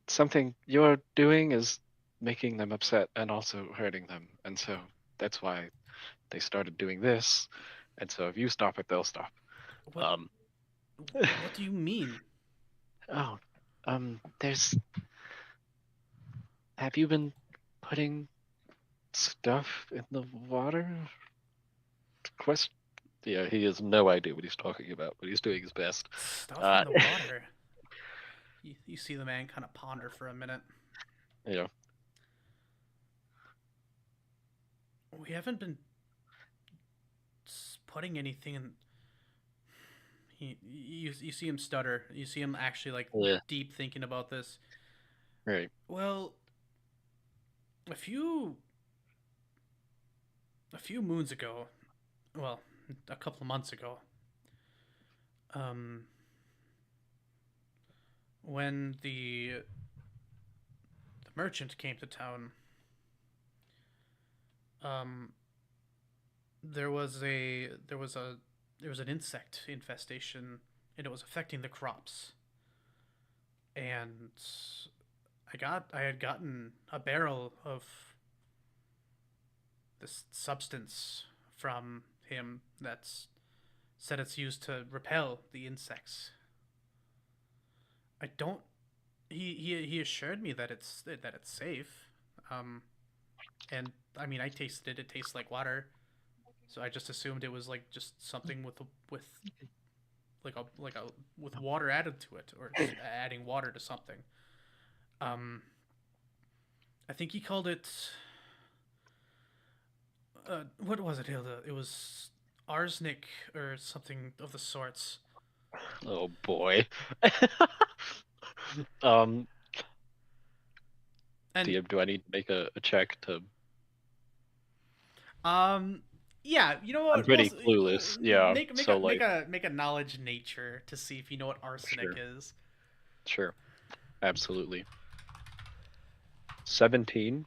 something you're doing is making them upset and also hurting them, and so that's why they started doing this. And so if you stop it, they'll stop. What do you mean? There's. Have you been putting stuff in the water? Yeah, he has no idea what he's talking about, but he's doing his best. Stuff in the water. You see the man kind of ponder for a minute. Yeah. we haven't been putting anything in. You see him stutter. You see him actually like Yeah. deep thinking about this. Right. Well, a few moons ago, well, a couple of months ago, when the merchant came to town, there was an insect infestation, and it was affecting the crops. And I had gotten a barrel of this substance from him that's said it's used to repel the insects. I don't. He assured me that it's safe. And I mean, I tasted it. It tastes like water, so I just assumed it was like just something with with water added to it, or adding water to something. I think he called it. What was it, Hilda? It was arsenic or something of the sorts. Oh boy. um. And Do I need to make a check to? yeah, you know what? I'm pretty clueless. Yeah. Make a knowledge nature to see if you know what arsenic is. Sure. Absolutely. 17.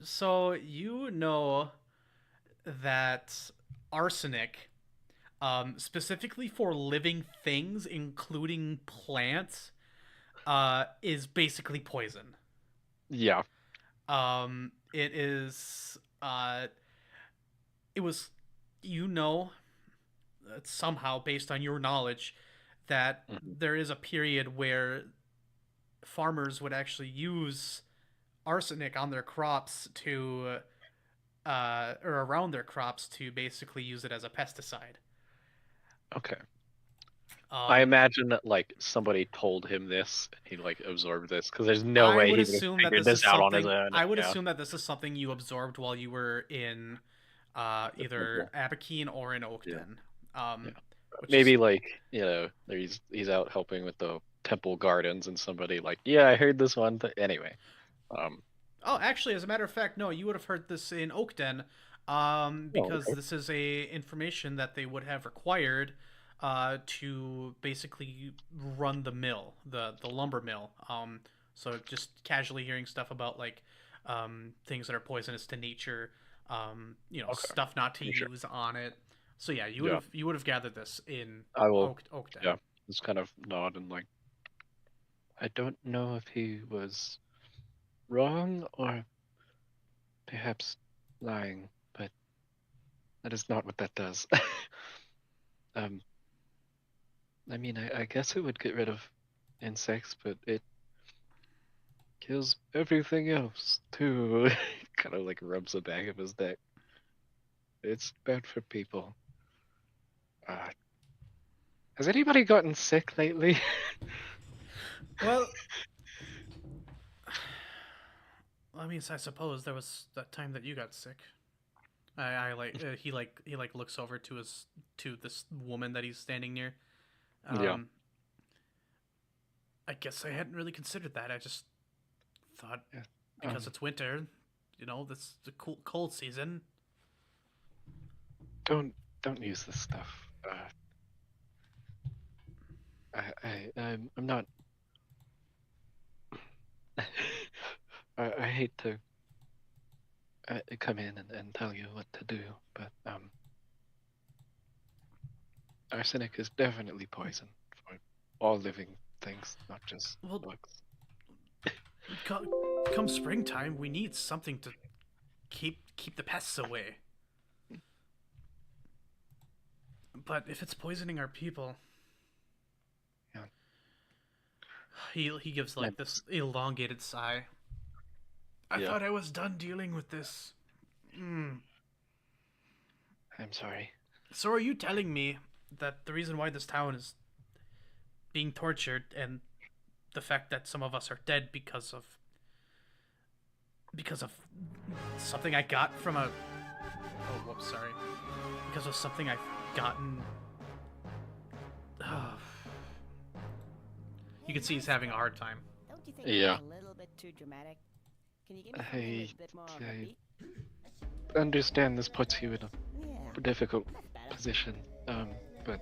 So you know that arsenic, specifically for living things, including plants, is basically poison. Yeah. It is. It was, you know, somehow based on your knowledge, that there is a period where farmers would actually use arsenic on their crops to, or around their crops to basically use it as a pesticide. Okay. I imagine that like somebody told him this, and he like absorbed this, because there's no way he would have figured this out on his own. I would assume that this is something you absorbed while you were in either Abakeen or in Oakden. Maybe like, you know, he's out helping with the temple gardens, and somebody like, yeah, I heard this one. Anyway. Oh, actually, as a matter of fact, no, you would have heard this in Oakden, because this is a information that they would have required to basically run the mill, the lumber mill. So just casually hearing stuff about like things that are poisonous to nature, you know, stuff not to use on it. So yeah, you would have gathered this in Oakden. Yeah, just kind of nod and like, I don't know if he was wrong or perhaps lying, but that is not what that does. I mean, I guess it would get rid of insects, but it kills everything else too. Kind of like rubs the back of his neck. It's bad for people. Has anybody gotten sick lately? Well, I mean, I suppose there was that time that you got sick. He looks over to this woman that he's standing near. Yeah. I guess I hadn't really considered that. I just thought because it's winter, you know, this is the cold season. Don't use this stuff. I'm not. I hate to come in and tell you what to do, but arsenic is definitely poison for all living things, not just bugs. Come springtime, we need something to keep the pests away. But if it's poisoning our people, he gives like this elongated sigh. I thought I was done dealing with this. I'm sorry. So are you telling me that the reason why this town is being tortured and the fact that some of us are dead because of because of something I got from a. Oh, whoops, sorry. Because of something I've gotten. You can see he's having a hard time. Don't you think Yeah. that's a little bit too dramatic? Can you give me something that's a bit more upbeat? Understand this puts you in a Yeah, difficult that's better. position, but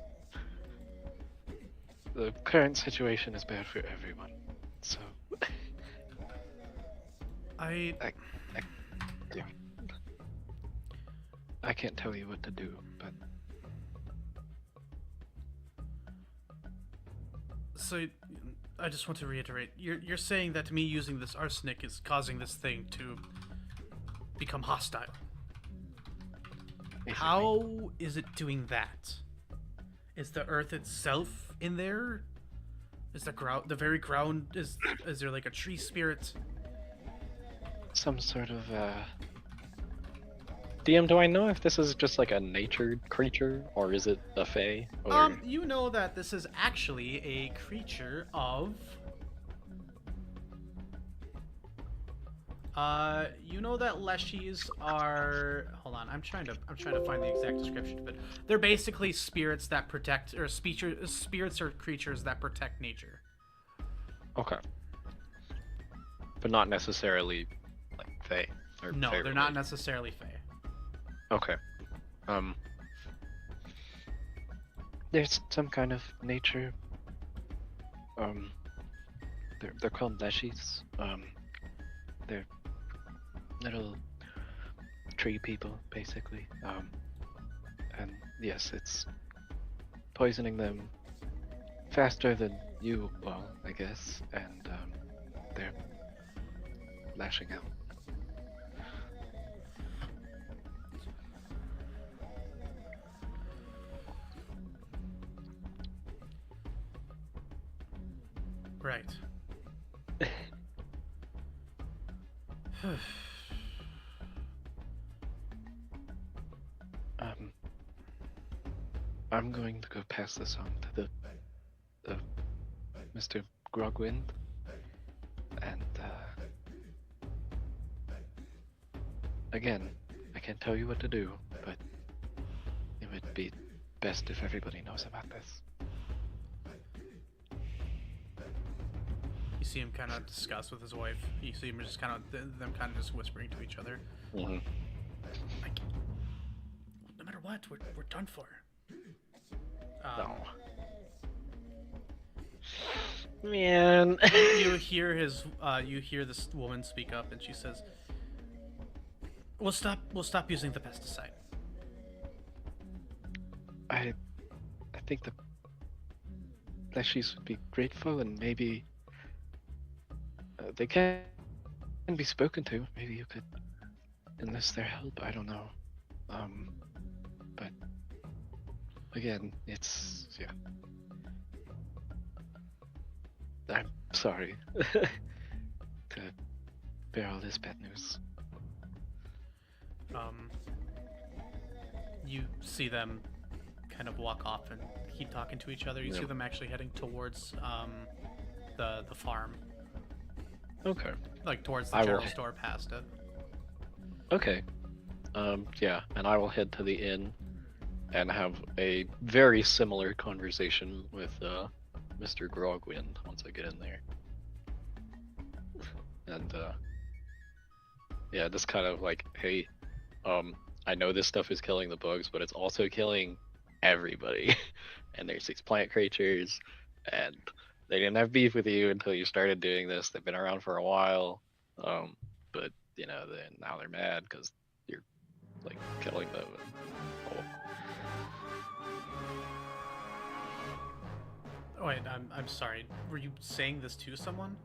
the current situation is bad for everyone. So I I can't tell you what to do, but So, I just want to reiterate. You're saying that me using this arsenic is causing this thing to become hostile. basically, How is it doing that? Is the earth itself in there? Is the ground, the very ground, is there like a tree spirit? some sort of DM, do I know if this is just like a natured creature or is it a fae? Or You know that this is actually a creature of. You know that leshies are. Hold on, I'm trying to find the exact description of it. They're basically spirits that protect, or spirits or creatures that protect nature. okay, but not necessarily like fae. Or No, fae they're not related. necessarily fae. Okay. There's some kind of nature. They're called leshies. They're little tree people, basically. And yes, it's poisoning them faster than you will, I guess. And they're lashing out. Right. I'm going to go pass this on to the Mr. Grogwind, and again, I can't tell you what to do, but it would be best if everybody knows about this. You see him kind of discuss with his wife. You see him just kind of them kind of just whispering to each other. Mm-hmm. Like, no matter what, we're done for. No. Man. You hear this woman speak up, and she says, We'll stop using the pesticide." I think the fleshies would be grateful, and maybe they can be spoken to. Maybe you could enlist their help. I don't know. But again, it's yeah. I'm sorry to bear all this bad news. You see them kind of walk off and keep talking to each other. You see Yep. them actually heading towards the farm, Okay. like towards the I will- general store past it. Okay. Yeah, and I will head to the inn and have a very similar conversation with Mr. Grogwind once I get in there. And yeah, just kind of like, hey, I know this stuff is killing the bugs, but it's also killing everybody. And there's these plant creatures, and they didn't have beef with you until you started doing this. They've been around for a while, but you know, now they're mad because you're like killing them. And, Oh, wait, I'm sorry. Were you saying this to someone?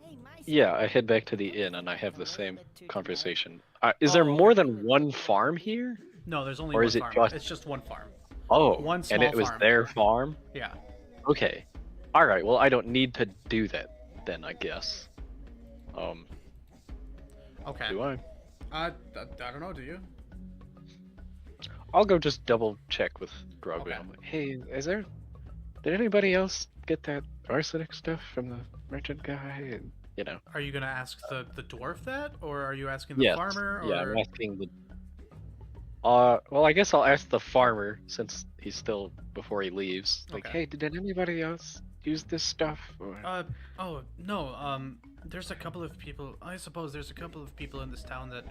Hey, my yeah, son, I head back to the don't you inn and think I have that's the a little same bit too dramatic? conversation. Is there Oh, more okay. than one farm here? No, there's only Or one is it farm. just- It's just one farm. Oh, One and small it was farm. their farm? Yeah. Okay. Alright, well, I don't need to do that then, I guess. Okay. Do I? I don't know. Do you? I'll go just double check with Grogu. Okay. I'm like, hey, did anybody else get that arsenic stuff from the merchant guy? And you know. Are you gonna ask the dwarf that, or are you asking the Yes. farmer? Or... Yeah, I'm asking the. Well, I guess I'll ask the farmer since he's still before he leaves. Like, Okay. hey, did anybody else use this stuff? Or... Oh no. There's a couple of people. I suppose there's a couple of people in this town that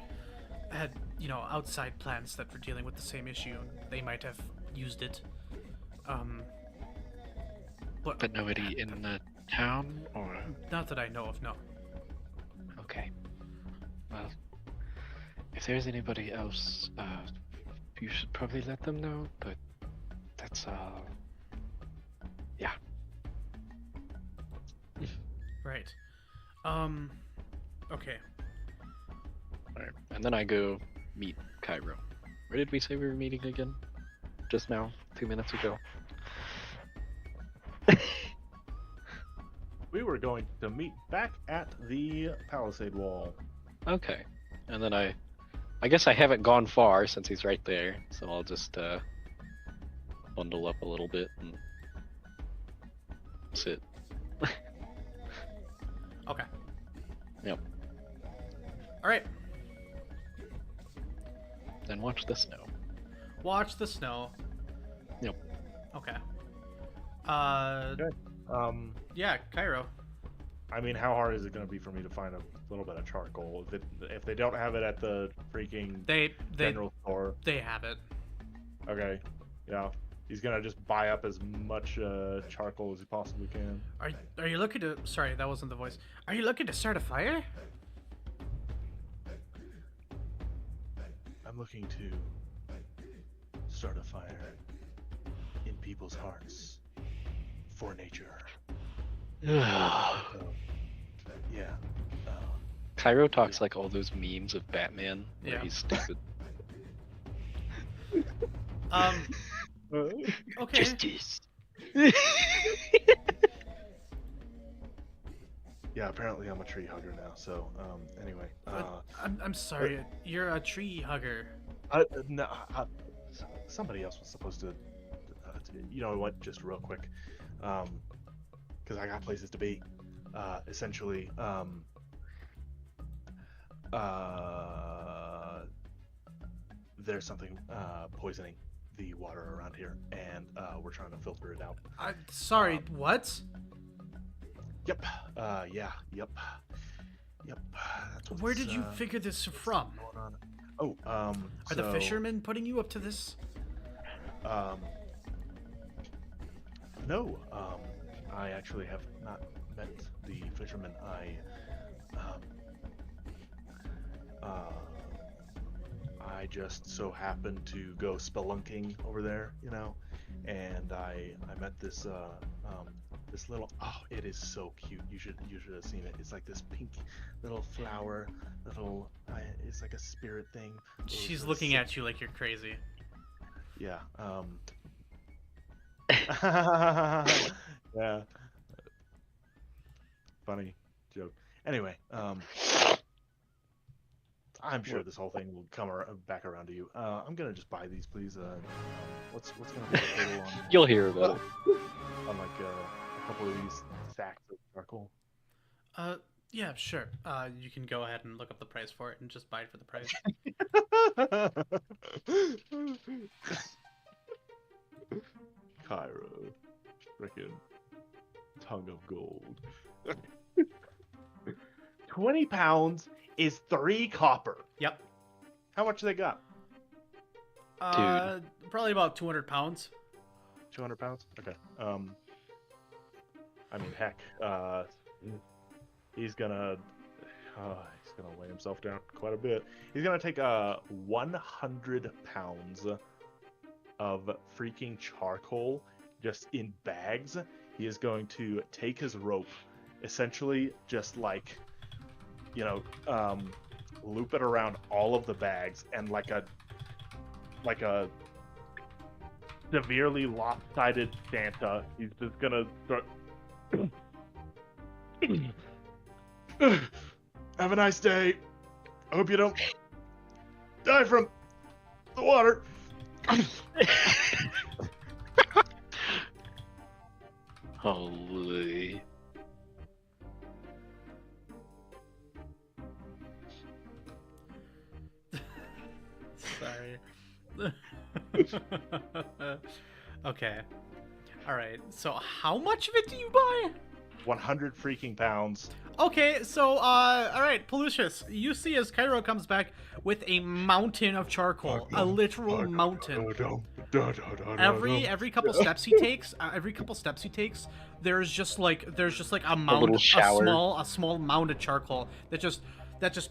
had, outside plants that were dealing with the same issue. They might have used it. But nobody in the town, or Not that I know of. No. okay. Well, if there's anybody else, you should probably let them know. But that's yeah. Right. Okay. Alright. And then I go meet Kyro. Where did we say we were meeting again? Just now, 2 minutes ago. We were going to meet back at the palisade wall. Okay. And then I guess I haven't gone far since he's right there, so I'll just bundle up a little bit and sit. Okay. Yep. All right. Then watch the snow. Watch the snow. Yep. Okay. Okay. Yeah, Kyro. I mean, how hard is it going to be for me to find a little bit of charcoal if they don't have it at the freaking They general store? they have it. Okay. Yeah. He's gonna just buy up as much charcoal as he possibly can. Are you looking to? Sorry, that wasn't the voice. Are you looking to start a fire? I'm looking to start a fire in people's hearts for nature. Yeah. Kyro talks like all those memes of Batman where Yeah. he's stupid. Okay. Justice. Yeah, apparently I'm a tree hugger now. So, anyway. I'm sorry. You're a tree hugger. No, somebody else was supposed to. You know what? Just real quick, because I got places to be. Essentially, there's something poisoning the water around here, and we're trying to filter it out. I'm sorry. What? Yep. Yeah. Yep. That's Where what's, did you figure this from? going on. Oh, Are the fishermen putting you up to this? No. I actually have not met the fisherman. I just so happened to go spelunking over there, and I met this this little, it is so cute. You should have seen it. It's like this pink little flower, it's like a spirit thing. She's looking at you like you're crazy. Yeah. Yeah. Funny joke. Anyway, I'm sure this whole thing will come back around to you. I'm gonna just buy these, please. What's gonna be the total on? You'll hear about it. On like a couple of these sacks of charcoal. Yeah, sure. You can go ahead and look up the price for it and just buy it for the price. Kyro, frickin' tongue of gold. 20 pounds is 3 copper. Yep. How much they got? Probably about 200 pounds. 200 pounds? Okay. I mean, heck, he's gonna weigh himself down quite a bit. He's gonna take 100 pounds of freaking charcoal just in bags. He is going to take his rope, essentially just like, loop it around all of the bags, and like a severely lopsided Santa, he's just gonna start. Have a nice day. I hope you don't die from the water. Holy. Sorry. Okay. All right. So how much of it do you buy? 100 freaking pounds. Okay, so all right, Pallucius, you see as Kyro comes back with a mountain of charcoal, a literal mountain. Every couple steps he takes, there's just like a mound, little shower. a small mound of charcoal that just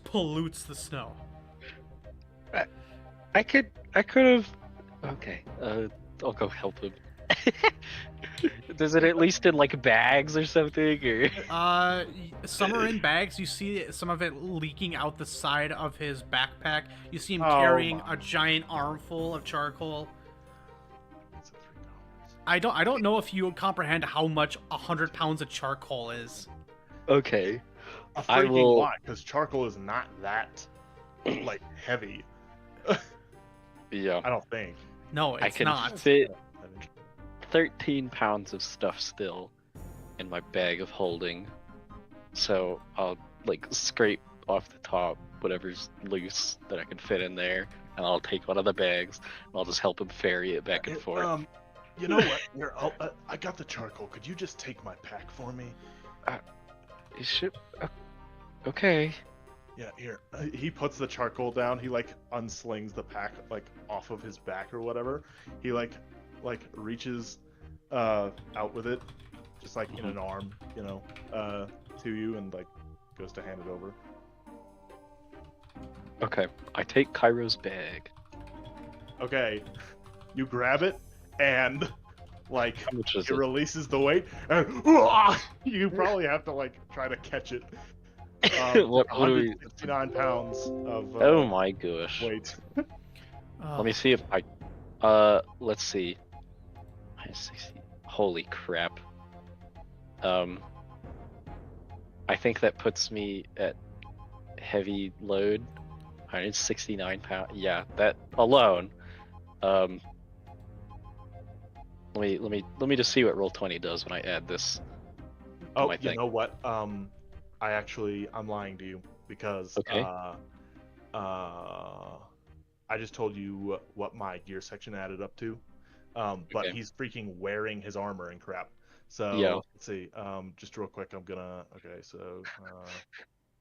pollutes the snow. I could have. Okay, I'll go help him. Does it at least in like bags or something, or? Some are in bags. You see some of it leaking out the side of his backpack. You see him Oh carrying my. a giant armful of charcoal. I don't know if you comprehend how much 100 pounds of charcoal is. Okay. A I freaking will- lot, because charcoal is not that like heavy. Yeah. I don't think. No, I it's can not. fit 13 pounds of stuff still in my bag of holding. So I'll like scrape off the top whatever's loose that I can fit in there, and I'll take one of the bags and I'll just help him ferry it back and forth. You know what? Here, I got the charcoal. Could you just take my pack for me? You should. Okay. Yeah, here. He puts the charcoal down. He like unslings the pack like off of his back or whatever. He like reaches out with it, just like in an arm, you know, to you, and like goes to hand it over. Okay. I take Kyro's bag. Okay, you grab it and like How much is it it? releases the weight, and you probably have to like try to catch it. What do we? 169 pounds of Oh my gosh. weight. Oh, Let me see if I. Let's see. 160. Holy crap. I think that puts me at heavy load. 169 pounds. Yeah, that alone. Let me just see what Roll20 does when I add this. Oh, my you thing. know what? I'm lying to you because Okay. I just told you what my gear section added up to. But Okay. he's freaking wearing his armor and crap. So Yeah. let's see. Just real quick, I'm gonna. Okay, so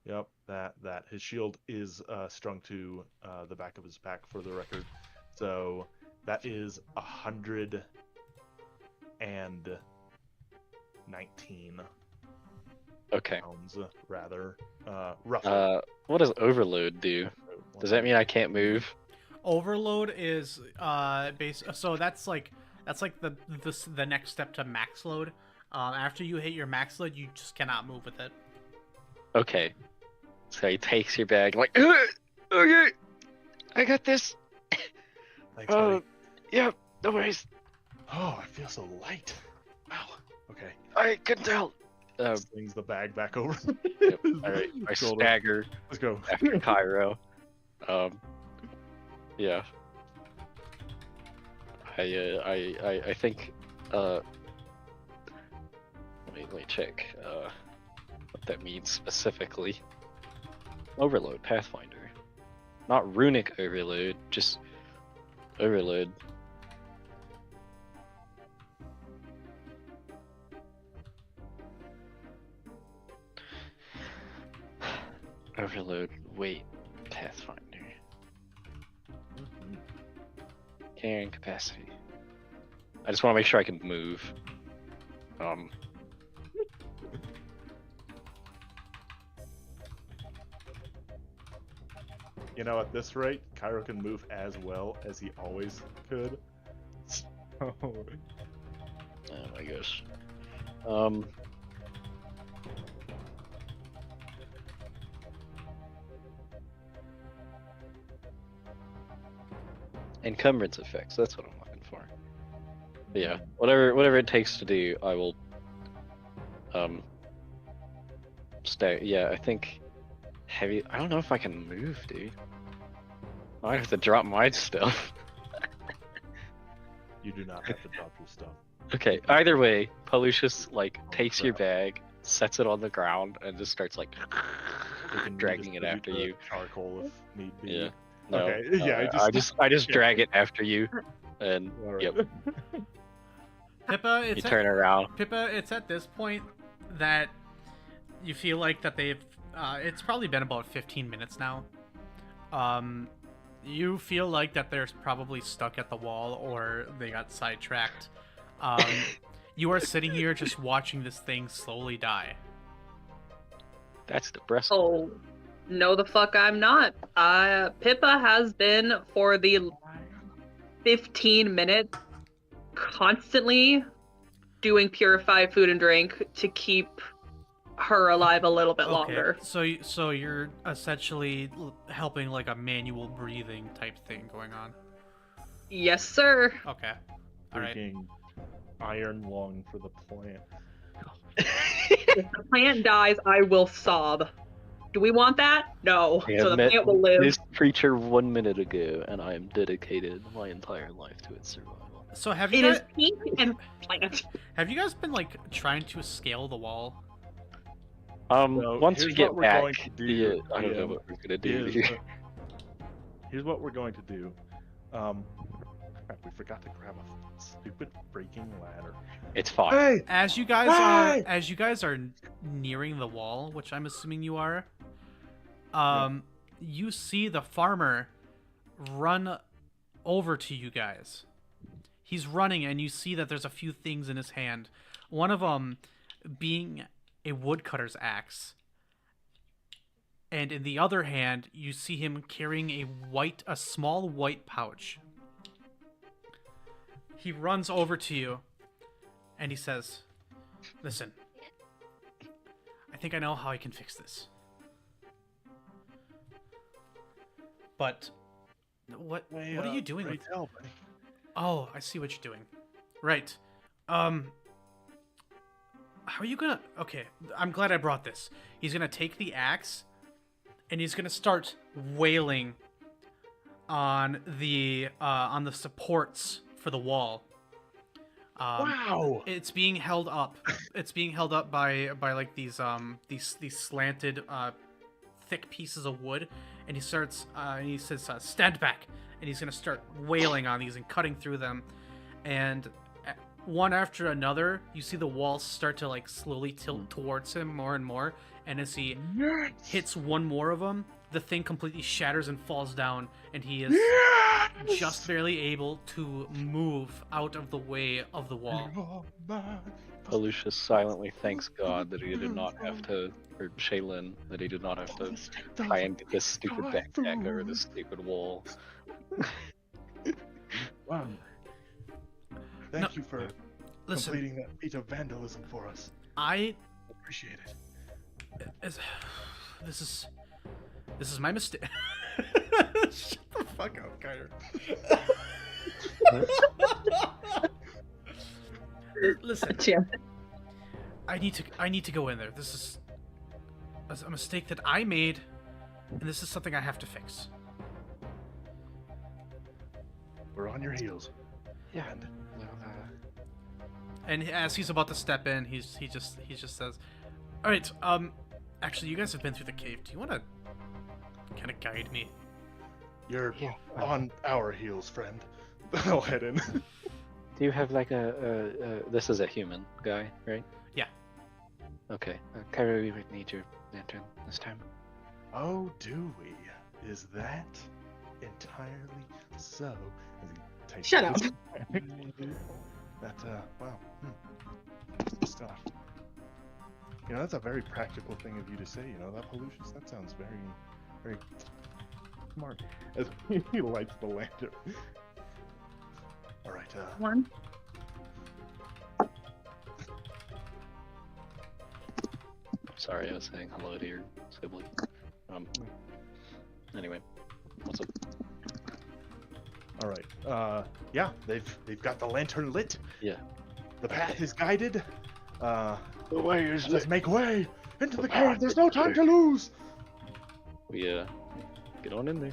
yep, that his shield is strung to the back of his pack for the record. So that is 119 Okay. pounds, rather roughly. What does overload do? Does that mean I can't move? overload is so that's like the next step to max load. After you hit your max load, you just cannot move with it. Okay. So he takes your bag, like, okay, I got this. Thanks, buddy. Yeah, no worries. Oh, I feel so light. Wow. Okay. I can tell. Slings the bag back over. Yep. All right, I Shoulder. stagger Let's go. after Kyro. Yeah. I think. Let me check. What that means specifically. Overload, Pathfinder. Not runic overload, just overload. Overload, weight, Pathfinder. Carrying capacity. I just want to make sure I can move. You know, at this rate, Kyro can move as well as he always could. So... Oh my gosh. Encumbrance effects, that's what I'm looking for. But yeah, whatever it takes to do, I will stay. Yeah, I think heavy. I don't know if I can move, dude. I might have to drop my stuff. You do not have to drop your stuff. Okay, either way, Pallucius like takes your bag, sets it on the ground, and just starts like We can dragging it redistribute after the you. Charcoal if need be. Yeah. No, Okay, yeah, I just drag it after you, and All right. yep, Pippa, you it's turn around. Pippa, it's at this point that you feel like that they've. It's probably been about 15 minutes now. You feel like that they're probably stuck at the wall or they got sidetracked. You are sitting here just watching this thing slowly die. That's depressing. Oh, no, the fuck I'm not. Pippa has been for the 15 minutes constantly doing purified food and drink to keep her alive a little bit longer. So you're essentially helping like a manual breathing type thing going on. Yes, sir. Okay. All right. Freaking iron lung for the plant. If the plant dies, I will sob. Do we want that? No. I So have the met plant will live. this creature 1 minute ago, and I am dedicated my entire life to its survival. So have It you is guys, pink and plant. have you guys been like trying to scale the wall? So, Once we here's get what we're going back, to do, yeah, I don't know DM, what we're gonna do. is, here's what we're going to do. Crap, we forgot to grab a stupid freaking ladder. It's fine. Hey! As you guys are nearing the wall, which I'm assuming you are, you see the farmer run over to you guys. He's running, and you see that there's a few things in his hand. One of them being a woodcutter's axe, and in the other hand, you see him carrying a small white pouch. He runs over to you, and he says, "Listen, I think I know how I can fix this. But what are you doing with? Tell, buddy. Oh, I see what you're doing. Right. How are you gonna? Okay, I'm glad I brought this. He's gonna take the axe, and he's gonna start wailing on the supports for the wall. Wow! It's being held up. It's being held up by like these slanted thick pieces of wood, and he starts and he says, "Stand back!" And he's gonna start wailing on these and cutting through them, and one after another, you see the walls start to like slowly tilt towards him more and more, and as he hits one more of them, the thing completely shatters and falls down, and he is just barely able to move out of the way of the wall. Pallucius silently thanks God that he did not have to, or Shaylin, that he did not have to try and get this stupid backpack over this stupid wall. Wow. Thank you for Listen, completing that feat of vandalism for us. I Appreciate it. this is my mistake. Shut the fuck up, Kyro. Listen, I need to go in there. This is a mistake that I made, and this is something I have to fix. We're on your heels. Yeah. And And as he's about to step in, he just says, "All right, actually, you guys have been through the cave. Do you want to kind of guide me?" you're on our heels, friend. I'll head in. Do you have like this is a human guy, right? Yeah. Okay. Kyro, we would need your lantern this time. Oh, do we? Is that entirely so? As he takes Shut up. That, wow. Stuff. You know, that's a very practical thing of you to say, you know, that Pallucius, that sounds very, very smart. As he lights the lantern. Alright, One. Sorry, I was saying hello to your sibling. Anyway, what's up? alright. Yeah, they've got the lantern lit. Yeah. The path is guided. The way is Let's make way into the cave. There's no time to lose. We get on in there.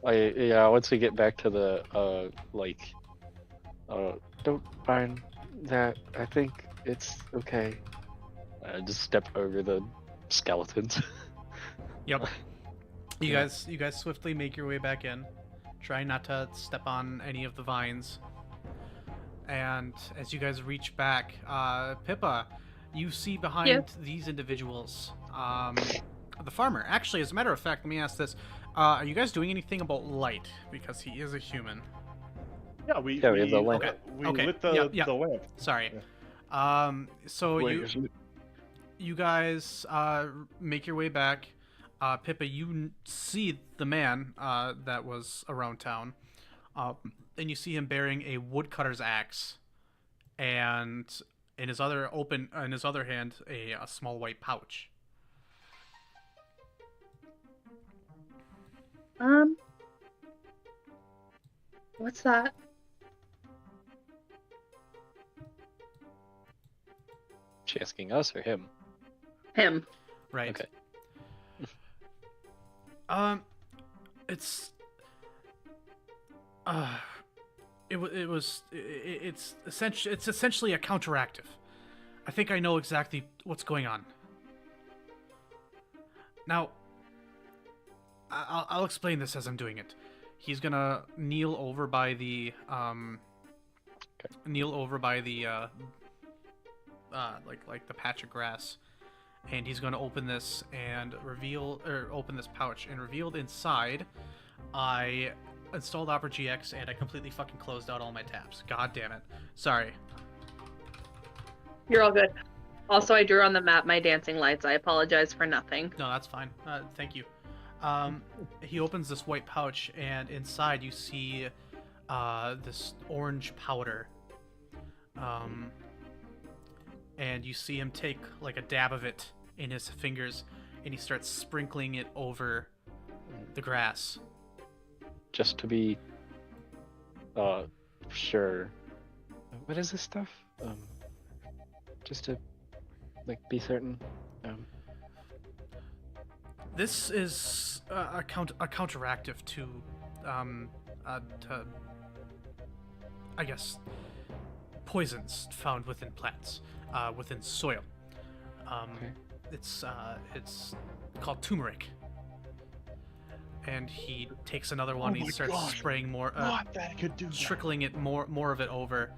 Once we get back to the don't mind that. I think it's okay. I just step over the skeletons. Yep. You guys swiftly make your way back in. Try not to step on any of the vines. And as you guys reach back, Pippa, you see behind these individuals, the farmer. Actually, as a matter of fact, let me ask this: are you guys doing anything about light? Because he is a human. Yeah, we have the lamp. we Okay. lit the lamp. Sorry. Yeah. So Wait, you guys make your way back. Pippa, you see the man that was around town, and you see him bearing a woodcutter's axe, and in his other hand a small white pouch. What's that? she asking us or him? Him. Right. Okay. It's it's essentially a counteractive. I think I know exactly what's going on. Now, I'll explain this as I'm doing it. He's gonna kneel over by the like the patch of grass, and he's gonna open this and open this pouch, and revealed inside, I installed Opera GX and I completely fucking closed out all my tabs. God damn it. Sorry. You're all good. Also, I drew on the map my dancing lights. I apologize for nothing. No, that's fine. Thank you. He opens this white pouch, and inside you see this orange powder. And you see him take like a dab of it in his fingers, and he starts sprinkling it over the grass. Just to be sure. What is this stuff? Just to be certain. This is a counteractive to I guess poisons found within plants, within soil. Okay. It's called turmeric. And he takes another one. Oh He starts gosh. spraying more, What that could do? trickling it more of it over.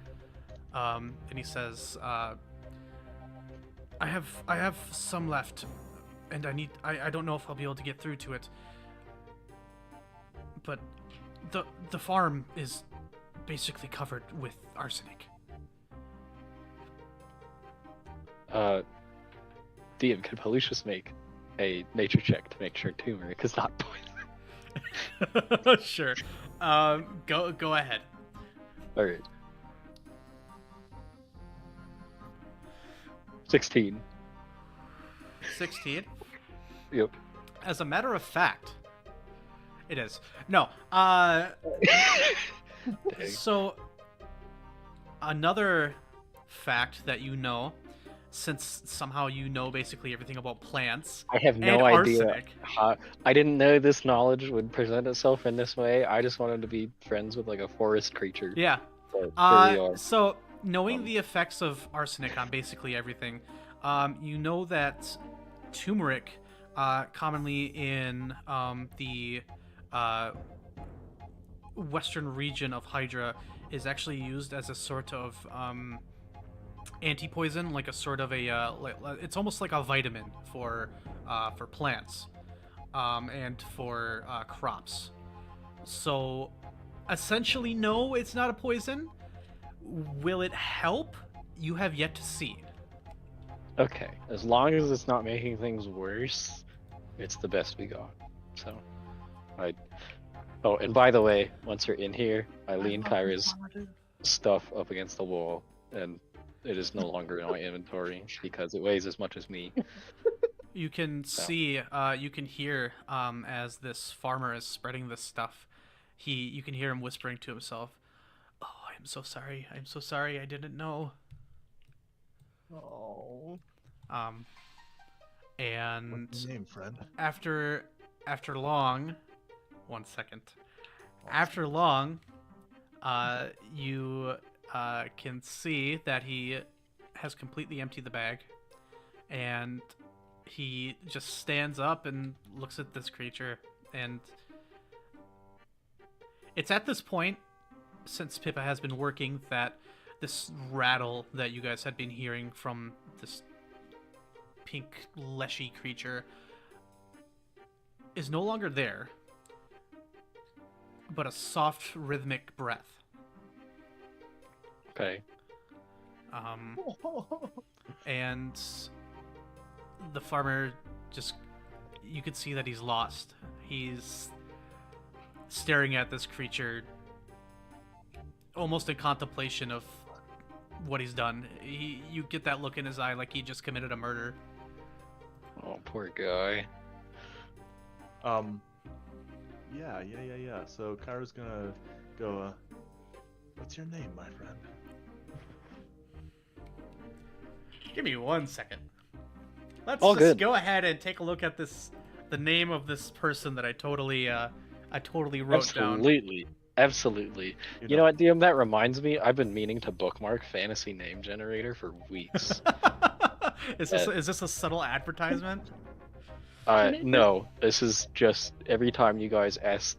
And he says, "I have some left, and I don't know if I'll be able to get through to it. But the farm is basically covered with arsenic." DM, could Pallucius make a nature check to make sure turmeric is not poison? Sure. Go ahead. Alright. 16. 16. Yep. As a matter of fact, it is. No. Dang. So another fact that you know, since somehow you know basically everything about plants I have and no idea. arsenic. I didn't know this knowledge would present itself in this way. I just wanted to be friends with like a forest creature. Yeah. So here we are. So knowing the effects of arsenic on basically everything, you know that turmeric, commonly in the western region of Hydra, is actually used as a sort of anti-poison, like a sort of a it's almost like a vitamin for plants and for crops. So essentially, no, it's not a poison. Will it help? You have yet to see. Okay, as long as it's not making things worse, it's the best we got. So, oh, and by the way, once you're in here, I lean Kyra's stuff up against the wall, and it is no longer in my inventory because it weighs as much as me. You can see, you can hear, as this farmer is spreading this stuff, you can hear him whispering to himself, "Oh, I'm so sorry. I'm so sorry. I didn't know." Oh. And What's your name, friend? after long, 1 second. After long, you can see that he has completely emptied the bag, and he just stands up and looks at this creature, and it's at this point, since Pippa has been working, that this rattle that you guys had been hearing from this pink leshy creature is no longer there, but a soft rhythmic breath. Okay. And the farmer just, you could see that he's lost. He's staring at this creature almost in contemplation of what he's done. You get that look in his eye like he just committed a murder. Oh, poor guy. Yeah. So Kyro's gonna go, what's your name, my friend? Give me 1 second. Let's All just good. go ahead and take a look at the name of this person that I totally wrote down. Absolutely. You know what, DM? That reminds me. I've been meaning to bookmark Fantasy Name Generator for weeks. Is this a subtle advertisement? No. This is just every time you guys ask,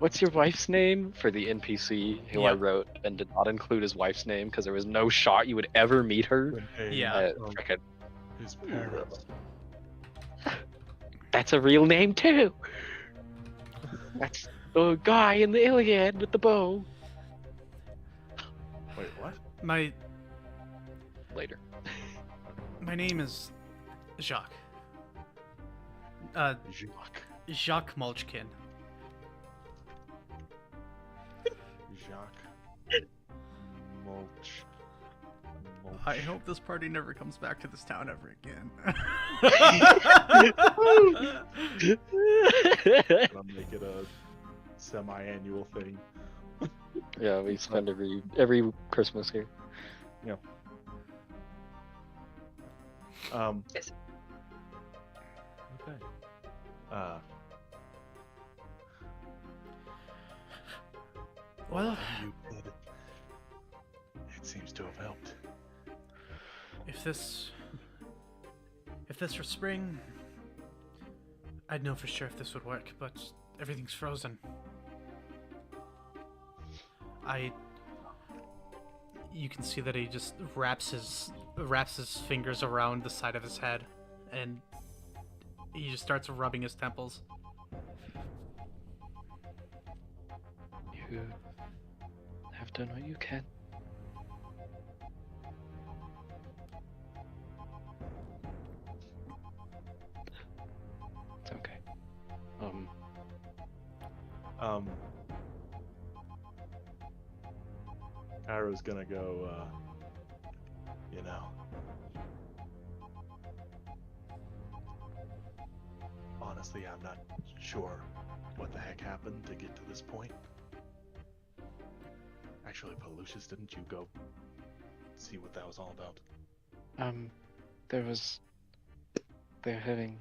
"What's your wife's name?" for the NPC who I Yep. wrote and did not include his wife's name because there was no shot you would ever meet her. Yeah. Frickin', His parents. that's a real name too. That's the guy in the Iliad with the bow. Wait, what? Later. My name is Jacques. Jacques. Jacques Mulchkin. Jacques. Mulch. I hope this party never comes back to this town ever again. I'll make it a semi-annual thing. Yeah, we spend every Christmas here. Yes. Okay. Well, You did it. It seems to have helped. if this were spring, I'd know for sure if this would work, but everything's frozen. You can see that he just wraps his fingers around the side of his head, and he just starts rubbing his temples. You have done what you can. It's okay. Kyro's gonna go, honestly, I'm not sure what the heck happened to get to this point. Actually, Pallucius, didn't you go see what that was all about? They're having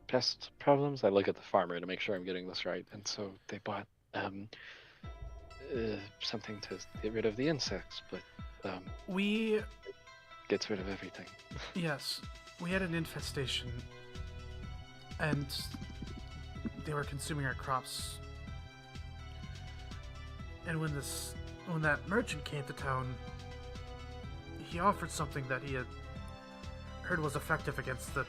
pest problems. I look at the farmer to make sure I'm getting this right, and so they bought something to get rid of the insects, but We gets rid of everything. Yes, we had an infestation, and they were consuming our crops. And when that merchant came to town, he offered something that he had heard was effective against the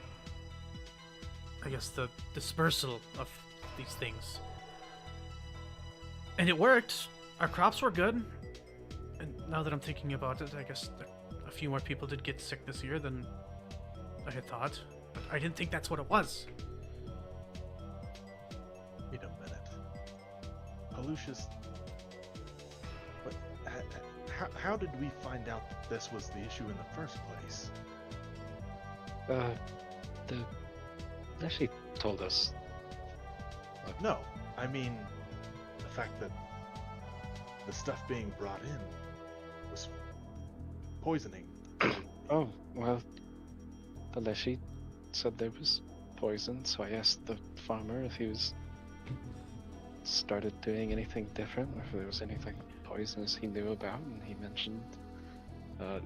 dispersal of these things. And it worked. Our crops were good. And now that I'm thinking about it, I guess a few more people did get sick this year than I had thought. But I didn't think that's what it was. Wait a minute. Pallucius, how did we find out that this was the issue in the first place? She told us. No, I mean the fact that the stuff being brought in was poisoning. Oh, well, the Leshy said there was poison, so I asked the farmer if he was started doing anything different, or if there was anything poisonous he knew about, and he mentioned...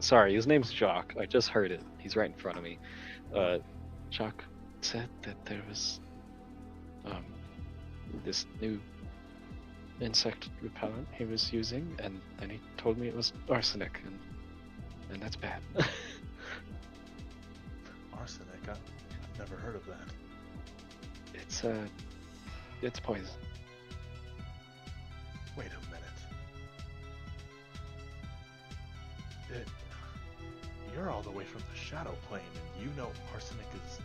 sorry, his name's Jacques. I just heard it. He's right in front of me. Jacques said that there was this new insect repellent he was using, and then he told me it was arsenic, and that's bad. Arsenic? I've never heard of that. It's poison. Wait a minute. You're all the way from the Shadow Plane, and you know arsenic is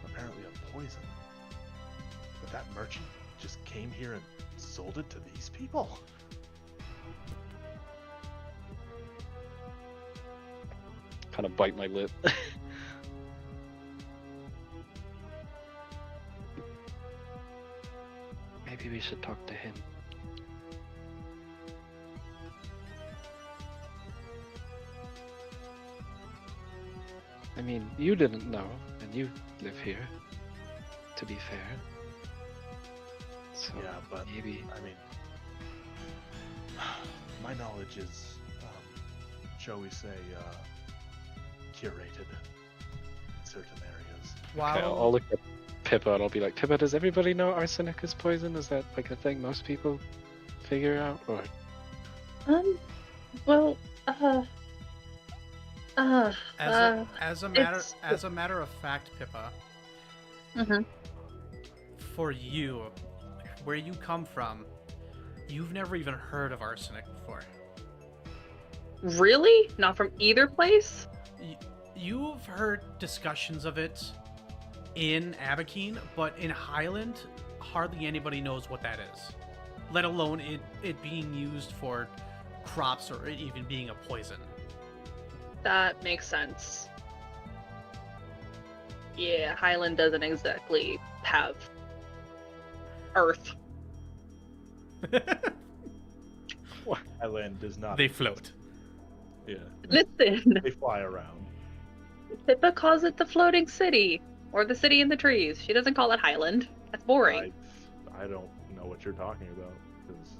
apparently a poison. But that merchant just came here and sold it to these people? Kind of bite my lip. Maybe we should talk to him. I mean, you didn't know, and you live here, to be fair. So Yeah, but maybe... I mean, my knowledge is, shall we say, curated in certain areas. Okay, I'll look at Pippa and I'll be like, Pippa, does everybody know arsenic is poison? Is that like a thing most people figure out? Or Well, As a matter of fact, Pippa, Mhm. for you, where you come from, you've never even heard of arsenic before. Really? Not from either place? You've heard discussions of it in Abakeen, but in Highland, hardly anybody knows what that is. Let alone it being used for crops or it even being a poison. That makes sense. Yeah, Highland doesn't exactly have Earth. Highland does not. They float. Yeah. Listen, They fly around. Pippa calls it the floating city, or the city in the trees. She doesn't call it Highland. That's boring. I don't know what you're talking about. 'Cause,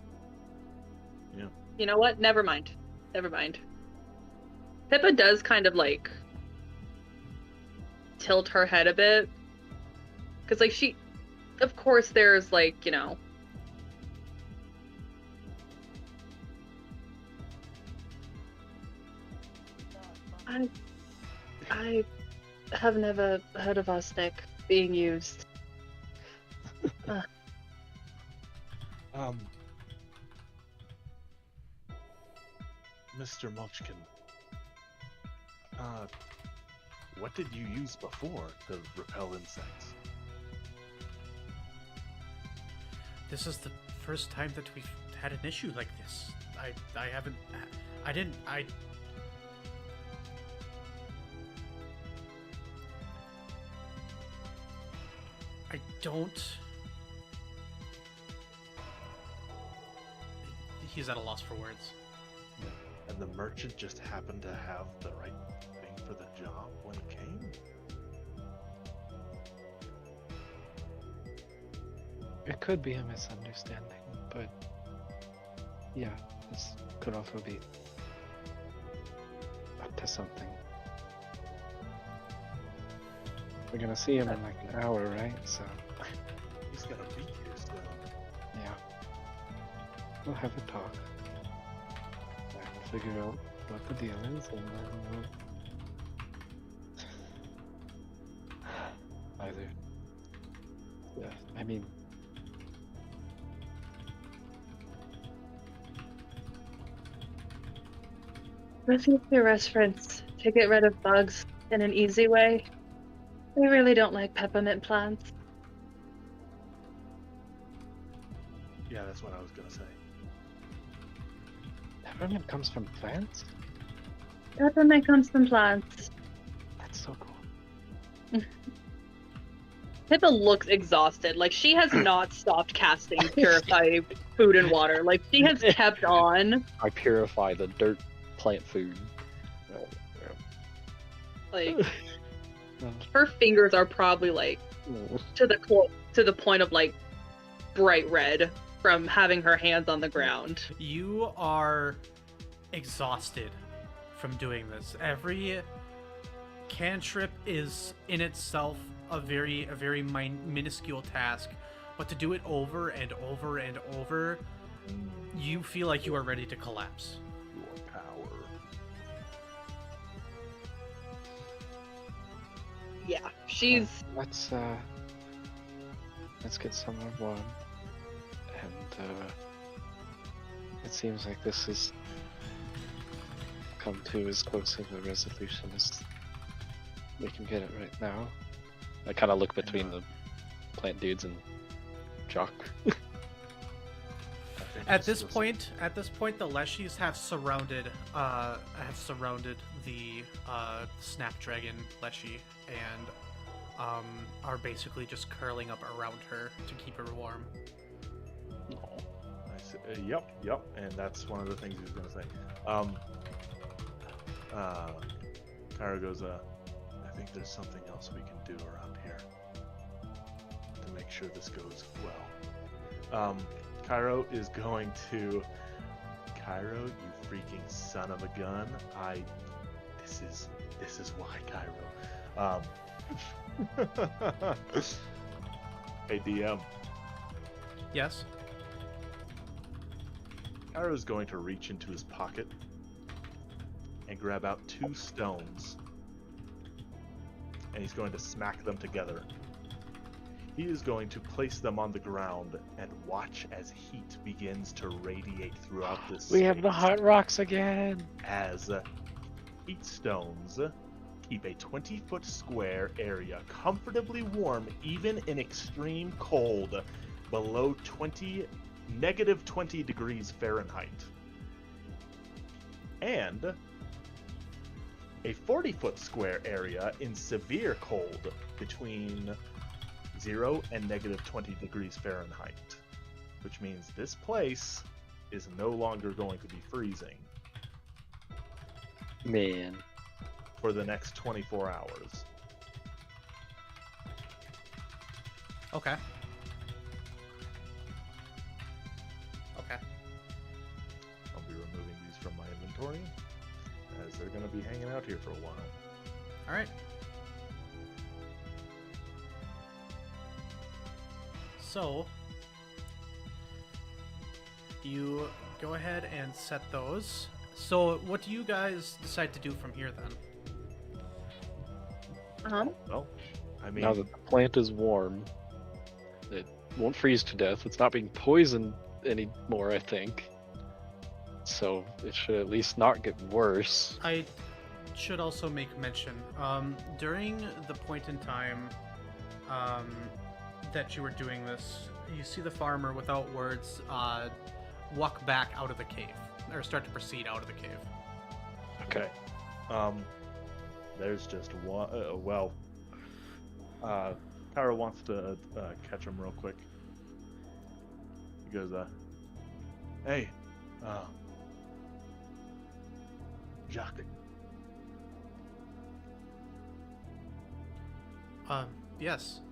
yeah. You know what? Never mind. Never mind. Pippa does kind of like tilt her head a bit. Because, like, she. Of course, there's, like, you know. I have never heard of arsenic being used. Mr. Mulchkin, what did you use before to repel insects? This is the first time that we've had an issue like this. I haven't. I didn't. I don't. He's at a loss for words. And the merchant just happened to have the right thing for the job when he came? it could be a misunderstanding, but yeah, this could also be up to something. We're gonna see him in like an hour, right? So He's gonna be here still. yeah, we'll have a talk and figure out what the deal is, and then we'll either. Yeah, I mean. Refuse your restaurants to get rid of bugs in an easy way. We really don't like peppermint plants. Yeah, that's what I was gonna say. Peppermint comes from plants? Peppermint comes from plants. That's so cool. Pippa looks exhausted. Like, she has not stopped casting purify food and water. Like, she has kept on. I purify the dirt plant food. Like, her fingers are probably like to the point of like bright red from having her hands on the ground. You are exhausted from doing this. Every cantrip is in itself a very minuscule task, but to do it over and over and over, you feel like you are ready to collapse. Your power. Yeah, she's. Let's get someone warm, and it seems like this has come to as close of a resolution as we can get it right now. I kind of look between the plant dudes and Jock. At this point, the Leshies have surrounded the Snapdragon Leshy and are basically just curling up around her to keep her warm. Yep, and that's one of the things he was gonna say. Kyro goes, I think there's something else we can do around here to make sure this goes well. Kyro is going to... Kyro, you freaking son of a gun. This is why, Kyro. Hey, DM. Yes? Kyro is going to reach into his pocket and grab out 2 stones. And he's going to smack them together. He is going to place them on the ground and watch as heat begins to radiate throughout this We have the space hot rocks again! as heat stones keep a 20-foot square area comfortably warm even in extreme cold below negative 20 degrees Fahrenheit. And a 40-foot square area in severe cold between 0 and negative 20 degrees Fahrenheit, which means this place is no longer going to be freezing Man. for the next 24 hours. Okay. Okay. I'll be removing these from my inventory as they're going to be hanging out here for a while. All right. So, you go ahead and set those. So, what do you guys decide to do from here then? Well, I mean, Now that the plant is warm, it won't freeze to death. It's not being poisoned anymore, I think. So it should at least not get worse. I should also make mention, during the point in time that you were doing this, you see the farmer, without words, walk back out of the cave, or start to proceed out of the cave. Okay. there's just one. Kyro wants to catch him real quick. He goes, "Hey, Jacques." Yes.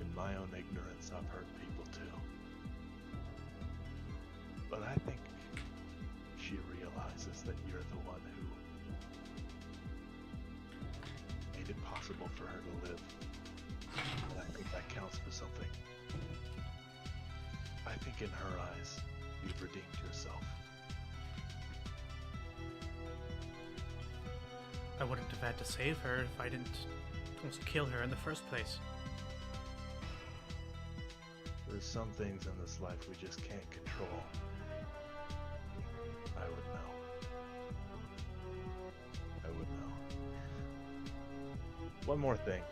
In my own ignorance, I've hurt people too. But I think she realizes that you're the one who made it possible for her to live. And I think that counts for something. I think in her eyes, you've redeemed yourself. I wouldn't have had to save her if I didn't almost kill her in the first place. There's some things in this life we just can't control. I would know. I would know. One more thing.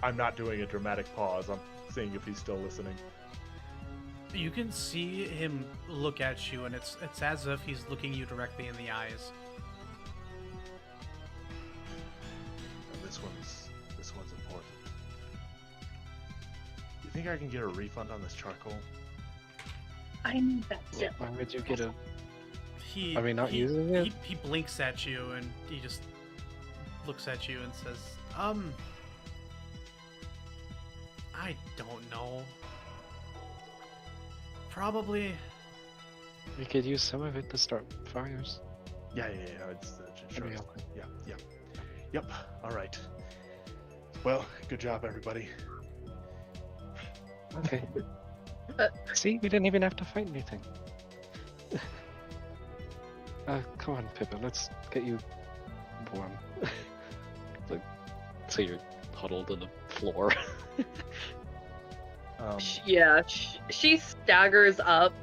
I'm not doing a dramatic pause. I'm seeing if he's still listening. You can see him look at you, and it's as if he's looking you directly in the eyes. And this one's important. You think I can get a refund on this charcoal? I need that still. Why would you get a... He, Are we not using it? He blinks at you, and he just looks at you and says, I don't know. Probably. We could use some of it to start fires. Yeah. It's sure. That'd be okay. Yeah. Yep. All right. Well, good job, everybody. Okay. See, we didn't even have to fight anything. Come on, Pippa, let's get you warm. Like, so you're huddled to the floor. She staggers up,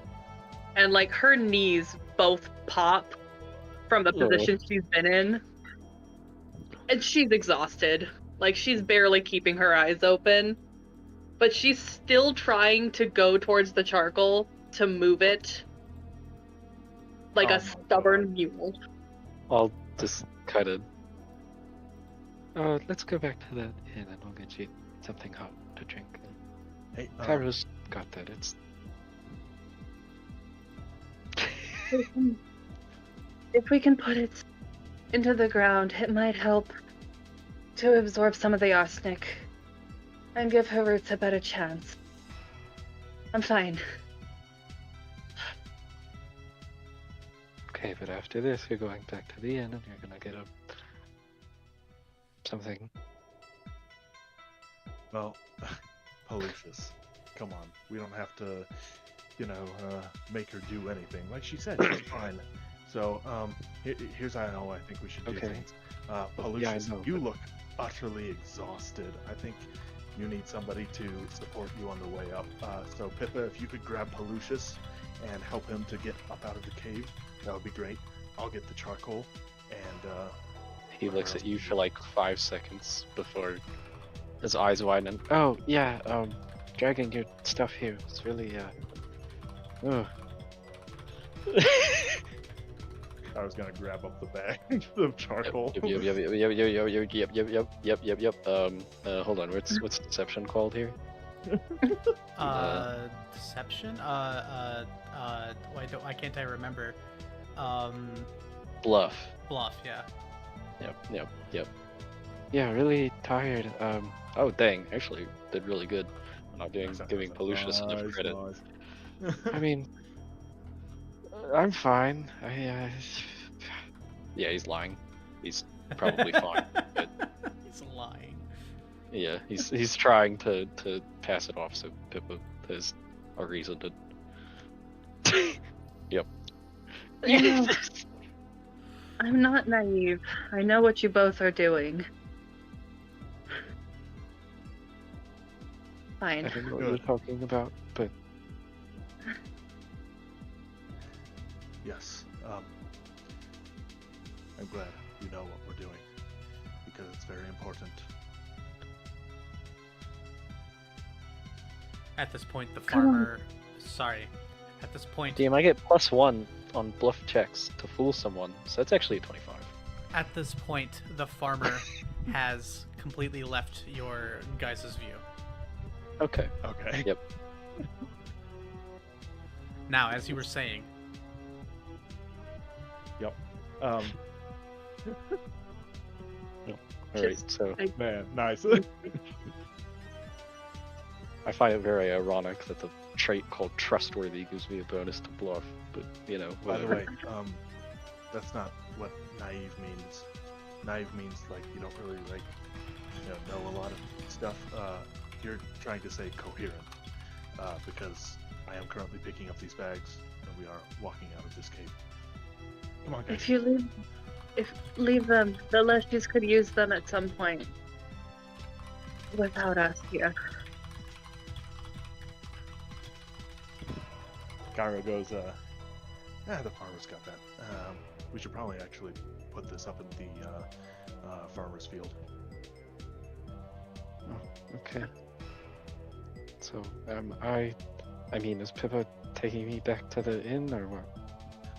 and like her knees both pop from the position she's been in, and she's exhausted. Like she's barely keeping her eyes open, but she's still trying to go towards the charcoal to move it like a stubborn mule. I'll just kind of. Let's go back to that inn and I'll get you something hot to drink. Hey, Kyro's got that. It's. If we can put it into the ground, it might help to absorb some of the arsenic and give her roots a better chance. I'm fine. Okay, but after this, you're going back to the inn and you're gonna get something. Well, Pallucius, come on. We don't have to, make her do anything. Like she said, she's fine. So, here's how I think we should do things. Pallucius, you look utterly exhausted. I think you need somebody to support you on the way up. So, Pippa, if you could grab Pallucius and help him to get up out of the cave, that would be great. I'll get the charcoal, and he looks at you for like 5 seconds before his eyes widen. Oh yeah, dragging your stuff here. It's really ugh. I was gonna grab up the bag of charcoal. Yep. Hold on. What's deception called here? Deception? Why can't I remember? Bluff. Bluff, yeah. Yep. Yeah, really tired. Oh dang, actually did really good. I'm not giving Pallucius enough credit. I mean, I'm fine. Yeah, he's lying. He's probably fine. But he's lying. Yeah, he's trying to pass it off so Pippa has a reason to. Yep. I'm not naive. I know what you both are doing. Fine. I don't know what you're talking about, but. Yes. I'm glad you know what we're doing, because it's very important. At this point, the farmer... Sorry. At this point... Damn, I get +1 on bluff checks to fool someone, so that's actually a 25. At this point, the farmer has completely left your guys' view. Okay. Yep. Now, as you were saying... Yep. Alright, so... Man, nice. I find it very ironic that the trait called trustworthy gives me a bonus to bluff, but, whatever. By the way, that's not what naive means. Naive means, like, you don't really, know a lot of stuff. You're trying to say coherent, because I am currently picking up these bags, and we are walking out of this cave. Come on, guys. Leave them, the Leshies could use them at some point. Without us here. Kyro goes, the farmer's got that. We should probably actually put this up in the farmer's field. Oh, okay. So, I mean, is Pippa taking me back to the inn, or what?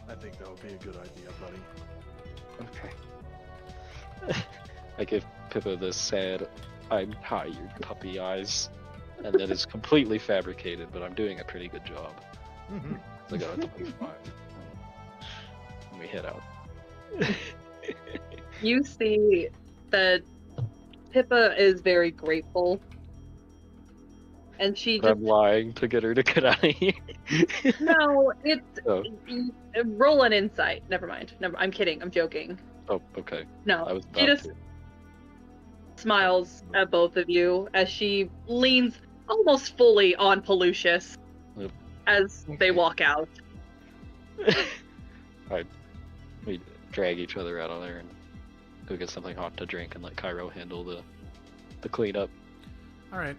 I think that would be a good idea, buddy. Okay. I give Pippa the sad, I'm tired puppy eyes, and that is completely fabricated, but I'm doing a pretty good job. So I got a 25. And we head out. You see that Pippa is very grateful And she But just I'm lying to get her to get out of here. no, it's Oh. roll an insight. Never mind. Never. I'm kidding. I'm joking. Oh, okay. No, I was she about just to. smiles at both of you as she leans almost fully on Pallucius Yep. as they walk out. Alright. We drag each other out of there and go get something hot to drink and let Kyro handle the cleanup. All right.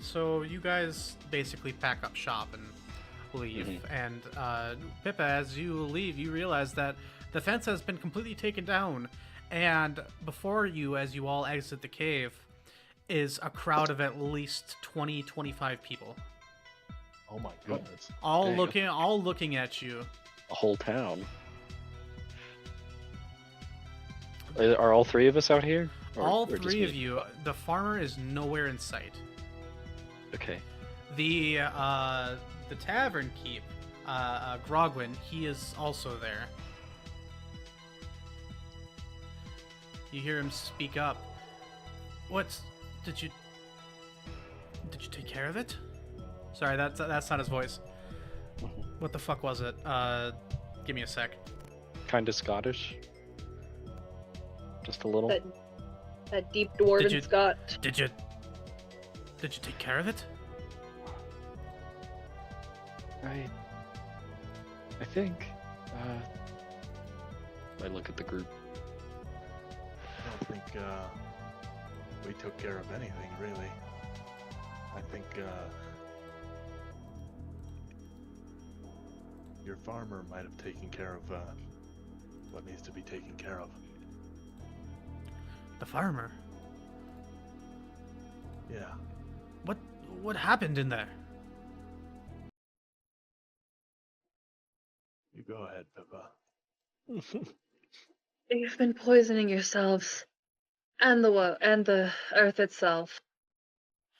So you guys basically pack up shop and leave. Mhm. And Pippa, as you leave, you realize that the fence has been completely taken down. And before you, as you all exit the cave, is a crowd of at least 20-25 people, Oh my goodness. all Damn. looking at you. A whole town. Are all three of us out here? All or just three of me? you. The farmer is nowhere in sight. Okay. The tavern keep, Grogwin, he is also there. You hear him speak up. What? Did you take care of it? Sorry, that's not his voice. What the fuck was it? Give me a sec. Kinda Scottish. Just a little. That deep dwarven you- Scot. Did you take care of it? I think. I look at the group. I don't think we took care of anything, really. I think your farmer might have taken care of what needs to be taken care of. The farmer. Yeah. What happened in there? You go ahead, Pippa. You've been poisoning yourselves, and the earth itself.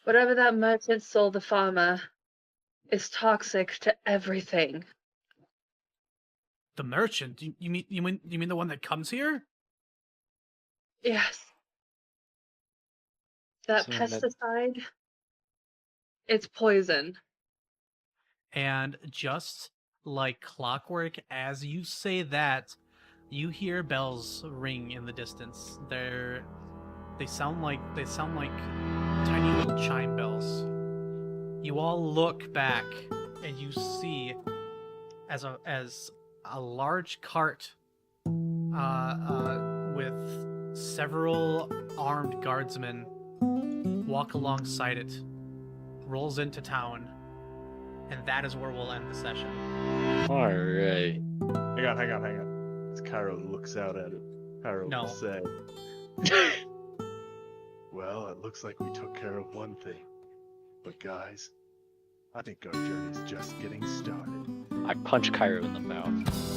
Whatever that merchant sold the farmer is toxic to everything. The merchant? You mean the one that comes here? Yes. That So that- pesticide. It's poison. And just like clockwork, as you say that, you hear bells ring in the distance. They sound like tiny little chime bells. You all look back and you see as a large cart with several armed guardsmen walk alongside it, rolls into town, and that is where we'll end the session. Alright. Hang on. As Kyro looks out at it, Kyro No. will say, well, it looks like we took care of one thing. But guys, I think our journey's just getting started. I punch Kyro in the mouth.